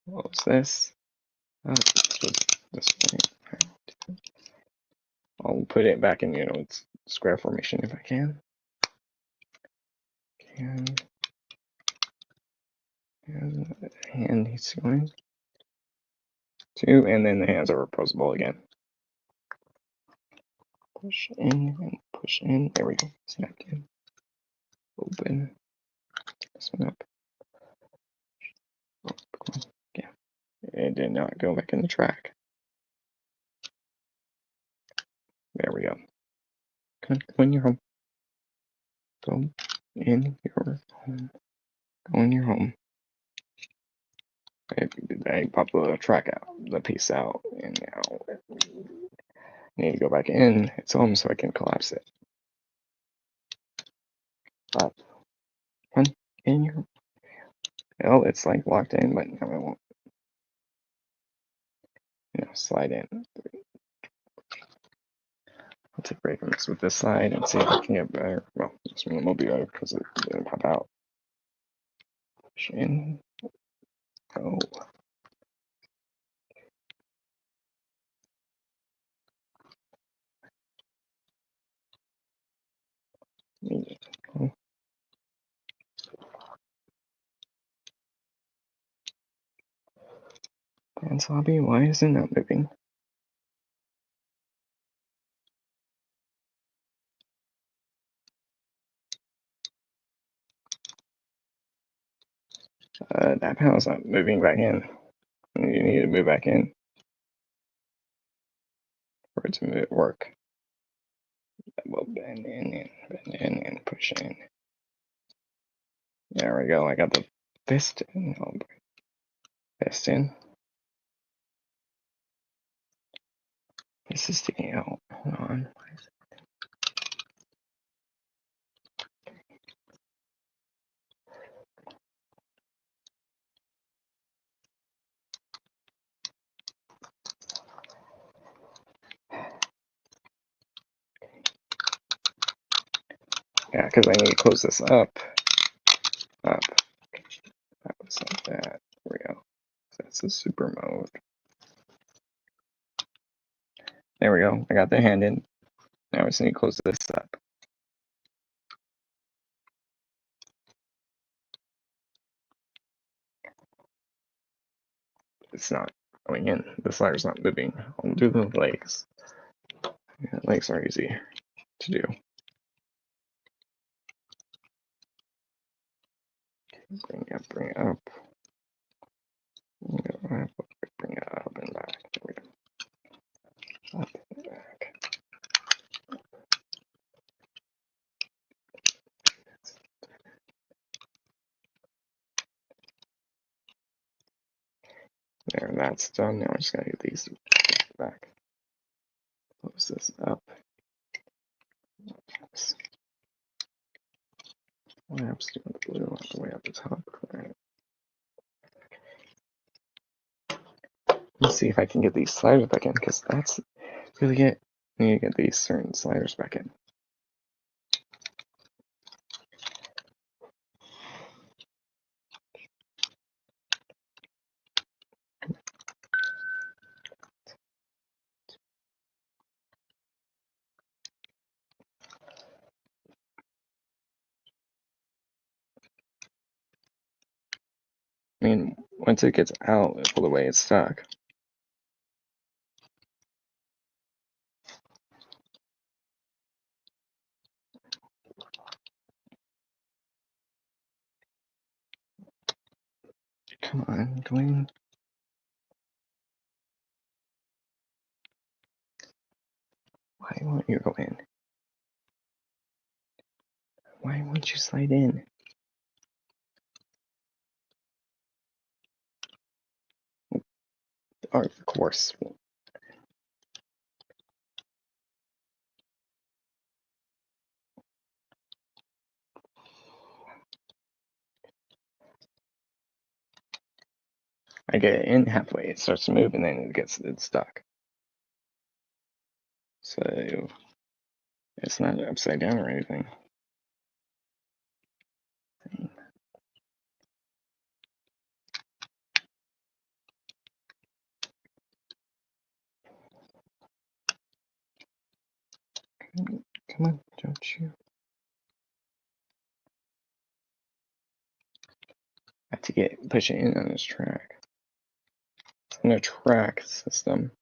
What's this? This way. I'll put it back in, its square formation if I can. And the hand needs to go in. Two, and then the hands are opposable again. Push in and push in. There we go. Snapped in. Open. This one up. Oh, yeah. It did not go back in the track. There we go. Go in your home. Go in your home. Go in your home. I pop the track out, the piece out, and now I need to go back in its home so I can collapse it. Up. One in your. Oh, it's like locked in, but now it won't. Slide in. I'll take a break and mix with this side and see if I can get better. Well, this one will be better because it didn't pop out. Push in. Go. Go. Dance hobby, why is it not moving? That panel's not moving back in. You need to move back in for it to work. Well, bend in and push in. There we go. I got the fist in. Oh, fist in. This is sticking out. Hold on. Yeah, because I need to close this up. Up. That was like that. There we go. So that's the super mode. There we go. I got the hand in. Now I just need to close this up. It's not going in. The slider's not moving. I'll do the legs. Yeah, legs are easy to do. Bring it up. Bring it up, bring it up and back. There we go. Up and back. There, that's done. Now I just gotta get these back. Close this up. Lamps do the blue all the way up the top. Right. Let's see if I can get these sliders back in, because that's really it. I need to get these certain sliders back in. I mean, once it gets out, it'll pull away, it's stuck. Come on, Dwayne. Why won't you go in? Why won't you slide in? Oh, of course. I get it in halfway, it starts to move, and then it's stuck. So it's not upside down or anything. Come on, don't you? I have to push it in on this track. It's on a track system.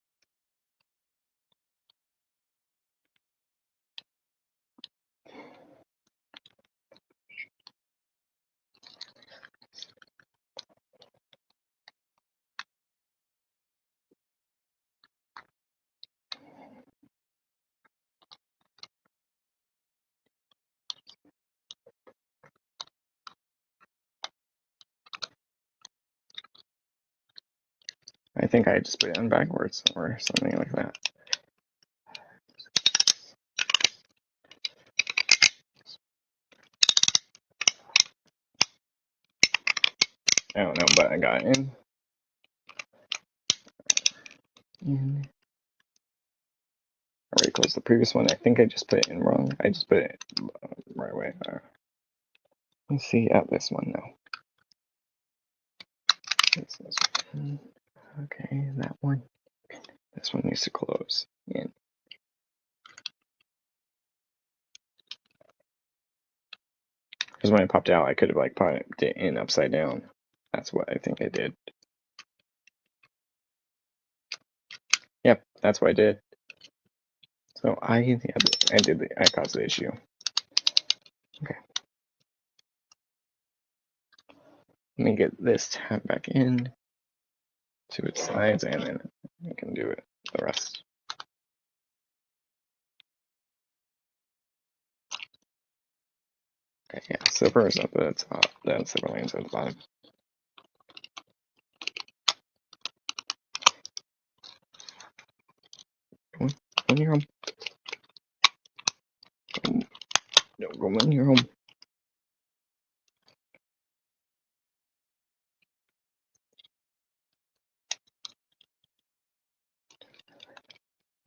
I think I just put it on backwards or something like that. I don't know, but I got in. I already closed the previous one. I think I just put it in wrong. I just put it right way. Let's see at this one now. Okay, that one. This one needs to close in. Because when I popped out, I could have like popped it in upside down. That's what I think I did. Yep, that's what I did. So I caused the issue. Okay. Let me get this tab back in to its sides, and then I can do it the rest. Okay, yeah, silver is up at the top, then silver lanes at the bottom. Go in your home. No, go in your home.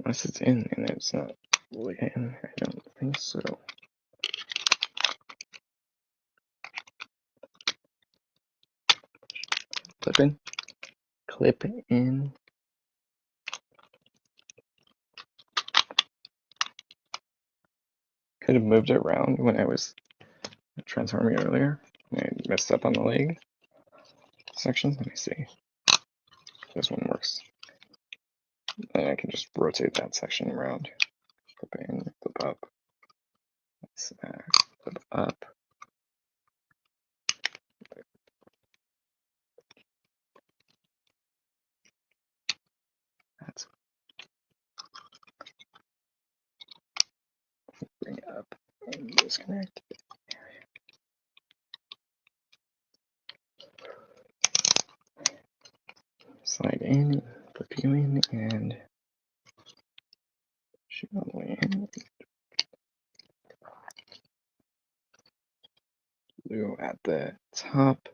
Unless it's in and it's not really in, I don't think so. Clip in. Clip in. Could have moved it around when I was transforming earlier. I messed up on the leg section. Let me see. This one works. And I can just rotate that section around. Flip in, flip up. Flip up. That's bring it up and disconnect. Slide in, flip you in, and shoot all the way in. Blue at the top.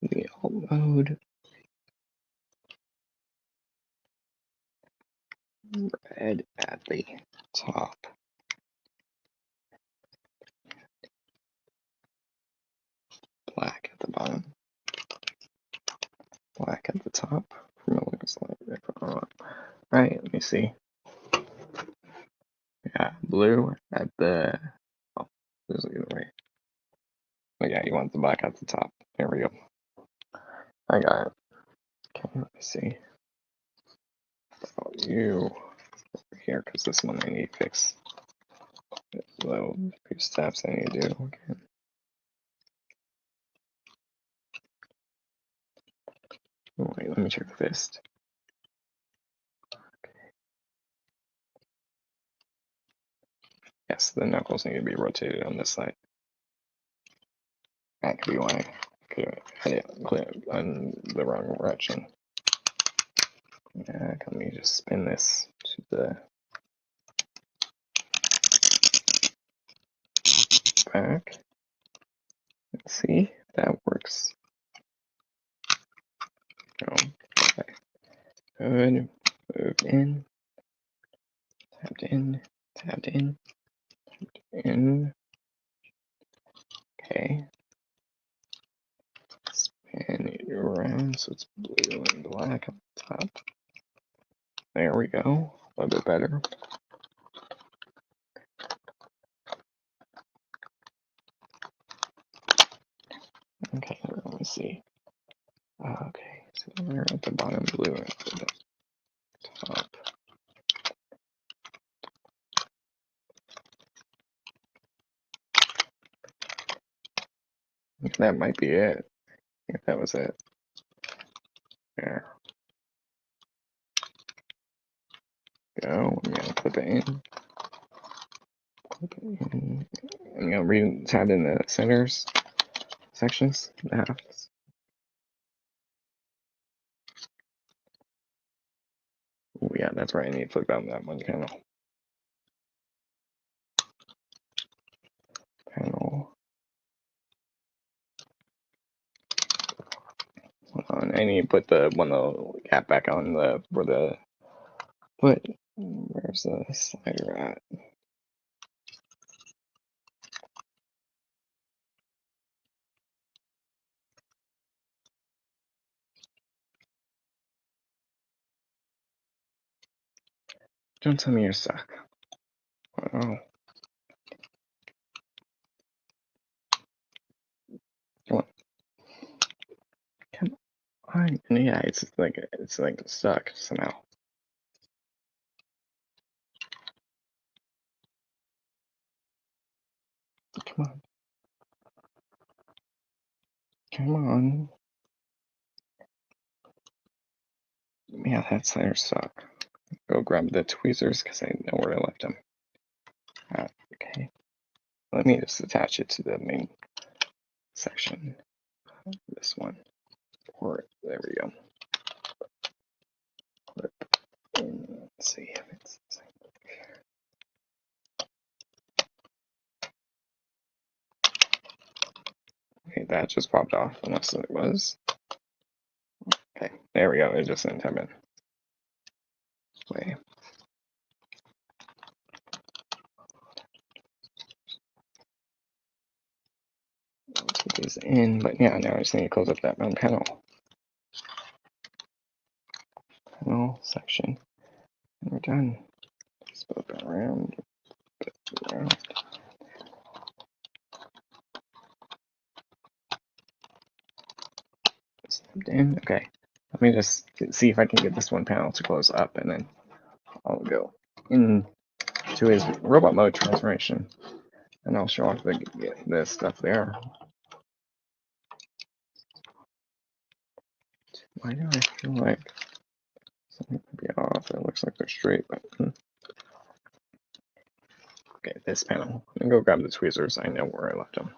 The alt mode. Red at the top. Black at the bottom. Black at the top. Right, let me see. Yeah, blue at the. Oh, there's either way. But yeah, you want the black at the top. There we go. I got it. Okay, let me see. Oh, you over here, because this one I need fixed. So, few steps I need to do. Okay. Oh, wait, let me check the fist. Yes, the knuckles need to be rotated on this side. That could be why I could had it on the wrong direction. Let me just spin this to the back. Let's see if that works. Oh, okay. Good. Moved in. Tapped in. Tapped in. In. Okay. Spin it around so it's blue and black on the top. There we go. A little bit better. Okay, let me see. Okay, so we're at the bottom blue and at the top. That might be it. If that was it. There. Go. I'm gonna clip it in. Clip it in. I'm gonna tab in the centers sections. The halves. Oh yeah, that's right. I need to flip out that one panel. Hold on. I need to put the cap back on the for the foot. Where's the slider at? Don't tell me you're stuck. Oh. Come on. Come on. Yeah, it's like stuck somehow. Come on. Come on. Yeah, that slider's stuck. Go grab the tweezers because I know where I left them. Okay. Let me just attach it to the main section. This one. Or there we go. Clip in. Let's see if it's the same. Okay, that just popped off, unless it was. Okay, there we go. It just didn't have in. Way. Put these in, but yeah, now I just need to close up that main panel. Panel section. And we're done. Just flip it around. Around. Snapped in. Okay. Let me just see if I can get this one panel to close up, and then I'll go into his robot mode transformation, and I'll show off the stuff there. Why do I feel like something could be off? It looks like they're straight, but okay, this panel. I'm gonna go grab the tweezers. I know where I left them.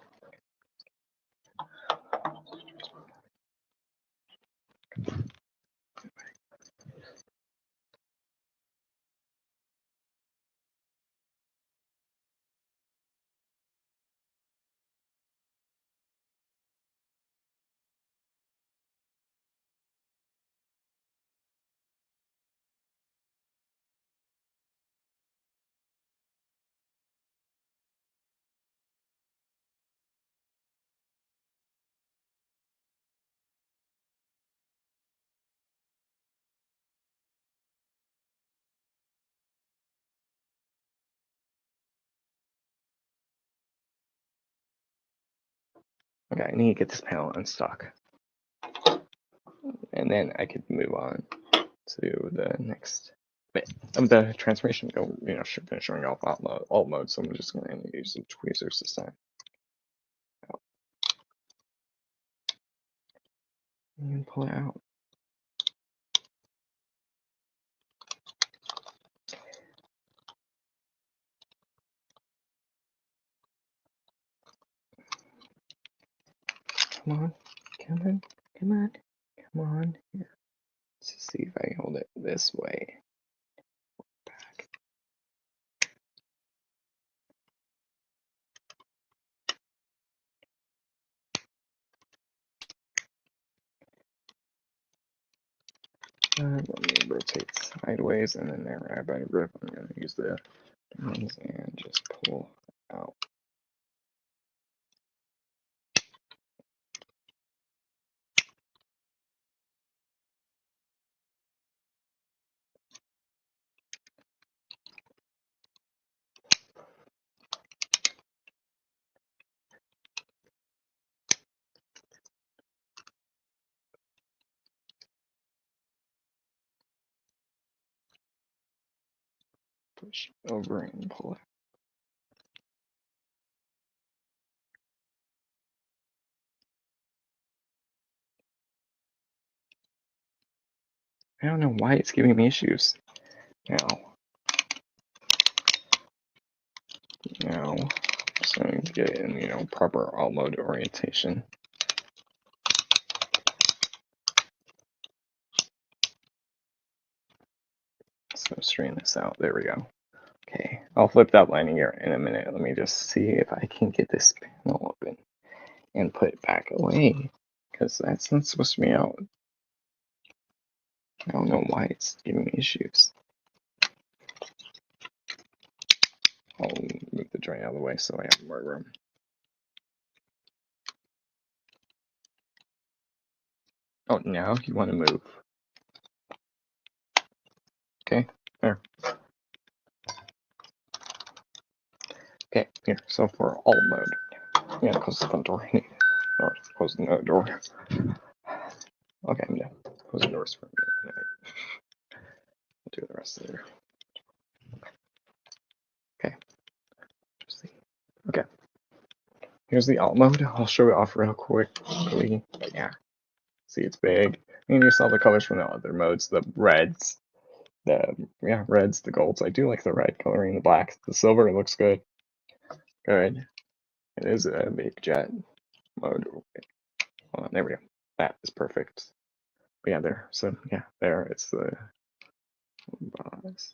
Okay, I need to get this panel unstuck. and then I could move on to the next bit of the transformation. Go, showing off alt mode. So I'm just going to use some tweezers this time. And pull it out. Come on, come on, come on, come on. Here. Let's see if I hold it this way. Back. Let me rotate sideways, and then there, by grip, I'm going to use the hands and just pull out. Push over and pull it. I don't know why it's giving me issues. Now, I'm just going to get in, proper alt mode orientation. So straighten this out. There we go. Okay, I'll flip that line here in a minute. Let me just see if I can get this panel open and put it back away, because that's not supposed to be out. I don't know why it's giving me issues. I'll move the joint out of the way so I have more room. Oh, now you want to move. Okay, there. Okay, here. So for alt mode, close the front door. Or close the door. Okay, I'm done. Close the doors for a minute. I'll do the rest later. Okay. Okay. Here's the alt mode. I'll show it off real quickly. But yeah. See, it's big. And you saw the colors from the other modes, the reds. Reds, the golds. I do like the red coloring, the black. The silver looks good. Good. It is a big jet mode. Hold on, there we go. That is perfect. But yeah, there. So yeah, there. It's the boss.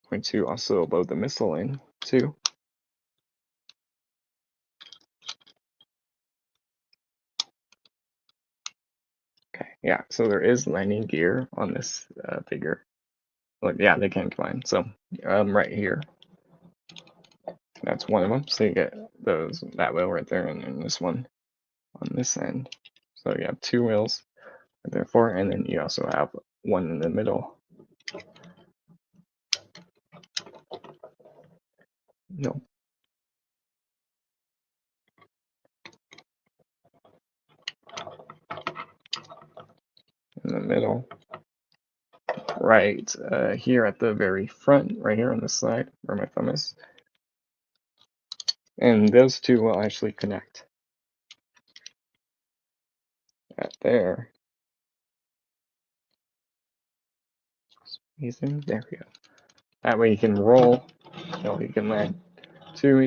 Going to also load the missile in too. Okay, yeah. So there is landing gear on this figure. Like, yeah, they can combine. So right here. That's one of them. So you get that wheel right there, and then this one on this end. So you have two wheels right there for, and then you also have one in the middle. No. In the middle. Right here at the very front, right here on this side, where my thumb is. And those two will actually connect. Right there. He's in. There we go. That way you can roll. He can land. Two.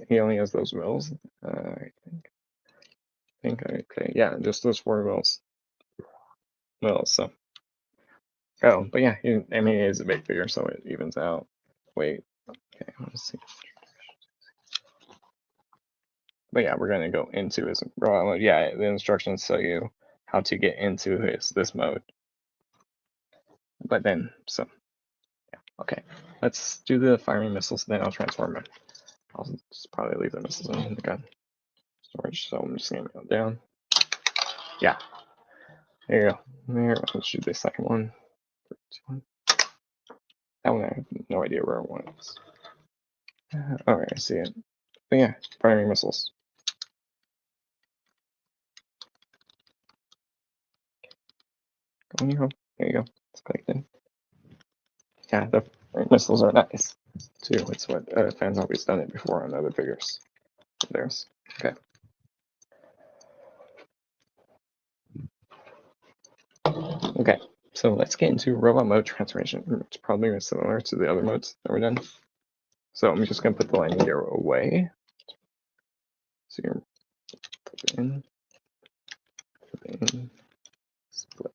He only has those wheels. I think. Okay. Yeah, just those four wheels. So. Oh, but yeah. I mean, it is a big figure, so it evens out. Wait. Okay. Let's see. But yeah, we're gonna go into his raw mode. Yeah, the instructions tell you how to get into this mode. But then, so yeah, okay. Let's do the firing missiles, then I'll transform it. I'll just probably leave the missiles in the gun storage. So I'm just gonna go down. Yeah. There you go. There. Let's shoot the second one. That one I have no idea where it was. Alright, I see it. But yeah, firing missiles. Go on your home. There you go. It's collected. Yeah, the firing missiles are nice too. It's what fans always done it before on other figures. There's okay. Okay, so let's get into robot mode transformation. It's probably similar to the other modes that we're done. So I'm just gonna put the landing gear away. So you're put it in, split.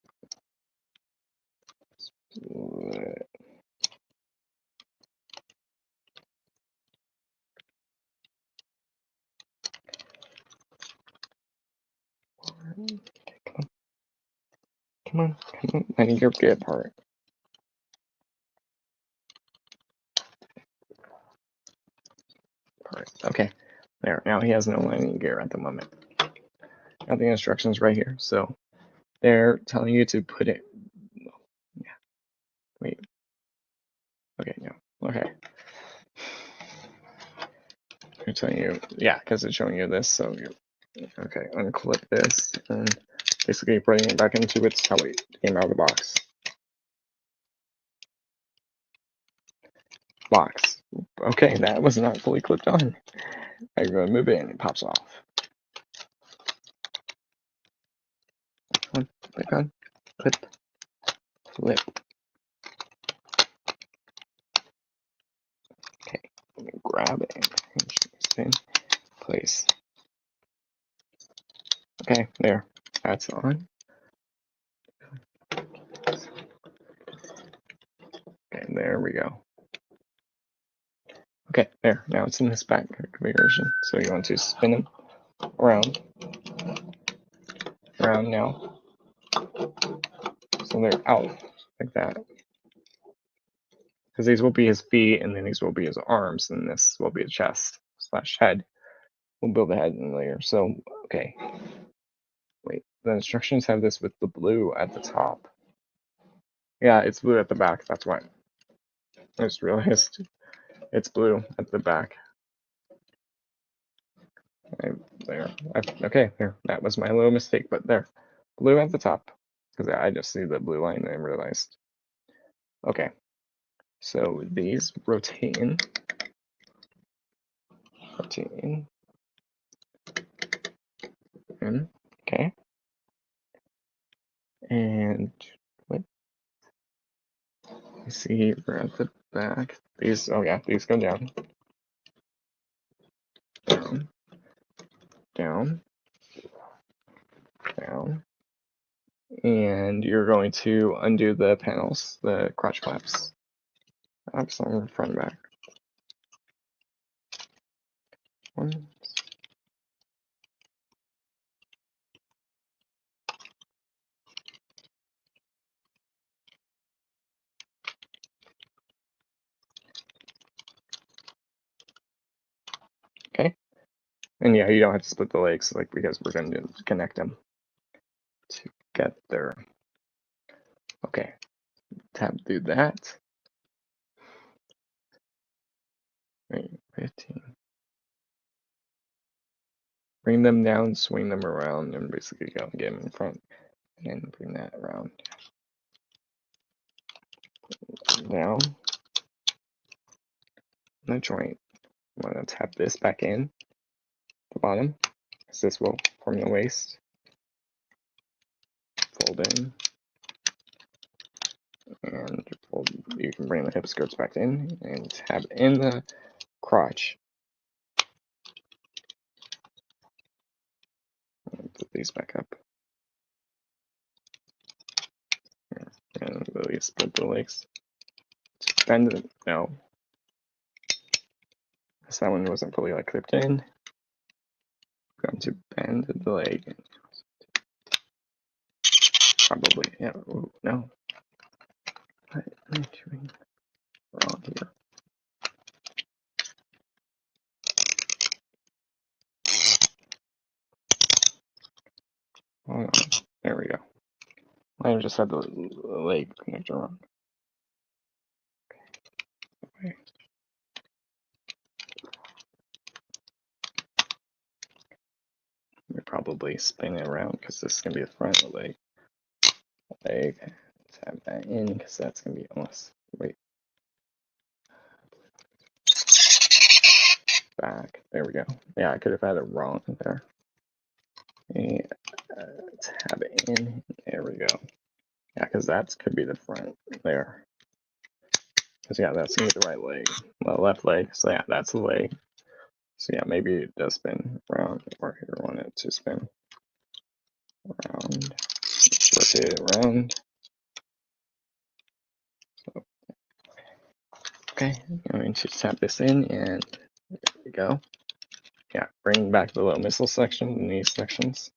Come on. Landing gear get apart. Okay, there. Now he has no landing gear at the moment. Got the instructions right here. So they're telling you to put it. Yeah. Wait. Okay. No. Okay. They're telling you. Yeah, because it's showing you this. So you. Okay. Unclip this and basically putting it back into its how it came out of the box. Okay, that was not fully clipped on. I go move it and it pops off. Click on, clip, flip. Okay, let me grab it and in place. Okay, there. That's on. Okay, there we go. Okay, there. Now it's in this back configuration. So you want to spin them around now. So they're out like that. Because these will be his feet, and then these will be his arms, and this will be a chest / head. We'll build the head in later. So, okay. Wait, the instructions have this with the blue at the top. Yeah, it's blue at the back, that's why. I just realized it's blue at the back. Okay, there. That was my little mistake, but there. Blue at the top. Because I just see the blue line and I realized. Okay. So these rotate in. Okay. And what? I see we're at the back. These, oh yeah, these go down. Down. And you're going to undo the panels, the crotch flaps. Flaps on front and back. One. Okay. And yeah, you don't have to split the legs, like, because we're going to connect them together. Okay. Do that. Right, 15. Bring them down, swing them around, and basically go and get them in front. And bring that around. Down. The joint. I'm going to tap this back in the bottom, because this will form the waist. Fold in. And fold, you can bring the hip skirts back in and tap in the crotch. Put these back up. And really split the legs. Bend it. No. Because that one wasn't fully like clipped in. I'm going to bend the leg. Probably. Yeah. Ooh, no. What am I doing wrong here? Hold on. There we go. I just had the leg connector wrong. probably spin it around because this is going to be the front of the leg. Tab that in because that's going to be almost, wait. Back, there we go. Yeah, I could have had it wrong there. And, tab it in, there we go. Yeah, because that could be the front there. Because yeah, that's going to be the right leg, the left leg. So yeah, that's the leg. So yeah, maybe it does spin around, or here I want it to spin around, rotate it around. So, okay, I'm going to tap this in, and there we go. Yeah, bring back the little missile section in these sections.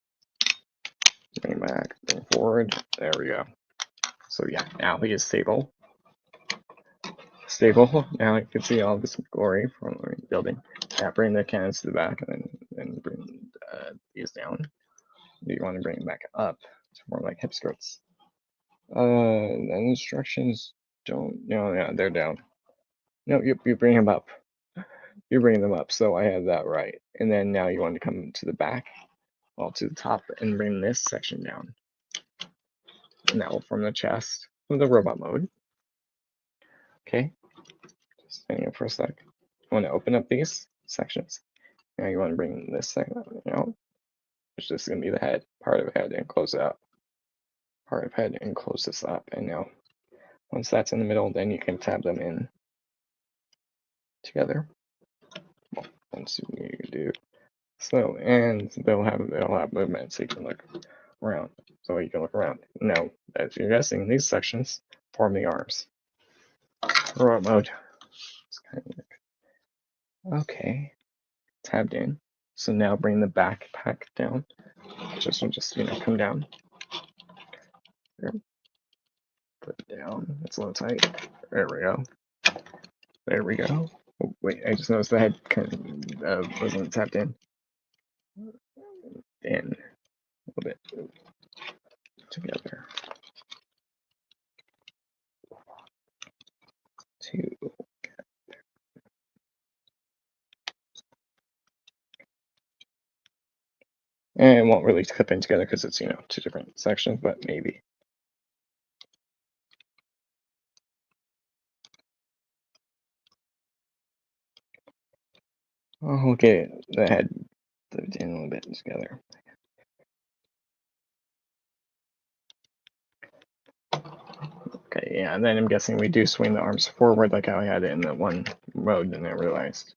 Bring back, bring forward. There we go. So yeah, now he is stable. Now you can see all this glory from the building. Yeah, bring the cannons to the back, and then bring these down. You want to bring them back up to more like hip skirts. The instructions don't. No, yeah, they're down. No, you bring them up. You bring them up. So I have that right. And then now you want to come to the back, well, to the top, and bring this section down. And that will form the chest with the robot mode. Okay. Just hang it for a sec. You want to open up these sections. Now you want to bring this segment out, which is going to be the head, part of head, and close it up. Part of head and close this up. And now, once that's in the middle, then you can tab them in together. Well, once you do so, and they'll have movement, so you can look around. So you can look around. Now, as you're guessing, these sections form the arms. Robot mode. It's kind of okay. Tabbed in. So now bring the backpack down. Just come down. Here. Put it down. It's a little tight. There we go. There we go. Oh, wait, I just noticed the head kind of wasn't tapped in. In a little bit together. Two. And it won't really clip in together because it's, two different sections, but maybe. I'll get the head flipped in a little bit together. Okay, yeah, and then I'm guessing we do swing the arms forward like how I had it in the one mode, and I realized.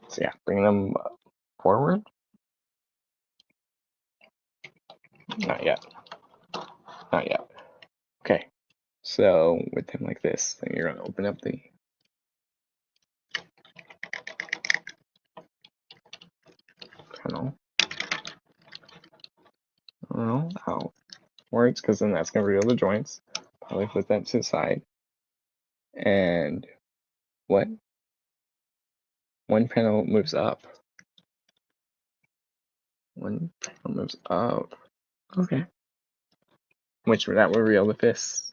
So yeah, bring them forward. Not yet. Not yet. Okay, so with him like this, then you're gonna open up the panel. I don't know how it works, because then that's gonna reveal the joints. Probably put that to the side. And what? One panel moves up. One panel moves up. Okay. Which that will reveal the fist.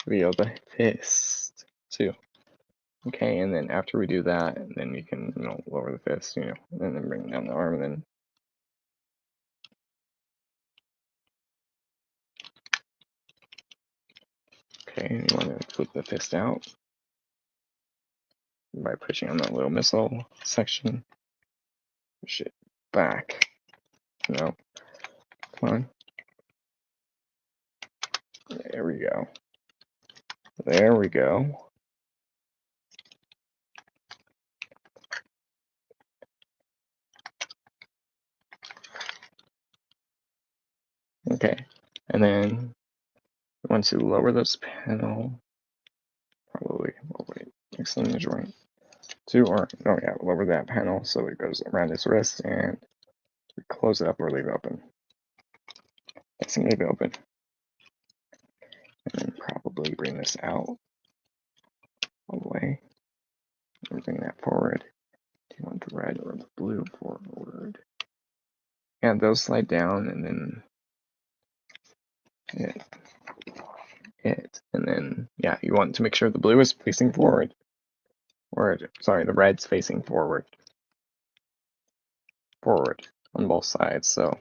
Reveal the fist too. Okay, and then after we do that, then you can lower the fist, and then bring down the arm, and then okay, you want to flip the fist out by pushing on that little missile section. Push it back. No. Come on. There we go. There we go. Okay, and then once you lower this panel, probably extend the joint to, or no, yeah, lower that panel so it goes around his wrist, and we close it up or leave it open. Let's leave it open, and then probably bring this out all the way, and bring that forward. Do you want the red or the blue forward? And those slide down, and then and then yeah, you want to make sure the blue is facing forward. Or, sorry, the red's facing forward. Forward on both sides, so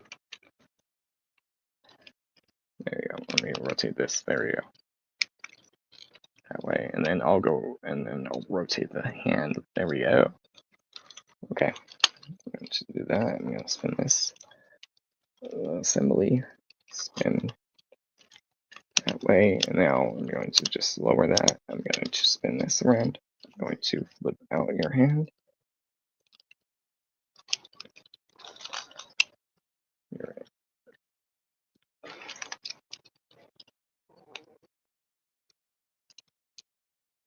there you go. Let me rotate this. There you go. That way, and then I'll go, and then I'll rotate the hand. There we go. Okay, I'm going to do that. I'm going to spin this assembly, spin that way, and now I'm going to just lower that. I'm going to spin this around. I'm going to flip out your hand. You're right.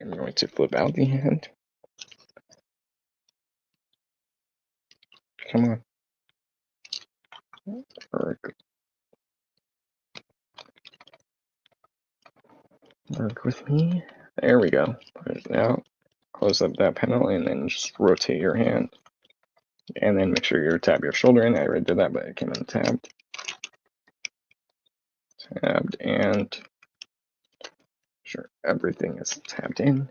I'm going to flip out the hand. Come on. Work with me. There we go. Put it out. Close up that panel and then just rotate your hand. And then make sure you tab your shoulder in. I already did that, but it came in tabbed. Tabbed, and sure everything is tabbed in.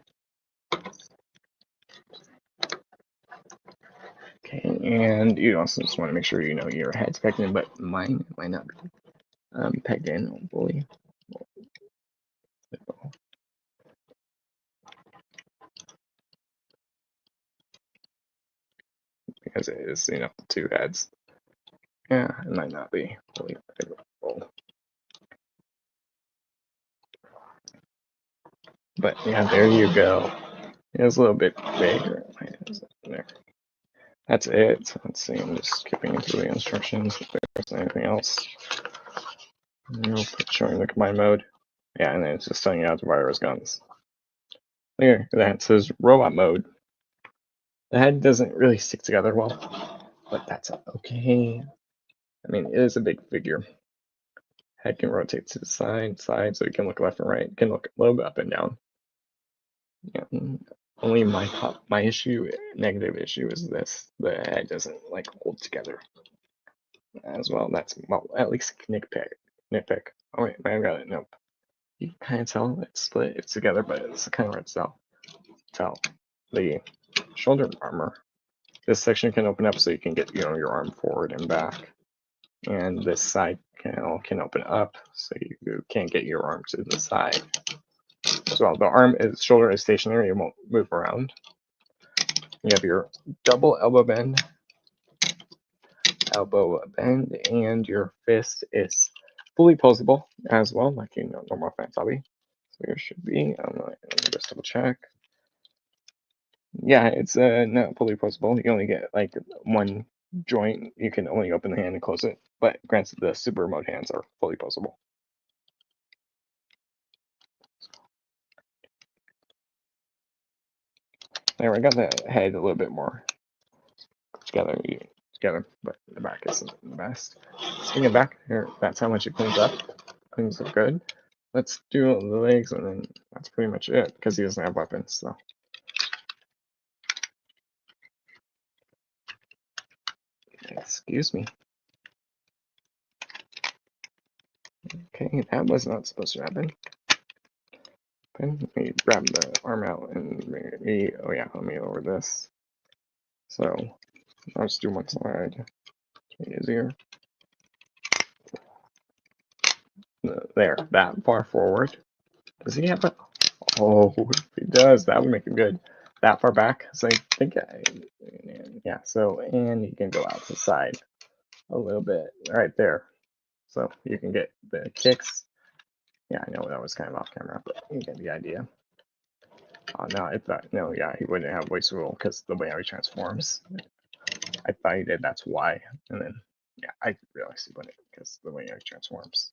Okay, and you also just want to make sure you know your head's pegged in, but mine might not be pegged in, hopefully. Because it is, you know, two heads. Yeah, it might not be really favorable. But yeah, there you go. It's a little bit bigger. There. That's it. Let's see, I'm just skipping through the instructions if there's anything else. Nope, showing the combined mode. Yeah, and then it's just telling you how to fire his guns. Here, that says robot mode. The head doesn't really stick together well, but that's okay. I mean, it is a big figure. Head can rotate to the side, so you can look left and right. It can look a little bit up and down. Yeah. Only my negative issue is this: the head doesn't like hold together as well. That's, well, at least nitpick. Oh wait, I got it. Nope. You can kind of tell it's split. It's together, but it's kind of hard to tell. The shoulder armor. This section can open up so you can get, you know, your arm forward and back, and this side can open up so you can get your arm to the side as well. The shoulder is stationary; it won't move around. You have your double elbow bend, and your fist is fully posable as well, like, you know, normal fans hobby. So here should be. Let me just double check. Yeah, it's not fully posable. You only get like one joint. You can only open the hand and close it. But granted, the super remote hands are fully posable. There, we got the head a little bit more together, but the back isn't the best. Swing it back here. That's how much it cleans up. Cleans up good. Let's do the legs, and then that's pretty much it because he doesn't have weapons. So. Excuse me. Okay, that was not supposed to happen. Okay, let me grab the arm out and maybe, oh yeah, let me lower this. So I'll just do one side. Easier. There, that far forward. Does he have a? Oh, he does. That would make it good. That far back. So I think, yeah. So, and you can go out to the side a little bit, right there. So you can get the kicks. Yeah, I know that was kind of off camera, but you get the idea. No, I thought, no, yeah, he wouldn't have voice rule because the way how he transforms. I thought he did, that's why. And then, yeah, I realized he wouldn't because the way how he transforms.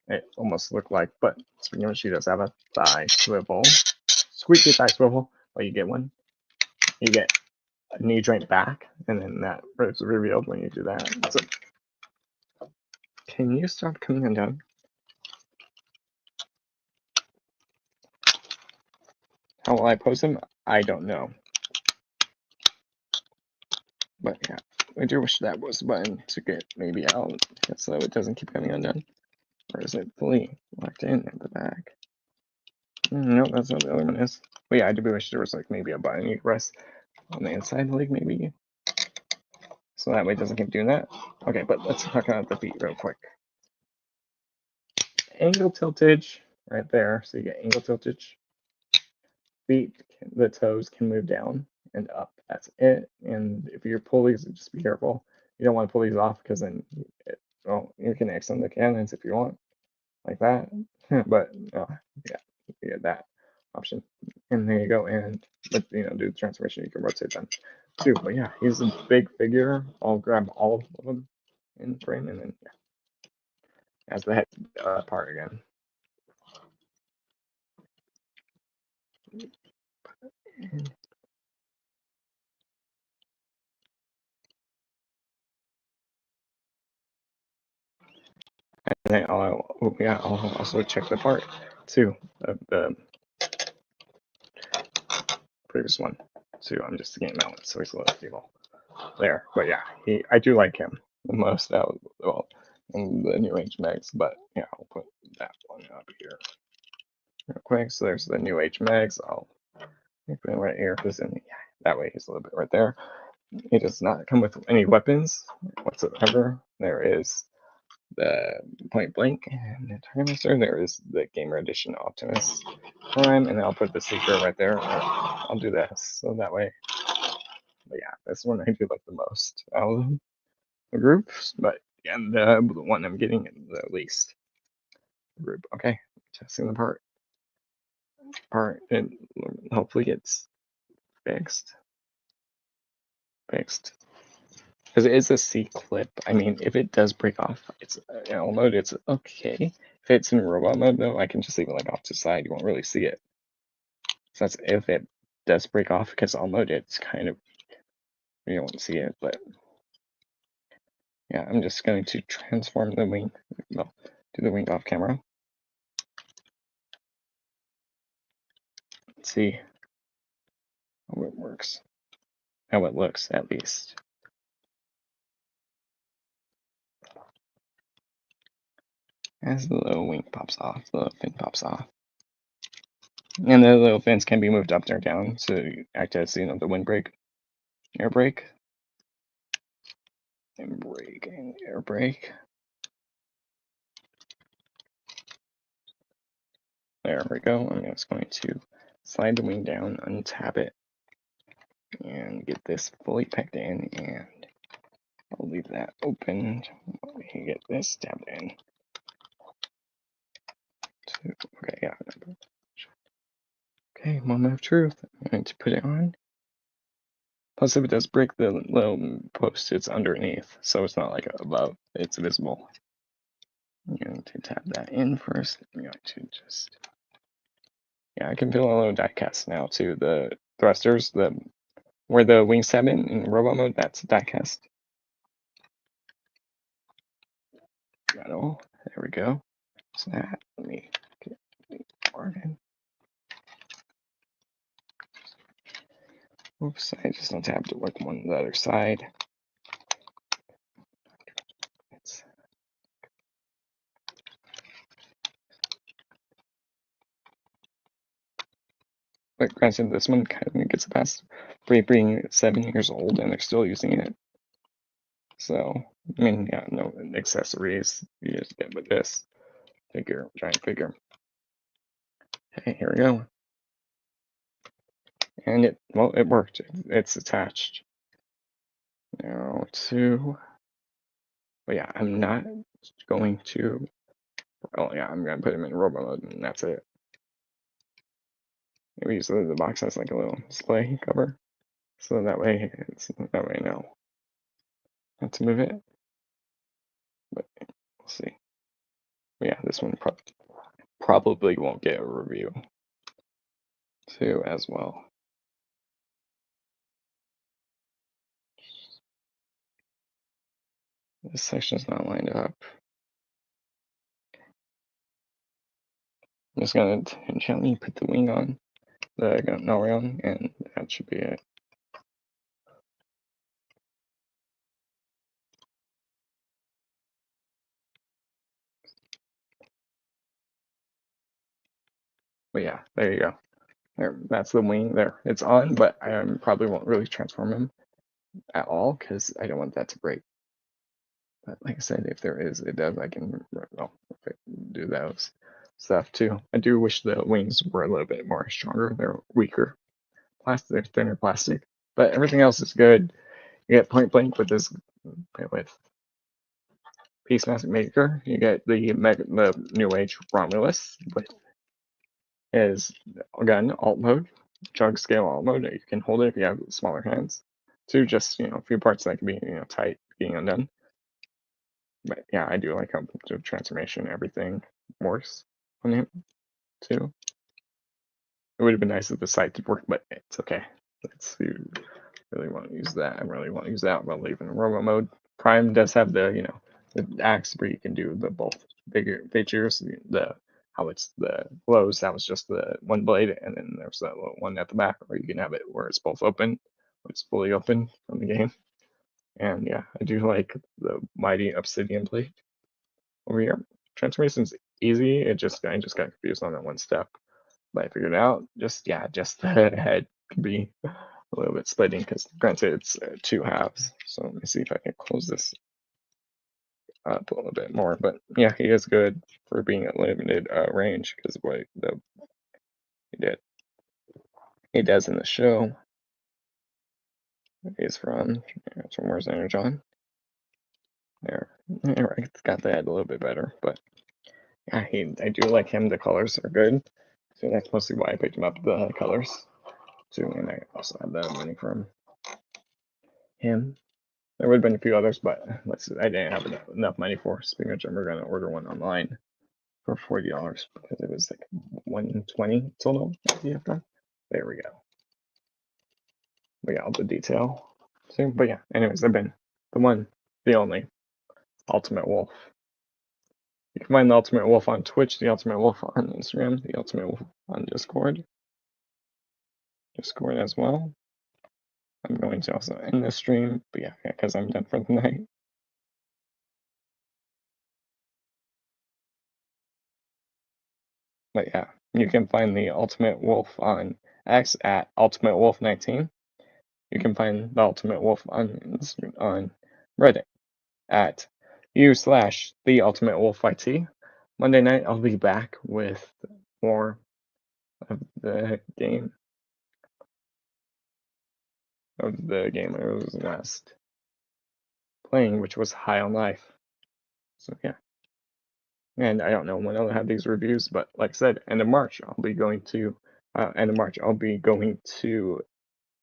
It almost looked like, but speaking of, she does have a thigh swivel. Squeaky thigh swivel. Well, you get one. You get a knee joint back, and then that is revealed when you do that. So, can you stop coming undone? How will I pose him? I don't know. But yeah, I do wish that was the button to get maybe out so it doesn't keep coming undone. Or is it fully locked in at the back? No, that's not the other one is. But yeah, I do wish there was like maybe a button you could press on the inside, like maybe. So that way it doesn't keep doing that. Okay, but let's talk about the feet real quick. Angle tiltage right there. So you get angle tiltage. Feet, the toes can move down and up. That's it. And if you pull these, just be careful. You don't want to pull these off because then, well, you can extend the cannons if you want, like that. But yeah, you get that option. And there you go. And but do the transformation. You can rotate them too. But yeah, he's a big figure. I'll grab all of them in frame and then as the head part again. And then I'll also check the part too, the previous one too. I'm just getting that one, so he's a little evil there. But yeah, I do like him the most out well in the New Age Megs. But yeah, I'll put that one up here real quick. So there's the New Age Megs. I'll put him right here because then that way he's a little bit right there. He does not come with any weapons whatsoever. There is the Point Blank and the Targetmaster. There is the Gamer Edition Optimus Prime, and I'll put the secret right there. I'll do this so that way. But yeah, this one I do like the most out of the groups, but yeah, the one I'm getting the least group. Okay, testing the part, and hopefully gets fixed. Because it is a C clip. I mean, if it does break off, it's in all mode, it's okay. If it's in robot mode, though, I can just leave it like off to the side. You won't really see it. So that's if it does break off, because all mode, it's kind of, you won't see it. But yeah, I'm just going to transform the wing. Well, do the wing off camera. Let's see how it works. How it looks, at least. As the little wing pops off, the little fin pops off. And the little fins can be moved up or down to act as, the windbreak, air brake. And brake and air brake. There we go. I'm just going to slide the wing down, untap it, and get this fully pegged in, and I'll leave that open. You get this tabbed in. Okay, yeah. Okay, moment of truth. I'm going to put it on. Plus, if it does break the little post, it's underneath, so it's not like above, it's visible. I'm going to tap that in first. I'm going to just, I can feel a little die cast now too. The thrusters, where the wings tab in robot mode, that's die cast. Got it all. There we go. So that, let me get the margin. Oops, I just untapped to work on the other side. But granted, this one kind of gets past being 7 years old and they're still using it. So, I mean, yeah, no accessories. You just get with this figure, giant figure. Okay, here we go. And it worked. It's attached. Now to, but yeah, I'm not going to, I'm going to put him in robot mode and that's it. Maybe use the box has like a little display cover. So that way, I know how to move it. But we'll see. But yeah, this one probably won't get a review too as well. This section's not lined up. I'm just gonna gently put the wing on the Norion, and that should be it. But yeah, there you go. There, that's the wing there. It's on, but I probably won't really transform him at all because I don't want that to break. But like I said, if there is a dub, I can do those stuff too. I do wish the wings were a little bit more stronger. They're weaker plastic, they're thinner plastic, but everything else is good. You get point blank with this with Peace Maker. You get the New Age Romulus with his gun alt mode, chug scale alt mode. You can hold it if you have smaller hands. Two, just a few parts that can be tight being undone. But yeah, I do like how the transformation, everything works on him too. It would have been nice if the site did work, but it's okay. Let's see. Really want to use that. I really want to use that while leaving robo mode. Prime does have the the axe where you can do the both bigger features. The how it's the blows. That was just the one blade, and then there's that little one at the back, or you can have it where it's both open, it's fully open from the game. And yeah, I do like the mighty obsidian blade over here. Transformation's easy. I just got confused on that one step, but I figured it out. Just the head could be a little bit splitting because granted it's two halves. So let me see if I can close this up a little bit more. But yeah, he is good for being at limited range because of what he does in the show. He's from Where's Energon. There, it's got the head a little bit better, but yeah, I do like him. The colors are good, so that's mostly why I picked him up. The colors too, and I also have the money from him. There would have been a few others, but I didn't have enough money for. Speaking of which, I'm going to order one online for $40 because it was like $120 total at Tfcon. There we go. We got all the detail. So, but yeah, anyways, I've been the one, the only Ultimate Wolf. You can find the Ultimate Wolf on Twitch, the Ultimate Wolf on Instagram, the Ultimate Wolf on Discord as well. I'm going to also end this stream, but yeah, because I'm done for the night. But yeah, you can find the Ultimate Wolf on X at Ultimate Wolf 19. You can find the Ultimate Wolf on Reddit at u/the Ultimate Wolf IT. Monday night I'll be back with more of the game I was last playing, which was High on Life. So yeah. And I don't know when I'll have these reviews, but like I said, end of March I'll be going to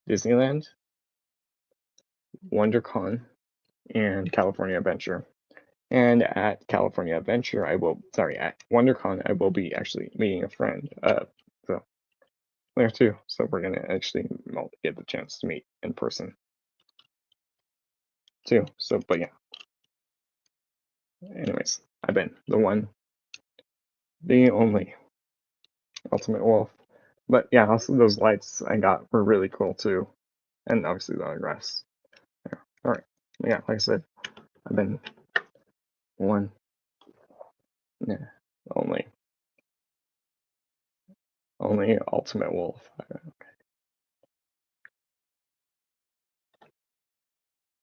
Disneyland, WonderCon, and California Adventure. And at California Adventure, at WonderCon, I will be actually meeting a friend. So there too. So we're gonna actually get the chance to meet in person too. So, but yeah. Anyways, I've been the one, the only Ultimate Wolf. But yeah, also those lights I got were really cool too, and obviously the autographs. Yeah. All right. Yeah, like I said, I've been one, yeah, only Ultimate Wolf.